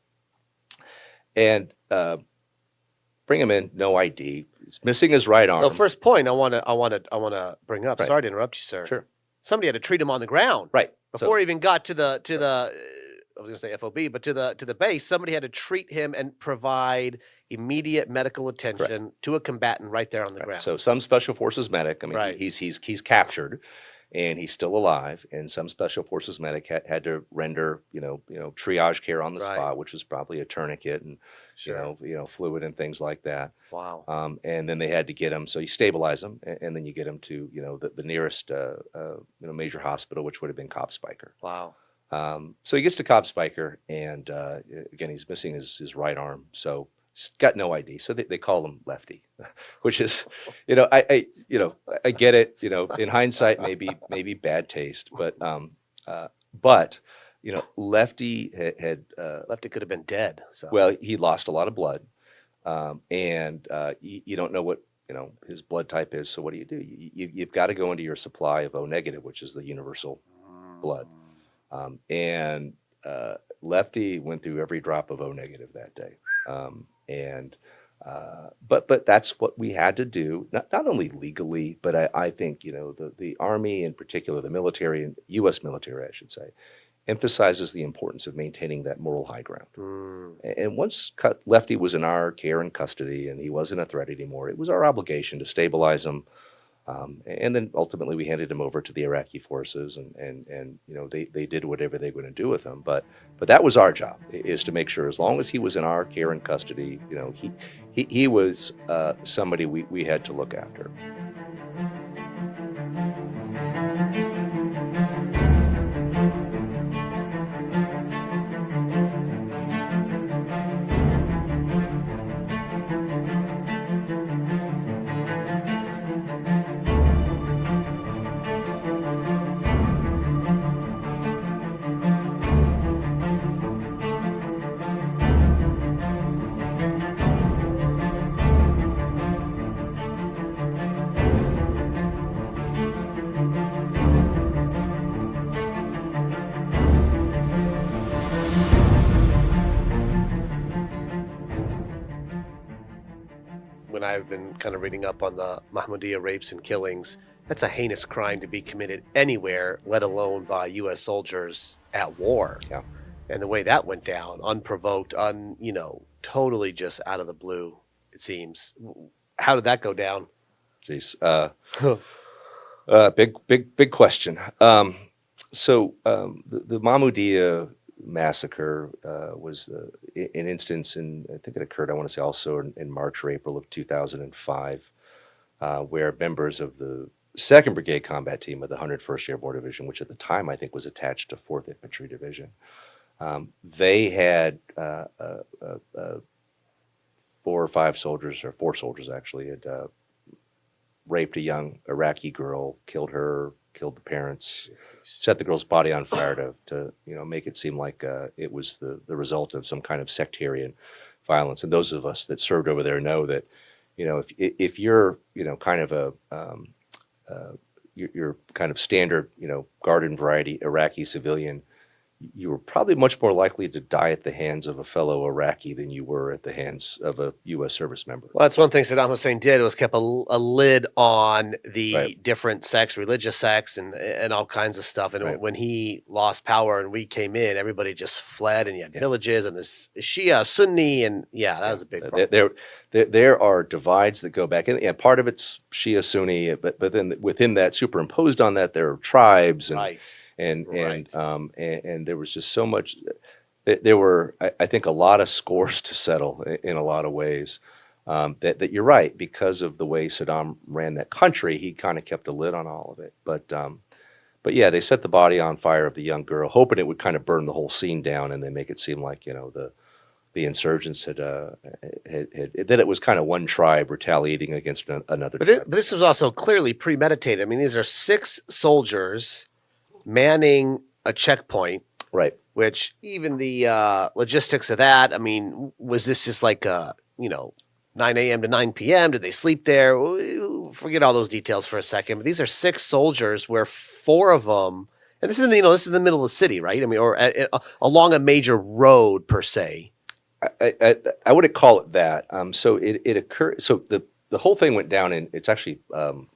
and bring him in, no ID. He's missing his right arm. So first point I want to bring up. Right. Sorry to interrupt you, sir. Sure. Somebody had to treat him on the ground. Right. Before he even got to the I was going to say FOB, but to the base, somebody had to treat him and provide immediate medical attention to a combatant right there on the ground. So some Special Forces medic, I mean, he's captured, and he's still alive. And some Special Forces medic had to render, you know, triage care on the spot, which was probably a tourniquet and you know, fluid and things like that. Wow. And then they had to get him. So you stabilize him, and then you get him to, you know, the nearest major hospital, which would have been Cobb Spiker. Wow. So he gets to Cobb Spiker, and again, he's missing his right arm. So he's got no ID. So they call him Lefty, which is, you know, I get it. You know, in hindsight, maybe bad taste, but you know, Lefty had Lefty could have been dead. So. Well, he lost a lot of blood, and you don't know what, you know, his blood type is. So what do? You've got to go into your supply of O negative, which is the universal blood. And Lefty went through every drop of O negative that day. But that's what we had to do, not only legally, but I think, you know, the Army in particular, the military, and U.S. military, I should say, emphasizes the importance of maintaining that moral high ground. And once Lefty was in our care and custody and he wasn't a threat anymore, it was our obligation to stabilize him. And then ultimately we handed him over to the Iraqi forces, and you know, they did whatever they were going to do with him. But that was our job, is to make sure as long as he was in our care and custody, you know, he was somebody we had to look after. When I've been kind of reading up on the Mahmoudiyya rapes and killings, that's a heinous crime to be committed anywhere, let alone by U.S. soldiers at war. Yeah. And the way that went down, unprovoked, you know, totally just out of the blue, it seems. How did that go down? Jeez. Big question. So the Mahmoudiyya massacre was an instance, and I think it occurred, I want to say also in March or April of 2005, where members of the 2nd Brigade Combat Team of the 101st Airborne Division, which at the time I think was attached to 4th Infantry Division. They had 4 or 5 soldiers, or 4 soldiers actually, had raped a young Iraqi girl, killed her, killed the parents, set the girl's body on fire to make it seem like it was the result of some kind of sectarian violence. And those of us that served over there know that, if you're kind of you're kind of standard garden variety Iraqi civilian, you were probably much more likely to die at the hands of a fellow Iraqi than you were at the hands of a U.S. service member. Well, that's one thing Saddam Hussein did, was kept a lid on the different sects, religious sects, and all kinds of stuff. And when he lost power and we came in, everybody just fled, and you had villages and this Shia, Sunni, and that was a big problem. There are divides that go back, and part of it's Shia, Sunni, but then within that, superimposed on that, there are tribes and. And there was just so much. There were, I think, a lot of scores to settle in a lot of ways. That you're right, because of the way Saddam ran that country, he kind of kept a lid on all of it. But yeah, they set the body on fire of the young girl, hoping it would kind of burn the whole scene down, and then make it seem like the insurgents had that it was kind of one tribe retaliating against another. But this was also clearly premeditated. I mean, these are 6 soldiers manning a checkpoint, right? Which even the logistics of that, I mean, was this just like 9 a.m. to 9 p.m.? Did they sleep there? Forget all those details for a second. But these are 6 soldiers, where 4 of them, and this is this is in the middle of the city, right? I mean, or along a major road per se. I wouldn't call it that. So it occurred. So the whole thing went down in, it's actually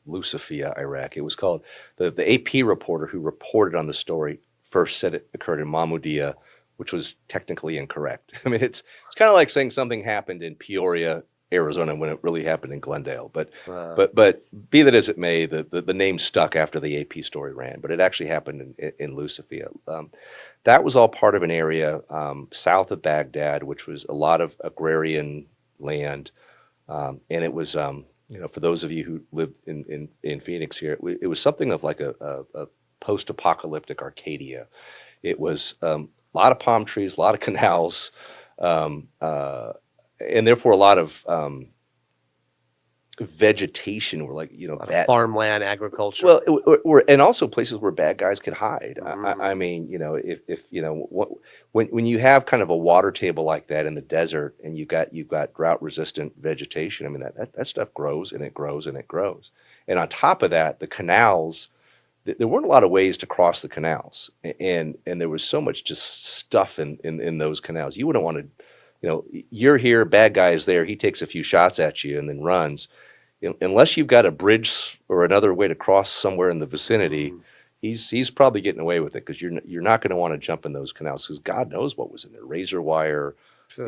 Lusafia, Iraq. It was called, the AP reporter who reported on the story first said it occurred in Mahmoudiya, which was technically incorrect. I mean, it's kind of like saying something happened in Peoria, Arizona, when it really happened in Glendale. But be that as it may, the name stuck after the AP story ran. But it actually happened in Lusafia. That was all part of an area south of Baghdad, which was a lot of agrarian land. And it was, for those of you who live in Phoenix here, it was something of like a post-apocalyptic Arcadia. It was a lot of palm trees, a lot of canals, and therefore a lot of vegetation, or like farmland, agriculture. Well, and also places where bad guys could hide. I mean, if when you have kind of a water table like that in the desert, and you've got drought resistant vegetation, I mean that stuff grows and it grows and it grows. And on top of that, the canals, there weren't a lot of ways to cross the canals, and there was so much just stuff in those canals. You wouldn't want to, you're here, bad guy is there, he takes a few shots at you and then runs. Unless you've got a bridge or another way to cross somewhere in the vicinity, he's probably getting away with it, because you're not going to want to jump in those canals, because God knows what was in there, razor wire. Sure.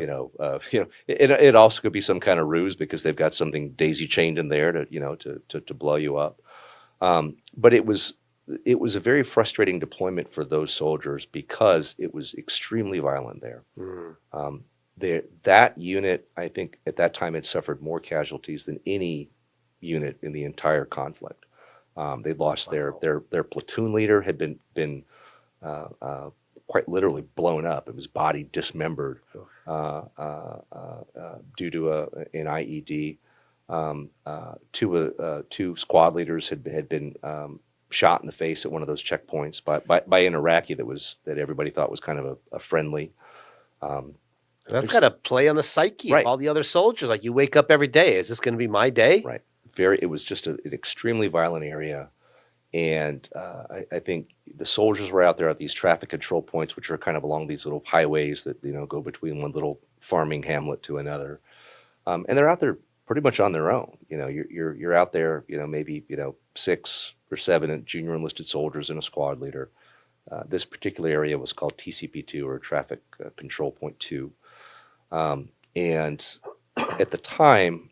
It also could be some kind of ruse, because they've got something daisy chained in there to blow you up. But it was a very frustrating deployment for those soldiers, because it was extremely violent there. That unit, I think, at that time had suffered more casualties than any unit in the entire conflict. They lost their platoon leader, had been quite literally blown up, and his body dismembered due to an IED. Two squad leaders had been shot in the face at one of those checkpoints by an Iraqi that everybody thought was kind of a friendly. That's got to play on the psyche of all the other soldiers. Like, you wake up every day, is this going to be my day? Right. It was just an extremely violent area. And I think the soldiers were out there at these traffic control points, which are kind of along these little highways that go between one little farming hamlet to another. And they're out there pretty much on their own. You're out there, maybe 6 or 7 junior enlisted soldiers and a squad leader. This particular area was called TCP2, or Traffic Control Point 2. And at the time,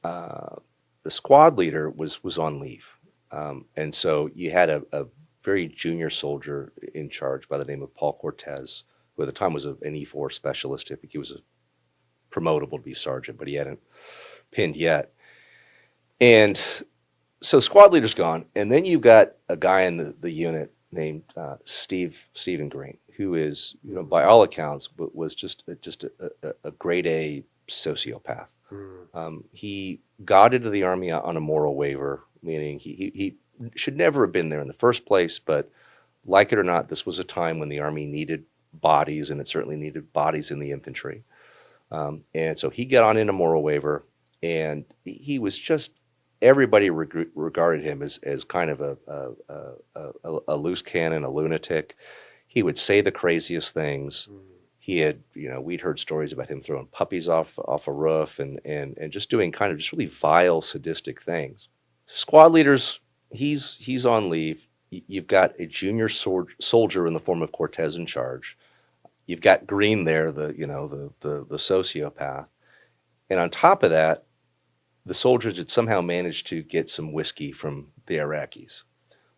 the squad leader was on leave. And so you had a very junior soldier in charge by the name of Paul Cortez, who at the time was an E4 specialist. I think he was promotable to be sergeant, but he hadn't pinned yet. And So squad leader's gone, and then you've got a guy in the unit named Stephen Green, who is, by all accounts, was just a grade A sociopath. He got into the Army on a moral waiver, meaning he should never have been there in the first place, but like it or not, this was a time when the Army needed bodies, and it certainly needed bodies in the infantry. And so he got on in a moral waiver, and he was just, everybody regarded him as kind of a loose cannon, a lunatic. He would say the craziest things. He had, we'd heard stories about him throwing puppies off a roof and just doing kind of just really vile, sadistic things. Squad leaders, he's on leave. You've got a junior soldier in the form of Cortez in charge. You've got Green there, the sociopath. And on top of that, the soldiers had somehow managed to get some whiskey from the Iraqis.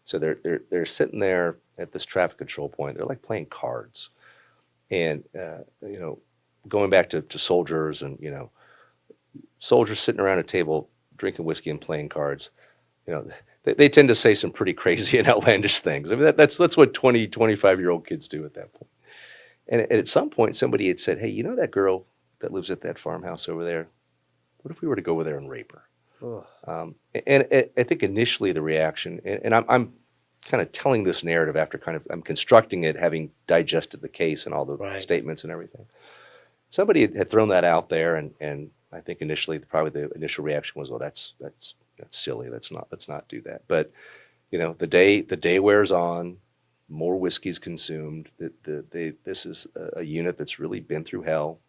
So they're sitting there at this traffic control point. They're like playing cards. And, going back to soldiers and, soldiers sitting around a table drinking whiskey and playing cards, they tend to say some pretty crazy and outlandish things. I mean, that's what 20, 25-year-old kids do at that point. And at some point, somebody had said, hey, that girl that lives at that farmhouse over there, what if we were to go over there and rape her? And I think initially the reaction, and I'm kind of telling this narrative after I'm constructing it, having digested the case and all the statements and everything. Somebody had thrown that out there, and I think initially, probably the initial reaction was, well, that's silly. Let's not do that. But the day wears on, more whiskey's consumed. This is a unit that's really been through hell.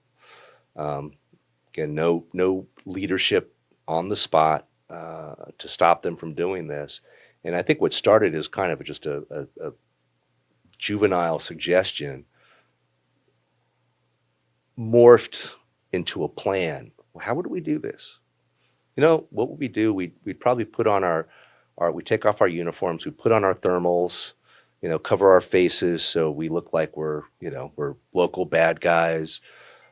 Again, no leadership on the spot to stop them from doing this. And I think what started as kind of just a juvenile suggestion morphed into a plan. Well, how would we do this? What would we do? We'd probably put on we take off our uniforms, we put on our thermals, cover our faces so we look like we're local bad guys.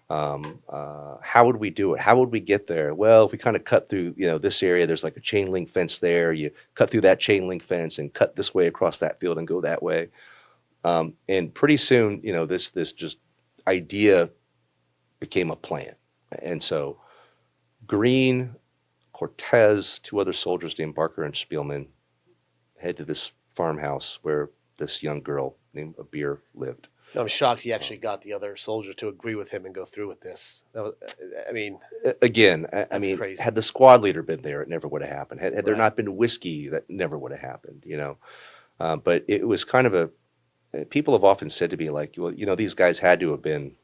How would we do it? How would we get there? Well, if we kind of cut through, this area, there's like a chain link fence there. You cut through that chain link fence and cut this way across that field and go that way. And pretty soon, this just idea became a plan. And so Green, Cortez, two other soldiers named Barker and Spielman head to this farmhouse where this young girl named Abir lived. I'm shocked he actually got the other soldier to agree with him and go through with this. Again, crazy. Had the squad leader been there, it never would have happened. Had there not been whiskey, that never would have happened, But it was kind of people have often said to me, like, well, these guys had to have been,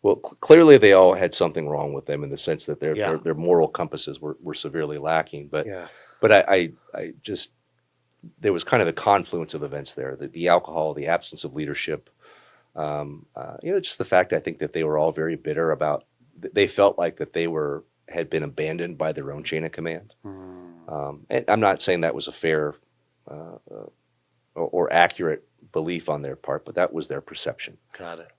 well, clearly they all had something wrong with them in the sense that their moral compasses were severely lacking. But I just, there was kind of a confluence of events there, the alcohol, the absence of leadership, just the fact, I think, that they were all very bitter about, they felt like that they had been abandoned by their own chain of command. And I'm not saying that was a fair or accurate belief on their part, but that was their perception. Got it.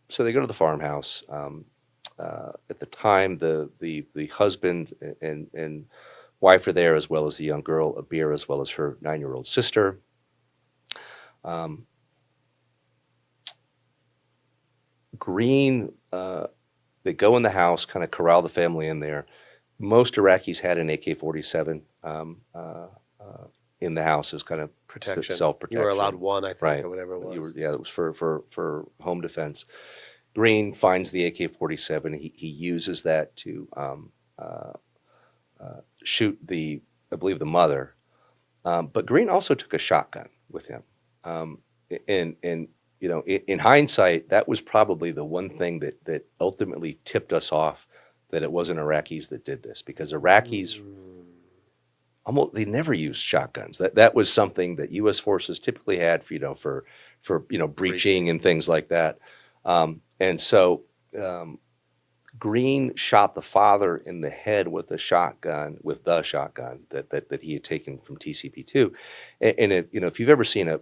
So they go to the farmhouse. At the time, the husband and wife are there, as well as the young girl, Abir, as well as her 9-year-old sister. Green, they go in the house, kind of corral the family in there. Most Iraqis had an AK-47 in the house as kind of Protection. self-protection. You were allowed one, I think, right, or whatever it was. it was for home defense. Green finds the AK-47. He uses that to shoot I believe the mother. But Green also took a shotgun with him. And in hindsight, that was probably the one thing that ultimately tipped us off that it wasn't Iraqis that did this, because Iraqis they never used shotguns. That was something that U.S. forces typically had for breaching and things like that. And so Green shot the father in the head with the shotgun that he had taken from TCP2. And if you've ever seen a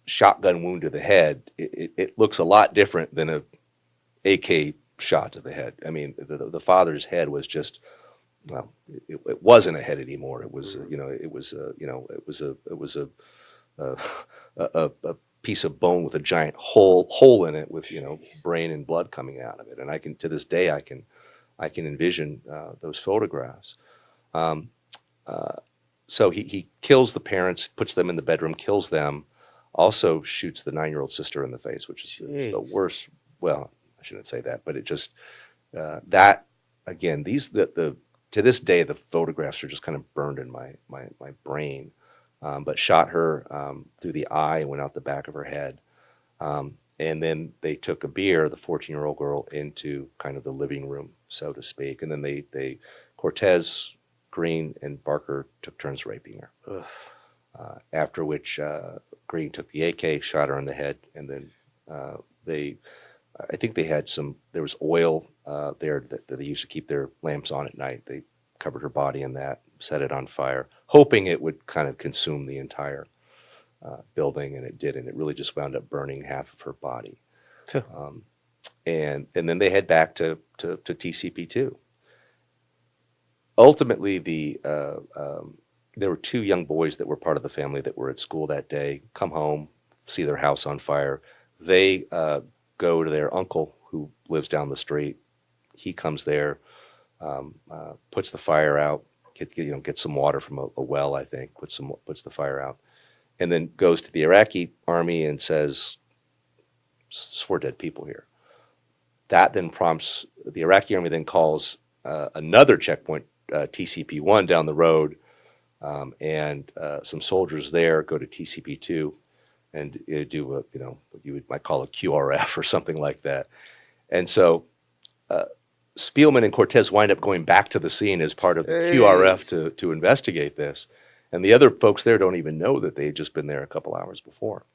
shotgun wound to the head, it looks a lot different than a AK shot to the head. I mean, the father's head was just well, it wasn't a head anymore. It was, it was, it was a piece of bone with a giant hole in it, with brain and blood coming out of it. And I can, to this day, I can envision those photographs. So he kills the parents, puts them in the bedroom, kills them, also shoots the 9-year-old sister in the face, which is the worst. Well, I shouldn't say that, but it just that again, to this day, the photographs are just kind of burned in my brain. But shot her through the eye and went out the back of her head. And then they took Abir, the 14-year-old girl, into kind of the living room, so to speak. And then they Cortez, Green, and Barker took turns raping her. After which Green took the AK, shot her in the head, and then I think there was oil there that they used to keep their lamps on at night. They covered her body in that, set it on fire, hoping it would kind of consume the entire building, and it didn't. It really just wound up burning half of her body. And then they head back to TCP2. Ultimately, there were 2 young boys that were part of the family that were at school that day, come home, see their house on fire. They go to their uncle who lives down the street. He comes there, puts the fire out, gets some water from a well, I think, puts the fire out, and then goes to the Iraqi army and says, "It's 4 dead people here." That then prompts the Iraqi army, then calls another checkpoint, TCP1 down the road, and some soldiers there go to TCP2 and do what you might call a QRF or something like that. And so Spielman and Cortez wind up going back to the scene as part of the QRF to investigate this. And the other folks there don't even know that they had just been there a couple hours before.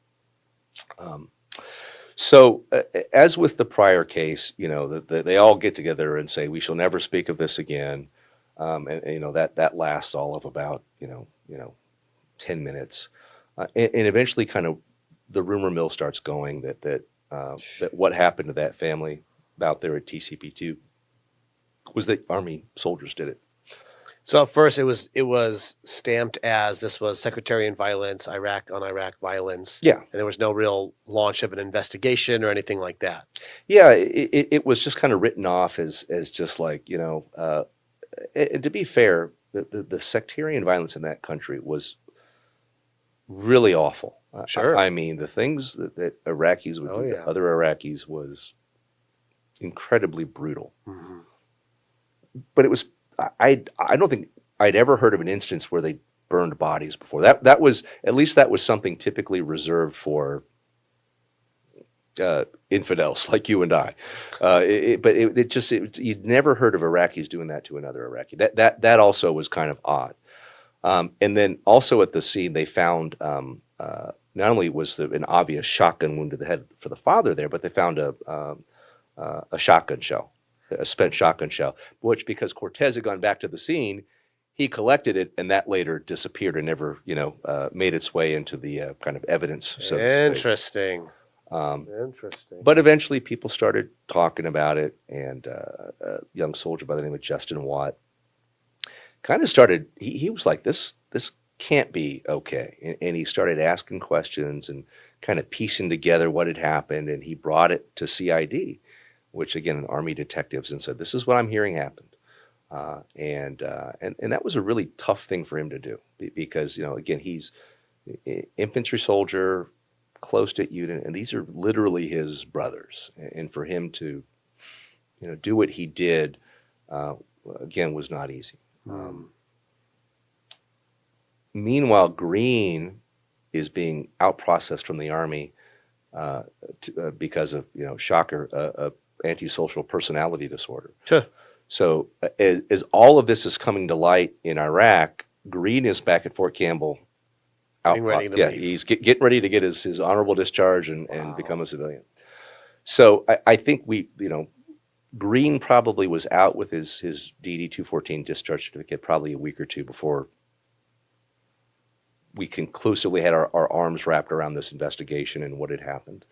So as with the prior case, they all get together and say, "We shall never speak of this again." And that lasts all of about 10 minutes, and eventually, kind of the rumor mill starts going that what happened to that family out there at TCP2 was that Army soldiers did it. So at first it was stamped as this was sectarian violence, Iraq on Iraq violence. Yeah. And there was no real launch of an investigation or anything like that. Yeah, it was just kind of written off as just like, and to be fair, the sectarian violence in that country was really awful. Sure. I mean, the things that Iraqis would do to other Iraqis was incredibly brutal. Mm-hmm. But it was, I don't think I'd ever heard of an instance where they burned bodies before. That was, at least that was something typically reserved for infidels like you and I. You'd never heard of Iraqis doing that to another Iraqi. That also was kind of odd. And then also at the scene, they found not only was there an obvious shotgun wound to the head for the father there, but they found a shotgun shell, a spent shotgun shell, which, because Cortez had gone back to the scene, he collected it, and that later disappeared and never, made its way into the kind of evidence. So Interesting. Interesting. But eventually, people started talking about it, and a young soldier by the name of Justin Watt kind of started. He was like, "This can't be okay," and he started asking questions and kind of piecing together what had happened, and he brought it to CID, which again, Army detectives, and said, "This is what I'm hearing happened." And that was a really tough thing for him to do, because again, he's infantry soldier, close to unit, and these are literally his brothers, and for him to do what he did again was not easy. Meanwhile, Green is being out processed from the Army because of shocker, antisocial personality disorder. Sure. So as all of this is coming to light in Iraq, Green is back at Fort Campbell. Getting ready to leave. He's getting ready to get his honorable discharge and become a civilian. So I think Green probably was out with his DD 214 discharge certificate probably a week or two before we conclusively had our arms wrapped around this investigation and what had happened.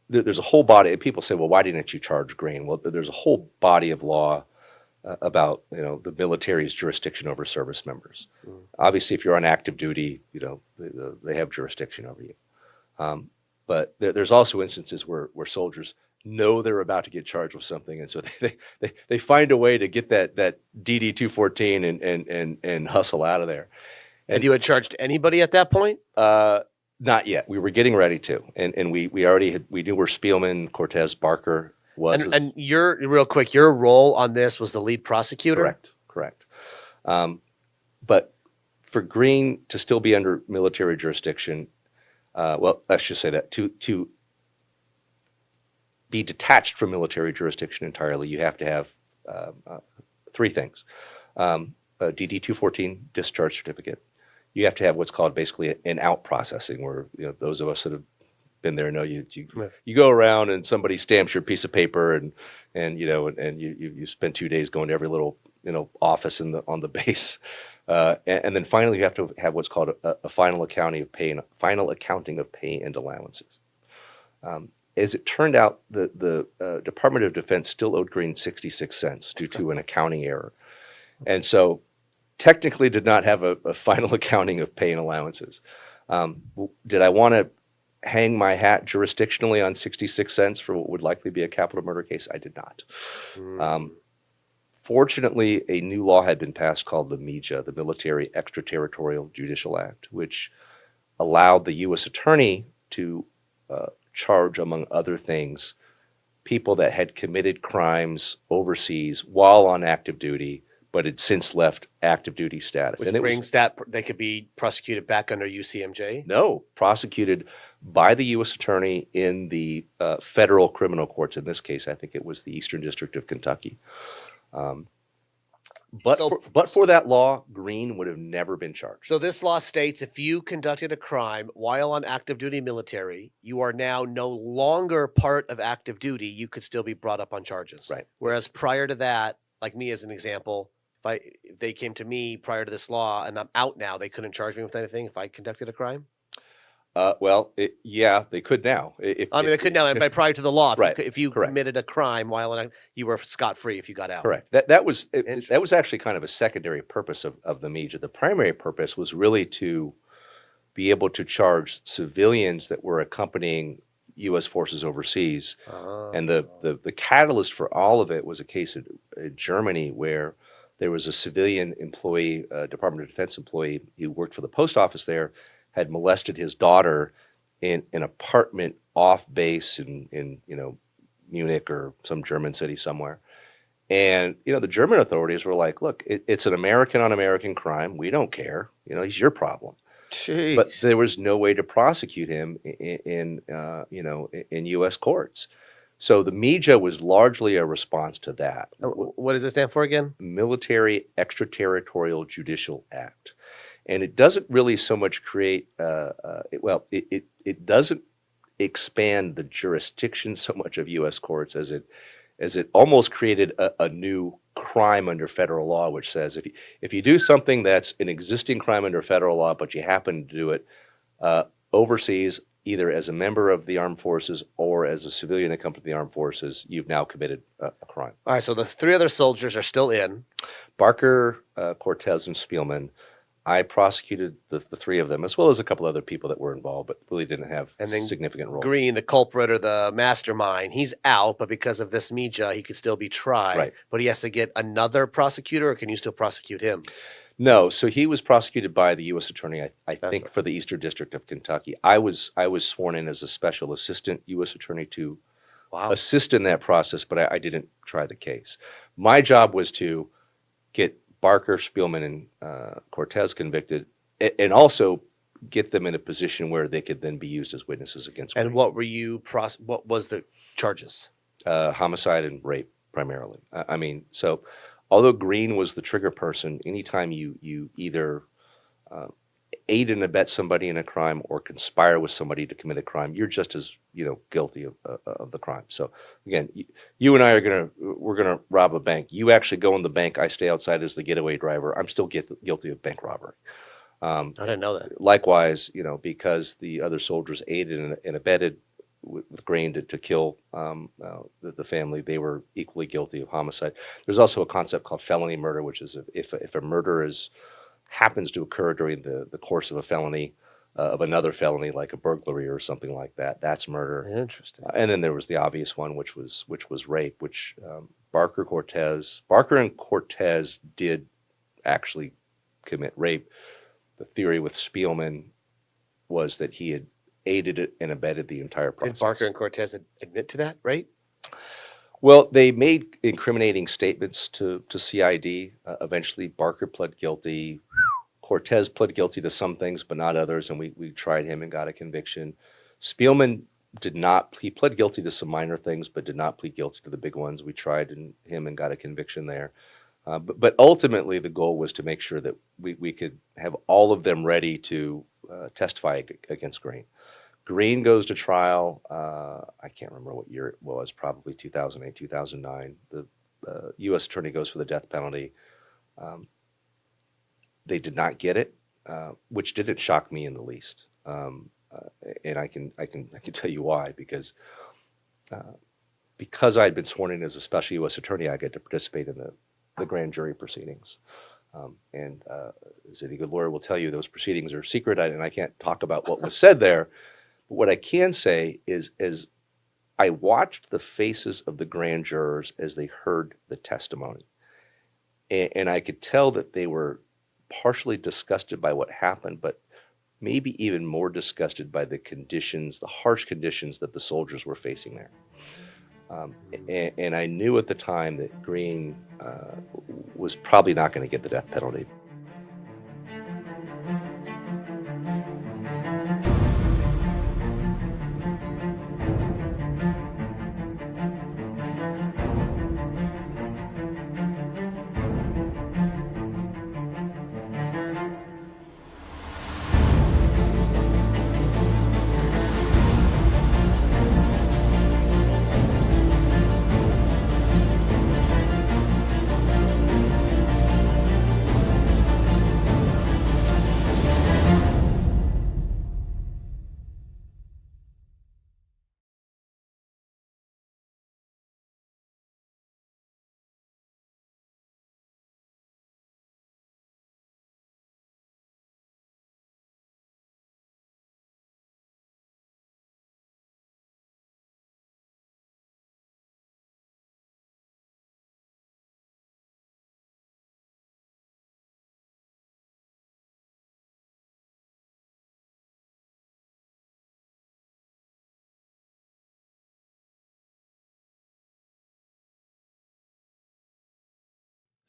there's a whole body. People say, well, why didn't you charge Green? Well, there's a whole body of law about the military's jurisdiction over service members. Obviously, if you're on active duty, they have jurisdiction over you. But there's also instances where soldiers know they're about to get charged with something, and so they find a way to get that DD 214 and hustle out of there. And you had charged anybody at that point? Not yet. We were getting ready to, and we knew where Spielman, Cortez, Barker was. And real quick, your role on this was the lead prosecutor? Correct. But for Green to still be under military jurisdiction, well, let's just say that to be detached from military jurisdiction entirely, you have to have three things: a DD 214 discharge certificate. You have to have what's called basically an out processing, where those of us that have been there know you go around and somebody stamps your piece of paper and you spend 2 days going to every little office on the base, and then finally you have to have what's called a final accounting of pay and allowances. As it turned out, the Department of Defense still owed Green 66 cents due to an accounting error, and so technically did not have a final accounting of pay and allowances. Did I want to hang my hat jurisdictionally on 66 cents for what would likely be a capital murder case? I did not. Fortunately, a new law had been passed called the MIJA, the Military Extraterritorial Judicial Act, which allowed the U.S. Attorney to charge, among other things, people that had committed crimes overseas while on active duty, but had since left active duty status. Which brings that they could be prosecuted back under UCMJ? No, prosecuted by the U.S. Attorney in the federal criminal courts. In this case, I think it was the Eastern District of Kentucky. But for that law, Green would have never been charged. So this law states if you conducted a crime while on active duty military, you are now no longer part of active duty. You could still be brought up on charges. Right. Whereas prior to that, like me as an example, if they came to me prior to this law and I'm out now, they couldn't charge me with anything if I conducted a crime? Yeah, they could now. They could now, but prior to the law, Right, if you committed a crime while you were scot-free if you got out. Correct. That was actually kind of a secondary purpose of the MIJA. The primary purpose was really to be able to charge civilians that were accompanying U.S. forces overseas. And the catalyst for all of it was a case in Germany where there was a civilian employee, Department of Defense employee, who worked for the post office there, had molested his daughter in an apartment off base in Munich or some German city somewhere. And the German authorities were like, look, it's an American on American crime. We don't care. He's your problem. Jeez. But there was no way to prosecute him in U.S. courts. So the MIJA was largely a response to that. What does it stand for again? Military Extraterritorial Judicial Act. And it doesn't really so much create, it doesn't expand the jurisdiction so much of U.S. courts as it almost created a new crime under federal law, which says if you do something that's an existing crime under federal law, but you happen to do it overseas, either as a member of the armed forces or as a civilian accompanying the armed forces, you've now committed a crime. All right, so the three other soldiers are still in. Barker, Cortez, and Spielman. I prosecuted the three of them, as well as a couple other people that were involved, but really didn't have significant role. Green, the culprit or the mastermind, he's out, but because of this MIJA, he could still be tried. Right. But he has to get another prosecutor, or can you still prosecute him? No, so he was prosecuted by the U.S. Attorney, I think, for the Eastern District of Kentucky. I was sworn in as a special assistant U.S. Attorney to assist in that process, but I didn't try the case. My job was to get Barker, Spielman, and Cortez convicted, and also get them in a position where they could then be used as witnesses against me. And what were you what was the charges? Homicide and rape, primarily. So although Green was the trigger person, anytime you either aid and abet somebody in a crime or conspire with somebody to commit a crime, you're just as guilty of the crime. So again, you and I we're gonna rob a bank. You actually go in the bank. I stay outside as the getaway driver. I'm still guilty of bank robbery. I didn't know that. Likewise, because the other soldiers aided and abetted, with Grain to kill the family, they were equally guilty of homicide. There's also a concept called felony murder, which is if a murder happens to occur during the course of a felony, of another felony like a burglary or something like that, that's murder. Interesting. And then there was the obvious one, which was rape, which Barker and Cortez did actually commit rape. The theory with Spielman was that he had aided it and abetted the entire process. Did Barker and Cortez admit to that, right? Well, they made incriminating statements to CID. Eventually, Barker pled guilty. Cortez pled guilty to some things, but not others, and we tried him and got a conviction. Spielman did not. He pled guilty to some minor things, but did not plead guilty to the big ones. We tried him and got a conviction there. But ultimately, the goal was to make sure that we could have all of them ready to testify against Grain. Grain goes to trial. I can't remember what year it was, probably 2008, 2009. The U.S. attorney goes for the death penalty. They did not get it, which didn't shock me in the least. And I can tell you why, because I had been sworn in as a special U.S. attorney, I get to participate in the grand jury proceedings. And as any good lawyer will tell you, those proceedings are secret, and I can't talk about what was said there. But what I can say is I watched the faces of the grand jurors as they heard the testimony. And I could tell that they were partially disgusted by what happened, but maybe even more disgusted by the conditions, the harsh conditions that the soldiers were facing there. And I knew at the time that Grain was probably not going to get the death penalty.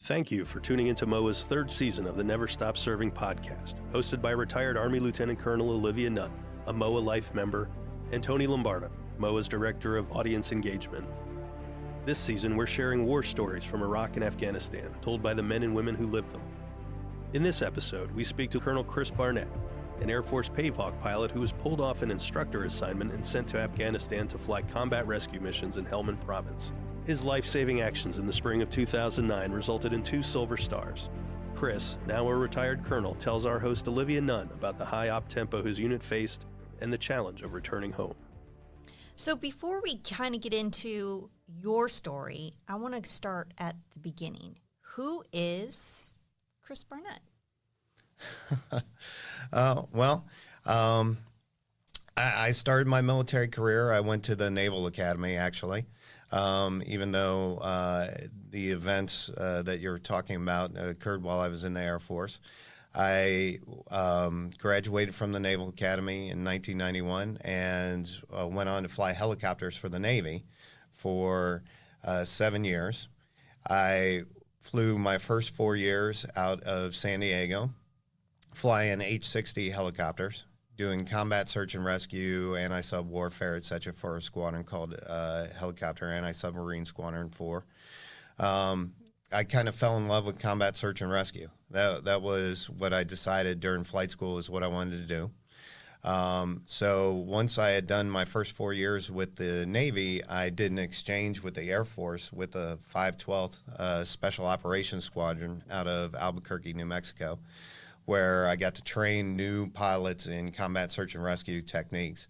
Thank you for tuning into MOA's third season of the Never Stop Serving podcast, hosted by retired Army Lieutenant Colonel Olivia Nunn, a MOA Life member, and Tony Lombardo, MOA's Director of Audience Engagement. This season, we're sharing war stories from Iraq and Afghanistan, told by the men and women who lived them. In this episode, we speak to Colonel Chris Barnett, an Air Force Pavehawk pilot who was pulled off an instructor assignment and sent to Afghanistan to fly combat rescue missions in Helmand Province. His life-saving actions in the spring of 2009 resulted in 2 Silver Stars. Chris, now a retired colonel, tells our host Olivia Nunn about the high op tempo his unit faced and the challenge of returning home. So before we kind of get into your story, I want to start at the beginning. Who is Chris Barnett? I started my military career. I went to the Naval Academy, actually. Even though the events that you're talking about occurred while I was in the Air Force. I graduated from the Naval Academy in 1991 and went on to fly helicopters for the Navy for 7 years. I flew my first 4 years out of San Diego, flying H-60 helicopters, doing combat search and rescue, anti-sub warfare, etc., for a squadron called Helicopter Anti-Submarine Squadron 4. I kind of fell in love with combat search and rescue. That was what I decided during flight school is what I wanted to do. So once I had done my first 4 years with the Navy, I did an exchange with the Air Force with the 512th Special Operations Squadron out of Albuquerque, New Mexico, where I got to train new pilots in combat search and rescue techniques.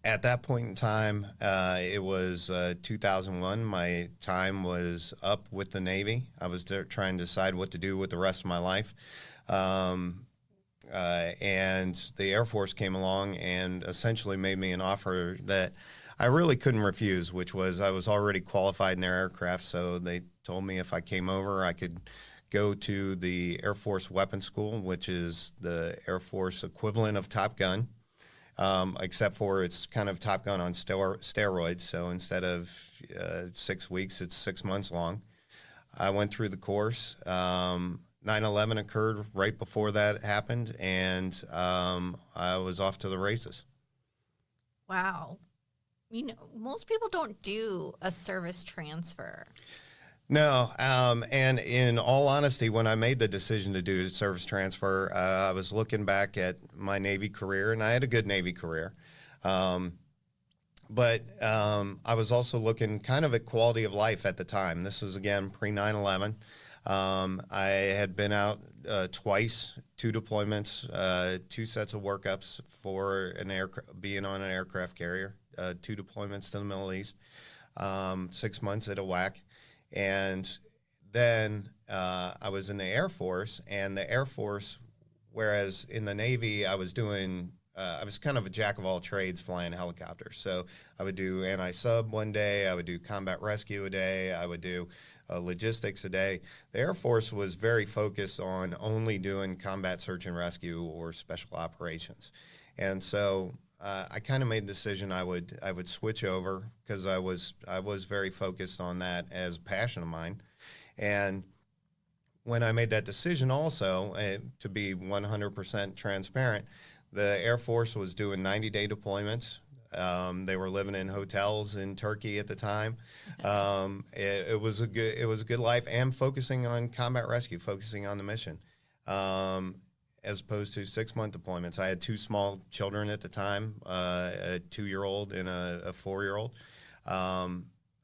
At that point in time, it was 2001. My time was up with the Navy. I was trying to decide what to do with the rest of my life. And the Air Force came along and essentially made me an offer that I really couldn't refuse, which was I was already qualified in their aircraft. So they told me if I came over, I could go to the Air Force Weapons School, which is the Air Force equivalent of Top Gun. Except for it's kind of Top Gun on steroids. So instead of 6 weeks, it's 6 months long. I went through the course. 9/11 occurred right before that happened, and I was off to the races. Wow. You know, most people don't do a service transfer. No, and in all honesty, when I made the decision to do service transfer, I was looking back at my Navy career, and I had a good Navy career. But I was also looking kind of at quality of life at the time. This was, again, pre-9/11. I had been out twice, 2 deployments, 2 sets of workups for being on an aircraft carrier, 2 deployments to the Middle East, 6 months at Iraq. And then I was in the Air Force, and the Air Force, whereas in the Navy I was doing, I was kind of a jack of all trades flying helicopters. So I would do anti-sub one day, I would do combat rescue a day, I would do logistics a day. The Air Force was very focused on only doing combat search and rescue or special operations. And so I kind of made the decision I would switch over because I was very focused on that as a passion of mine. And when I made that decision also, to be 100% transparent, the Air Force was doing 90-day deployments. They were living in hotels in Turkey at the time. It was a good life, and focusing on combat rescue, focusing on the mission. As opposed to 6-month deployments. I had 2 small children at the time, a 2-year-old and a 4-year-old.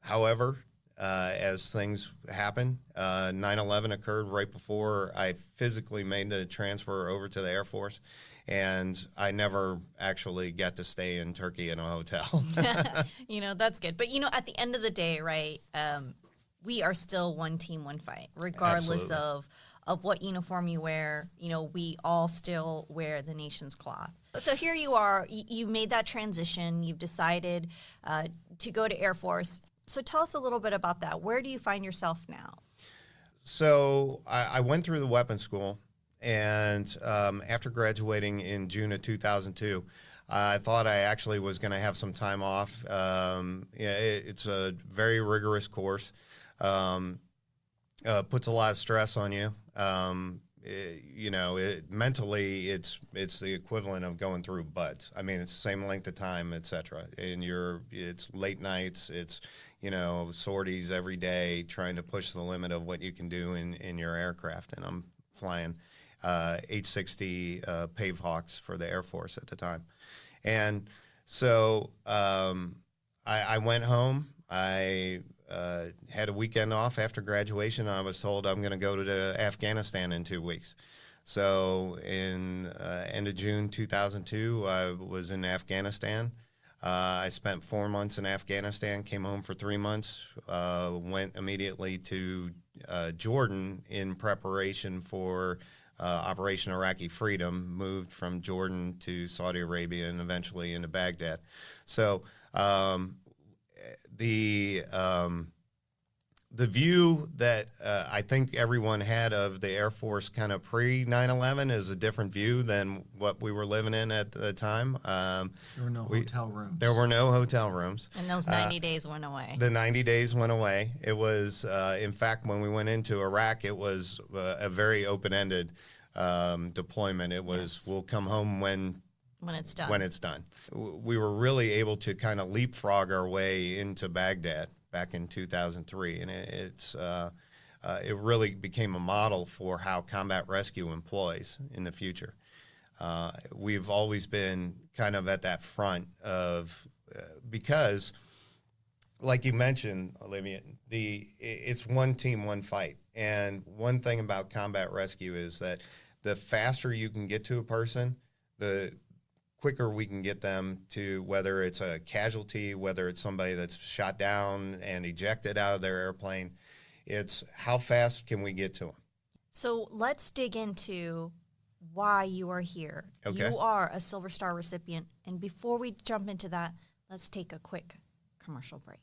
However, as things happen, 9/11 occurred right before I physically made the transfer over to the Air Force, and I never actually got to stay in Turkey in a hotel. You know, that's good. But, you know, at the end of the day, right, we are still one team, one fight, regardless Absolutely. of what uniform you wear. You know, we all still wear the nation's cloth. So here you are, you made that transition, you've decided to go to Air Force. So tell us a little bit about that. Where do you find yourself now? So I went through the weapons school, and after graduating in June of 2002, I thought I actually was going to have some time off. It's a very rigorous course. Puts a lot of stress on you. Mentally, it's the equivalent of going through buds. I mean, it's the same length of time, et cetera. And it's late nights. It's, sorties every day, trying to push the limit of what you can do in your aircraft. And I'm flying H-60 Pave Hawks for the Air Force at the time. And so I went home. I had a weekend off after graduation. I was told I'm going to go to Afghanistan in 2 weeks. So in end of June 2002, I was in Afghanistan. I spent 4 months in Afghanistan, came home for 3 months, went immediately to Jordan in preparation for Operation Iraqi Freedom, moved from Jordan to Saudi Arabia and eventually into Baghdad. So the view that I think everyone had of the Air Force kind of pre-9/11 is a different view than what we were living in at the time. There were no hotel rooms. There were no hotel rooms. And those 90 days went away. The 90 days went away. It was, in fact, when we went into Iraq, it was a very open-ended deployment. It was, we'll come home when it's done. When it's done. We were really able to kind of leapfrog our way into Baghdad back in 2003, and it really became a model for how combat rescue employs in the future. We've always been kind of at that front of because, like you mentioned, Olivia, it's one team, one fight. And one thing about combat rescue is that the faster you can get to a person, the quicker we can get them to, whether it's a casualty, whether it's somebody that's shot down and ejected out of their airplane. It's how fast can we get to them? So let's dig into why you are here. Okay. You are a Silver Star recipient. And before we jump into that, let's take a quick commercial break.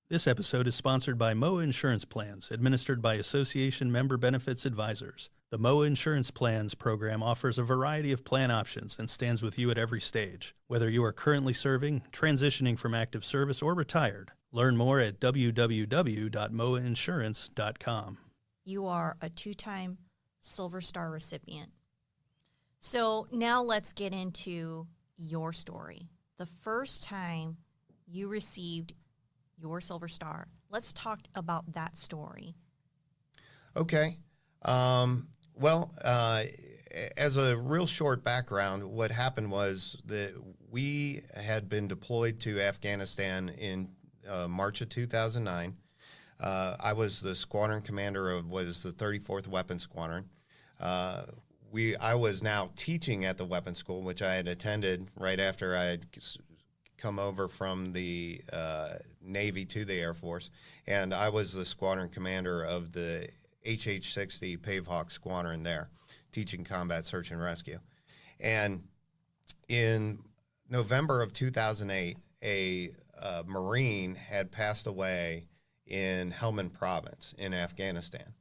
This episode is sponsored by MOA Insurance Plans, administered by Association Member Benefits Advisors. The MOA Insurance Plans program offers a variety of plan options and stands with you at every stage. Whether you are currently serving, transitioning from active service, or retired, learn more at www.moainsurance.com. You are a 2-time Silver Star recipient. So now let's get into your story. The first time you received your Silver Star. Let's talk about that story. Okay. As a real short background, what happened was that we had been deployed to Afghanistan in March of 2009. I was the squadron commander of what is the 34th Weapons Squadron. I was now teaching at the weapons school, which I had attended right after I had come over from the Navy to the Air Force, and I was the squadron commander of the HH-60 Pavehawk Squadron there, teaching combat search and rescue. And in November of 2008, a Marine had passed away in Helmand Province in Afghanistan,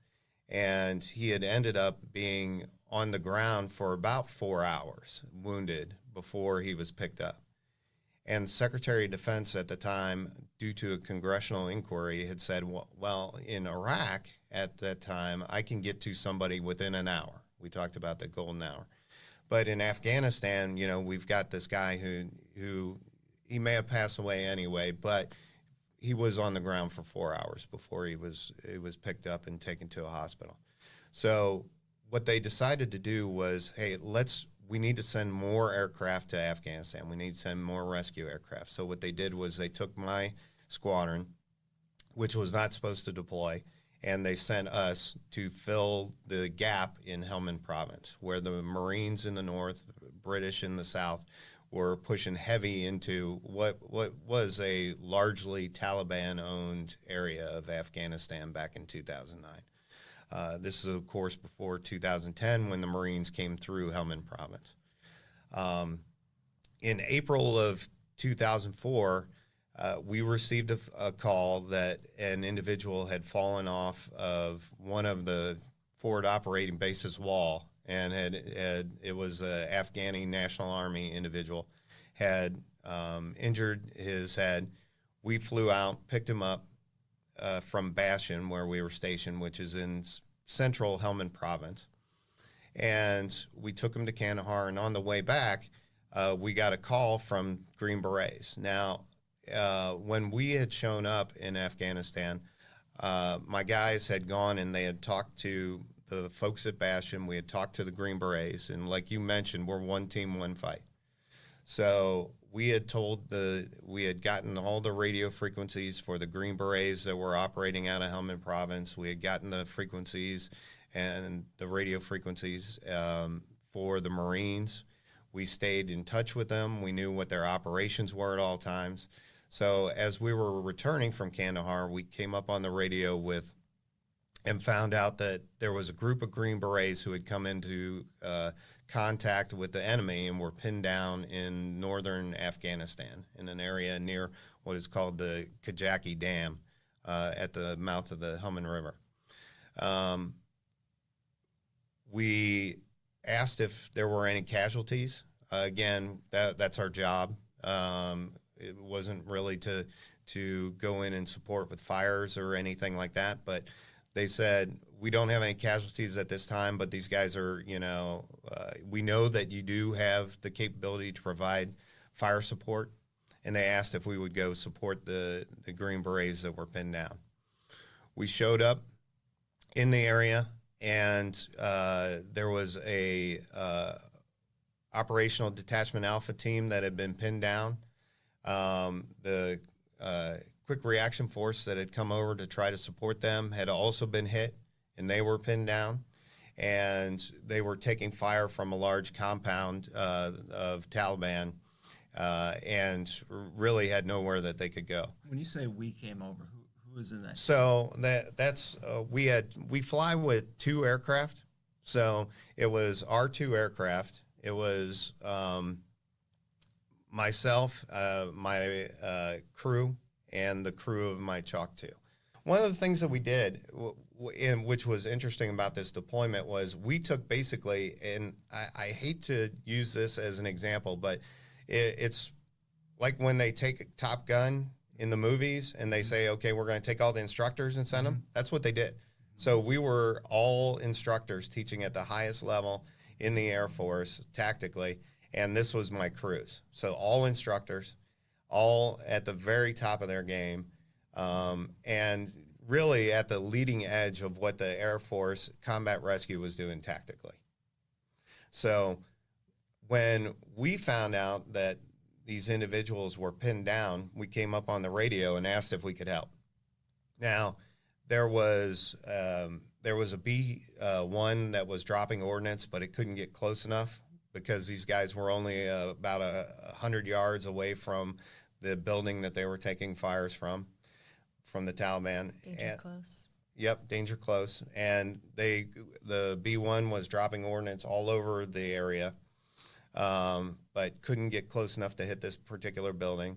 and he had ended up being on the ground for about 4 hours, wounded, before he was picked up. And Secretary of Defense at the time, due to a congressional inquiry, had said, well, in Iraq at that time, I can get to somebody within an hour. We talked about the golden hour. But in Afghanistan, you know, we've got this guy who he may have passed away anyway, but he was on the ground for 4 hours before he was picked up and taken to a hospital. So what they decided to do was, hey, we need to send more aircraft to Afghanistan. We need to send more rescue aircraft. So what they did was they took my squadron, which was not supposed to deploy, and they sent us to fill the gap in Helmand Province, where the Marines in the north, British in the south, were pushing heavy into what was a largely Taliban-owned area of Afghanistan back in 2009. This is, of course, before 2010 when the Marines came through Helmand Province. In April of 2004, we received a call that an individual had fallen off of one of the forward operating bases wall, and it was an Afghani National Army individual, had injured his head. We flew out, picked him up from Bastion, where we were stationed, which is in central Helmand Province. And we took him to Kandahar, and on the way back, we got a call from Green Berets. Now, when we had shown up in Afghanistan, my guys had gone and they had talked to the folks at Bastion. We had talked to the Green Berets, and like you mentioned, we're one team, one fight. So we had gotten all the radio frequencies for the Green Berets that were operating out of Helmand Province. We had gotten the frequencies and the radio frequencies for the Marines. We stayed in touch with them. We knew what their operations were at all times. So as we were returning from Kandahar, we came up on the radio and found out that there was a group of Green Berets who had come into contact with the enemy and were pinned down in northern Afghanistan in an area near what is called the Kajaki Dam at the mouth of the Helmand River. We asked if there were any casualties. Again, that's our job. It wasn't really to go in and support with fires or anything like that, but they said, we don't have any casualties at this time, but these guys are, we know that you do have the capability to provide fire support, and they asked if we would go support the Green Berets that were pinned down. We showed up in the area, and there was a operational detachment alpha team that had been pinned down. The quick reaction force that had come over to try to support them had also been hit, and they were pinned down. and they were taking fire from a large compound of Taliban, and really had nowhere that they could go. When you say we came over, who was in that? So that's we fly with 2 aircraft. So it was our 2 aircraft. It was myself, my crew, and the crew of my Chalk 2. One of the things that we did, which was interesting about this deployment, was we took basically, and I hate to use this as an example, but it's like when they take Top Gun in the movies and they say, okay, we're going to take all the instructors and send them. That's what they did. So we were all instructors teaching at the highest level in the Air Force tactically, and this was my crews. So all instructors, all at the very top of their game, and really at the leading edge of what the Air Force Combat Rescue was doing tactically. So when we found out that these individuals were pinned down, we came up on the radio and asked if we could help. Now, there was a B-1 that was dropping ordnance, but it couldn't get close enough because these guys were only about 100 yards away from the building that they were taking fires from the Taliban. Danger close. Yep, danger close. And the B-1 was dropping ordnance all over the area, but couldn't get close enough to hit this particular building.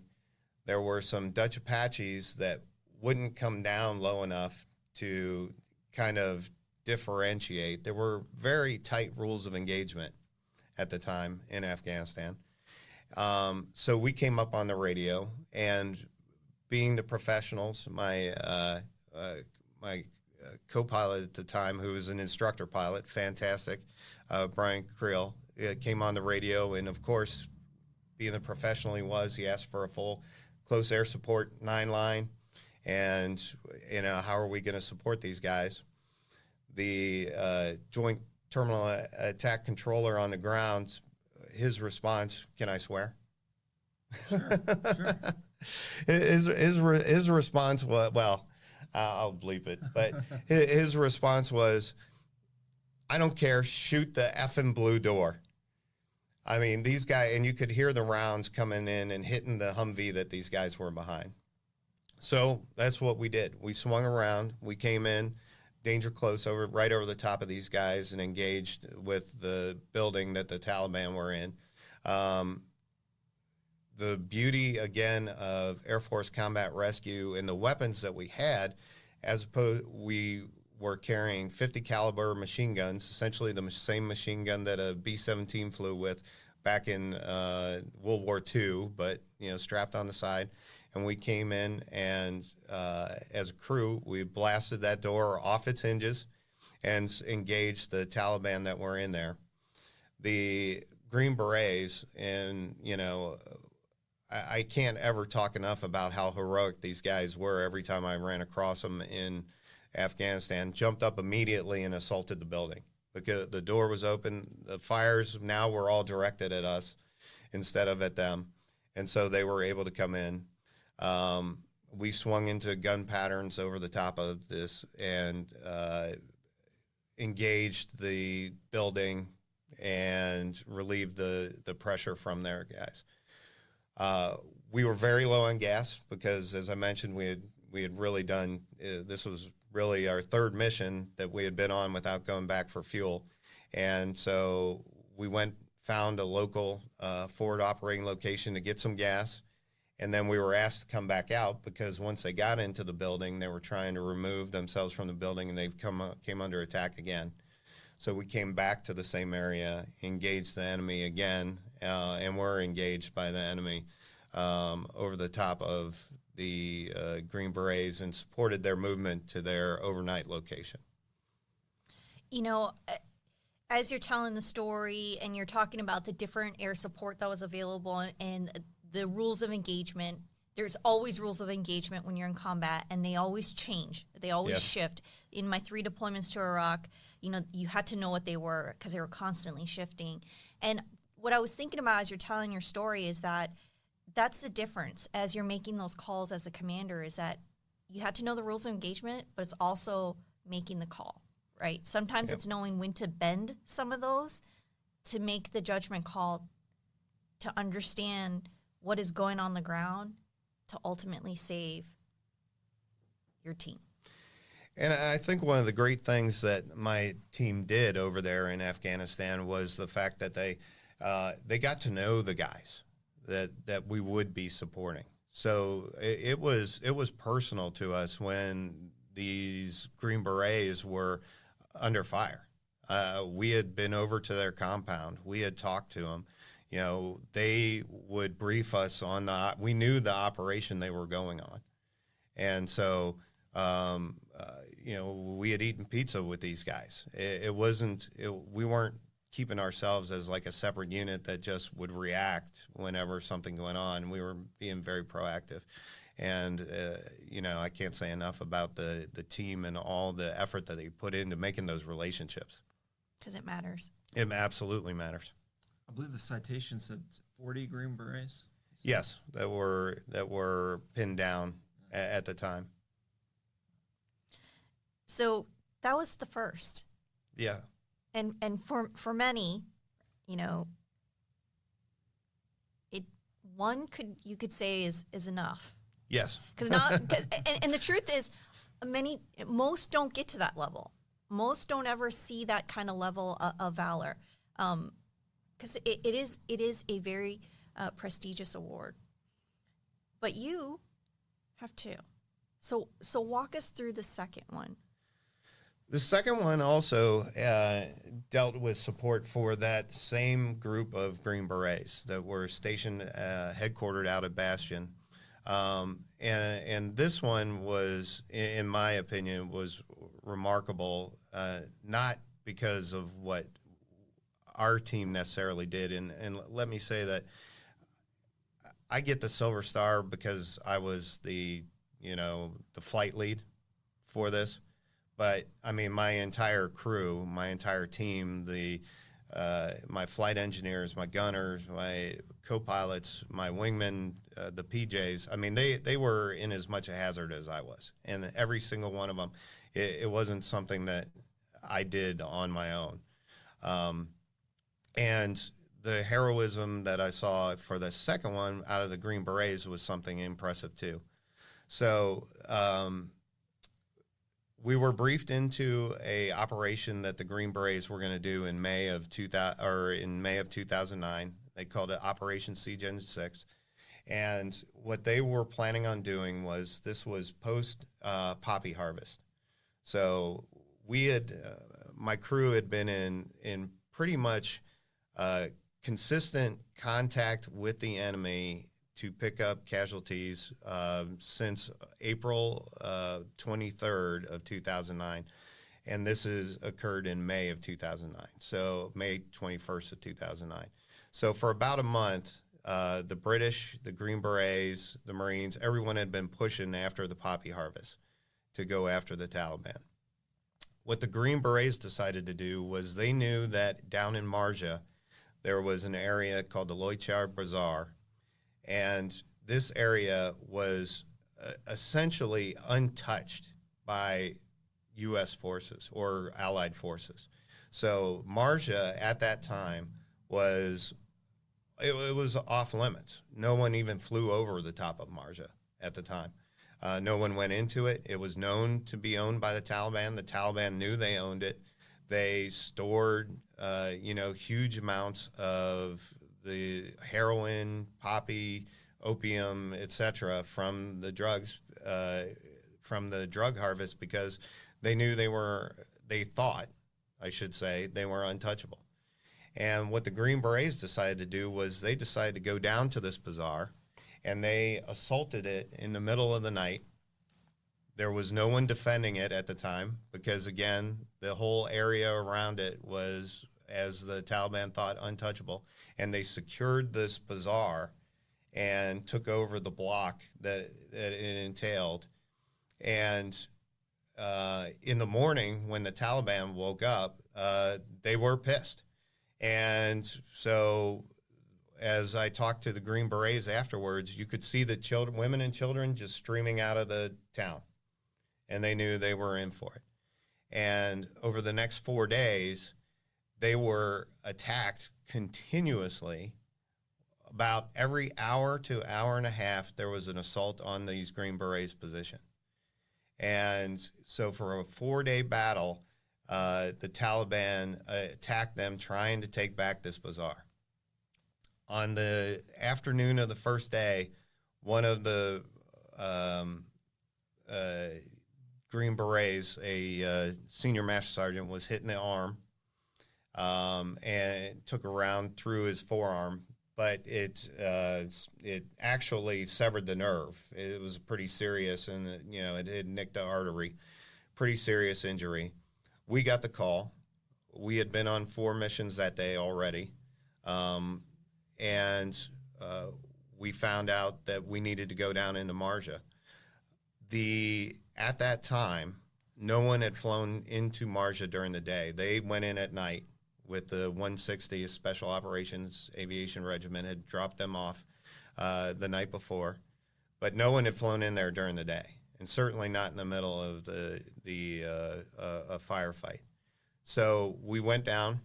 There were some Dutch Apaches that wouldn't come down low enough to kind of differentiate. There were very tight rules of engagement at the time in Afghanistan. So we came up on the radio, and being the professionals, my co-pilot at the time, who was an instructor pilot, fantastic, Brian Creel, came on the radio, and of course, being the professional he was, he asked for a full close air support 9 line. And, how are we going to support these guys? The Joint Terminal Attack Controller on the ground, his response, can I swear? Sure. His response was, well, I'll bleep it, but his response was, I don't care, shoot the effing blue door. I mean, these guys, and you could hear the rounds coming in and hitting the Humvee that these guys were behind. So that's what we did. We swung around. We came in, danger close, right over the top of these guys, and engaged with the building that the Taliban were in. The beauty, again, of Air Force Combat Rescue and the weapons that we had, as opposed, we were carrying 50 caliber machine guns, essentially the same machine gun that a B-17 flew with back in World War II, but strapped on the side. And we came in, and as a crew, we blasted that door off its hinges and engaged the Taliban that were in there. The Green Berets, and I can't ever talk enough about how heroic these guys were every time I ran across them in Afghanistan, jumped up immediately and assaulted the building because the door was open. The fires now were all directed at us instead of at them. And so they were able to come in. We swung into gun patterns over the top of this and engaged the building and relieved the pressure from their guys. We were very low on gas because, as I mentioned, we had really done this was really our 3rd mission that we had been on without going back for fuel, and so we found a local forward operating location to get some gas. And then we were asked to come back out because once they got into the building, they were trying to remove themselves from the building, and they came under attack again. So we came back to the same area, engaged the enemy again, and were engaged by the enemy over the top of the Green Berets and supported their movement to their overnight location. As you're telling the story and you're talking about the different air support that was available and the rules of engagement, there's always rules of engagement when you're in combat, and they always change. They always shift. In my 3 deployments to Iraq, you had to know what they were because they were constantly shifting. And what I was thinking about as you're telling your story is that's the difference as you're making those calls as a commander, is that you had to know the rules of engagement, but it's also making the call. right? Sometimes it's knowing when to bend some of those to make the judgment call, to understand what is going on the ground to ultimately save your team. And I think one of the great things that my team did over there in Afghanistan was the fact that they got to know the guys that we would be supporting. So it was personal to us when these Green Berets were under fire. We had been over to their compound. We had talked to them. You know, they would brief us on we knew the operation they were going on. And so, you know, we had eaten pizza with these guys. We weren't keeping ourselves as like a separate unit that just would react whenever something went on. We were being very proactive. And, you know, I can't say enough about the team and all the effort that they put into making those relationships. Because it matters. It absolutely matters. I believe the citation said 40 Green Berets. Yes, that were pinned down at the time. So that was the first. Yeah. And for many, you know, you could say is enough. Yes. And the truth is, most don't get to that level. Most don't ever see that kind of level of valor, because it is a very prestigious award. But you have two. So walk us through the second one. The second one also dealt with support for that same group of Green Berets that were stationed, headquartered out of Bastion. And this one was, in my opinion, was remarkable, not because of what our team necessarily did. And let me say that I get the Silver Star because I was the flight lead for this. But I mean, my entire crew, my entire team, my flight engineers, my gunners, my co-pilots, my wingmen, the PJs, I mean, they were in as much a hazard as I was. And every single one of them, it wasn't something that I did on my own. And the heroism that I saw for the second one out of the Green Berets was something impressive too. So, we were briefed into a operation that the Green Berets were going to do in May of 2009. They called it Operation Sea Gen 6. And what they were planning on doing was, this was post poppy harvest. So my crew had been in pretty much consistent contact with the enemy to pick up casualties since April 23rd of 2009. And this has occurred in May of 2009, so May 21st of 2009. So for about a month, the British, the Green Berets, the Marines, everyone had been pushing after the poppy harvest to go after the Taliban. What the Green Berets decided to do was, they knew that down in Marja, there was an area called the Loichar Bazaar. And this area was essentially untouched by U.S. forces or allied forces. So Marja at that time was off limits. No one even flew over the top of Marja at the time. No one went into it. It was known to be owned by the Taliban. The Taliban knew they owned it. They stored, huge amounts of the heroin, poppy, opium, etc., from the drugs, from the drug harvest, because they knew they were untouchable. And what the Green Berets decided to do was, they decided to go down to this bazaar, and they assaulted it in the middle of the night. There was no one defending it at the time, because, again, the whole area around it was, as the Taliban thought, untouchable. And they secured this bazaar and took over the block that it entailed. And in the morning, when the Taliban woke up, they were pissed. And so, as I talked to the Green Berets afterwards, you could see the women and children just streaming out of the town. And they knew they were in for it. And over the next 4 days, they were attacked continuously. About every hour to hour and a half, there was an assault on these Green Berets position. And so for a 4-day battle, the Taliban attacked them, trying to take back this bazaar. On the afternoon of the first day, one of the Green Berets, a senior master sergeant, was hit in the arm, and took a round through his forearm, but it actually severed the nerve. It was pretty serious, and it had nicked the artery. Pretty serious injury. We got the call. We had been on 4 missions that day already, and we found out that we needed to go down into Marja. At that time, no one had flown into Marja during the day. They went in at night with the 160th Special Operations Aviation Regiment, had dropped them off the night before, but no one had flown in there during the day, and certainly not in the middle of a firefight. So we went down.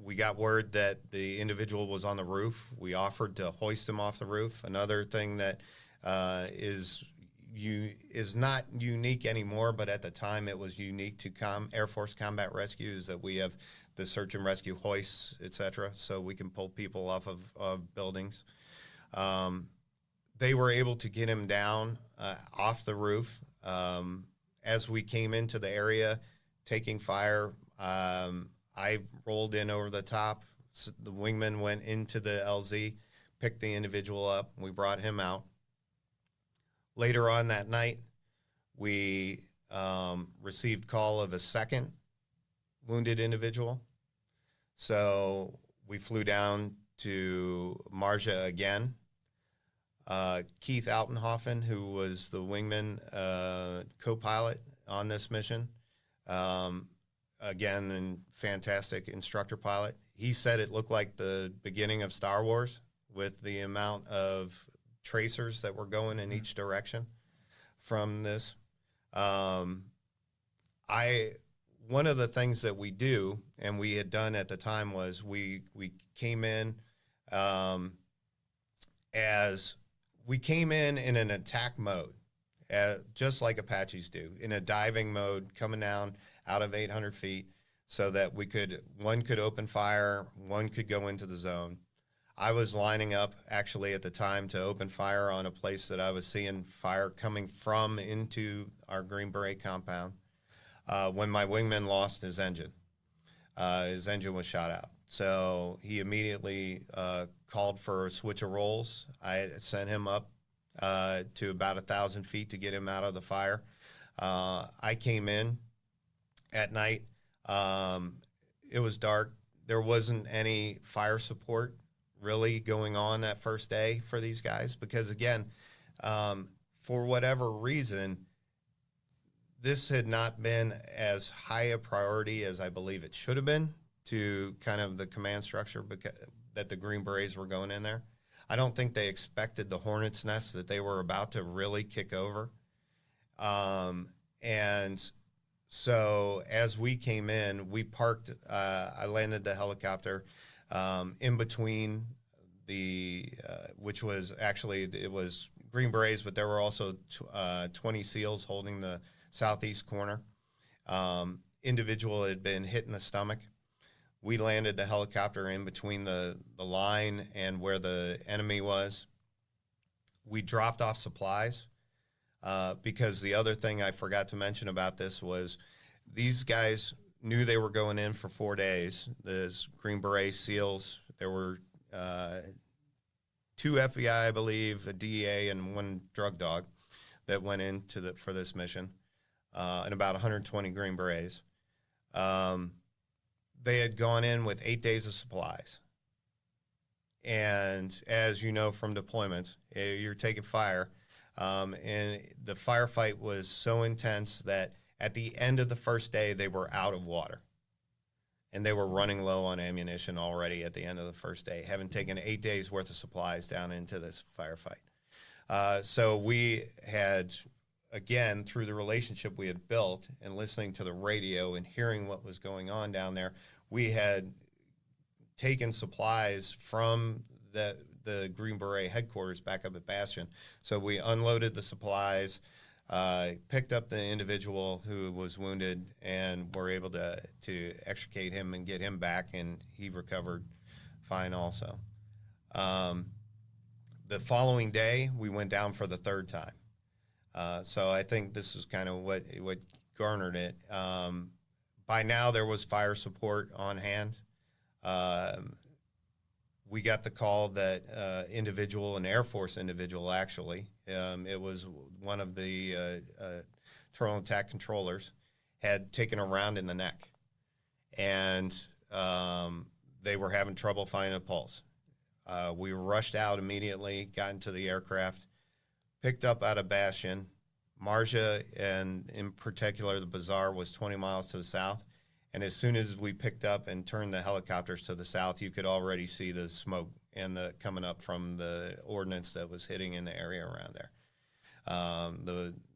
We got word that the individual was on the roof. We offered to hoist him off the roof. Another thing that is not unique anymore, but at the time it was unique to Air Force Combat Rescue, is that we have the search and rescue hoists, etc., so we can pull people off of buildings. They were able to get him down off the roof. As we came into the area, taking fire, I rolled in over the top. The wingman went into the LZ, picked the individual up. We brought him out. Later on that night, we received call of a second wounded individual. So we flew down to Marja again. Keith Altenhofen, who was the wingman co-pilot on this mission, again, a fantastic instructor pilot. He said it looked like the beginning of Star Wars with the amount of tracers that were going in each direction from this. One of the things that we do, and we had done at the time, was we came in in an attack mode, just like Apaches do, in a diving mode, coming down out of 800 feet, so that one could open fire, one could go into the zone. I was lining up actually at the time to open fire on a place that I was seeing fire coming from into our Green Beret compound when my wingman lost his engine. His engine was shot out. So he immediately called for a switch of roles. I sent him up to about 1,000 feet to get him out of the fire. I came in at night. It was dark. There wasn't any fire support really going on that first day for these guys because, again, for whatever reason, this had not been as high a priority as I believe it should have been to kind of the command structure that the Green Berets were going in there. I don't think they expected the hornet's nest that they were about to really kick over. And so as we came in, we parked, I landed the helicopter in between which was actually, it was Green Berets, but there were also 20 SEALs holding the southeast corner. Individual had been hit in the stomach. We landed the helicopter in between the line and where the enemy was. We dropped off supplies because the other thing I forgot to mention about this was these guys knew they were going in for 4 days. The Green Beret SEALs, there were 2 FBI, I believe, a DEA, and 1 drug dog that went into for this mission, and about 120 Green Berets. They had gone in with 8 days of supplies. And as you know from deployments, you're taking fire. And the firefight was so intense that at the end of the first day, they were out of water. And they were running low on ammunition already at the end of the first day, having taken 8 days worth of supplies down into this firefight. So we had again, through the relationship we had built and listening to the radio and hearing what was going on down there, we had taken supplies from the Green Beret headquarters back up at Bastion. So we unloaded the supplies, picked up the individual who was wounded, and were able to extricate him and get him back, and he recovered fine also. The following day, we went down for the third time. So I think this is kind of what garnered it. By now, there was fire support on hand. We got the call that an Air Force individual, actually, it was one of the terminal attack controllers, had taken a round in the neck. And they were having trouble finding a pulse. We rushed out immediately, got into the aircraft, picked up out of Bastion. Marja, and in particular, the bazaar was 20 miles to the south. And as soon as we picked up and turned the helicopters to the south, you could already see the smoke and coming up from the ordnance that was hitting in the area around there.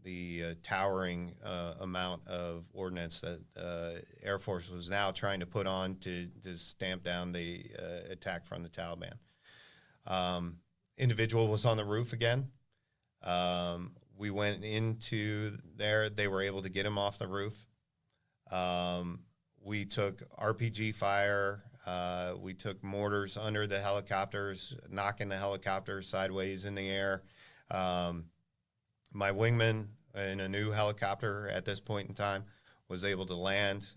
The towering amount of ordnance that Air Force was now trying to put on to stamp down the attack from the Taliban. Individual was on the roof again. We went into there. They were able to get him off the roof. We took RPG fire. We took mortars under the helicopters, knocking the helicopters sideways in the air. My wingman in a new helicopter at this point in time was able to land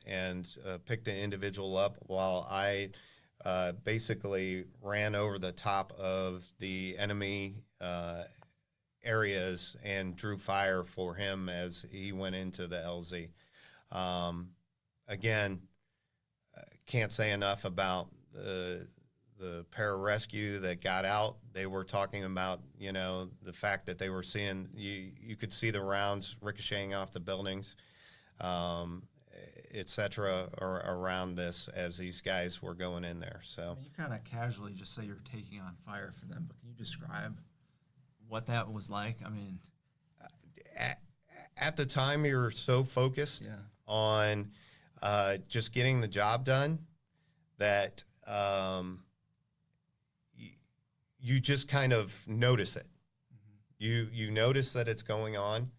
and pick the individual up while I basically ran over the top of the enemy areas and drew fire for him as he went into the LZ. Again, can't say enough about the pararescue that got out. They were talking about, the fact that they were seeing, you could see the rounds ricocheting off the buildings, et cetera, around this as these guys were going in there. So You kind of casually just say you're taking on fire for them, but can you describe what that was like? I mean, at the time, you're so focused on just getting the job done that you just kind of notice it. You notice that it's going on.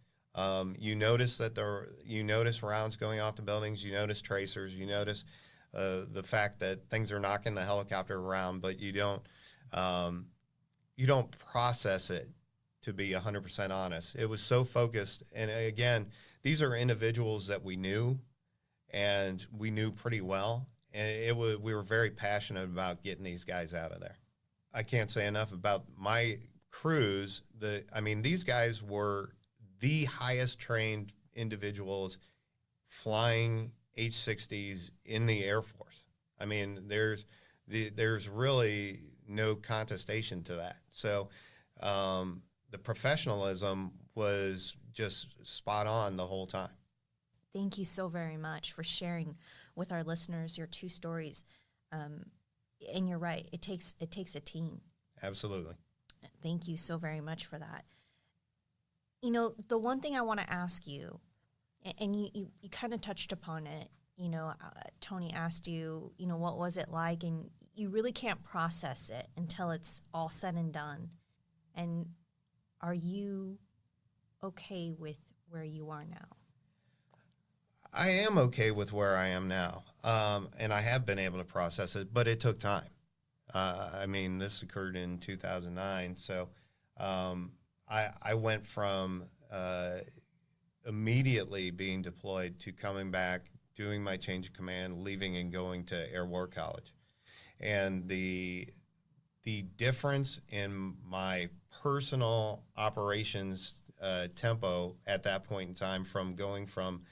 You notice that you notice rounds going off the buildings. You notice tracers. You notice the fact that things are knocking the helicopter around, but you don't process it, to be 100% honest. It was so focused. And again, these are individuals that we knew, and we knew pretty well. And we were very passionate about getting these guys out of there. I can't say enough about my crews. These guys were the highest trained individuals flying H-60s in the Air Force. I mean, there's really no contestation to that. So the professionalism was just spot on the whole time. Thank you so very much for sharing with our listeners your two stories. And you're right, it takes a team. Absolutely. Thank you so very much for that. The one thing I want to ask you, and you kind of touched upon it, Tony asked you, what was it like? And you really can't process it until it's all said and done. And are you okay with where you are now? I am okay with where I am now, and I have been able to process it, but it took time. This occurred in 2009, so I went from immediately being deployed to coming back, doing my change of command, leaving and going to Air War College. And the difference in my personal operations tempo at that point in time, from going from,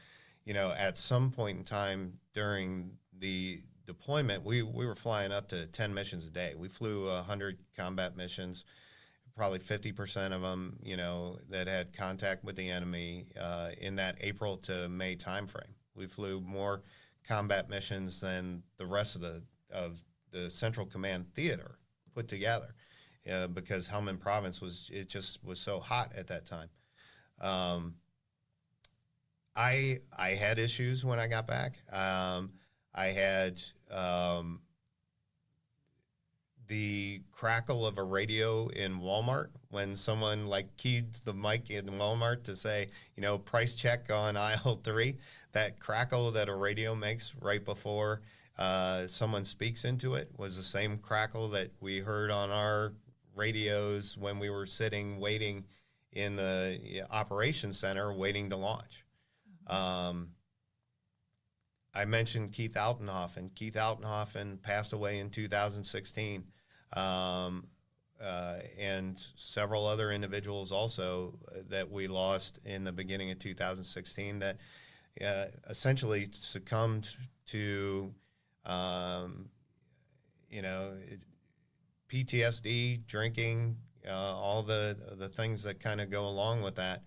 at some point in time during the deployment, we were flying up to 10 missions a day. We flew 100 combat missions, probably 50% of them, that had contact with the enemy in that April to May timeframe. We flew more combat missions than the rest of the Central Command theater put together, because Helmand Province was so hot at that time. I had issues when I got back. I had the crackle of a radio in Walmart when someone like keyed the mic in Walmart to say, price check on aisle 3. That crackle that a radio makes right before someone speaks into it was the same crackle that we heard on our radios when we were sitting waiting in the operations center waiting to launch. I mentioned Keith Altenhofen. Keith Altenhofen passed away in 2016, and several other individuals also that we lost in the beginning of 2016 that essentially succumbed to, PTSD, drinking, all the things that kind of go along with that.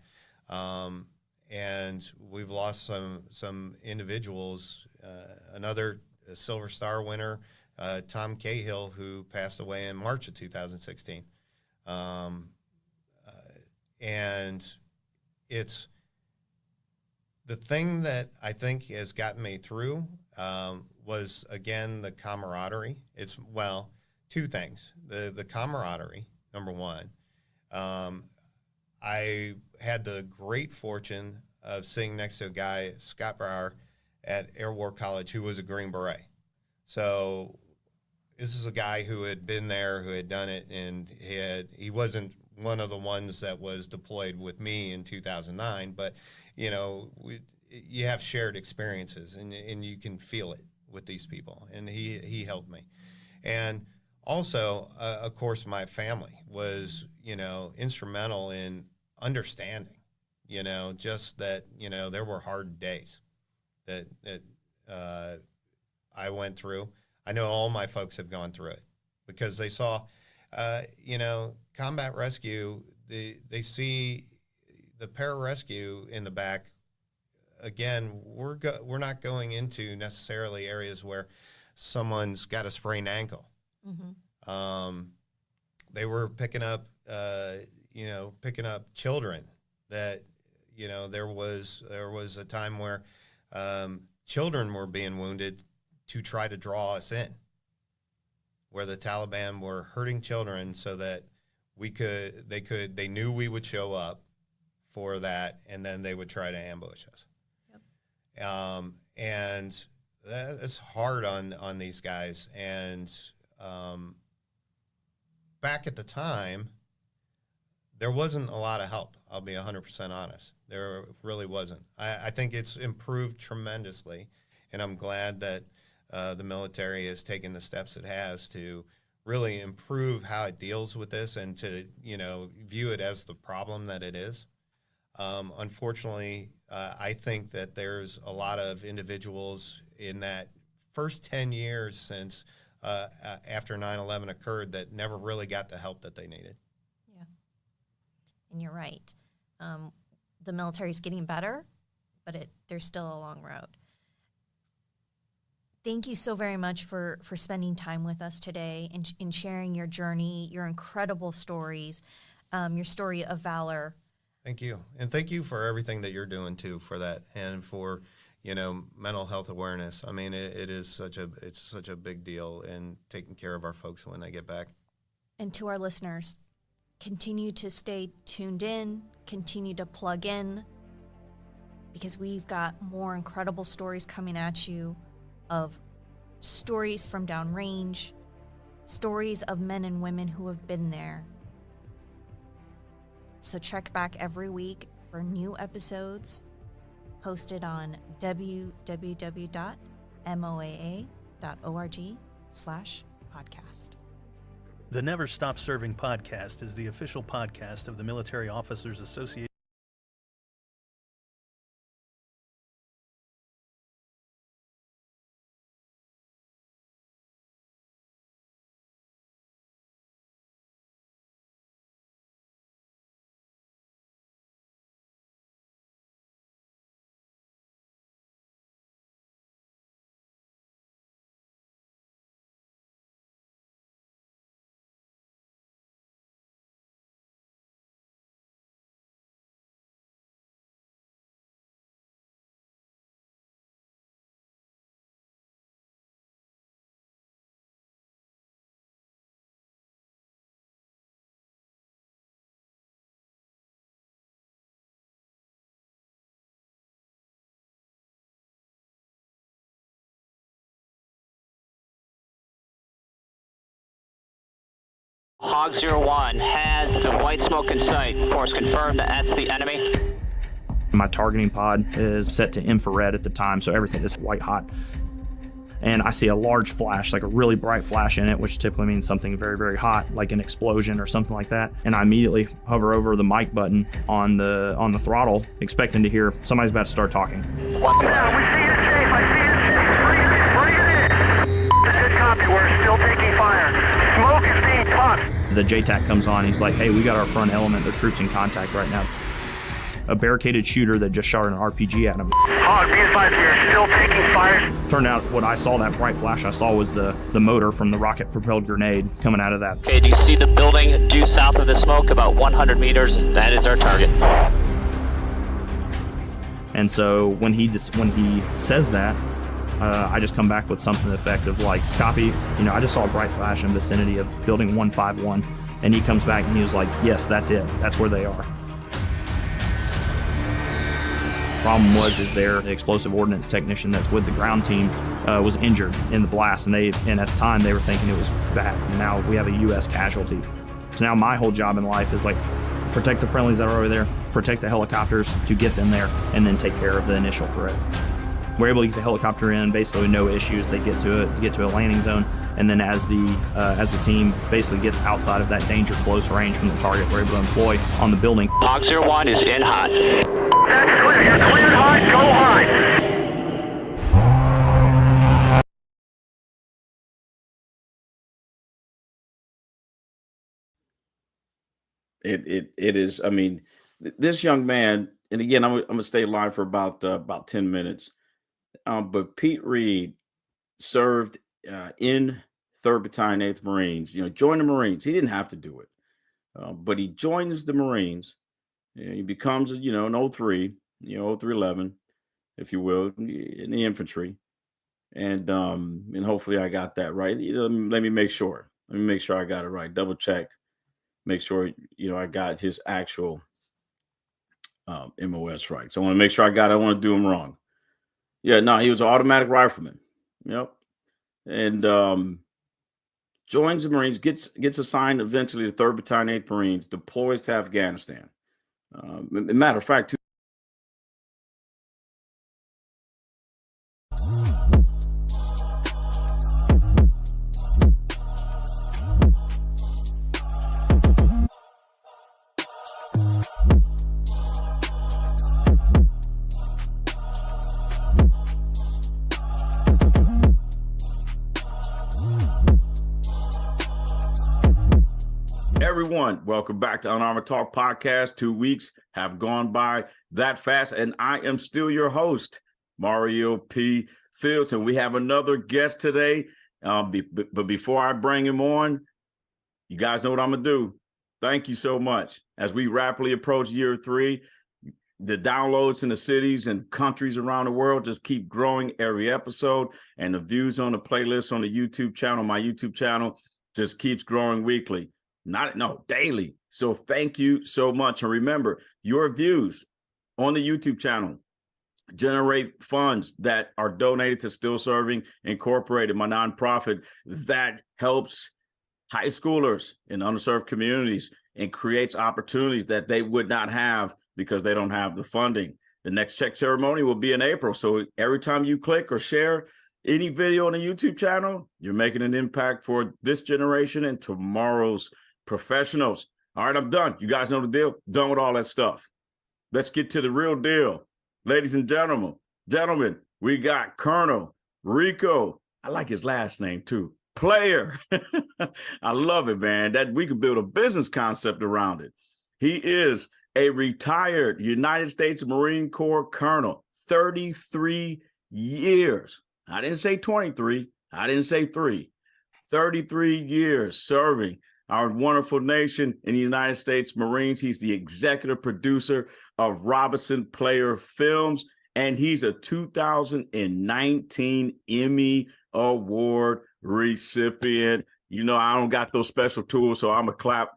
And we've lost some individuals. Another Silver Star winner, Tom Cahill, who passed away in March of 2016. And it's the thing that I think has gotten me through was, again, the camaraderie. It's, two things. The camaraderie, number one. I had the great fortune of sitting next to a guy, Scott Brower, at Air War College, who was a Green Beret. So this is a guy who had been there, who had done it, and he wasn't one of the ones that was deployed with me in 2009, but, you have shared experiences, and you can feel it with these people, and he helped me. And also, of course, my family was, instrumental in understanding, just that, there were hard days that I went through. I know all my folks have gone through it because they saw, combat rescue, they see the pararescue in the back. Again, we're not going into necessarily areas where someone's got a sprained ankle. Mm-hmm. They were picking up children that, there was a time where children were being wounded to try to draw us in, where the Taliban were hurting children so that they knew we would show up for that, and then they would try to ambush us. Yep. And it's hard on these guys. And back at the time, there wasn't a lot of help. I'll be 100% honest. There really wasn't. I think it's improved tremendously, and I'm glad that the military has taken the steps it has to really improve how it deals with this and to, view it as the problem that it is. Unfortunately, I think that there's a lot of individuals in that first 10 years since after 9/11 occurred that never really got the help that they needed. Yeah. And you're right. The military's getting better, but there's still a long road. Thank you so very much for spending time with us today and sharing your journey, your incredible stories, your story of valor. Thank you. And thank you for everything that you're doing too for that and for, mental health awareness. I mean, it's such a big deal in taking care of our folks when they get back. And to our listeners, continue to stay tuned in, continue to plug in, because we've got more incredible stories coming at you of stories from downrange, stories of men and women who have been there. So check back every week for new episodes posted on www.moaa.org/podcast. The Never Stop Serving podcast is the official podcast of the Military Officers Association. Hog 01 has the white smoke in sight. Force confirmed that that's the enemy. My targeting pod is set to infrared at the time, so everything is white hot. And I see a large flash, like a really bright flash in it, which typically means something very, very hot, like an explosion or something like that. And I immediately hover over the mic button on the throttle, expecting to hear somebody's about to start talking. What's that? We see it safe. I see it safe. Bring it in. Good copy. We're still taking fire. Smoke is being puffed. The JTAC comes on. He's like, hey, we got our front element. There's troops in contact right now. A barricaded shooter that just shot an RPG at him. Hog, be advised, we're still taking fire. Turned out what I saw, that bright flash I saw, was the motor from the rocket-propelled grenade coming out of that. Okay, do you see the building due south of the smoke, about 100 meters? That is our target. And so when he says that, I just come back with something to the effect of like, copy, I just saw a bright flash in the vicinity of building 151. And he comes back and he was like, yes, that's it. That's where they are. Problem is the explosive ordnance technician that's with the ground team was injured in the blast, and at the time they were thinking it was bad. And now we have a U.S. casualty. So now my whole job in life is like protect the friendlies that are over there, protect the helicopters to get them there, and then take care of the initial threat. We're able to get the helicopter in, basically no issues. They get to a landing zone, and then as the team basically gets outside of that danger close range from the target, we're able to employ on the building. Hog 01 is in hot. That's clear. You're cleared high. Go high. It is. I mean, this young man, and again, I'm gonna stay live for about 10 minutes. But Pete Reed served in 3rd Battalion, 8th Marines. Joined the Marines. He didn't have to do it, but he joins the Marines. He becomes, an 03, 0311, if you will, in the infantry. And hopefully I got that right. Let me make sure. Let me make sure I got it right. Double check. Make sure, I got his actual MOS right. So I want to make sure I got it. I want to do him wrong. Yeah, no, he was an automatic rifleman. Yep. And joins the Marines, gets assigned eventually to 3rd Battalion, 8th Marines, deploys to Afghanistan. Matter of fact, everyone, welcome back to Unarmored Talk Podcast. 2 weeks have gone by that fast, and I am still your host, Mario P. Fields, and we have another guest today. But before I bring him on, you guys know what I'm going to do. Thank you so much. As we rapidly approach year 3, the downloads in the cities and countries around the world just keep growing every episode, and the views on the playlist on the YouTube channel, my YouTube channel, just keeps growing weekly. Daily. So thank you so much. And remember, your views on the YouTube channel generate funds that are donated to Still Serving Incorporated, my nonprofit that helps high schoolers in underserved communities and creates opportunities that they would not have because they don't have the funding. The next check ceremony will be in April. So every time you click or share any video on the YouTube channel, you're making an impact for this generation and tomorrow's professionals. All right, I'm done. You guys know the deal. Done with all that stuff. Let's get to the real deal. Ladies and gentlemen, we got Colonel Rico. I like his last name too. Player. I love it, man. That we could build a business concept around it. He is a retired United States Marine Corps colonel, 33 years. I didn't say 23. I didn't say 3. 33 years serving our wonderful nation in the United States Marines. He's the executive producer of Robinson Player Films, and he's a 2019 Emmy Award recipient. I don't got those special tools, so I'm a clap.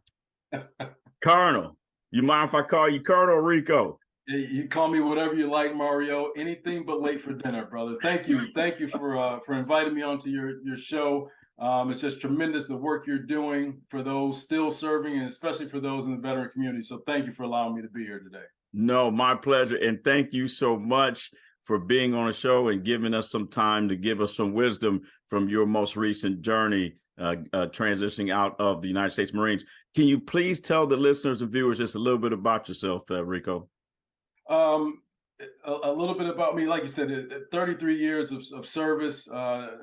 Colonel, you mind if I call you Colonel or Rico? You call me whatever you like, Mario. Anything but late for dinner, brother. Thank you. Thank you for inviting me onto your show. It's just tremendous the work you're doing for those still serving, and especially for those in the veteran community. So thank you for allowing me to be here today. No, my pleasure. And thank you so much for being on the show and giving us some time to give us some wisdom from your most recent journey transitioning out of the United States Marines. Can you please tell the listeners and viewers just a little bit about yourself, Rico? A little bit about me. Like you said, 33 years of service.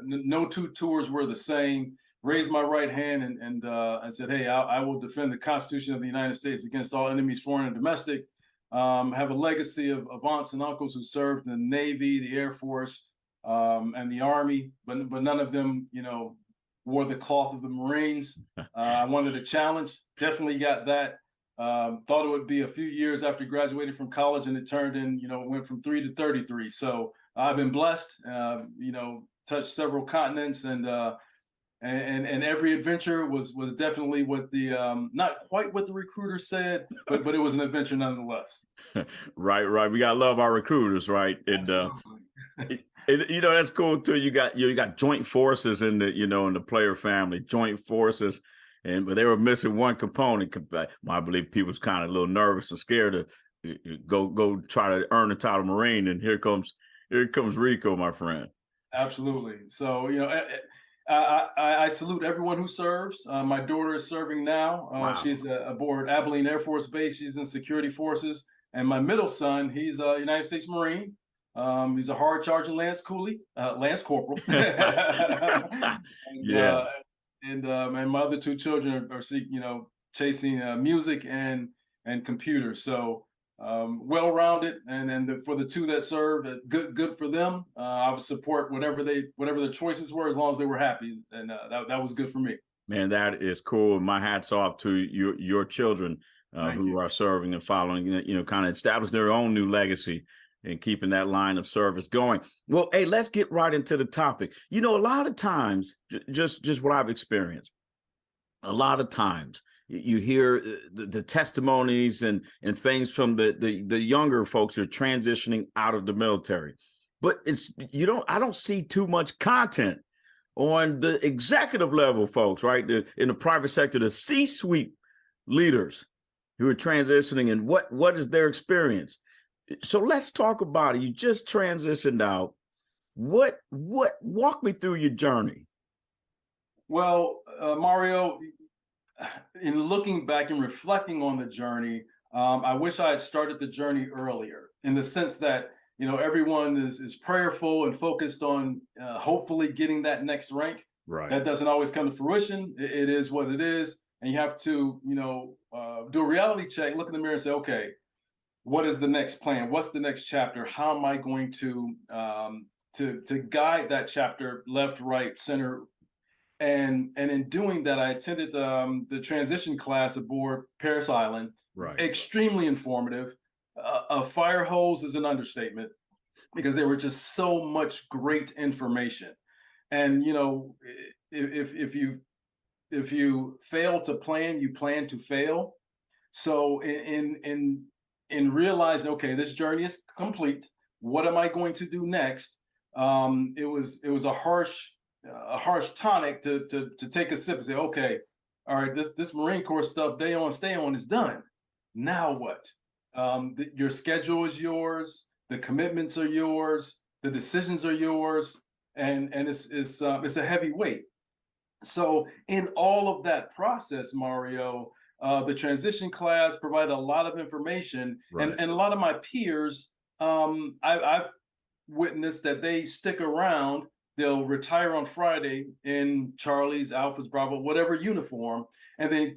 No two tours were the same. Raised my right hand and I said, hey, I will defend the Constitution of the United States against all enemies, foreign and domestic. Have a legacy of aunts and uncles who served in the Navy, the Air Force, and the Army, but none of them, wore the cloth of the Marines. I wanted a challenge. Definitely got that. Thought it would be a few years after graduating from college, and it turned in, it went from 3 to 33. So I've been blessed, touched several continents, and every adventure was definitely what the not quite what the recruiter said, but it was an adventure nonetheless. Right. We gotta love our recruiters, right? And that's cool too. You got joint forces in the in the player family, joint forces. But they were missing one component. I believe people was kind of a little nervous and scared to go try to earn the title Marine. And here comes Rico, my friend. Absolutely. So I salute everyone who serves. My daughter is serving now. Wow. She's aboard Abilene Air Force Base. She's in security forces. And my middle son, he's a United States Marine. He's a hard charging Lance Corporal. Yeah. And my other two children are chasing music and computers. So well-rounded, and for the two that served, good for them. I would support whatever their choices were, as long as they were happy, and that was good for me. Man, that is cool. My hat's off to your children who are serving and following. Kind of establish their own new legacy and keeping that line of service going. Well, hey, let's get right into the topic. A lot of times, just what I've experienced, a lot of times you hear the testimonies and things from the younger folks who are transitioning out of the military, but I don't see too much content on the executive level folks, right? In the private sector, the C-suite leaders who are transitioning, and what is their experience? So let's talk about it. You just transitioned out. What walk me through your journey? Well, Mario, in looking back and reflecting on the journey, I wish I had started the journey earlier, in the sense that, everyone is prayerful and focused on hopefully getting that next rank. Right. That doesn't always come to fruition. It is what it is. And you have to, do a reality check, look in the mirror and say, okay, what is the next plan? What's the next chapter? How am I going to guide that chapter left, right, center? And in doing that, I attended the transition class aboard Parris Island. Right. Extremely informative. A fire hose is an understatement, because there were just so much great information. And if you fail to plan, you plan to fail. So in realizing, okay, this journey is complete, what am I going to do next? It was a harsh tonic to take a sip and say, okay, all right, this Marine Corps stuff, day on, stay on, is done. Now what? Your schedule is yours, the commitments are yours, the decisions are yours, and it's a heavy weight. So in all of that process, Mario, the transition class provided a lot of information, right. and a lot of my peers, I've witnessed that they stick around. They'll retire on Friday in Charlie's, Alpha's, Bravo, whatever uniform, and they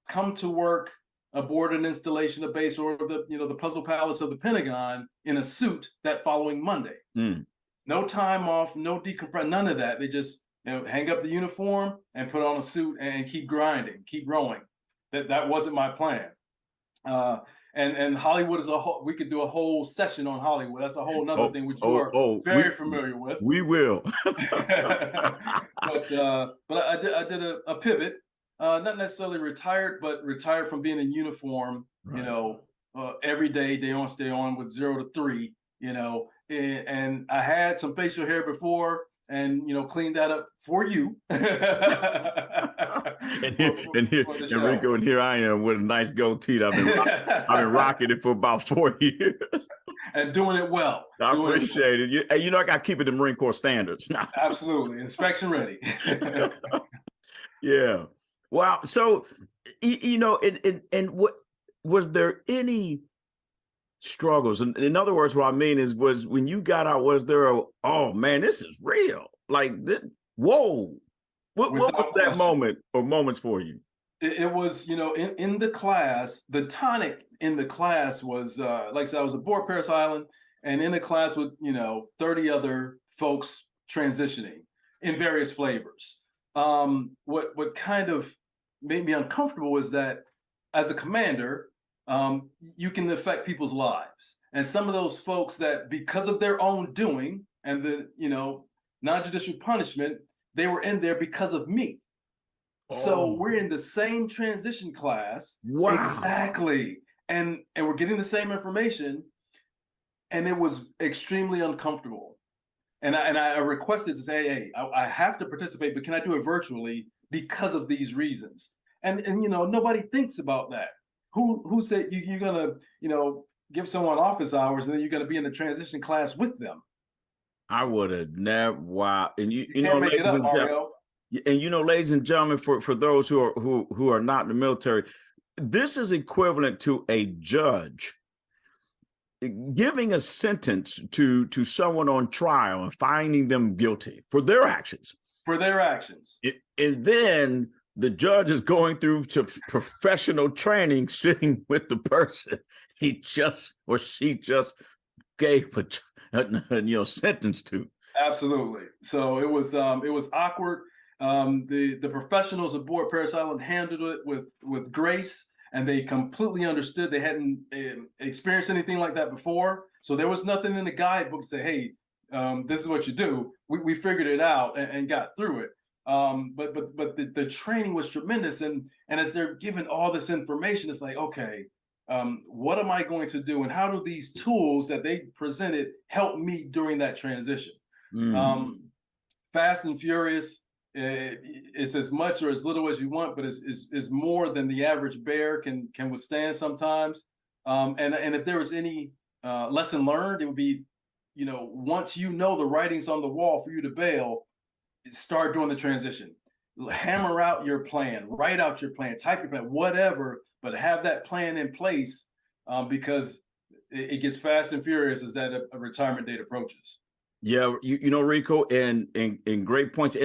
come to work aboard an installation, a base, or the Puzzle Palace of the Pentagon in a suit that following Monday. No time off, no decompress, none of that. They just hang up the uniform and put on a suit and keep grinding, keep rowing. That wasn't my plan. And Hollywood is we could do a whole session on Hollywood. That's a whole nother thing, which you are very familiar with. We will. But I did a pivot, not necessarily retired, but retired from being in uniform, right. Every day on, stay on, with 0 to 3, and I had some facial hair before. and clean that up for you. And Rico, and here I am with a nice goatee. I've been rocking it for about 4 years. And doing it well. I appreciate it. I got to keep it to Marine Corps standards. Absolutely. Inspection ready. Yeah. Wow. So, and what was there any struggles? In other words, what I mean was when you got out, was there oh man, this is real? Like this, whoa. What was that moment or moments for you? It was, in the class, the tonic in the class was, like I said, I was aboard Parris Island and in a class with, 30 other folks transitioning in various flavors. What kind of made me uncomfortable was that as a commander, you can affect people's lives. And some of those folks that because of their own doing and the, non-judicial punishment, they were in there because of me. So we're in the same transition class. Wow. Exactly. And we're getting the same information. And it was extremely uncomfortable. And I requested to say, hey, I have to participate, but can I do it virtually because of these reasons? And nobody thinks about that. Who said you're gonna, give someone office hours and then you're gonna be in the transition class with them? I would have never. Wow. And you can't make it up, Mario. And ladies and gentlemen, for those who are not in the military, this is equivalent to a judge giving a sentence to someone on trial and finding them guilty for their actions. For their actions. And then the judge is going through to professional training, sitting with the person he just or she just gave a sentence to. Absolutely. So it was awkward. The professionals aboard Parris Island handled it with grace, and they completely understood. They hadn't experienced anything like that before, so there was nothing in the guidebook to say, "Hey, this is what you do." We figured it out and got through it. But the training was tremendous, and as they're given all this information, it's like, okay, what am I going to do, and how do these tools that they presented help me during that transition? Fast and Furious. It's as much or as little as you want, but it's more than the average bear can withstand sometimes. And if there was any lesson learned, it would be, once the writing's on the wall for you to bail, start doing the transition. Hammer out your plan, write out your plan, type your plan, whatever, but have that plan in place because it gets fast and furious as that a retirement date approaches. Yeah, Rico, and great points.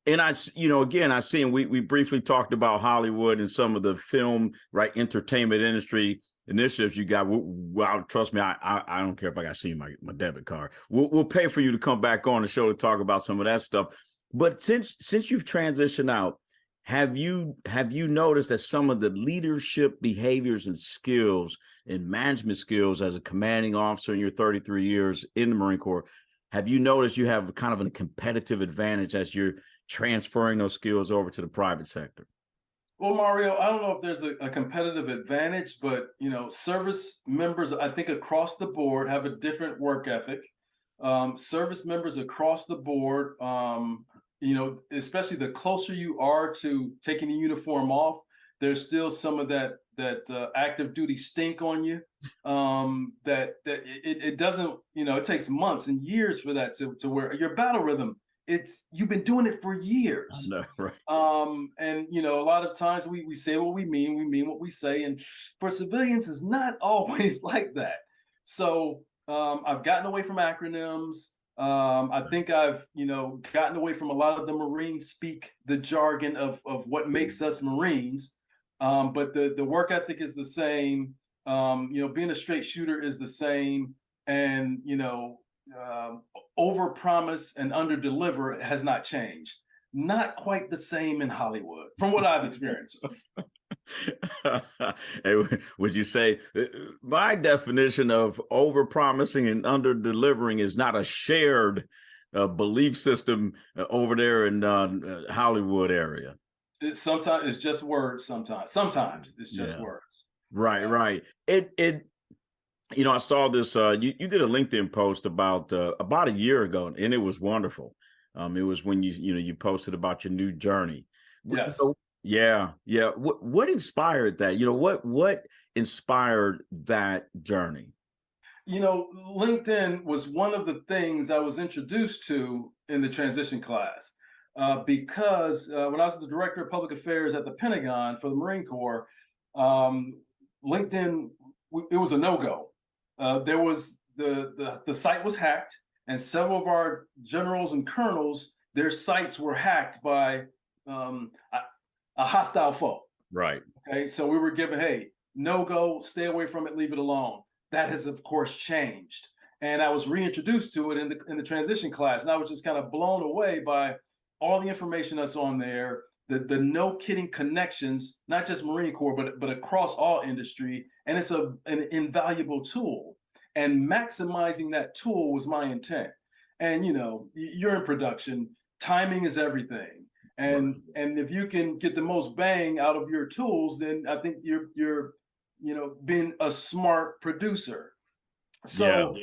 And I, again, I see, and we briefly talked about Hollywood and some of the film, entertainment industry initiatives you got. Well, trust me, I don't care if I got to see my debit card. We'll pay for you to come back on the show to talk about some of that stuff. But since you've transitioned out, have you noticed that some of the leadership behaviors and skills and management skills as a commanding officer in your 33 years in the Marine Corps, have you noticed you have kind of a competitive advantage as you're transferring those skills over to the private sector? Well, Mario, I don't know if there's a competitive advantage, but service members, I think across the board, have a different work ethic. Service members across the board, especially the closer you are to taking the uniform off, there's still some of that active duty stink on you. That it doesn't, it takes months and years for that to where your battle rhythm. You've been doing it for years. No, right. And a lot of times we say what we mean what we say. And for civilians, it's not always like that. So I've gotten away from acronyms. I think I've, gotten away from a lot of the Marines speak the jargon of what makes us Marines. But the work ethic is the same. Being a straight shooter is the same. And, over promise and under deliver has not changed. Not quite the same in Hollywood, from what I've experienced. Hey, would you say my definition of over promising and under delivering is not a shared belief system over there in Hollywood area? Sometimes it's just words. Sometimes it's just words. Right. I saw this. You did a LinkedIn post about a year ago, and it was wonderful. It was when you posted about your new journey. Yes. So, yeah. What inspired that? What inspired that journey? LinkedIn was one of the things I was introduced to in the transition class because when I was the director of public affairs at the Pentagon for the Marine Corps, LinkedIn, it was a no-go. There was the site was hacked, and several of our generals and colonels, their sites were hacked by a hostile foe. Right. Okay, so we were given, hey, no-go, stay away from it, leave it alone. That has, of course, changed. And I was reintroduced to it in the transition class. And I was just kind of blown away by all the information that's on there, the no kidding connections, not just Marine Corps, but across all industry. And it's an invaluable tool. And maximizing that tool was my intent. And, you're in production, timing is everything. And if you can get the most bang out of your tools, then I think you're being a smart producer. So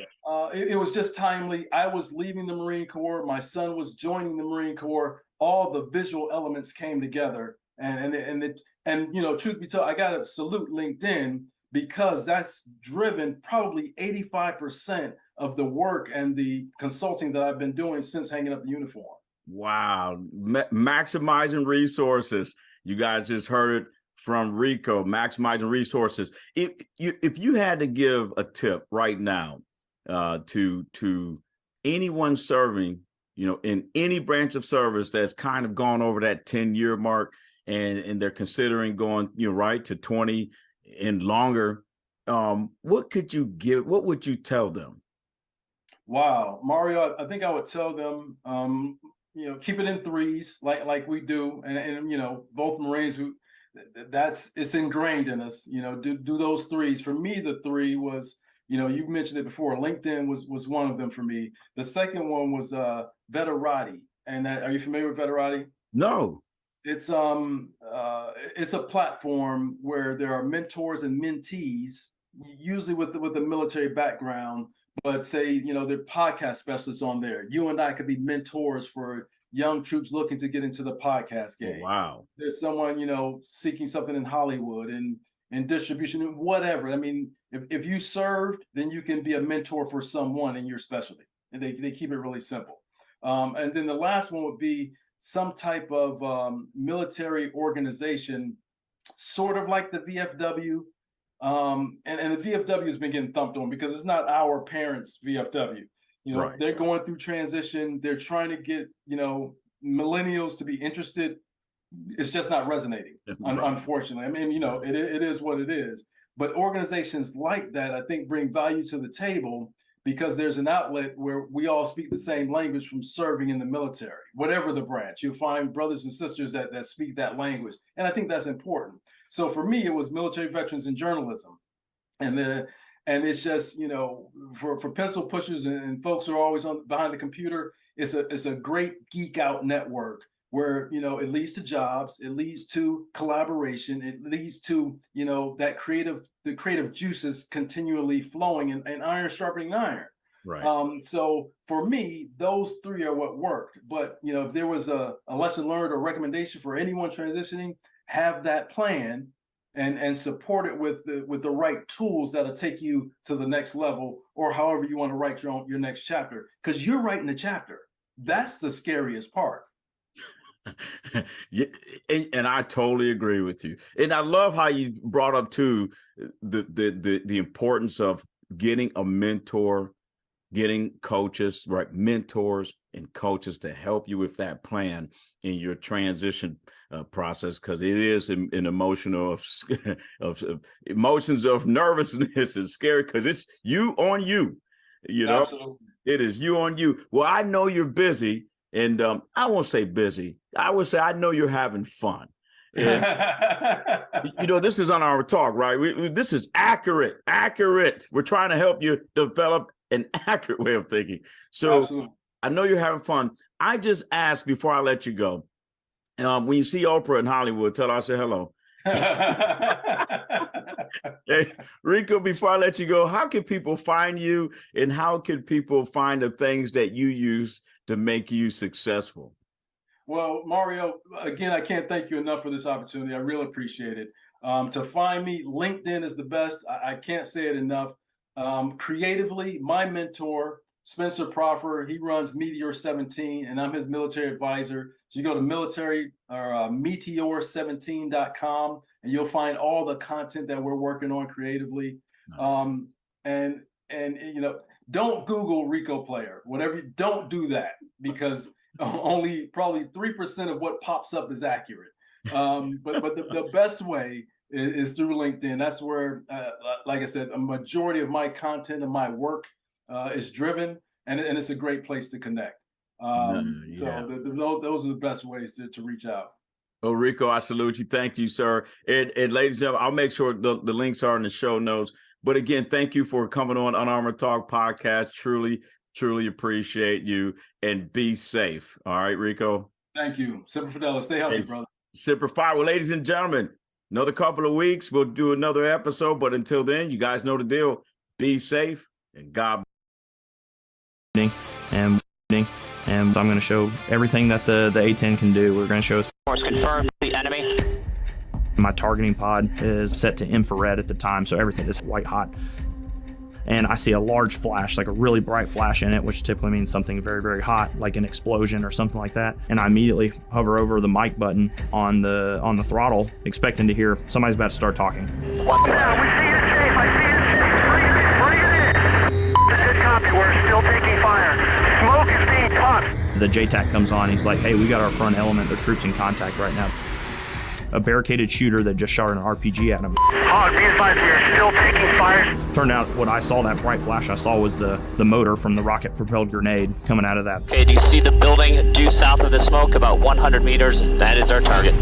it was just timely. I was leaving the Marine Corps. My son was joining the Marine Corps. All the visual elements came together. And truth be told, I got to salute LinkedIn because that's driven probably 85% of the work and the consulting that I've been doing since hanging up the uniform. Wow. Maximizing resources. You guys just heard it from Rico, maximizing resources. If you had to give a tip right now to anyone serving, in any branch of service that's kind of gone over that 10-year mark and they're considering going, right to 20 and longer, what could you give? What would you tell them? Wow, Mario, I think I would tell them, keep it in threes like we do. And both Marines it's ingrained in us, do those threes. For me, the three was, you mentioned it before, LinkedIn was one of them for me. The second one was Veterati. And are you familiar with Veterati? No. It's a platform where there are mentors and mentees, usually with a military background, but say, they're podcast specialists on there. You and I could be mentors for young troops looking to get into the podcast game. Oh, wow. There's someone, seeking something in Hollywood and distribution, whatever. I mean, if you served, then you can be a mentor for someone in your specialty. And they keep it really simple. And then the last one would be some type of military organization, sort of like the VFW. And the VFW has been getting thumped on because it's not our parents' VFW. Right. They're going through transition. They're trying to get, millennials to be interested. It's just not resonating, unfortunately. I mean, it is what it is. But organizations like that, I think, bring value to the table because there's an outlet where we all speak the same language from serving in the military, whatever the branch. You'll find brothers and sisters that speak that language. And I think that's important. So for me, it was military veterans and journalism. And it's just, for pencil pushers and folks who are always behind the computer, it's a great geek out network where, it leads to jobs, it leads to collaboration, it leads to, the creative juices continually flowing and iron sharpening iron. Right. So for me, those three are what worked. But, if there was a lesson learned or recommendation for anyone transitioning, have that plan and support it with the right tools that'll take you to the next level, or however you want to write your next chapter, because you're writing the chapter. That's the scariest part. Yeah, and I totally agree with you. And I love how you brought up too the importance of getting a mentor, getting coaches, right? Mentors and coaches to help you with that plan in your transition process, because it is an emotional of emotions of nervousness and scary because it's you on you, Absolutely. It is you on you. Well, I know you're busy, and I won't say busy. I would say I know you're having fun. And, this is on our talk, right? This is accurate. We're trying to help you develop an accurate way of thinking. So Absolutely. I know you're having fun. I just asked before I let you go, when you see Oprah in Hollywood, tell her I say hello. Hey, Rico, before I let you go, how can people find you and how can people find the things that you use to make you successful? Well, Mario, again, I can't thank you enough for this opportunity. I really appreciate it. To find me, LinkedIn is the best. I can't say it enough. Creatively, my mentor, Spencer Proffer, he runs Meteor 17, and I'm his military advisor. So you go to meteor17.com, and you'll find all the content that we're working on creatively. Nice. And you know, don't Google Rico Player. Don't do that, because only probably 3% of what pops up is accurate. But the best way is through LinkedIn. That's where, like I said, a majority of my content and my work is driven, and it's a great place to connect. So those are the best ways to reach out. Oh, Rico, I salute you. Thank you, sir. And ladies and gentlemen, I'll make sure the links are in the show notes. But again, thank you for coming on Unarmored Talk podcast. Truly appreciate you, and be safe. All right, Rico. Thank you. Semper Fidelis. Stay healthy, brother. Semper Fi. Well, ladies and gentlemen, another couple of weeks, we'll do another episode. But until then, you guys know the deal. Be safe, and God. And I'm going to show everything that the A-10 can do. We're going to show. Confirmed the enemy. My targeting pod is set to infrared at the time, so everything is white hot. And I see a large flash, like a really bright flash in it, which typically means something very, very hot, like an explosion or something like that. And I immediately hover over the mic button on the throttle, expecting to hear somebody's about to start talking. Yeah, we see it safe. I see it safe. Bring it in. This is copy. We're still taking fire. Smoke is being puffed. The JTAC comes on. He's like, "Hey, we got our front element. There's troops in contact right now." A barricaded shooter that just shot an RPG at him. Hog, be advised, we are still taking fire. Turned out what I saw, that bright flash I saw, was the motor from the rocket-propelled grenade coming out of that. Okay, do you see the building due south of the smoke, about 100 meters? That is our target.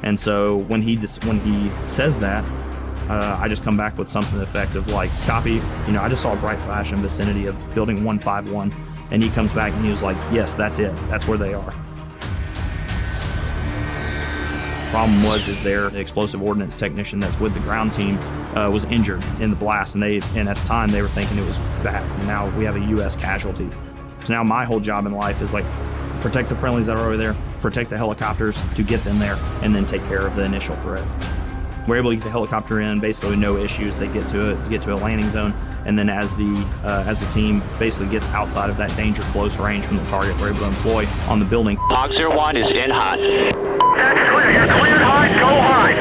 And so when he says that, I just come back with something to the effect of like, "Copy, I just saw a bright flash in the vicinity of building 151. And he comes back and he was like, "Yes, that's it. That's where they are." Problem was the explosive ordnance technician that's with the ground team was injured in the blast, and at the time they were thinking it was bad. And now we have a U.S. casualty. So now my whole job in life is like, protect the friendlies that are over there, protect the helicopters to get them there, and then take care of the initial threat. We're able to get the helicopter in, basically no issues. They get to a landing zone, and then as the team basically gets outside of that danger close range from the target, we're able to employ on the building. Hog 01 is in hot. That's clear. You're cleared high. Go high.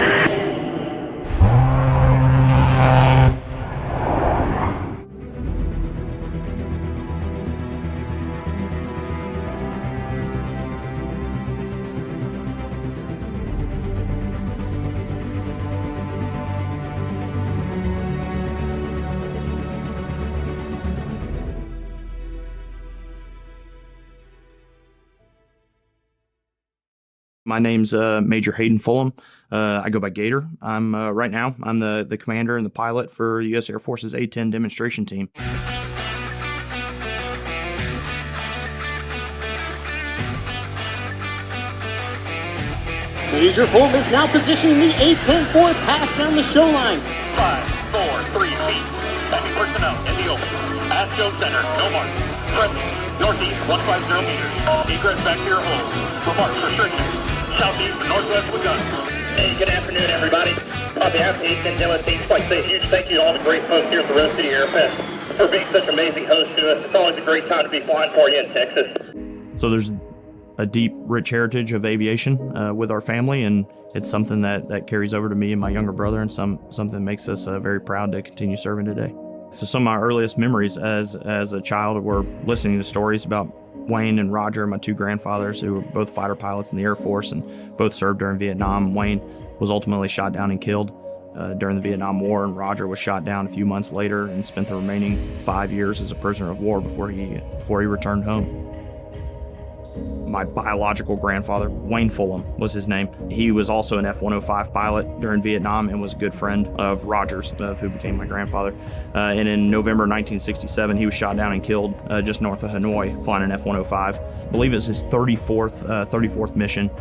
My name's Major Hayden Fulham. I go by Gator. I'm right now I'm the commander and the pilot for U.S. Air Force's A-10 demonstration team. Major Fulham is now positioning the A-10 for a pass down the show line. 5, 4, 3 feet. Heavy personnel in the open. At show center, no mark. Present, northeast 150 meters. Egress back to your hole. Remarks restricted. Southeast and northwest with guns. Hey, good afternoon, everybody. On behalf of the A-10 demo team, I'd like to say a huge thank you to all the great folks here at the Rose City Airfest for being such an amazing host to us. It's always a great time to be flying for you in Texas. So there's a deep, rich heritage of aviation with our family, and it's something that carries over to me and my younger brother, and something that makes us very proud to continue serving today. So some of my earliest memories as a child were listening to stories about Wayne and Roger, my two grandfathers, who were both fighter pilots in the Air Force and both served during Vietnam. Wayne was ultimately shot down and killed during the Vietnam War, and Roger was shot down a few months later and spent the remaining 5 years as a prisoner of war before he returned home. my biological grandfather, Wayne Fulham was his name. He was also an F-105 pilot during Vietnam and was a good friend of Rogers, who became my grandfather. And in November 1967, he was shot down and killed just north of Hanoi flying an F-105. I believe it was his 34th mission.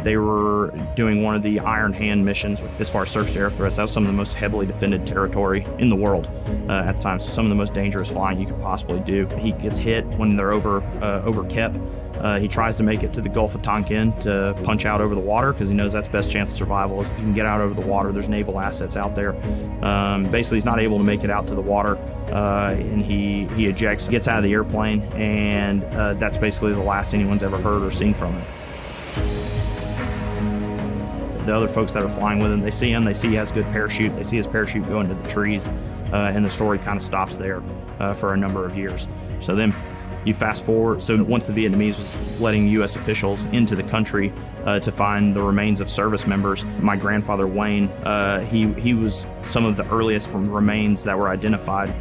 They were doing one of the Iron Hand missions as far as surface-to-air threats. That was some of the most heavily defended territory in the world at the time, so some of the most dangerous flying you could possibly do. He gets hit when they're over Kep. He tries to make it to the Gulf of Tonkin to punch out over the water because he knows that's best chance of survival is if you can get out over the water. There's naval assets out there. Basically, he's not able to make it out to the water, and he ejects, gets out of the airplane, and that's basically the last anyone's ever heard or seen from him. The other folks that are flying with him, they see him, they see he has a good parachute, they see his parachute go into the trees, and the story kind of stops there for a number of years. So then you fast forward, so once the Vietnamese was letting U.S. officials into the country to find the remains of service members, my grandfather Wayne, he was some of the earliest remains that were identified.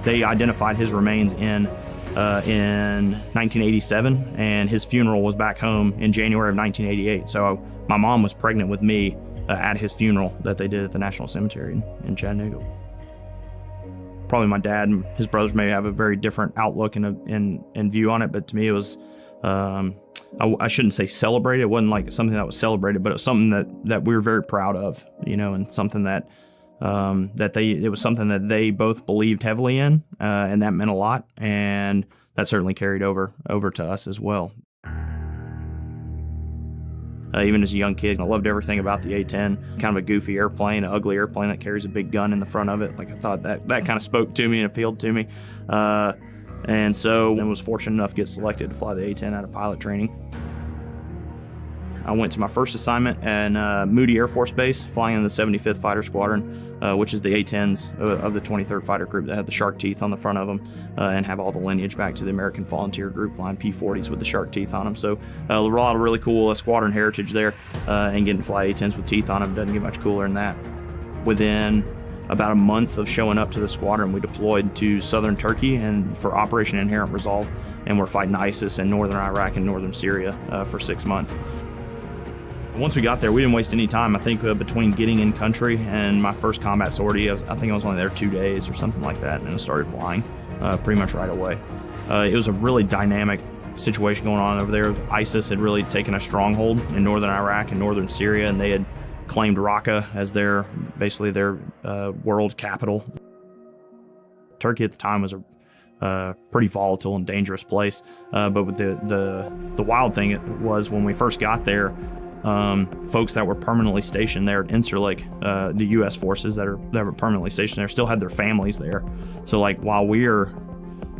They identified his remains in 1987, and his funeral was back home in January of 1988. So my mom was pregnant with me at his funeral that they did at the National Cemetery in Chattanooga. Probably my dad and his brothers may have a very different outlook and view on it, but to me it was, I shouldn't say celebrated. It wasn't like something that was celebrated, but it was something that we were very proud of, and something that it was something that they both believed heavily in, and that meant a lot, and that certainly carried over to us as well. Even as a young kid, I loved everything about the A-10. Kind of a goofy airplane, an ugly airplane that carries a big gun in the front of it. Like I thought that kind of spoke to me and appealed to me. And so I was fortunate enough to get selected to fly the A-10 out of pilot training. I went to my first assignment at Moody Air Force Base, flying in the 75th Fighter Squadron, which is the A-10s of the 23rd Fighter Group that have the shark teeth on the front of them and have all the lineage back to the American Volunteer Group, flying P-40s with the shark teeth on them. So a lot of really cool squadron heritage there, and getting to fly A-10s with teeth on them doesn't get much cooler than that. Within about a month of showing up to the squadron, we deployed to southern Turkey and for Operation Inherent Resolve, and we're fighting ISIS in northern Iraq and northern Syria for 6 months. Once we got there, we didn't waste any time. I think between getting in country and my first combat sortie, I think I was only there 2 days or something like that, and I started flying pretty much right away. It was a really dynamic situation going on over there. ISIS had really taken a stronghold in northern Iraq and northern Syria, and they had claimed Raqqa as basically their world capital. Turkey at the time was a pretty volatile and dangerous place, but with the wild thing was when we first got there, folks that were permanently stationed there at Incirlik, the U.S. forces that were permanently stationed there, still had their families there. So like while we're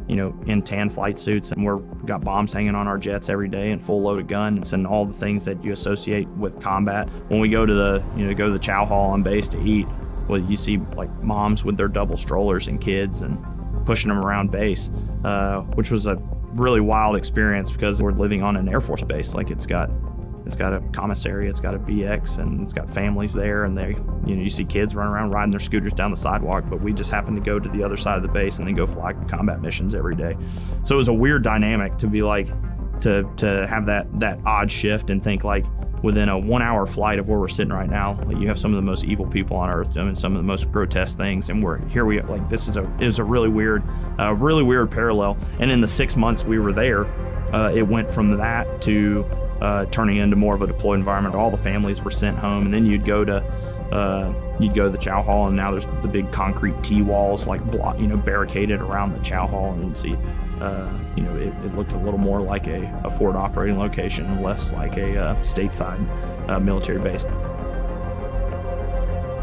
in tan flight suits and got bombs hanging on our jets every day and full loaded guns and all the things that you associate with combat, when we go to the chow hall on base to eat, well, you see like moms with their double strollers and kids and pushing them around base, which was a really wild experience because we're living on an Air Force base. Like it's got a commissary, it's got a BX, and it's got families there, and you see kids running around riding their scooters down the sidewalk, but we just happen to go to the other side of the base and then go fly combat missions every day. So it was a weird dynamic to be like, to have that odd shift and think like within a 1 hour flight of where we're sitting right now, like you have some of the most evil people on earth doing some of the most grotesque things, and it was a really weird parallel. And in the 6 months we were there, it went from that to turning into more of a deployed environment. All the families were sent home, and then you'd go to the chow hall, and now there's the big concrete T-walls barricaded around the chow hall, and you'd see it looked a little more like a forward operating location and less like a stateside military base.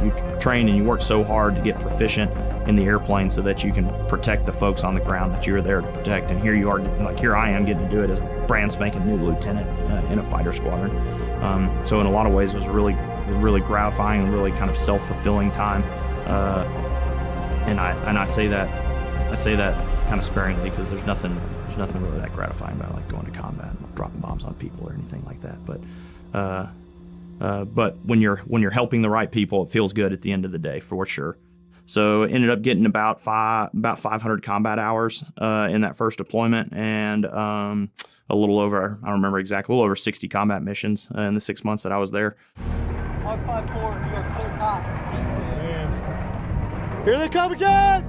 You train and you work so hard to get proficient in the airplane so that you can protect the folks on the ground that you're there to protect. And here I am getting to do it as a brand spanking new lieutenant in a fighter squadron. So in a lot of ways, it was a really gratifying and really kind of self-fulfilling time. And I say that kind of sparingly because there's nothing really that gratifying about like going to combat and dropping bombs on people or anything like that. But when you're helping the right people, it feels good at the end of the day for sure. So ended up getting about 500 combat hours in that first deployment, and a little over, I don't remember exactly, a little over 60 combat missions in the 6 months that I was there. 154, you are clear top. Here they come again!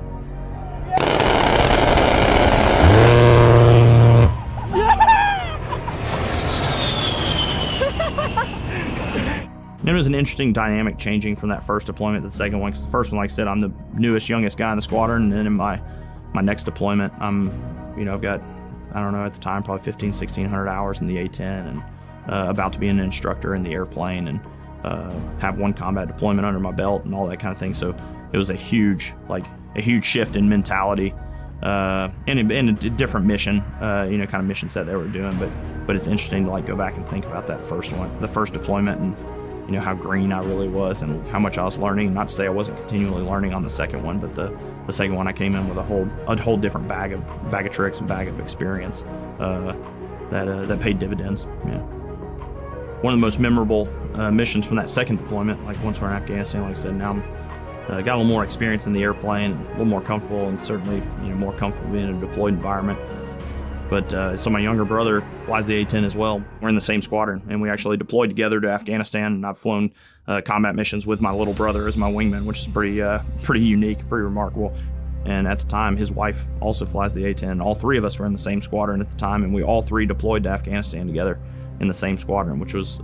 It was an interesting dynamic changing from that first deployment to the second one, because the first one, like I said, I'm the newest, youngest guy in the squadron, and then in my next deployment, I've got, I don't know, at the time, probably 1,600 hours in the A-10, and about to be an instructor in the airplane, and have one combat deployment under my belt and all that kind of thing. So it was a huge shift in mentality, and a different mission, kind of mission set they were doing. But it's interesting to go back and think about that first one, the first deployment, and how green I really was and how much I was learning. Not to say I wasn't continually learning on the second one, but the second one I came in with a whole different bag of tricks and bag of experience that paid dividends. Yeah. One of the most memorable missions from that second deployment, once we're in Afghanistan, like I said, now I'm got a little more experience in the airplane, a little more comfortable, and certainly more comfortable being in a deployed environment. But so my younger brother flies the A-10 as well. We're in the same squadron, and we actually deployed together to Afghanistan, and I've flown combat missions with my little brother as my wingman, which is pretty unique, pretty remarkable. And at the time, his wife also flies the A-10. All three of us were in the same squadron at the time, and we all three deployed to Afghanistan together in the same squadron, which is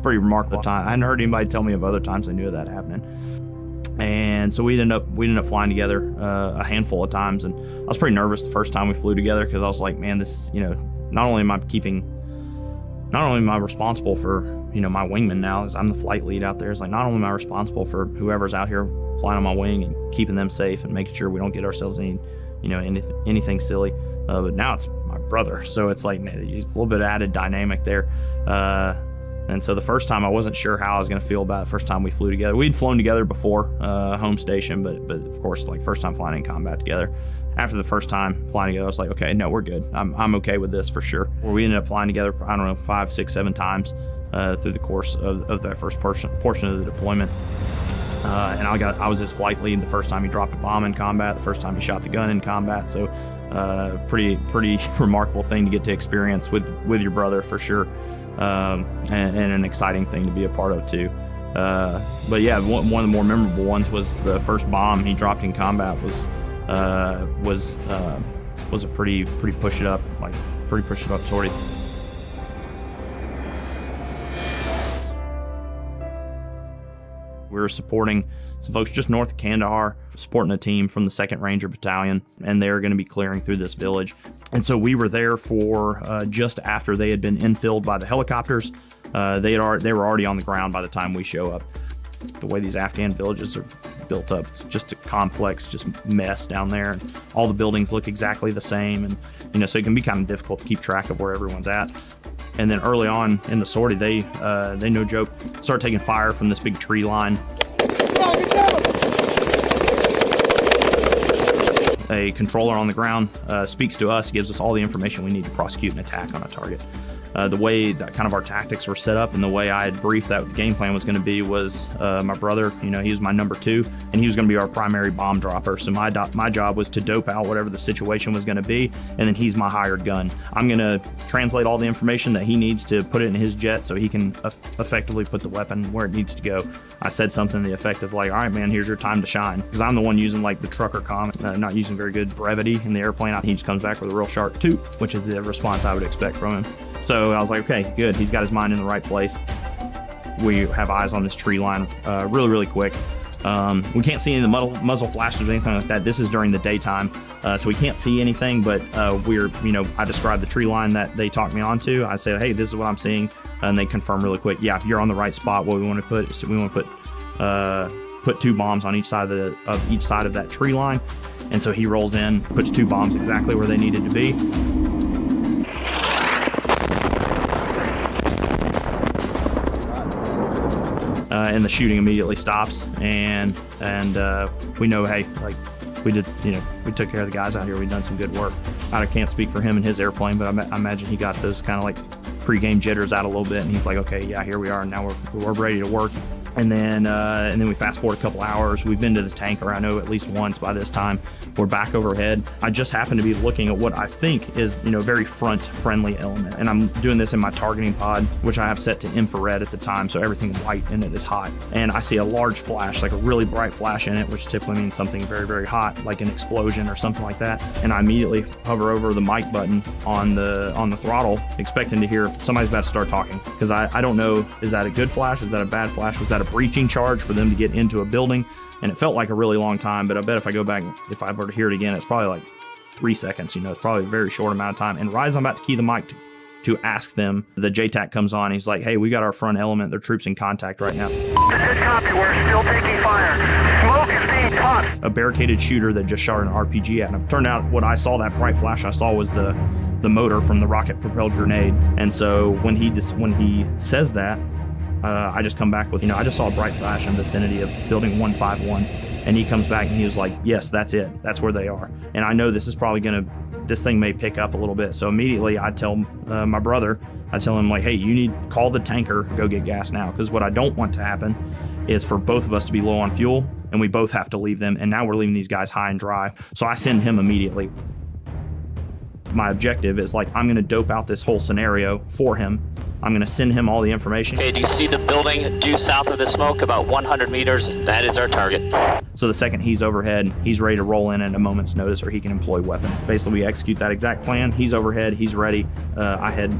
pretty remarkable at the time. I hadn't heard anybody tell me of other times they knew of that happening. And so we ended up flying together a handful of times, and I was pretty nervous the first time we flew together, because I was like, man, this is, not only am I responsible for my wingman now, because I'm the flight lead out there. It's like, not only am I responsible for whoever's out here flying on my wing and keeping them safe and making sure we don't get ourselves anything silly, but now it's my brother, so it's like it's a little bit of added dynamic there. And so the first time I wasn't sure how I was going to feel about it. First time we flew together. We'd flown together before, home station, but of course, first time flying in combat together. After the first time flying together, I was like, okay, no, we're good. I'm okay with this for sure. We ended up flying together, I don't know, 5, 6, 7 times through the course of that first portion of the deployment. And I was his flight lead the first time he dropped a bomb in combat, the first time he shot the gun in combat. So pretty remarkable thing to get to experience with your brother for sure. And an exciting thing to be a part of too. But yeah, one of the more memorable ones was the first bomb he dropped in combat was a pretty push it up sortie. We were supporting some folks just north of Kandahar, supporting a team from the 2nd Ranger Battalion, and they're going to be clearing through this village. And so we were there for just after they had been infilled by the helicopters. They were already on the ground by the time we show up. The way these Afghan villages are built up, it's just a complex mess down there, and all the buildings look exactly the same, and so it can be kind of difficult to keep track of where everyone's at. And then early on in the sortie, they no joke, start taking fire from this big tree line. A controller on the ground speaks to us, gives us all the information we need to prosecute an attack on a target. The way that kind of our tactics were set up and the way I had briefed that the game plan was going to be was my brother, he was my number 2, and he was going to be our primary bomb dropper. So my job was to dope out whatever the situation was going to be, and then he's my hired gun. I'm going to translate all the information that he needs to put it in his jet so he can effectively put the weapon where it needs to go. I said something to the effect of all right, man, here's your time to shine. Because I'm the one using the trucker comment, not using very good brevity in the airplane. He just comes back with a real sharp toot, which is the response I would expect from him. So I was like, okay, good. He's got his mind in the right place. We have eyes on this tree line really, really quick. We can't see any of the muzzle flashes or anything like that. This is during the daytime, so we can't see anything, but I described the tree line that they talked me onto. I said, hey, this is what I'm seeing, and they confirm really quick, yeah, you're on the right spot. What we want to put is we want to put 2 bombs on each side of each side of that tree line. And so he rolls in, puts 2 bombs exactly where they needed to be. And the shooting immediately stops, and we know, hey, we took care of the guys out here. We've done some good work. I can't speak for him and his airplane, but I imagine he got those kind of pre-game jitters out a little bit, and he's like, okay, yeah, here we are, and now we're ready to work. And then we fast forward a couple hours. We've been to the tanker, I know, at least once by this time. We're back overhead. I just happen to be looking at what I think is, very front friendly element. And I'm doing this in my targeting pod, which I have set to infrared at the time, so everything white in it is hot. And I see a large flash, like a really bright flash in it, which typically means something very, very hot, like an explosion or something like that. And I immediately hover over the mic button on the throttle, expecting to hear somebody's about to start talking. Because I don't know, is that a good flash? Is that a bad flash? Was that a breaching charge for them to get into a building? And it felt like a really long time, but I bet if I go back, if I were to hear it again, it's probably like 3 seconds. It's probably a very short amount of time. And right as I'm about to key the mic to ask them, the JTAC comes on. He's like, hey, we got our front element. Their troops in contact right now. This is copy. We're still taking fire. Smoke is being popped. A barricaded shooter that just shot an RPG at him. Turned out what I saw, that bright flash I saw, was the motor from the rocket-propelled grenade. And so when he says that, I just come back with, I just saw a bright flash in the vicinity of building 151. And he comes back and he was like, yes, that's it. That's where they are. And I know this is probably this thing may pick up a little bit. So immediately I tell my brother, I tell him like, hey, you need to call the tanker, go get gas now. Because what I don't want to happen is for both of us to be low on fuel and we both have to leave them. And now we're leaving these guys high and dry. So I send him immediately. My objective is like, I'm going to dope out this whole scenario for him. I'm going to send him all the information. Okay, do you see the building due south of the smoke, about 100 meters? That is our target. So the second he's overhead, he's ready to roll in at a moment's notice, or he can employ weapons. Basically, we execute that exact plan. He's overhead, he's ready. I head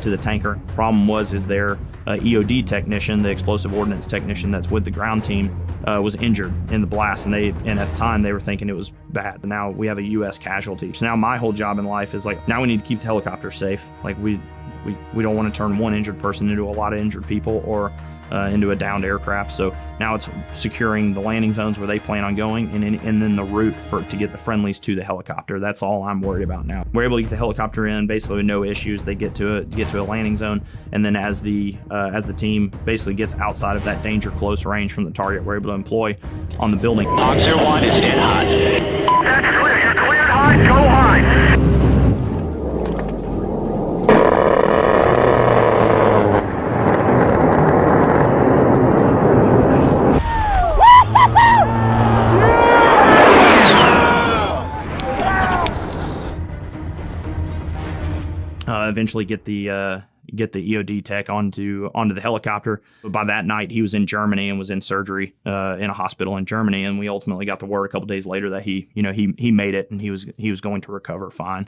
to the tanker. Problem is their EOD technician, the explosive ordnance technician that's with the ground team, was injured in the blast, and at the time they were thinking it was bad. Now we have a U.S. casualty. So now my whole job in life is like, now we need to keep the helicopter safe. Like we don't want to turn one injured person into a lot of injured people or into a downed aircraft. So now it's securing the landing zones where they plan on going, and then the route to get the friendlies to the helicopter. That's all I'm worried about now. We're able to get the helicopter in basically with no issues. They get to a landing zone, and then as the team basically gets outside of that danger close range from the target, we're able to employ on the building. Officer 1 is in hot. That's clear. You're cleared high. Go high. Eventually get the EOD tech onto the helicopter. But by that night, he was in Germany and was in surgery in a hospital in Germany. And we ultimately got the word a couple days later that he made it and he was going to recover fine.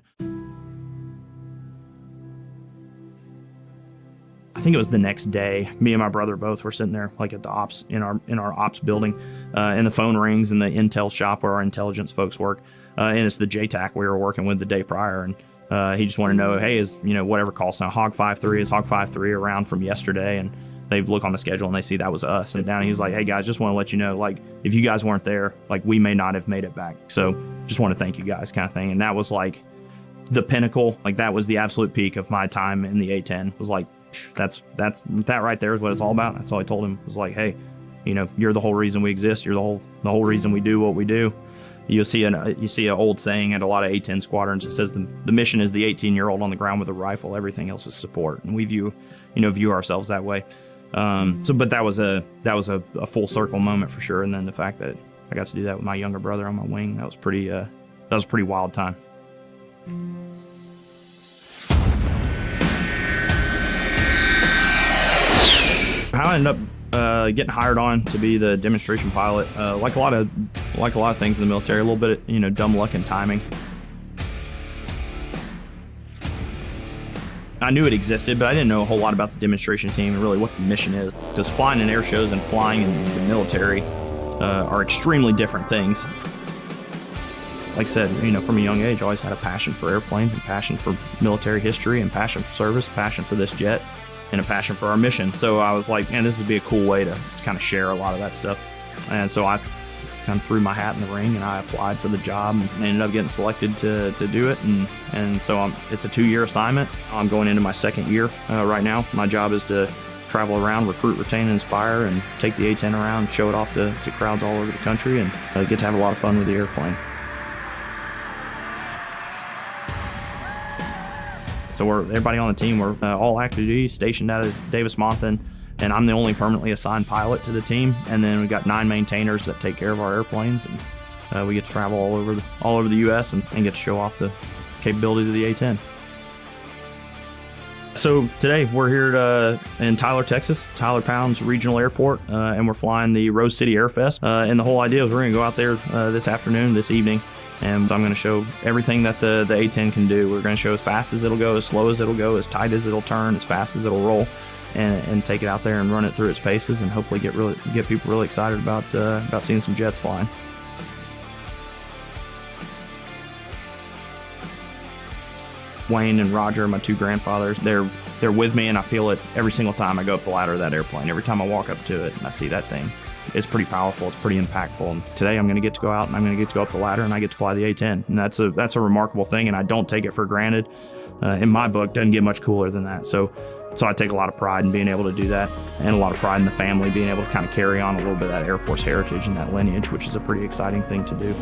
I think it was the next day. Me and my brother both were sitting there, like at the ops in our ops building, and the phone rings in the intel shop where our intelligence folks work, and it's the JTAC we were working with the day prior, and he just wanted to know, hey, is whatever call sign Hog 5-3 is Hog 5-3 around from yesterday, and they look on the schedule and they see that was us. And down, he was like, hey guys, just want to let you know, like, if you guys weren't there, like, we may not have made it back. So just want to thank you guys, kind of thing. And that was like the pinnacle. Like, that was the absolute peak of my time in the A-10. Was like, that right there is what it's all about. That's all I told him. It was like, hey, you're the whole reason we exist. You're the whole reason we do what we do. You see an old saying at a lot of A-10 squadrons. It says the mission is the 18-year-old on the ground with a rifle. Everything else is support, and we view ourselves that way. But that was a full circle moment for sure. And then the fact that I got to do that with my younger brother on my wing, that was a pretty wild time. How I ended up getting hired on to be the demonstration pilot, like a lot of things in the military, a little bit of, dumb luck and timing. I knew it existed, but I didn't know a whole lot about the demonstration team and really what the mission is. Because flying in air shows and flying in the military are extremely different things. Like I said, from a young age, I always had a passion for airplanes and passion for military history and passion for service, passion for this jet, and a passion for our mission. So I was like, man, this would be a cool way to kind of share a lot of that stuff. And so I kind of threw my hat in the ring and I applied for the job and ended up getting selected to do it. And so it's a 2-year assignment. I'm going into my 2nd year right now. My job is to travel around, recruit, retain, and inspire, and take the A-10 around, show it off to crowds all over the country, and get to have a lot of fun with the airplane. So everybody on the team, we're all active duty, stationed out of Davis-Monthan. and I'm the only permanently assigned pilot to the team. And then we've got 9 maintainers that take care of our airplanes, and we get to travel all over the U.S. and get to show off the capabilities of the A-10. So today we're here in Tyler, Texas, Tyler Pounds Regional Airport, and we're flying the Rose City Air Fest. And the whole idea is we're going to go out there this evening, and I'm going to show everything that the A-10 can do. We're going to show as fast as it'll go, as slow as it'll go, as tight as it'll turn, as fast as it'll roll, and take it out there and run it through its paces, and hopefully get people really excited about seeing some jets flying. Wayne and Roger, my 2 grandfathers, they're with me, and I feel it every single time I go up the ladder of that airplane. Every time I walk up to it and I see that thing, it's pretty powerful. It's pretty impactful. And today I'm going to get to go out and I'm going to get to go up the ladder and I get to fly the A-10. And that's a remarkable thing, and I don't take it for granted. In my book, doesn't get much cooler than that. So I take a lot of pride in being able to do that, and a lot of pride in the family being able to kind of carry on a little bit of that Air Force heritage and that lineage, which is a pretty exciting thing to do.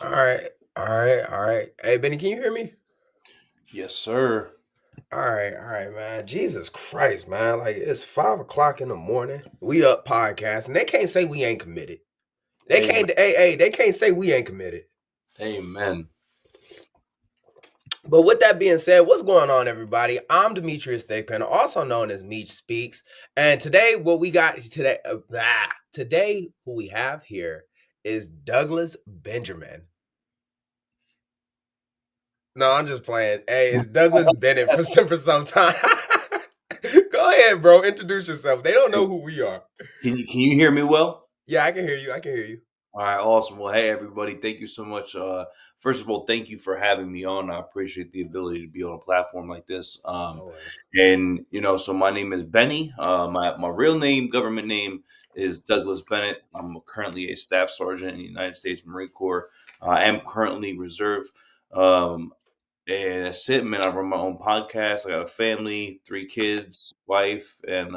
All right. All right. All right. Hey, Benny, can you hear me? Yes, sir. All right, man. Jesus Christ, man. Like, it's 5 o'clock in the morning. We up podcasting. They can't say we ain't committed. They can't, they can't say we ain't committed. Amen. But with that being said, what's going on, everybody? I'm Demetrius Thigpen, also known as Meech Speaks. And today, what we got today, today, who we have here is Douglas Benjamin. No, I'm just playing. Hey, it's Douglas Bennett for some time. Go ahead, bro. Introduce yourself. They don't know who we are. Can you hear me well? Yeah, I can hear you. I can hear you. All right, awesome. Well, hey, everybody, thank you so much. First of all, thank you for having me on. I appreciate the ability to be on a platform like this. And, so my name is Benny. My real name, government name, is Douglas Bennett. I'm currently a staff sergeant in the United States Marine Corps. I am currently reserve. And that's it, man. I run my own podcast. I got a family, 3 kids, wife, and,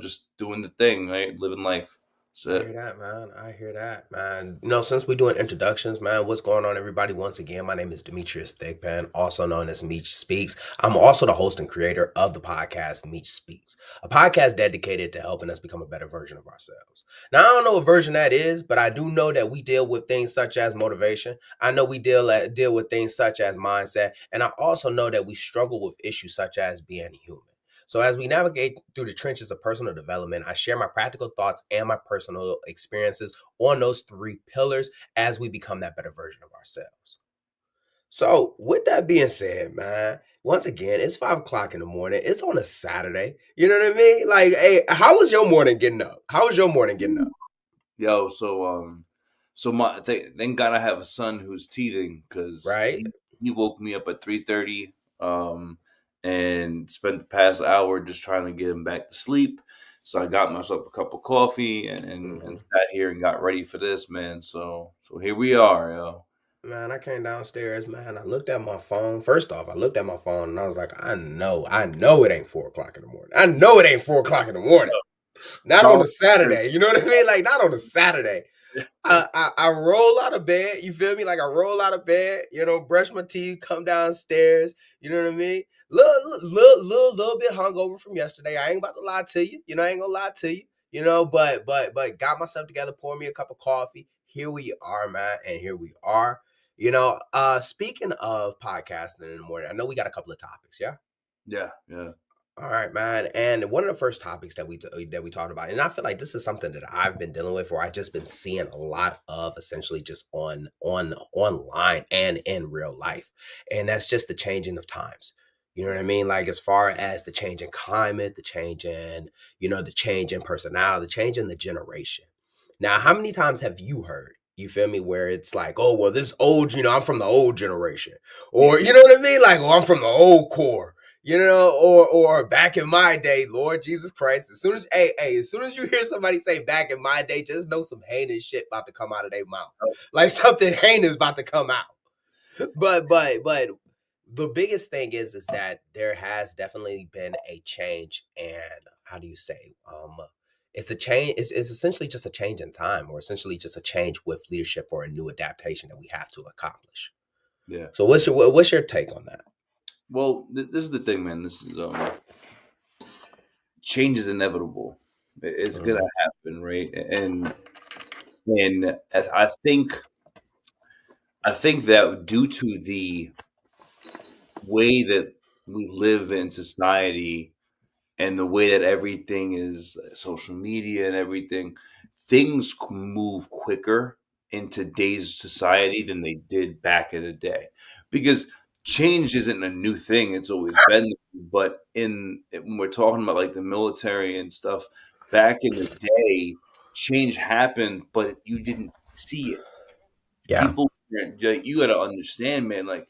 just doing the thing, right? Living life. I hear that, man. I hear that, man. Since we're doing introductions, man, what's going on, everybody? Once again, my name is Demetrius Thigpen, also known as Meech Speaks. I'm also the host and creator of the podcast Meech Speaks, a podcast dedicated to helping us become a better version of ourselves. Now, I don't know what version that is, but I do know that we deal with things such as motivation. I know we deal with things such as mindset, and I also know that we struggle with issues such as being human. So as we navigate through the trenches of personal development, I share my practical thoughts and my personal experiences on those 3 pillars as we become that better version of ourselves. So with that being said, man, once again, it's 5 o'clock in the morning. It's on a Saturday. You know what I mean? Like, hey, how was your morning getting up? Yo, so thank God I have a son who's teething, because he woke me up at 3:30. And spent the past hour just trying to get him back to sleep. So I got myself a cup of coffee and sat here and got ready for this, man. So here we are, yo. Man, I came downstairs, man. I looked at my phone. First off, I looked at my phone and I was like, I know it ain't 4 o'clock in the morning. I know it ain't 4 o'clock in the morning. Not on a Saturday. You know what I mean? Like, not on a Saturday. I roll out of bed. You feel me? Like, I roll out of bed, brush my teeth, come downstairs. You know what I mean? Little bit hungover from yesterday. I ain't about to lie to you. I ain't gonna lie to you. But got myself together, poured me a cup of coffee. Here we are, man, and here we are. Speaking of podcasting in the morning, I know we got a couple of topics, yeah? Yeah. All right, man. And one of the first topics that we talked about, and I feel like this is something that I've been dealing with, or I've just been seeing a lot of, essentially just online and in real life, and that's just the changing of times. You know what I mean? Like, as far as the change in climate, the change in, the change in personality, the change in the generation. Now, how many times have you heard, you feel me, where it's like, oh, well, this old, I'm from the old generation, or, you know what I mean? Like, oh, I'm from the old core. Or back in my day, Lord Jesus Christ. As soon as you hear somebody say back in my day, just know some heinous shit about to come out of their mouth. Like, something heinous about to come out. But the biggest thing is that there has definitely been a change, and how do you say? It's a change. It's essentially just a change in time, or essentially just a change with leadership, or a new adaptation that we have to accomplish. Yeah. So what's your take on that? Well, this is the thing, man. This is change is inevitable. It's gonna happen, right? And I think that due to the way that we live in society and the way that everything is social media and everything, things move quicker in today's society than they did back in the day, because change isn't a new thing. It's always been. But when we're talking about like the military and stuff, back in the day, change happened, but you didn't see it. Yeah. People, you got to understand, man, like,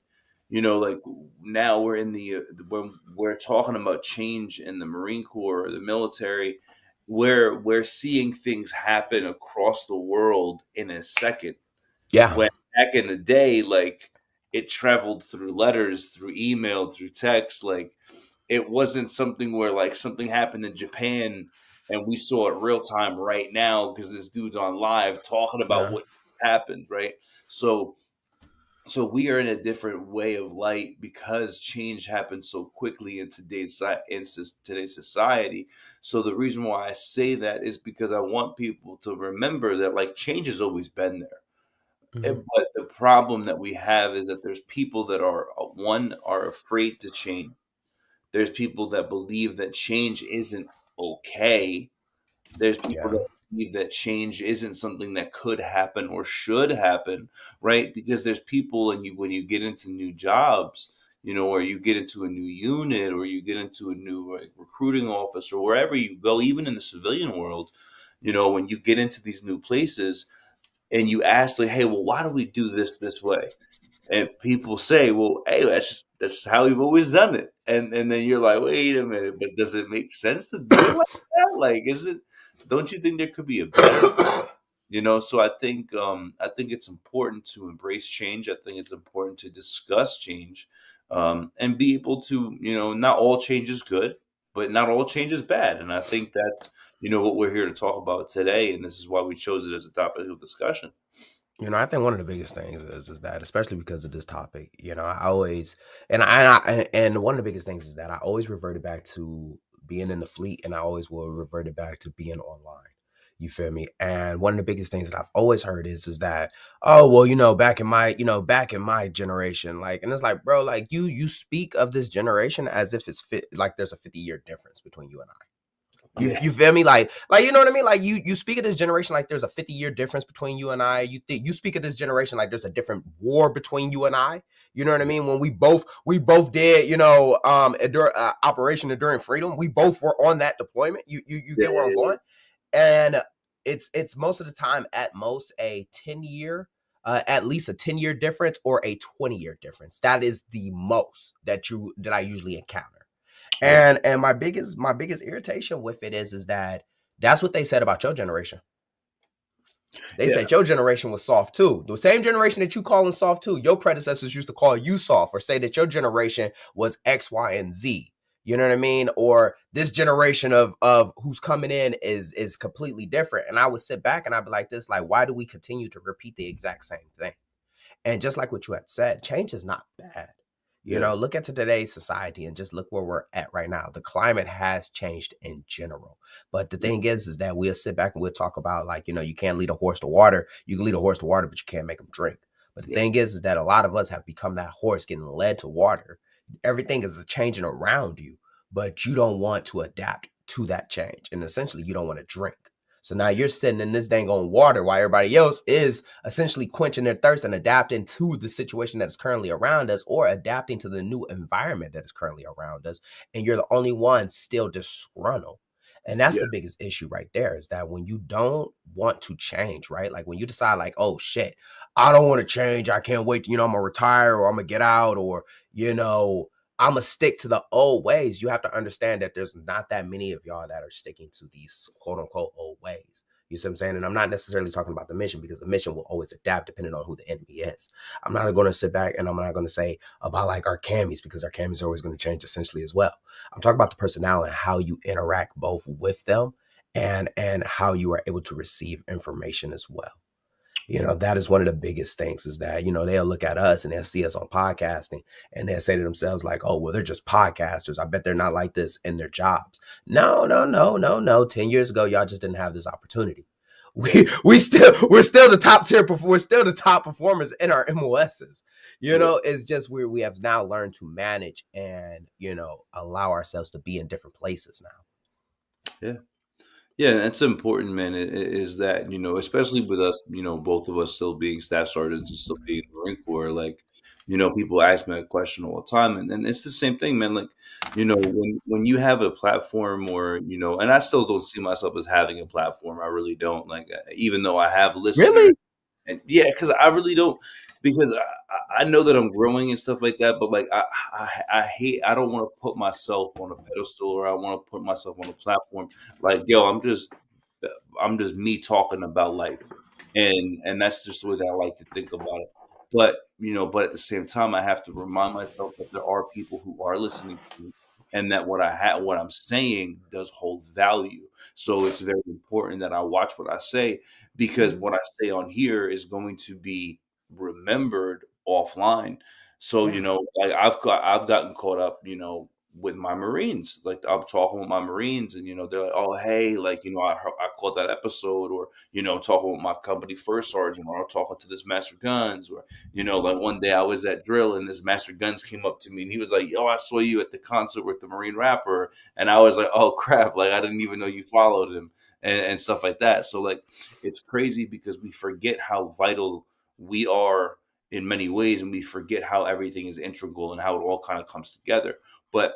like now when we're talking about change in the Marine Corps or the military, where we're seeing things happen across the world in a second. Yeah. When back in the day, like, it traveled through letters, through email, through text. Like, it wasn't something where like something happened in Japan and we saw it real time right now because this dude's on live talking about what happened, right? So we are in a different way of light because change happens so quickly in today's society. So the reason why I say that is because I want people to remember that like change has always been there. But the problem that we have is that there's people that are afraid to change. There's people that believe that change isn't okay. There's people that believe that change isn't something that could happen or should happen, right? Because there's people, and when you get into new jobs, or you get into a new unit, or you get into a new recruiting office, or wherever you go, even in the civilian world, when you get into these new places and you ask, like, hey, well, why do we do this way? And people say, well, hey, that's how we've always done it. And then you're like, wait a minute, but does it make sense to do it like that? Like, don't you think there could be a better So I think it's important to embrace change. I think it's important to discuss change, and be able to, not all change is good, but not all change is bad. And I think that's, what we're here to talk about today. And this is why we chose it as a topic of discussion. I think one of the biggest things is that, especially because of this topic, I always, and one of the biggest things is that I always reverted back to being in the fleet, and I always will revert it back to being online. You feel me? And one of the biggest things that I've always heard is that, oh, well, back in my generation, like, and it's like, bro, like you speak of this generation as if it's like there's a 50-year difference between you and I. You feel me? Like, you know what I mean? Like you speak of this generation like there's a 50-year difference between you and I. You speak of this generation like there's a different war between you and I. You know what I mean? When we both did, Operation Enduring Freedom, we both were on that deployment. You get where I'm going? And it's most of the time at most a 10-year, at least a 10-year difference or a 20-year difference. That is the most that I usually encounter. And my biggest irritation with it is that that's what they said about your generation. They said your generation was soft too. The same generation that you calling soft too, your predecessors used to call you soft, or say that your generation was X, Y, and Z. You know what I mean? Or this generation of who's coming in is completely different. And I would sit back and I'd be like this, like, why do we continue to repeat the exact same thing? And just like what you had said, change is not bad. Look at today's society and just look where we're at right now. The climate has changed in general. But the thing is that we'll sit back and we'll talk about, like, you can't lead a horse to water. You can lead a horse to water, but you can't make them drink. But the thing is that a lot of us have become that horse getting led to water. Everything is changing around you, but you don't want to adapt to that change. And essentially, you don't want to drink. So now you're sitting in this dang on water while everybody else is essentially quenching their thirst and adapting to the situation that is currently around us, or adapting to the new environment that is currently around us. And you're the only one still disgruntled. And that's the biggest issue right there, is that when you don't want to change, right? Like when you decide like, oh shit, I don't want to change. I can't wait. I'm going to retire, or I'm going to get out, or, I'm going to stick to the old ways. You have to understand that there's not that many of y'all that are sticking to these quote unquote old ways. You see what I'm saying? And I'm not necessarily talking about the mission, because the mission will always adapt depending on who the enemy is. I'm not going to sit back and I'm not going to say about like our camis, because our camis are always going to change essentially as well. I'm talking about the personality and how you interact both with them and how you are able to receive information as well. That is one of the biggest things, is that, they'll look at us and they'll see us on podcasting and they'll say to themselves like, oh, well, they're just podcasters. I bet they're not like this in their jobs. No. 10 years ago, y'all just didn't have this opportunity. We're still the top tier. We're still the top performers in our MOSs. It's just we have now learned to manage and, allow ourselves to be in different places now. Yeah. Yeah, that's important, man, is that, especially with us, both of us still being staff sergeants and still being in the Marine Corps, like, people ask me that question all the time. And it's the same thing, man. Like, when you have a platform, or, and I still don't see myself as having a platform. I really don't, like, even though I have listeners. Really? And yeah, because I really don't, because I know that I'm growing and stuff like that, but like I don't want to put myself on a pedestal, or I want to put myself on a platform. Like, yo, I'm just me talking about life, and that's just the way that I like to think about it. But but at the same time, I have to remind myself that there are people who are listening to me, and that what I'm saying does hold value. So it's very important that I watch what I say, because what I say on here is going to be remembered offline. So, like I've gotten caught up, with my Marines. Like I'm talking with my Marines, and they're like, "Oh, hey, like I caught that episode," or talking with my company first sergeant, or I'm talking to this Master Guns, or like one day I was at drill and this Master Guns came up to me and he was like, "Yo, I saw you at the concert with the Marine rapper," and I was like, "Oh crap!" Like I didn't even know you followed him, and stuff like that. So like it's crazy because we forget how vital we are in many ways, and we forget how everything is integral and how it all kind of comes together. But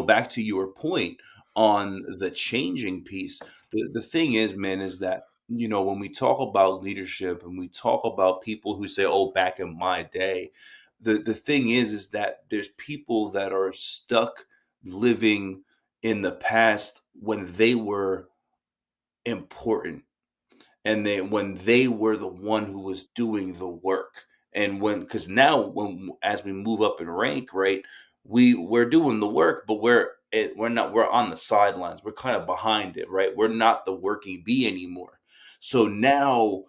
back to your point on the changing piece, the thing is, man, is that, when we talk about leadership and we talk about people who say, "Oh, back in my day," the thing is that there's people that are stuck living in the past when they were important, and when they were the one who was doing the work. And because now as we move up in rank, right, we're doing the work, but we're on the sidelines. We're kind of behind it, right? We're not the working bee anymore. So now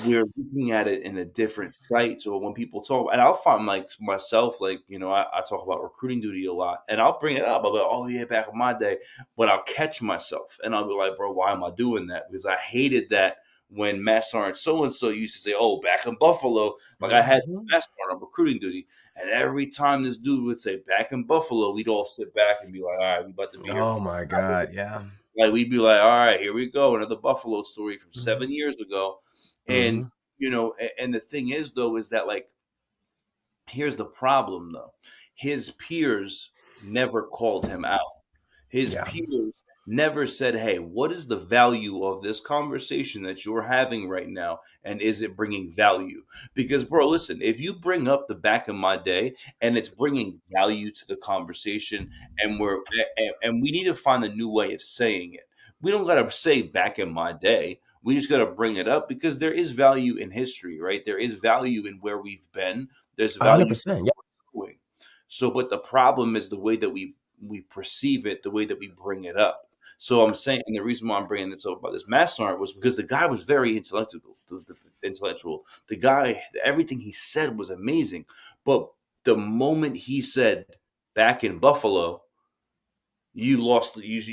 we're looking at it in a different sight. So when people talk, and I'll find like myself, like, I talk about recruiting duty a lot, and I'll bring it up. I'll be like, "Oh yeah, back in my day," but I'll catch myself and I'll be like, "Bro, why am I doing that?" Because I hated that when Master Sergeant so-and-so used to say, "Oh, back in Buffalo," like I had this Master Sergeant on recruiting duty. And every time this dude would say "back in Buffalo," we'd all sit back and be like, "All right, we about to be here." Oh my God. Yeah. Like we'd be like, "All right, here we go. Another Buffalo story from 7 years ago." And, and the thing is though, is that like, here's the problem though. His peers never called him out. His peers never said, "Hey, what is the value of this conversation that you're having right now? And is it bringing value?" Because, bro, listen, if you bring up the back in my day and it's bringing value to the conversation, and we need to find a new way of saying it. We don't got to say "back in my day." We just got to bring it up because there is value in history, right? There is value in where we've been. There's value 100%. in what we're doing. So, but the problem is the way that we perceive it, the way that we bring it up. So I'm saying, and the reason why I'm bringing this up about this Master Sergeant was because the guy was very intellectual. The guy, everything he said was amazing. But the moment he said "back in Buffalo," you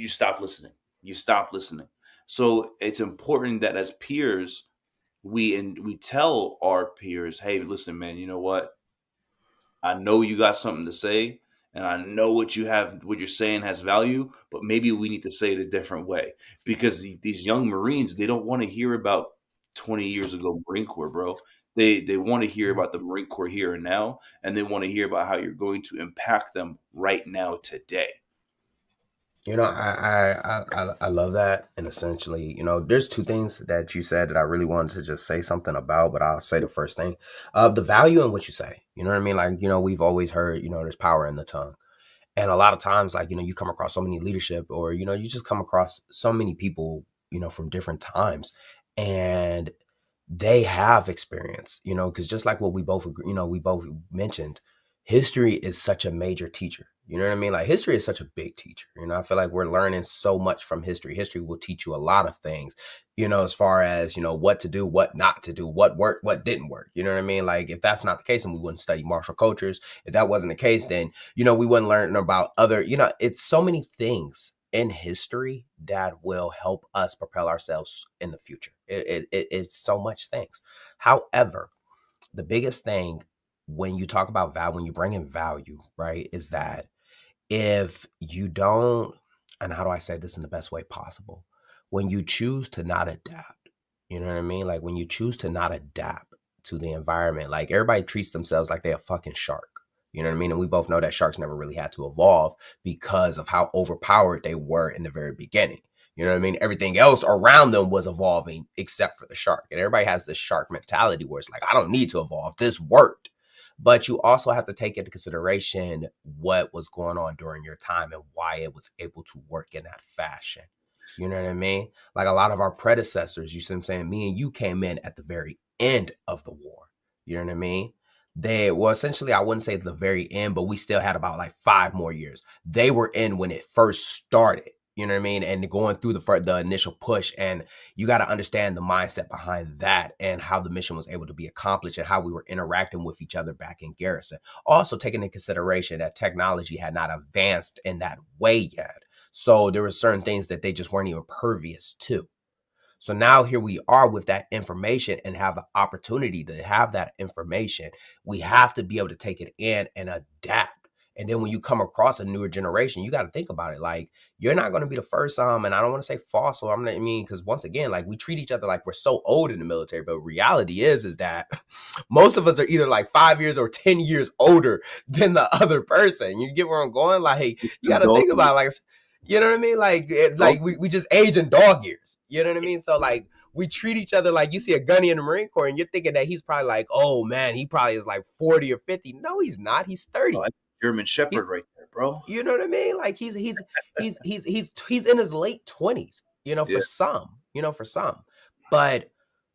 stopped listening. You stopped listening. So it's important that as peers, we tell our peers, "Hey, listen, man, you know what? I know you got something to say, and I know what you're saying has value, but maybe we need to say it a different way." Because these young Marines, they don't want to hear about 20 years ago Marine Corps, bro. They want to hear about the Marine Corps here and now, and they want to hear about how you're going to impact them right now today. I love that. And essentially, there's two things that you said that I really wanted to just say something about, but I'll say the first thing, the value in what you say. You know what I mean? Like, we've always heard, there's power in the tongue. And a lot of times, like, you come across so many leadership, or, you just come across so many people, from different times, and they have experience, because just like what we both agree, we both mentioned, history is such a major teacher. You know what I mean? Like, history is such a big teacher. I feel like we're learning so much from history. History will teach you a lot of things, as far as, what to do, what not to do, what worked, what didn't work. You know what I mean? Like, if that's not the case, then we wouldn't study martial cultures. If that wasn't the case, then, we wouldn't learn about other, it's so many things in history that will help us propel ourselves in the future. It's so much things. However, the biggest thing when you talk about value, when you bring in value, right, is that if you don't, and how do I say this in the best way possible? When you choose to not adapt, you know what I mean? Like, when you choose to not adapt to the environment, like, everybody treats themselves like they're a fucking shark. You know what I mean? And we both know that sharks never really had to evolve because of how overpowered they were in the very beginning. You know what I mean? Everything else around them was evolving except for the shark. And everybody has this shark mentality where it's like, I don't need to evolve. This worked. But you also have to take into consideration what was going on during your time and why it was able to work in that fashion. You know what I mean? Like, a lot of our predecessors, you see what I'm saying? Me and you came in at the very end of the war. You know what I mean? essentially, I wouldn't say the very end, but we still had about like 5 more years. They were in when it first started. You know what I mean? And going through the initial push, and you got to understand the mindset behind that and how the mission was able to be accomplished and how we were interacting with each other back in Garrison. Also taking into consideration that technology had not advanced in that way yet. So there were certain things that they just weren't even pervious to. So now here we are with that information and have the opportunity to have that information. We have to be able to take it in and adapt. And then when you come across a newer generation, you got to think about it. Like, you're not going to be the first, and I don't want to say fossil. I mean, because once again, like, we treat each other like we're so old in the military, but reality is that most of us are either like 5 years or 10 years older than the other person. You get where I'm going? Like, you got to think about it, like, you know what I mean? Like, we just age in dog years. You know what I mean? So like, we treat each other like, you see a gunny in the Marine Corps and you're thinking that he's probably like, oh man, he probably is like 40 or 50. No, he's not. He's 30. Oh, German Shepherd right there, bro. You know what I mean? Like, he's in his late 20s, for some. But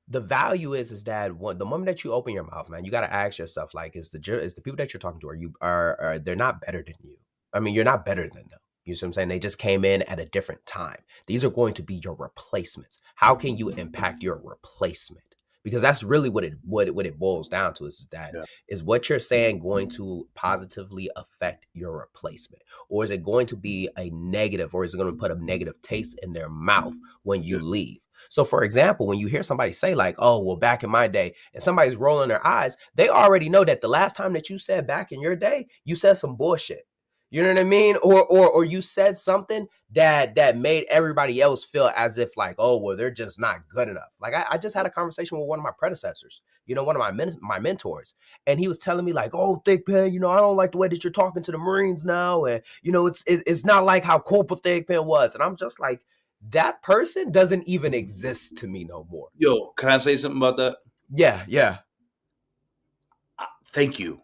the value is that the moment that you open your mouth, man, you got to ask yourself, like, is the people that you're talking to, are they're not better than you? I mean, you're not better than them. You see what I'm saying? They just came in at a different time. These are going to be your replacements. How can you impact your replacement? Because that's really what it boils down to, is what you're saying going to positively affect your replacement? Or is it going to be a negative, or is it going to put a negative taste in their mouth when you leave? So for example, when you hear somebody say like, oh, well, back in my day, and somebody's rolling their eyes, they already know that the last time that you said back in your day, you said some bullshit. You know what I mean? Or you said something that made everybody else feel as if like, oh, well, they're just not good enough. Like, I just had a conversation with one of my predecessors, one of my mentors. And he was telling me like, oh, Thigpen, I don't like the way that you're talking to the Marines now. And, it's not like how Corporal Thigpen was. And I'm just like, that person doesn't even exist to me no more. Yo, can I say something about that? Yeah. Thank you.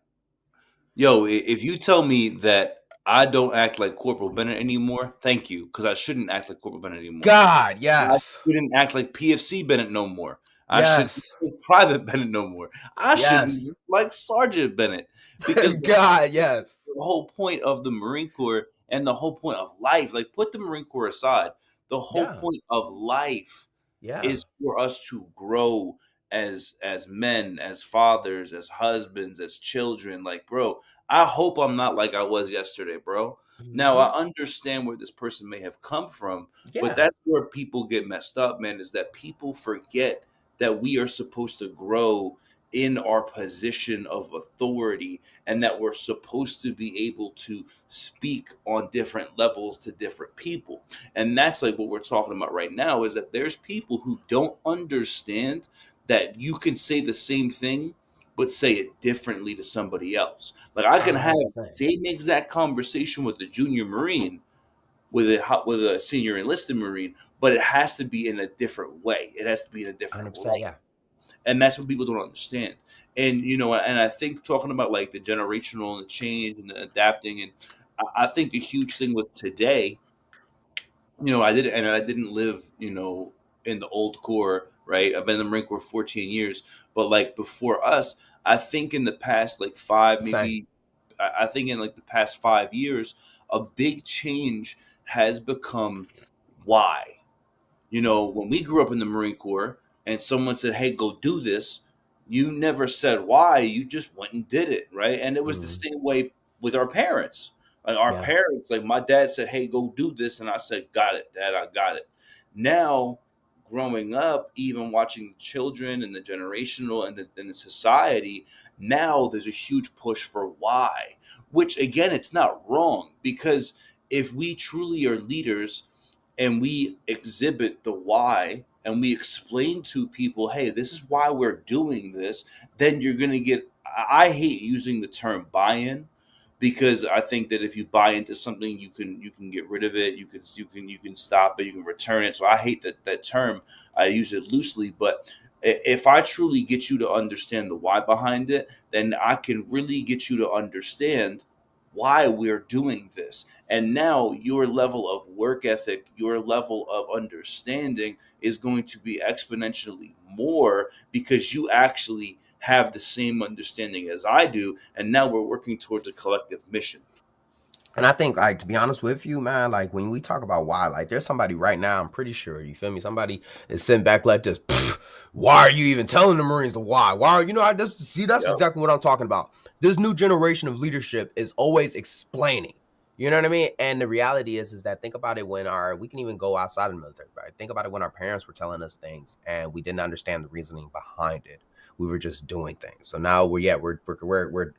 Yo, if you tell me that I don't act like Corporal Bennett anymore, thank you, because I shouldn't act like Corporal Bennett anymore. God, yes. I shouldn't act like PFC Bennett no more. I shouldn't like Private Bennett no more. I shouldn't like Sergeant Bennett. Because God, yes. The whole point of the Marine Corps and the whole point of life, like, put the Marine Corps aside. The whole point of life is for us to grow as men, as fathers, as husbands, as children. Like, bro, I hope I'm not like I was yesterday, bro. Now, I understand where this person may have come from, but that's where people get messed up, man, is that people forget that we are supposed to grow in our position of authority, and that we're supposed to be able to speak on different levels to different people. And that's like what we're talking about right now, is that there's people who don't understand that you can say the same thing, but say it differently to somebody else. Like, I can have the same exact conversation with a junior Marine, with a senior enlisted Marine, but it has to be in a different way. It has to be in a different way. Yeah. And that's what people don't understand. And, and I think talking about like the generational and the change and the adapting, and I think the huge thing with today, I didn't live, in the old Corps, right? I've been in the Marine Corps 14 years, but like before us, I think in the past, like I think in like the past 5 years, a big change has become why. When we grew up in the Marine Corps, and someone said, hey, go do this, you never said why, you just went and did it, right? And it was the same way with our parents. Like, our parents, like, my dad said, hey, go do this, and I said, got it, Dad, I got it. Now, growing up, even watching children and the generational and the society, now there's a huge push for why, which, again, it's not wrong, because if we truly are leaders and we exhibit the why, and we explain to people, hey, this is why we're doing this, then you're going to get, I hate using the term buy-in, because I think that if you buy into something, you can get rid of it, you can stop it, you can return it. So I hate that term. I use it loosely, but if I truly get you to understand the why behind it, then I can really get you to understand why we're doing this. And now your level of work ethic, your level of understanding is going to be exponentially more, because you actually have the same understanding as I do, and now we're working towards a collective mission. And I think, like, to be honest with you, man, like when we talk about why, like there's somebody right now, I'm pretty sure, you feel me? Somebody is sitting back like this. Why are you even telling the Marines the why? Why are, that's exactly what I'm talking about. This new generation of leadership is always explaining. You know what I mean? And the reality is that think about it when we can even go outside of the military, right? Think about it when our parents were telling us things and we didn't understand the reasoning behind it. We were just doing things. So now we're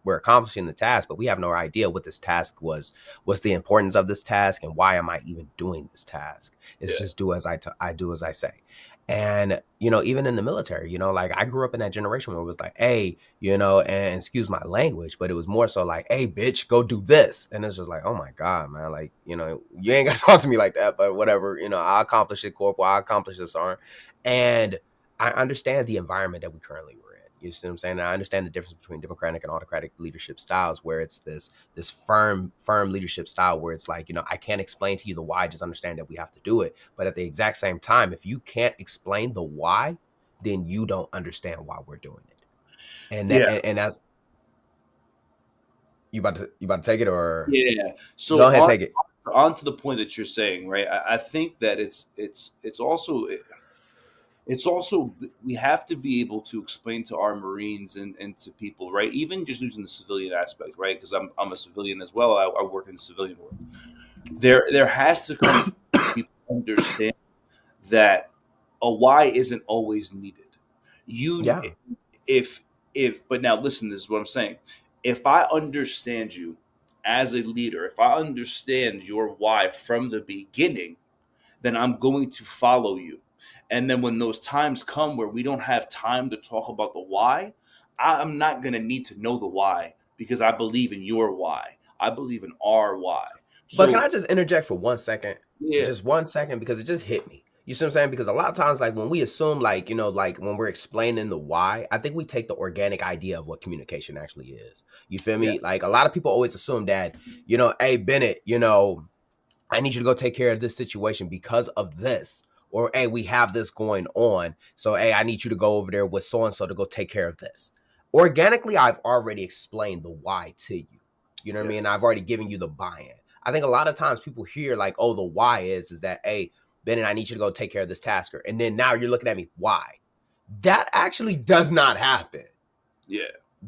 accomplishing the task, but we have no idea what this task was. What's the importance of this task, and why am I even doing this task? It's just do as I do as I say. And even in the military, like I grew up in that generation where it was like, hey, and excuse my language, but it was more so like, hey, bitch, go do this. And it's just like, oh my God, man, like, you ain't got to talk to me like that, but whatever, I accomplish it, corporal, I accomplish this, sergeant. And I understand the environment that we currently were in. You see what I'm saying? And I understand the difference between democratic and autocratic leadership styles, where it's this firm leadership style where it's like, I can't explain to you the why, just understand that we have to do it. But at the exact same time, if you can't explain the why, then you don't understand why we're doing it. And and that's you about to take it, or So go ahead, take it. On to the point that you're saying, right? I think that it's also we have to be able to explain to our Marines and to people, right? Even just using the civilian aspect, right? Because I'm a civilian as well. I work in the civilian world. There has to come people understand that a why isn't always needed. But now listen, this is what I'm saying. If I understand you as a leader, if I understand your why from the beginning, then I'm going to follow you. And then when those times come where we don't have time to talk about the why, I'm not going to need to know the why, because I believe in your why. I believe in our why. But can I just interject for 1 second? Yeah. Just 1 second, because it just hit me. You see what I'm saying? Because a lot of times, like when we assume, like, like when we're explaining the why, I think we take the organic idea of what communication actually is. You feel me? Yeah. Like a lot of people always assume that, hey, Bennett, I need you to go take care of this situation because of this. Or, hey, we have this going on. So, hey, I need you to go over there with so-and-so to go take care of this. Organically, I've already explained the why to you. You know what I mean? I've already given you the buy-in. I think a lot of times people hear like, oh, the why is that, hey, Bennett, I need you to go take care of this tasker. And then now you're looking at me, why? That actually does not happen. Yeah.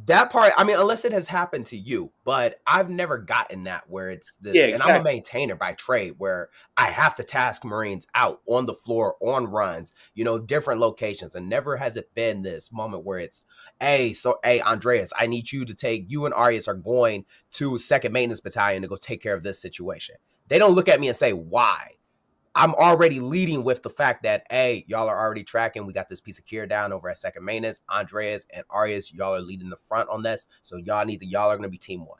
That part, I mean, unless it has happened to you, but I've never gotten that where it's this. Yeah, exactly. And I'm a maintainer by trade where I have to task Marines out on the floor, on runs, different locations. And never has it been this moment where it's, hey, Andreas, I need you and Arias are going to 2nd Maintenance Battalion to go take care of this situation. They don't look at me and say, why? I'm already leading with the fact that, hey, y'all are already tracking. We got this piece of gear down over at 2nd Maintenance. Andreas and Arias, y'all are leading the front on this. So y'all are going to be team 1.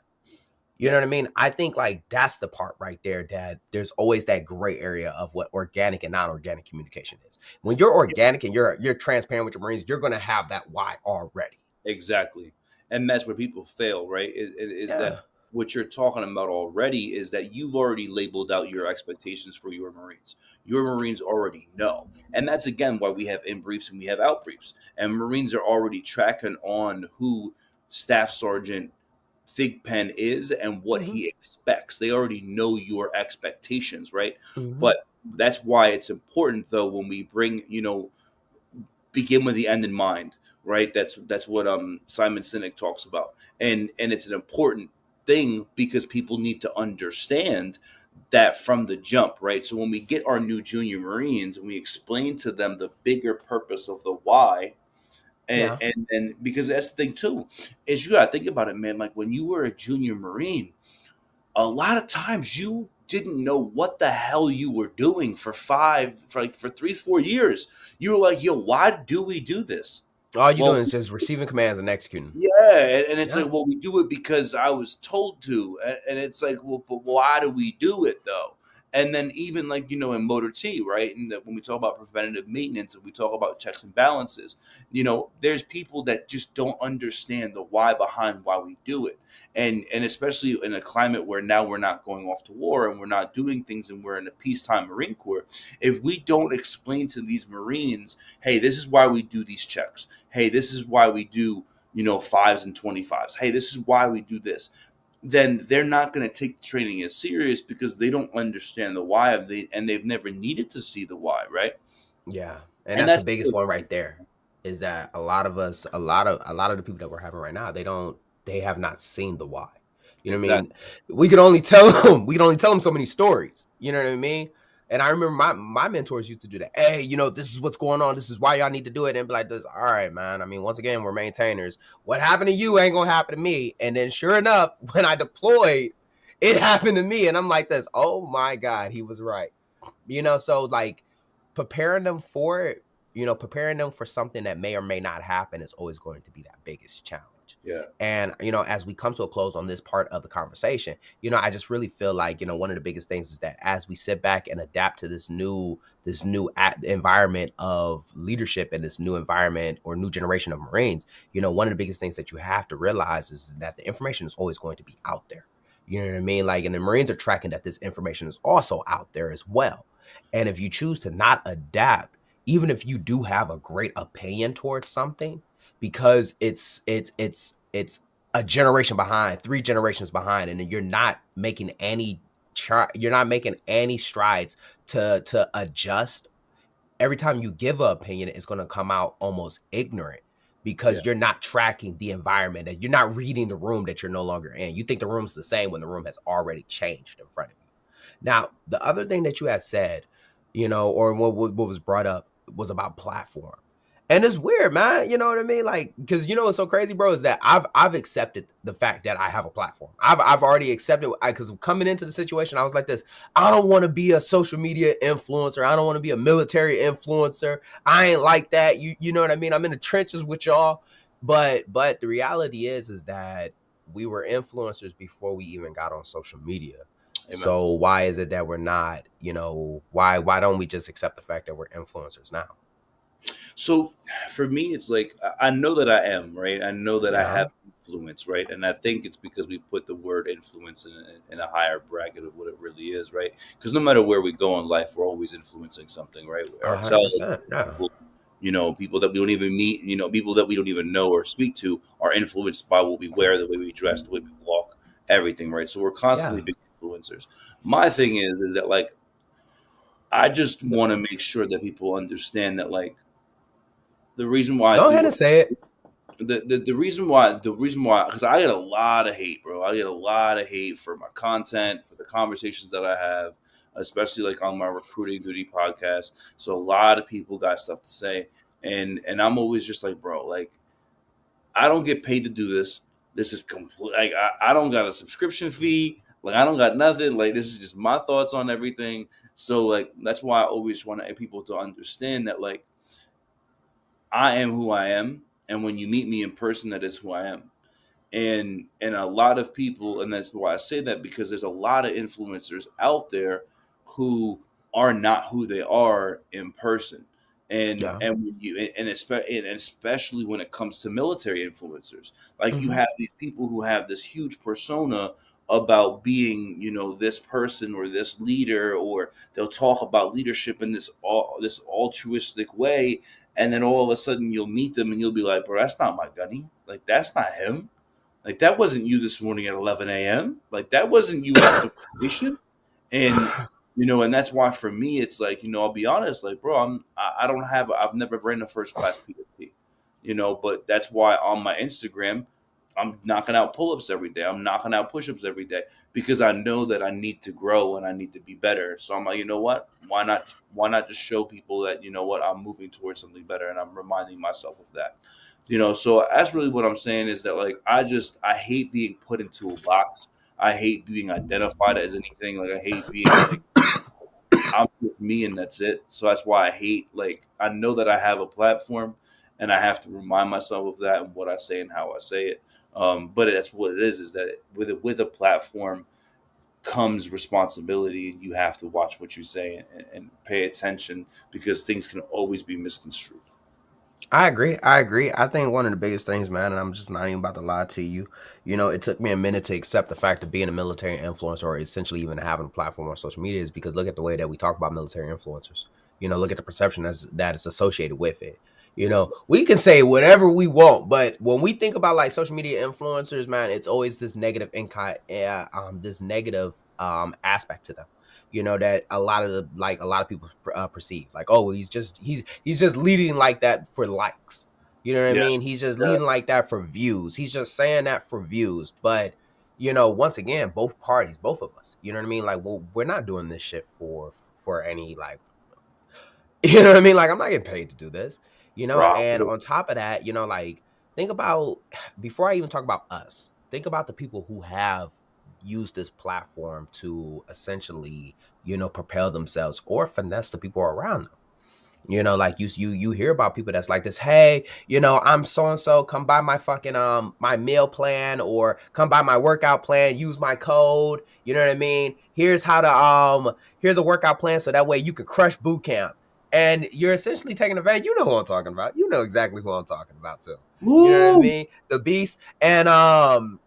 You know what I mean? I think like that's the part right there that there's always that gray area of what organic and non-organic communication is. When you're organic and you're transparent with your Marines, you're going to have that why already. Exactly. And that's where people fail, right? That what you're talking about already is that you've already labeled out your expectations for your Marines. Your Marines already know. And that's, again, why we have in-briefs and we have out-briefs. And Marines are already tracking on who Staff Sergeant Thigpen is and what he expects. They already know your expectations, right? But that's why it's important, though, when we bring, begin with the end in mind, right? That's what Simon Sinek talks about. And it's an important thing because people need to understand that from the jump, right? So when we get our new junior Marines and we explain to them the bigger purpose of the why, and because that's the thing too, is you gotta think about it, man. Like when you were a junior Marine, a lot of times you didn't know what the hell you were doing for 3-4 years. You were like, yo, why do we do this? All you're doing is just receiving commands and executing. Yeah, and it's like, well, we do it because I was told to, and it's like, well, but why do we do it though? And then even like, in Motor T, right? And when we talk about preventative maintenance and we talk about checks and balances, there's people that just don't understand the why behind why we do it. And especially in a climate where now we're not going off to war and we're not doing things and we're in a peacetime Marine Corps, if we don't explain to these Marines, hey, this is why we do these checks. Hey, this is why we do, 5s and 25s. Hey, this is why we do this. Then they're not going to take the training as serious because they don't understand the why and they've never needed to see the why, right? Yeah, and that's the biggest one right there. Is that a lot of us, a lot of the people that we're having right now, they have not seen the why. You know what I mean? We can only tell them so many stories. You know what I mean? And I remember my mentors used to do that. Hey, this is what's going on. This is why y'all need to do it. And be like this. All right, man. I mean, once again, we're maintainers. What happened to you ain't gonna happen to me. And then sure enough, when I deployed, it happened to me. And I'm like this. Oh my God, he was right. So like preparing them for it, preparing them for something that may or may not happen is always going to be that biggest challenge. Yeah. And, as we come to a close on this part of the conversation, I just really feel like, one of the biggest things is that as we sit back and adapt to this new environment of leadership and this new environment or new generation of Marines, one of the biggest things that you have to realize is that the information is always going to be out there. You know what I mean? Like, and the Marines are tracking that this information is also out there as well. And if you choose to not adapt, even if you do have a great opinion towards something, because it's a generation behind, 3 generations behind, and you're not making any strides to adjust. Every time you give an opinion, it's going to come out almost ignorant because you're not tracking the environment and you're not reading the room that you're no longer in. You think the room's the same when the room has already changed in front of you. Now, the other thing that you had said, or what was brought up was about platform. And it's weird, man. You know what I mean? Like, because what's so crazy, bro, is that I've accepted the fact that I have a platform. I've already accepted, because coming into the situation, I was like this. I don't want to be a social media influencer. I don't want to be a military influencer. I ain't like that. You know what I mean? I'm in the trenches with y'all. But the reality is that we were influencers before we even got on social media. Amen. So why is it that we're not, why don't we just accept the fact that we're influencers now? So for me, it's like, I know that I am, right? I know that I have influence, right? And I think it's because we put the word influence in a higher bracket of what it really is, right? Because no matter where we go in life, we're always influencing something, right? Ourselves, people, people that we don't even meet, people that we don't even know or speak to are influenced by what we wear, the way we dress, the way we walk, everything, right? So we're constantly big influencers. My thing is that, like, I just want to make sure that people understand that, like, the reason why. Go ahead and say it. The reason why, because I get a lot of hate, bro. I get a lot of hate for my content, for the conversations that I have, especially like on my Recruiting Duty podcast. So a lot of people got stuff to say, and I'm always just like, bro, like, I don't get paid to do this. This is complete. Like, I don't got a subscription fee. Like, I don't got nothing. Like, this is just my thoughts on everything. So, like, that's why I always want people to understand that, like, I am who I am, and when you meet me in person, that is who I am. And a lot of people, and that's why I say that, because there's a lot of influencers out there who are not who they are in person. And especially when it comes to military influencers, like, you have these people who have this huge persona about being, this person or this leader, or they'll talk about leadership in this altruistic way. And then all of a sudden you'll meet them and you'll be like, bro, that's not my gunny. Like, that's not him. Like, that wasn't you this morning at 11 a.m. Like, that wasn't you after completion. And, and that's why for me, it's like, I'll be honest, like, bro, I've never ran a first class PFT, but that's why on my Instagram, I'm knocking out pull-ups every day. I'm knocking out push-ups every day, because I know that I need to grow and I need to be better. So I'm like, you know what? Why not just show people that, I'm moving towards something better, and I'm reminding myself of that. So that's really what I'm saying, is that, like, I hate being put into a box. I hate being identified as anything. Like, I hate being like, I'm just me and that's it. So that's why I hate, like, I know that I have a platform, and I have to remind myself of that and what I say and how I say it. But that's what it is that with a platform comes responsibility, and you have to watch what you say and pay attention, because things can always be misconstrued. I agree. I think one of the biggest things, man, and I'm just not even about to lie to you, it took me a minute to accept the fact of being a military influencer, or essentially even having a platform on social media, is because look at the way that we talk about military influencers. Look at the perception that is associated with it. You know, we can say whatever we want, but when we think about like social media influencers, man, it's always this negative aspect to them. You know, that a lot of people perceive like, oh, he's just leading like that for likes. You know what I mean? He's just leading like that for views. He's just saying that for views. But you know, once again, both parties, both of us, you know what I mean? Like, well, we're not doing this shit for any like, you know what I mean? Like, I'm not getting paid to do this. You know, and on top of that, you know, like, think about, before I even talk about us, think about the people who have used this platform to essentially, you know, propel themselves or finesse the people around them. You know, like you hear about people that's like this, hey, you know, I'm so-and-so, come buy my fucking my meal plan, or come buy my workout plan, use my code, you know what I mean? Here's how to here's a workout plan so that way you can crush boot camp. And you're essentially taking advantage. You know who I'm talking about. You know exactly who I'm talking about too. You know what I mean? The beast. And you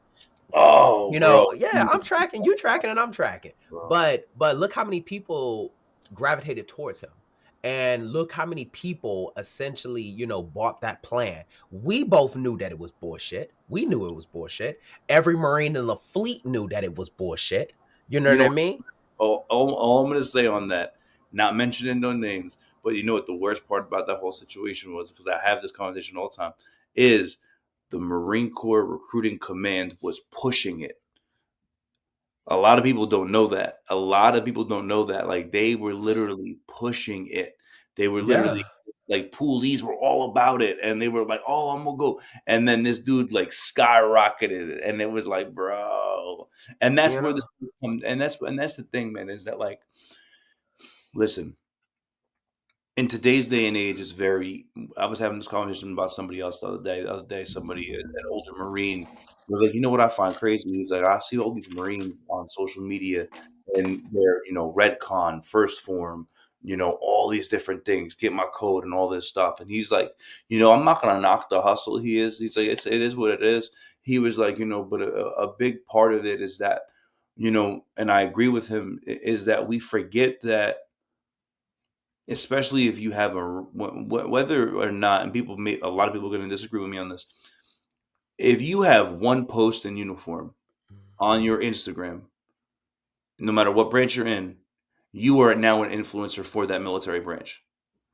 know, yeah, I'm tracking, you tracking, and I'm tracking. But look how many people gravitated towards him. And look how many people essentially, you know, bought that plan. We both knew that it was bullshit. We knew it was bullshit. Every Marine in the fleet knew that it was bullshit. You know what I mean? All I'm going to say on that, not mentioning no names, but you know what the worst part about that whole situation was, because I have this conversation all the time, is the Marine Corps Recruiting Command was pushing it. A lot of people don't know that. Like, they were literally pushing it. They were literally like, poolies were all about it. And they were like, oh, I'm going to go. And then this dude like skyrocketed. And it was like, bro. And that's where and that's the thing, man, is that, like, listen, in today's day and age, is very. I was having this conversation about somebody else the other day. Somebody, an older Marine, was like, you know what I find crazy? He's like, I see all these Marines on social media, and they're, you know, Redcon, First Form, you know, all these different things, get my code and all this stuff. And he's like, you know, I'm not gonna knock the hustle. He's like, it is what it is. He was like, you know, but a big part of it is that, you know, and I agree with him, is that we forget that. Especially if you have whether or not, and a lot of people are going to disagree with me on this. If you have one post in uniform on your Instagram, no matter what branch you're in, you are now an influencer for that military branch.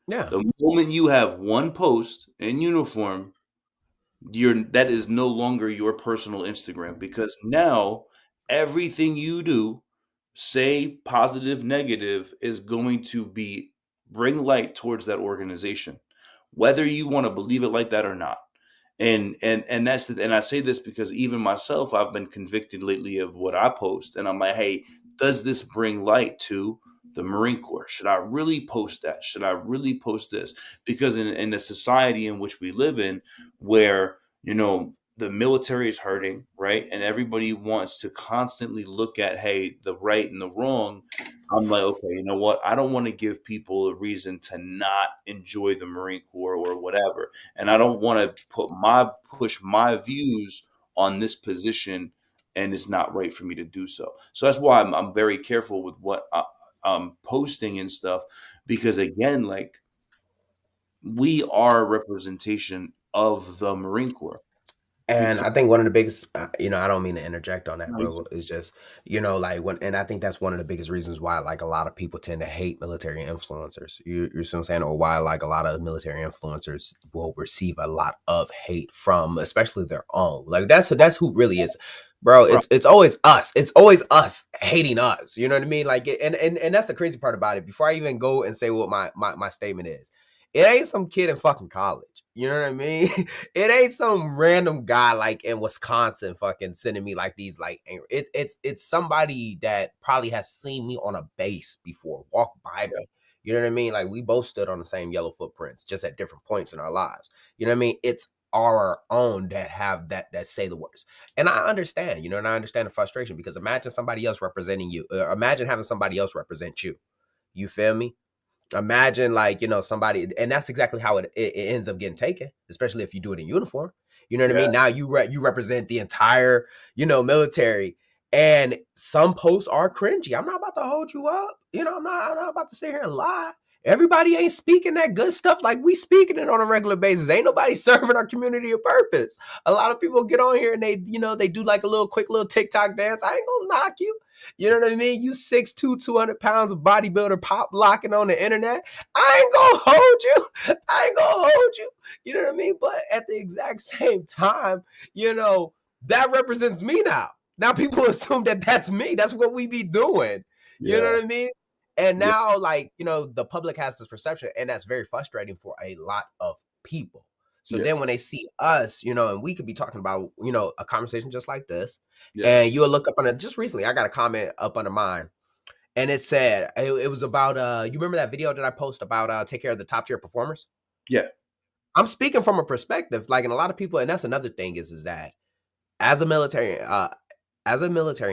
Yeah. The moment you have one post in uniform, that is no longer your personal Instagram, because now everything you do, say positive, negative, is going to bring light towards that organization, whether you want to believe it like that or not. And that's and I say this because even myself, I've been convicted lately of what I post, and I'm like, hey, does this bring light to the Marine Corps? Should I really post that? Should I really post this? Because in the society in which we live in, where, you know, the military is hurting, right? And everybody wants to constantly look at, hey, the right and the wrong. I'm like, okay, you know what? I don't want to give people a reason to not enjoy the Marine Corps or whatever. And I don't want to push my views on this position, and it's not right for me to do so. So that's why I'm very careful with what I'm posting and stuff, because again, like, we are a representation of the Marine Corps. And I think one of the biggest, you know, I don't mean to interject on that, bro. It's just, you know, like and I think that's one of the biggest reasons why, like, a lot of people tend to hate military influencers. You see what I'm saying? Or why, like, a lot of military influencers will receive a lot of hate from, especially their own. Like, that's who really is, bro. It's always us. It's always us hating us. You know what I mean? Like, and that's the crazy part about it. Before I even go and say what my statement is, it ain't some kid in fucking college. You know what I mean? It ain't some random guy like in Wisconsin fucking sending me like these like it's somebody that probably has seen me on a base before, walked by me. You know what I mean? Like, we both stood on the same yellow footprints, just at different points in our lives. You know what I mean? It's our own that have that say the words. And I understand, you know, and I understand the frustration, because imagine somebody else representing you. Imagine having somebody else represent you. You feel me? Imagine, like, you know, somebody, and that's exactly how it ends up getting taken, especially if you do it in uniform. You know what I mean? Now you represent the entire, you know, military, and some posts are cringy. I'm not about to hold you up. You know, I'm not about to sit here and lie Everybody ain't speaking that good stuff like we speaking it on a regular basis. Ain't nobody serving our community a purpose. A lot of people get on here and they, they do like a little quick little TikTok dance. I ain't gonna knock you. You know what I mean? You 6'2", 200 pounds of bodybuilder pop locking on the internet. I ain't gonna hold you. I ain't gonna hold you. You know what I mean? But at the exact same time, that represents me now. Now people assume that that's me. That's what we be doing. You know what I mean? And now, the public has this perception, and that's very frustrating for a lot of people. So then when they see us, and we could be talking about, a conversation just like this, and you'll look up on it. Just recently, I got a comment up under mine, and it said, it was about, you remember that video that I posted about take care of the top tier performers? Yeah. I'm speaking from a perspective, and a lot of people, and that's another thing is that as a military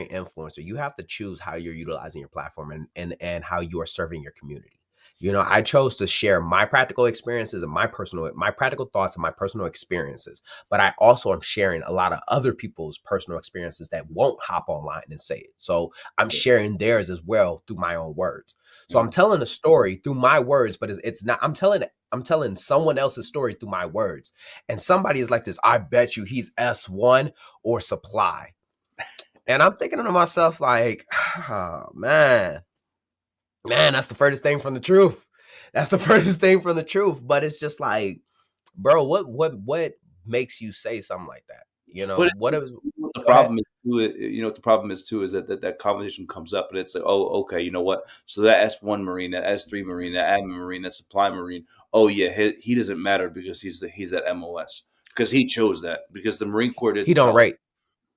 influencer, you have to choose how you're utilizing your platform and how you are serving your community. I chose to share my practical experiences and my practical thoughts and my personal experiences, but I also am sharing a lot of other people's personal experiences that won't hop online and say it. So I'm sharing theirs as well through my own words. So I'm telling a story through my words, but it's not, I'm telling someone else's story through my words. And somebody is like this, I bet you he's S1 or supply. And I'm thinking to myself, like, oh, man, that's the furthest thing from the truth. That's the furthest thing from the truth. But it's just like, bro, what makes you say something like that? The problem is too, the problem is too is that conversation comes up and it's like, oh, okay, you know what? So that S1 Marine, that S3 Marine, that admin Marine, that supply Marine, oh yeah, he doesn't matter because he's that MOS because he chose that because the Marine Corps didn't. He don't rate.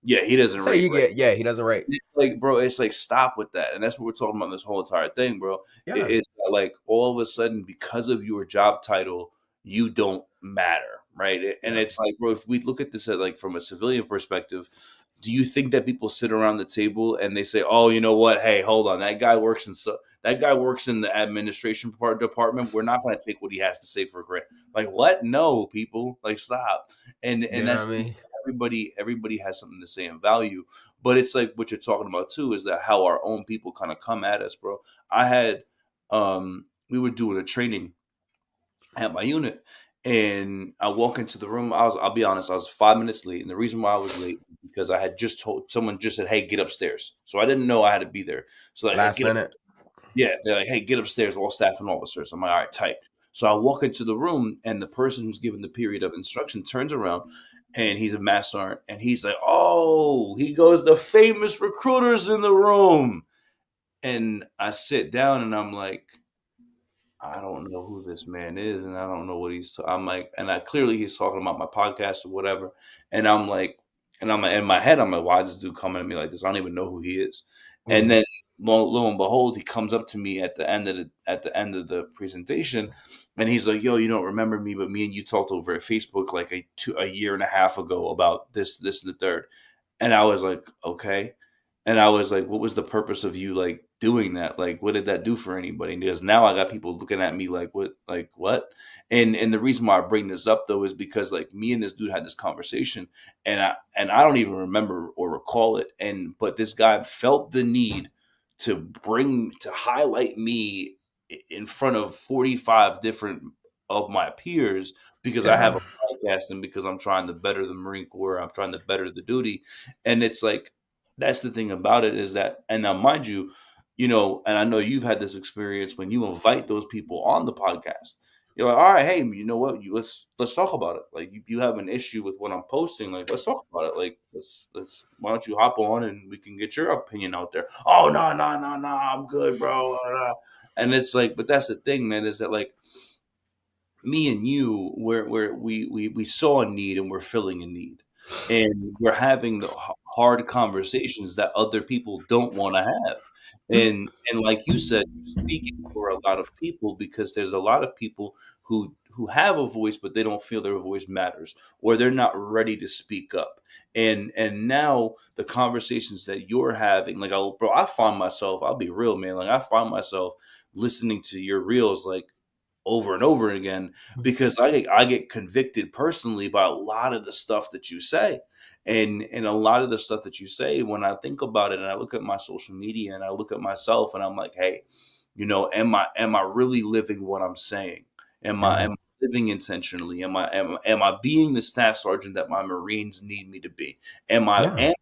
Yeah, he doesn't rate. He doesn't rate. Like, bro, it's like stop with that, and that's what we're talking about this whole entire thing, bro. Yeah. It's like all of a sudden because of your job title, you don't matter, right? And it's like, bro, if we look at this from a civilian perspective, do you think that people sit around the table and they say, "Oh, you know what? Hey, hold on, that guy works in the administration department. We're not going to take what he has to say for granted." Like, what? No, people, like, stop. And that's what I mean? Everybody has something to say in value, but it's like what you're talking about too is that how our own people kind of come at us, bro. I had we were doing a training at my unit, and I walk into the room. I'll be honest, I was 5 minutes late, and the reason why I was late is because I had just told someone just said, "Hey, get upstairs." So I didn't know I had to be there. So last minute, they're like, "Hey, get upstairs, all staff and officers." I'm like, "All right, tight." So I walk into the room, and the person who's given the period of instruction turns around, and he's a mass sergeant, and he's like, "Oh," he goes, "the famous recruiters in the room." And I sit down, and I'm like, I don't know who this man is, and I don't know what I'm like, and clearly he's talking about my podcast or whatever, and I'm like, and I'm in my head, I'm like, why is this dude coming at me like this? I don't even know who he is. Mm-hmm. And then lo and behold, he comes up to me at the end of the presentation, and he's like, "Yo, you don't remember me, but me and you talked over at Facebook like a year and a half ago about this, and the third." And I was like, okay. And I was like, what was the purpose of you like doing that? Like, what did that do for anybody? Because now I got people looking at me like, what? And the reason why I bring this up though is because like me and this dude had this conversation, and I don't even remember or recall it. But this guy felt the need to highlight me in front of 45 different of my peers because I have a podcast and because I'm trying to better the Marine Corps, I'm trying to better the duty. And it's like, that's the thing about it is that, and now mind you, and I know you've had this experience when you invite those people on the podcast. You're like, all right, hey, you know what? Let's talk about it. Like you have an issue with what I'm posting. Like, let's talk about it. Like, let's why don't you hop on and we can get your opinion out there? Oh, no, I'm good, bro. And it's like, but that's the thing, man, is that like me and you, we saw a need and we're filling a need. And we're having the hard conversations that other people don't want to have. And like you said, you're speaking for a lot of people because there's a lot of people who have a voice, but they don't feel their voice matters or they're not ready to speak up. And now the conversations that you're having, like, I find myself, I'll be real, man. Like I find myself listening to your reels, like, over and over again, because I get convicted personally by a lot of the stuff that you say. And a lot of the stuff that you say, when I think about it and I look at my social media and I look at myself and I'm like, hey, am I really living what I'm saying? Am I living intentionally? Am I being the staff sergeant that my Marines need me to be? Am I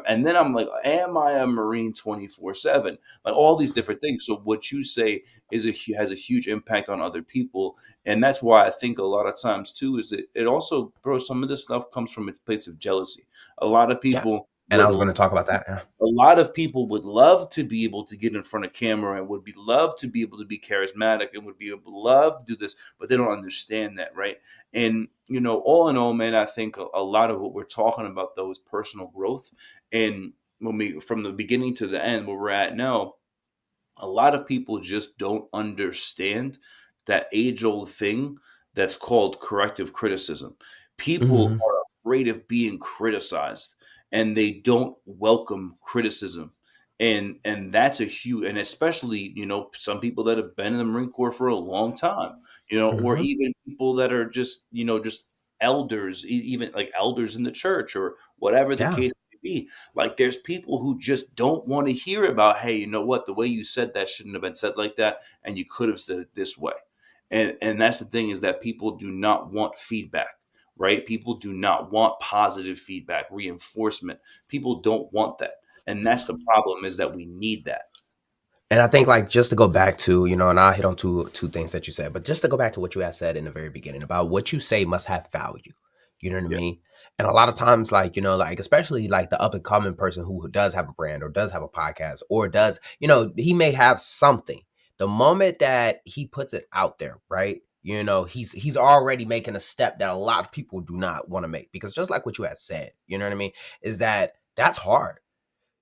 and then I'm like, am I a Marine 24/7? Like all these different things. So what you say has a huge impact on other people, and that's why I think a lot of times too is it also, bro, some of this stuff comes from a place of jealousy. A lot of people. And I was going to talk about that. Yeah. A lot of people would love to be able to get in front of camera and would be love to be able to be charismatic and would be able to love to do this, but they don't understand that, right? And all in all, man, I think a lot of what we're talking about though is personal growth. And when we, from the beginning to the end, where we're at now, a lot of people just don't understand that age-old thing that's called corrective criticism. People are afraid of being criticized, and they don't welcome criticism. And that's a huge, and especially, some people that have been in the Marine Corps for a long time, or even people that are just, just elders, even like elders in the church or whatever the case may be. Like there's people who just don't want to hear about, hey, you know what, the way you said that shouldn't have been said like that, and you could have said it this way. And that's the thing, is that people do not want feedback. Right? People do not want positive feedback, reinforcement. People don't want that. And that's the problem, is that we need that. And I think, like, just to go back to, and I'll hit on two things that you said, but just to go back to what you had said in the very beginning about what you say must have value. You know what I mean? And a lot of times, like, especially like the up and coming person who does have a brand or does have a podcast or does, he may have something. The moment that he puts it out there, right? He's already making a step that a lot of people do not want to make, because just like what you had said, you know what I mean, is that's hard.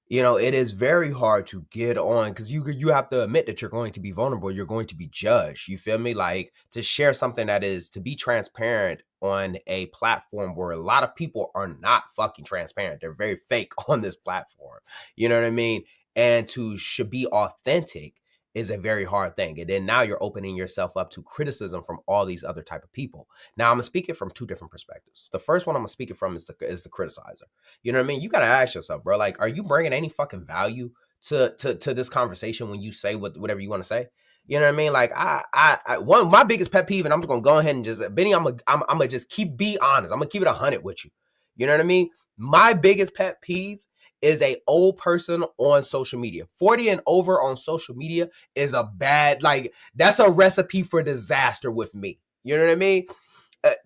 It is very hard to get on, because you have to admit that you're going to be vulnerable. You're going to be judged. You feel me? Like, to share something that is, to be transparent on a platform where a lot of people are not fucking transparent. They're very fake on this platform. You know what I mean? And should be authentic is a very hard thing. And then now you're opening yourself up to criticism from all these other type of people. Now I'm gonna speak it from two different perspectives. The first one I'm gonna speak it from is the criticizer. You know what I mean? You gotta ask yourself, bro, like, are you bringing any fucking value to this conversation when you say whatever you want to say? You know what I mean? Like, I one of my biggest pet peeve, and I'm just gonna go ahead and just, Benny, I'm gonna just be honest. I'm gonna keep it 100 with you. You know what I mean? My biggest pet peeve is a old person on social media. 40 and over on social media is a bad, like, that's a recipe for disaster with me. You know what I mean?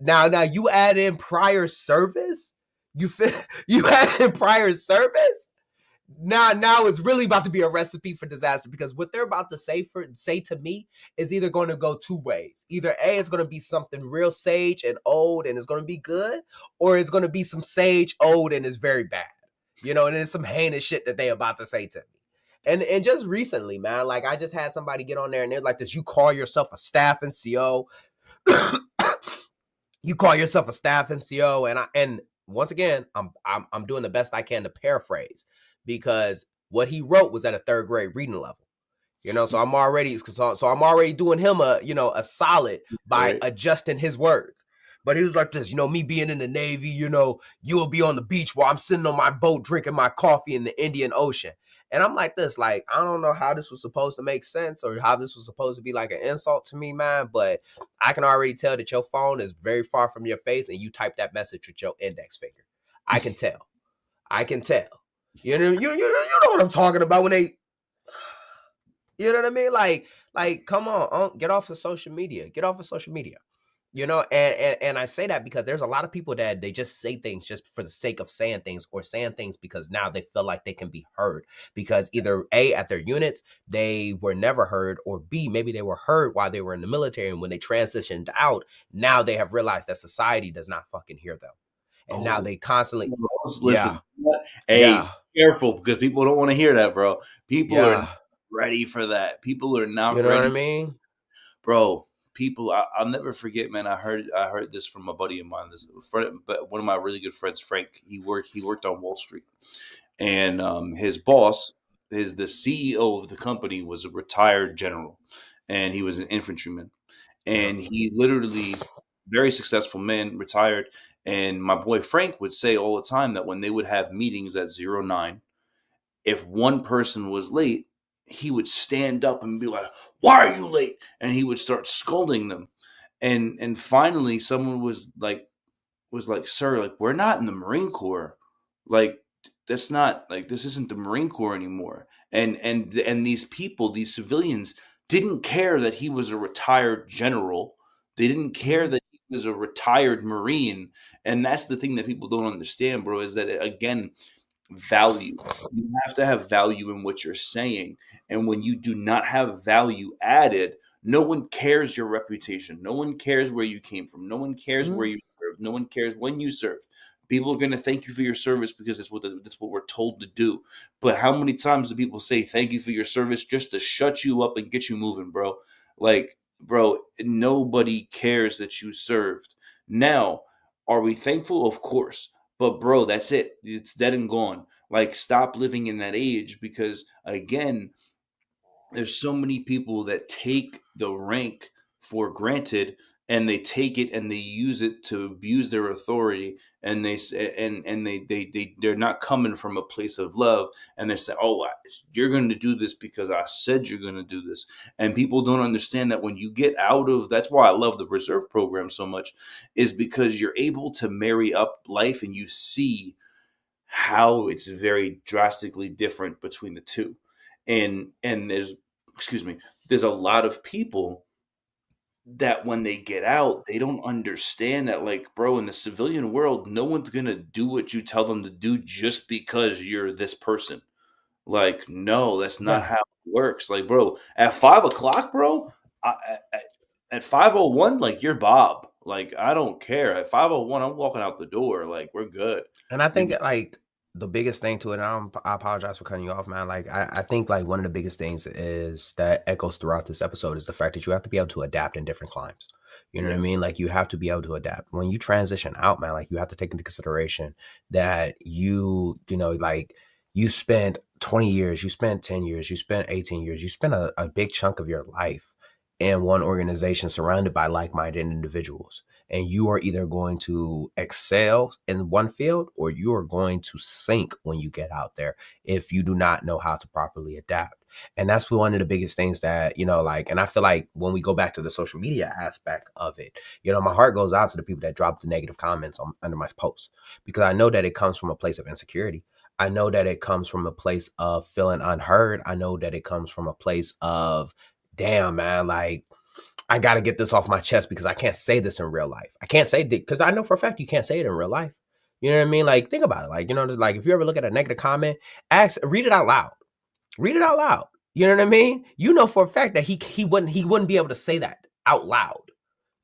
Now you add in prior service. You add in prior service. Now it's really about to be a recipe for disaster, because what they're about to say to me is either going to go two ways. Either A, it's going to be something real sage and old and it's going to be good, or it's going to be some sage, old, and it's very bad. And it's some heinous shit that they about to say to me. And just recently, man, like, I just had somebody get on there and they're like this, you call yourself a staff NCO. You call yourself a staff NCO. And once again, I'm doing the best I can to paraphrase, because what he wrote was at a 3rd grade reading level. So I'm already doing him a solid by adjusting his words. But he was like this, me being in the Navy, you will be on the beach while I'm sitting on my boat drinking my coffee in the Indian Ocean. And I'm like this, like, I don't know how this was supposed to make sense or how this was supposed to be like an insult to me, man. But I can already tell that your phone is very far from your face and you type that message with your index finger. I can tell. You know what I'm talking about when they, you know what I mean? Like, come on, get off of social media. And I say that because there's a lot of people that they just say things just for the sake of saying things, or saying things because now they feel like they can be heard, because either A, at their units, they were never heard, or B, maybe they were heard while they were in the military. And when they transitioned out, now they have realized that society does not fucking hear them. And now they constantly listen. Hey, careful, because people don't want to hear that, bro. People are not ready for that. People are not ready. You know what I mean? Bro. People, I'll never forget, man. I heard this from a buddy of mine. But one of my really good friends, Frank. He worked on Wall Street, and his boss, the CEO of the company, was a retired general, and he was an infantryman, and he literally, very successful man, retired. And my boy Frank would say all the time that when they would have meetings at 09, if one person was late, he would stand up and be like, "Why are you late?" And he would start scolding them. And finally someone was like, "Sir, like, we're not in the Marine Corps. Like, that's not, like, this isn't the Marine Corps anymore." And these people, these civilians, didn't care that he was a retired general. They didn't care that he was a retired Marine. And that's the thing that people don't understand, bro, is that, again, value. You have to have value in what you're saying. And when you do not have value added, no one cares your reputation. No one cares where you came from. No one cares where you served. No one cares when you served. People are going to thank you for your service because that's what we're told to do. But how many times do people say thank you for your service just to shut you up and get you moving, bro? Like, bro, nobody cares that you served. Now, are we thankful? Of course. But, bro, that's it. It's dead and gone. Like, stop living in that age because, again, there's so many people that take the rank for granted, and they take it and they use it to abuse their authority, and they're not coming from a place of love, and they say, "Oh, you're going to do this because I said you're going to do this." And people don't understand that when you get out of, that's why I love the reserve program so much, is because you're able to marry up life and you see how it's very drastically different between the two. And there's a lot of people that when they get out, they don't understand that, like, bro, in the civilian world, no one's going to do what you tell them to do just because you're this person. Like, no, that's not how it works. Like, bro, at 5 o'clock, bro, at 5:01, like, you're Bob. Like, I don't care. At 5:01, I'm walking out the door. Like, we're good. And I think like the biggest thing to it, and I apologize for cutting you off, man. Like, I think like one of the biggest things is that echoes throughout this episode is the fact that you have to be able to adapt in different climes. You know what I mean? Like, you have to be able to adapt. When you transition out, man, like, you have to take into consideration that you know, like, you spent 20 years, you spent 10 years, you spent 18 years, you spent a big chunk of your life in one organization surrounded by like-minded individuals. And you are either going to excel in one field or you are going to sink when you get out there if you do not know how to properly adapt. And that's one of the biggest things that, you know, like, and I feel like when we go back to the social media aspect of it, you know, my heart goes out to the people that drop the negative comments under my posts, because I know that it comes from a place of insecurity. I know that it comes from a place of feeling unheard. I know that it comes from a place of, damn, man, like, I got to get this off my chest because I can't say this in real life. I can't say it because I know for a fact you can't say it in real life. You know what I mean? Like, think about it. Like, you know, like, if you ever look at a negative comment, read it out loud. Read it out loud. You know what I mean? You know for a fact that he wouldn't be able to say that out loud.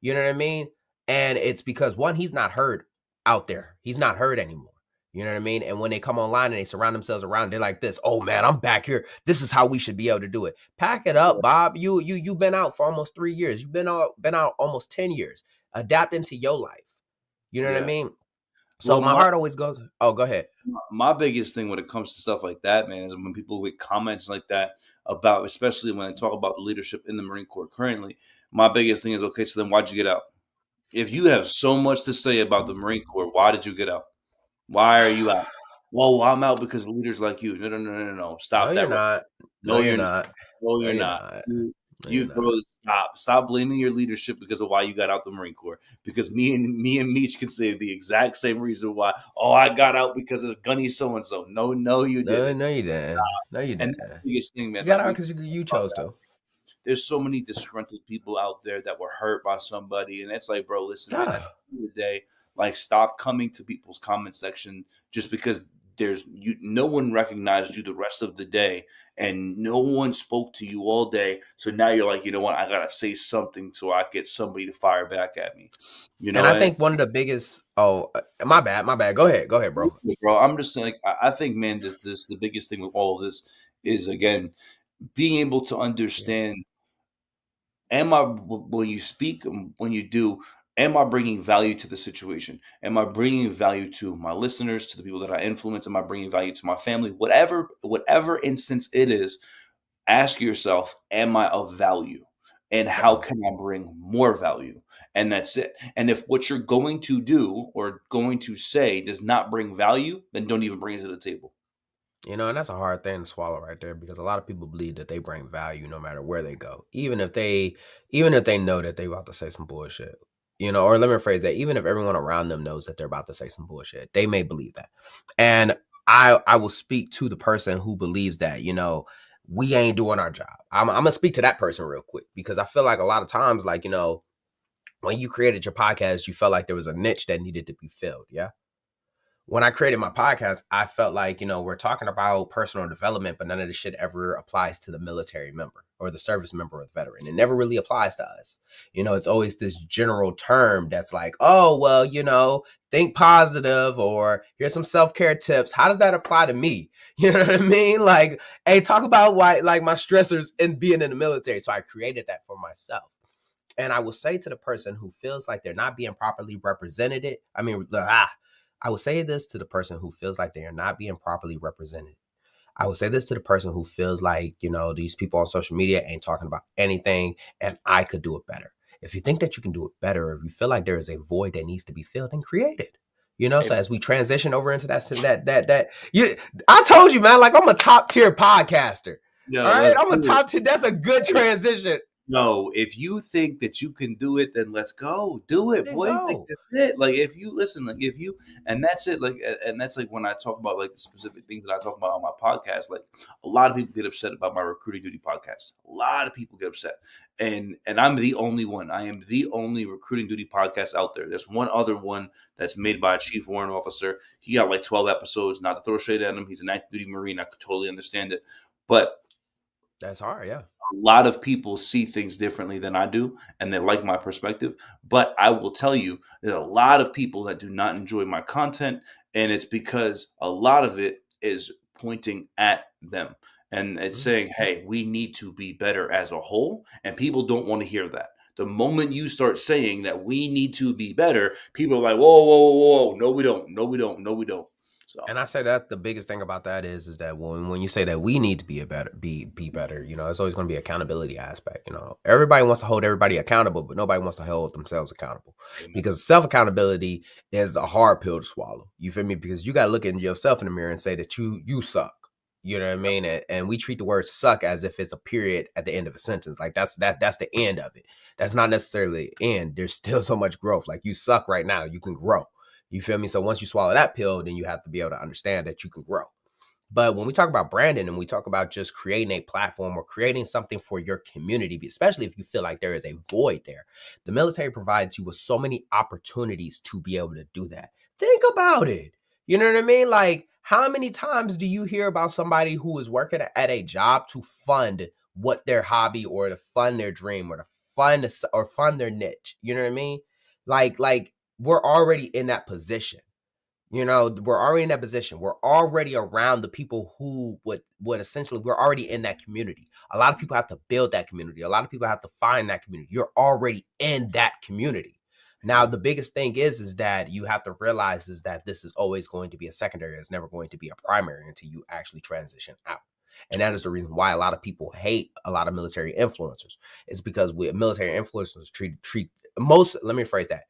You know what I mean? And it's because, one, he's not heard out there. He's not heard anymore. You know what I mean? And when they come online and they surround themselves around, they're like this. Oh man, I'm back here. This is how we should be able to do it. Pack it up, Bob. You've been out for almost 3 years. You've been out almost 10 years. Adapt into your life. You know what I mean? So Well, my heart always goes. Oh, go ahead. My biggest thing when it comes to stuff like that, man, is when people make comments like that about, especially when I talk about the leadership in the Marine Corps currently, my biggest thing is, okay, so then why'd you get out? If you have so much to say about the Marine Corps, why did you get out? Why are you out? Well, I'm out because of leaders like you. No. Stop No, that. you're not. No, you're not. No, you're not. Bro, stop blaming your leadership because of why you got out the Marine Corps. Because me and Meech can say the exact same reason why. Oh, I got out because of Gunny so and so. No, you didn't. No, you didn't. No, you didn't. And that's the biggest thing, man. You got Like, out because you chose to. there's so many disgruntled people out there that were hurt by somebody, and it's like, bro, listen, man, at the end of the day, like, stop coming to people's comment section just because no one recognized you the rest of the day, and no one spoke to you all day. So now you're like, you know what, I gotta say something so I get somebody to fire back at me. You know, And I think one of the biggest. Oh, my bad. Go ahead, bro. Bro, I'm just like, I think, man, this the biggest thing with all of this is, again, being able to understand, when you speak, when you do, am I bringing value to the situation? Am I bringing value to my listeners, to the people that I influence? Am I bringing value to my family? Whatever instance it is, ask yourself, am I of value? And how can I bring more value? And that's it. And if what you're going to do or going to say does not bring value, then don't even bring it to the table. You know, and that's a hard thing to swallow right there, because a lot of people believe that they bring value no matter where they go, even if they know that they about to say some bullshit. You know, or let me rephrase that: even if everyone around them knows that they're about to say some bullshit, they may believe that. And I will speak to the person who believes that, you know, we ain't doing our job. I'm gonna speak to that person real quick, because I feel like a lot of times, like, you know, when you created your podcast, you felt like there was a niche that needed to be filled. Yeah. When I created my podcast, I felt like, you know, we're talking about personal development, but none of this shit ever applies to the military member or the service member or the veteran. It never really applies to us. You know, it's always this general term that's like, oh, well, you know, think positive, or here's some self-care tips. How does that apply to me? You know what I mean? Like, hey, talk about why, like, my stressors in being in the military. So I created that for myself. And I will say to the person who feels like they're not being properly represented, I will say this to the person who feels like they are not being properly represented. I will say this to the person who feels like, you know, these people on social media ain't talking about anything and I could do it better. If you think that you can do it better, or if you feel like there is a void that needs to be filled, then create it. You know, so as we transition over into I told you, man, like, I'm a top tier podcaster. Yo, all right, I'm a top tier. That's a good transition. No, if you think that you can do it, then let's go. Do it, boy. Like, that's it. Like, if you listen, like, if you, and that's it. Like, and that's like when I talk about like the specific things that I talk about on my podcast. Like, a lot of people get upset about my Recruiting Duty podcast. A lot of people get upset, and I'm the only one. I am the only Recruiting Duty podcast out there. There's one other one that's made by a chief warrant officer. He got like 12 episodes. Not to throw shade at him, he's an active duty Marine. I could totally understand it, but that's hard. Yeah. A lot of people see things differently than I do, and they like my perspective. But I will tell you, there's a lot of people that do not enjoy my content, and it's because a lot of it is pointing at them. And it's saying, hey, we need to be better as a whole, and people don't want to hear that. The moment you start saying that we need to be better, people are like, whoa, whoa, whoa, whoa. No, we don't. No, we don't. No, we don't. So. And I say that the biggest thing about that is that when you say that we need to be better, you know, it's always going to be accountability aspect. You know, everybody wants to hold everybody accountable, but nobody wants to hold themselves accountable. Because self accountability is the hard pill to swallow. You feel me? Because you got to look at yourself in the mirror and say that you suck. You know what I mean? And we treat the word suck as if it's a period at the end of a sentence. Like that's the end of it. That's not necessarily the end. There's still so much growth. Like, you suck right now, you can grow. You feel me? So once you swallow that pill, then you have to be able to understand that you can grow. But when we talk about branding and we talk about just creating a platform or creating something for your community, especially if you feel like there is a void there, the military provides you with so many opportunities to be able to do that. Think about it. You know what I mean? Like, how many times do you hear about somebody who is working at a job to fund what their hobby, or to fund their dream, or to fund their niche? You know what I mean? Like we're already in that position. You know, we're already in that position. We're already around the people who would essentially, we're already in that community. A lot of people have to build that community. A lot of people have to find that community. You're already in that community. Now, the biggest thing is that you have to realize is that this is always going to be a secondary. It's never going to be a primary until you actually transition out. And that is the reason why a lot of people hate a lot of military influencers. It's because military influencers treat most, let me phrase that,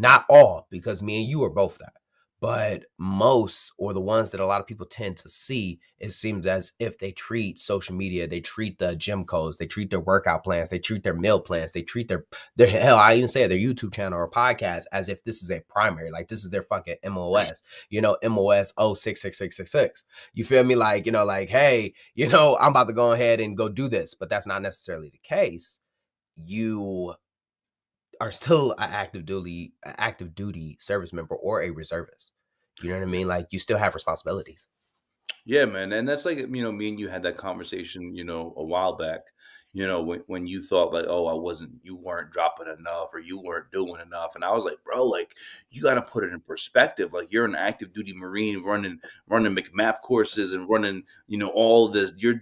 not all, because me and you are both that, but most, or the ones that a lot of people tend to see, it seems as if they treat social media, they treat the gym codes, they treat their workout plans, they treat their meal plans, they treat their hell, I even say their YouTube channel or podcast as if this is a primary, like this is their fucking MOS, you know, MOS 066666. You feel me? Like, you know, like, hey, you know, I'm about to go ahead and go do this, but that's not necessarily the case. You are still an active duty service member or a reservist. You know what I mean? Like, you still have responsibilities. Yeah, man. And that's like, you know, me and you had that conversation, you know, a while back, you know, when you thought like, oh, you weren't dropping enough, or you weren't doing enough. And I was like, bro, like, you got to put it in perspective. Like, you're an active duty Marine running McMap courses and running, you know, all this. You're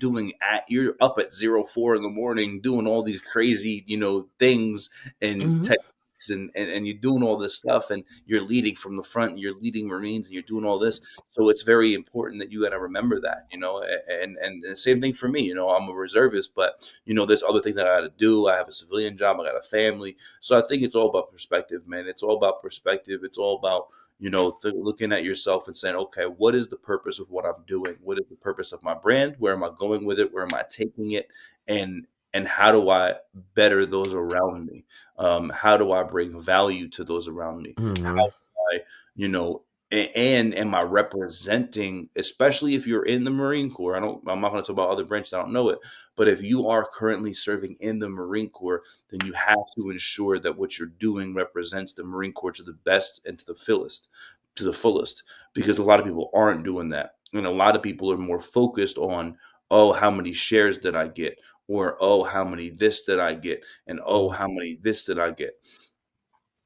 you're up at 04 in the morning doing all these crazy, you know, things and techniques, and you're doing all this stuff, and you're leading from the front, and you're leading Marines, and you're doing all this. So it's very important that you got to remember that, you know, and the same thing for me, you know, I'm a reservist, but, you know, there's other things that I got to do. I have a civilian job. I got a family. So I think it's all about perspective, man. It's all about perspective. It's all about, looking at yourself and saying, okay, what is the purpose of what I'm doing? What is the purpose of my brand? Where am I going with it? Where am I taking it? And how do I better those around me? How do I bring value to those around me? How do I, and am I representing, especially if you're in the Marine Corps? I'm not going to talk about other branches, I don't know it, but if you are currently serving in the Marine Corps, then you have to ensure that what you're doing represents the Marine Corps to the best and to the fullest, because a lot of people aren't doing that. And a lot of people are more focused on, oh, how many shares did I get? Or, oh, how many this did I get? And, oh, how many this did I get?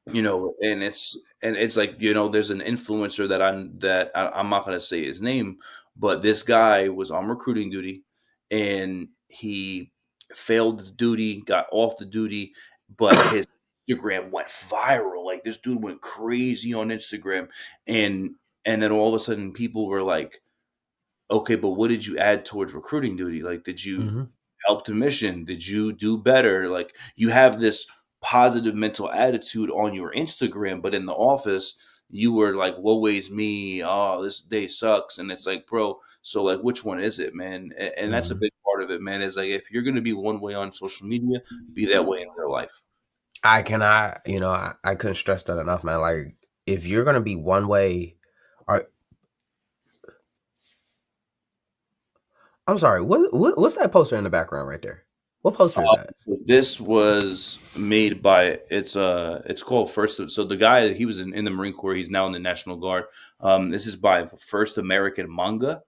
And it's like, there's an influencer that I'm not going to say his name, but this guy was on recruiting duty and he failed the duty, got off the duty, but his Instagram went viral. Like, this dude went crazy on Instagram. And then all of a sudden people were like, okay, but what did you add towards recruiting duty? Like, did you help the mission? Did you do better? Like, you have this positive mental attitude on your Instagram, but in the office you were like, woe is me, oh, this day sucks. And it's like, bro, so like, which one is it, man? And that's a big part of it, man. Is like, if you're going to be one way on social media, be that way in real life. I couldn't stress that enough, man. Like, if you're going to be one way, I'm sorry, what's that poster in the background right there? What poster is that? This was made by it's called First. So the guy, he was in the Marine Corps. He's now in the National Guard. This is by First American Manga.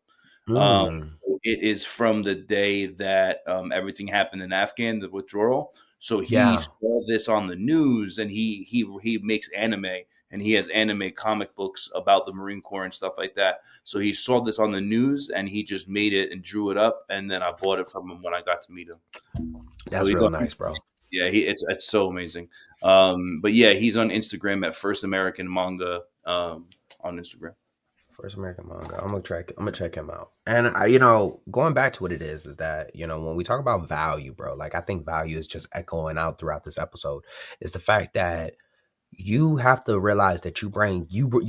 It is from the day that everything happened in Afghan, the withdrawal. So he saw this on the news, and he makes anime, and he has anime comic books about the Marine Corps and stuff like that. So he saw this on the news, and he just made it and drew it up, and then I bought it from him when I got to meet him. That's real nice, bro. Yeah, it's so amazing. But yeah, he's on Instagram at First American Manga on Instagram. First American Manga. I'm gonna check him out. And going back to what it is that, when we talk about value, bro, like, I think value is just echoing out throughout this episode, is the fact that you have to realize that you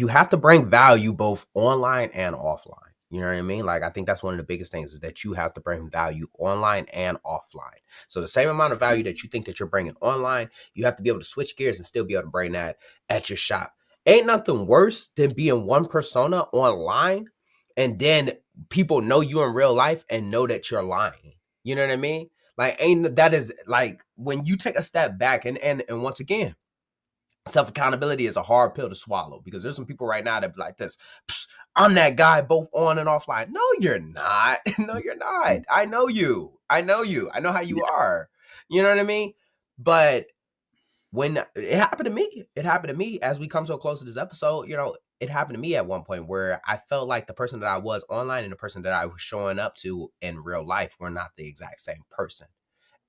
have to bring value both online and offline. You know what I mean? Like, I think that's one of the biggest things, is that you have to bring value online and offline. So the same amount of value that you think that you're bringing online, you have to be able to switch gears and still be able to bring that at your shop. Ain't nothing worse than being one persona online and then people know you in real life and know that you're lying. You know what I mean? Like, that is like, when you take a step back and once again, self-accountability is a hard pill to swallow, because there's some people right now that be like this, I'm that guy both on and offline. No, you're not. No, you're not. I know you. I know how you are. You know what I mean? But when it happened to me as we come so close to this episode, it happened to me at one point where I felt like the person that I was online and the person that I was showing up to in real life were not the exact same person.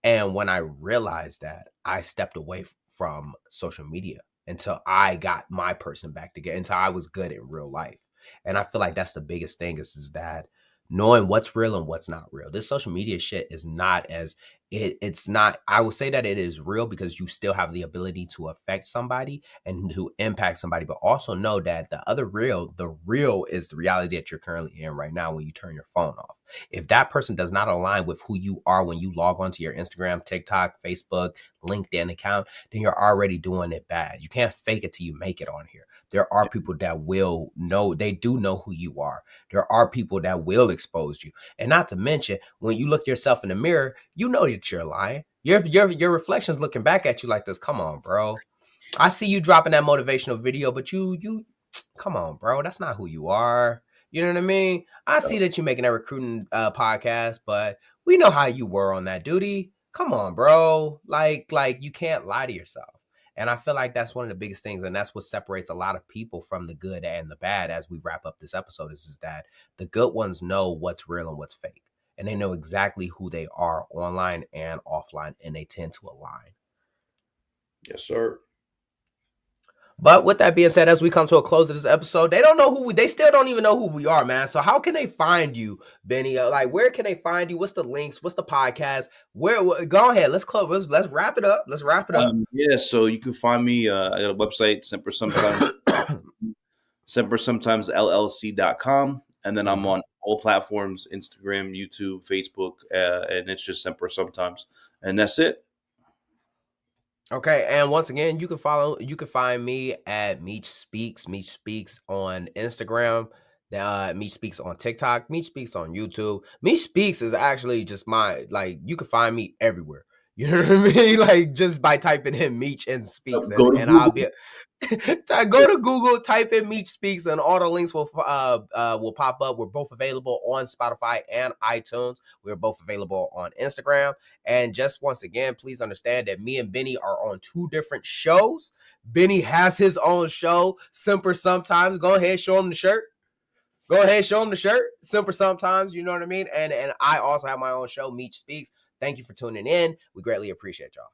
And when I realized that, I stepped away from social media until I got my person back together, until I was good in real life. And I feel like that's the biggest thing, is that knowing what's real and what's not real. This social media shit is not it's not, I would say that it is real because you still have the ability to affect somebody and to impact somebody, but also know that the real is the reality that you're currently in right now when you turn your phone off. If that person does not align with who you are when you log onto your Instagram, TikTok, Facebook, LinkedIn account, then you're already doing it bad. You can't fake it till you make it on here. There are people that will know, they do know who you are. There are people that will expose you. And not to mention, when you look yourself in the mirror, you know that you're lying. Your reflection's looking back at you like this. Come on, bro. I see you dropping that motivational video, but you come on, bro. That's not who you are. You know what I mean? I see that you're making that recruiting podcast, but we know how you were on that duty. Come on, bro. Like you can't lie to yourself. And I feel like that's one of the biggest things. And that's what separates a lot of people from the good and the bad as we wrap up this episode is that the good ones know what's real and what's fake. And they know exactly who they are online and offline, and they tend to align. Yes, sir. But with that being said, as we come to a close of this episode, they still don't even know who we are, man. So how can they find you, Benny? Like, where can they find you? What's the links? What's the podcast? Go ahead. Let's close. Let's wrap it up. Yeah. So you can find me. I got a website, Semper Summertime. SemperSometimesLLC.com. And then I'm on all platforms, Instagram, YouTube, Facebook, and it's just Semper Sometimes. And that's it. Okay, and once again, you can find me at Meech Speaks on Instagram, Meech Speaks on TikTok, Meech Speaks on YouTube. Meech Speaks is actually just you can find me everywhere. You know what I mean? Like, just by typing in Meech and Speaks, and I'll be go to Google, type in Meech Speaks, and all the links will pop up. We're both available on Spotify and iTunes. We're both available on Instagram. And just once again, please understand that me and Benny are on 2 different shows. Benny has his own show, Semper Sometimes. Go ahead, show him the shirt. Semper Sometimes, you know what I mean? And I also have my own show, Meech Speaks. Thank you for tuning in. We greatly appreciate y'all.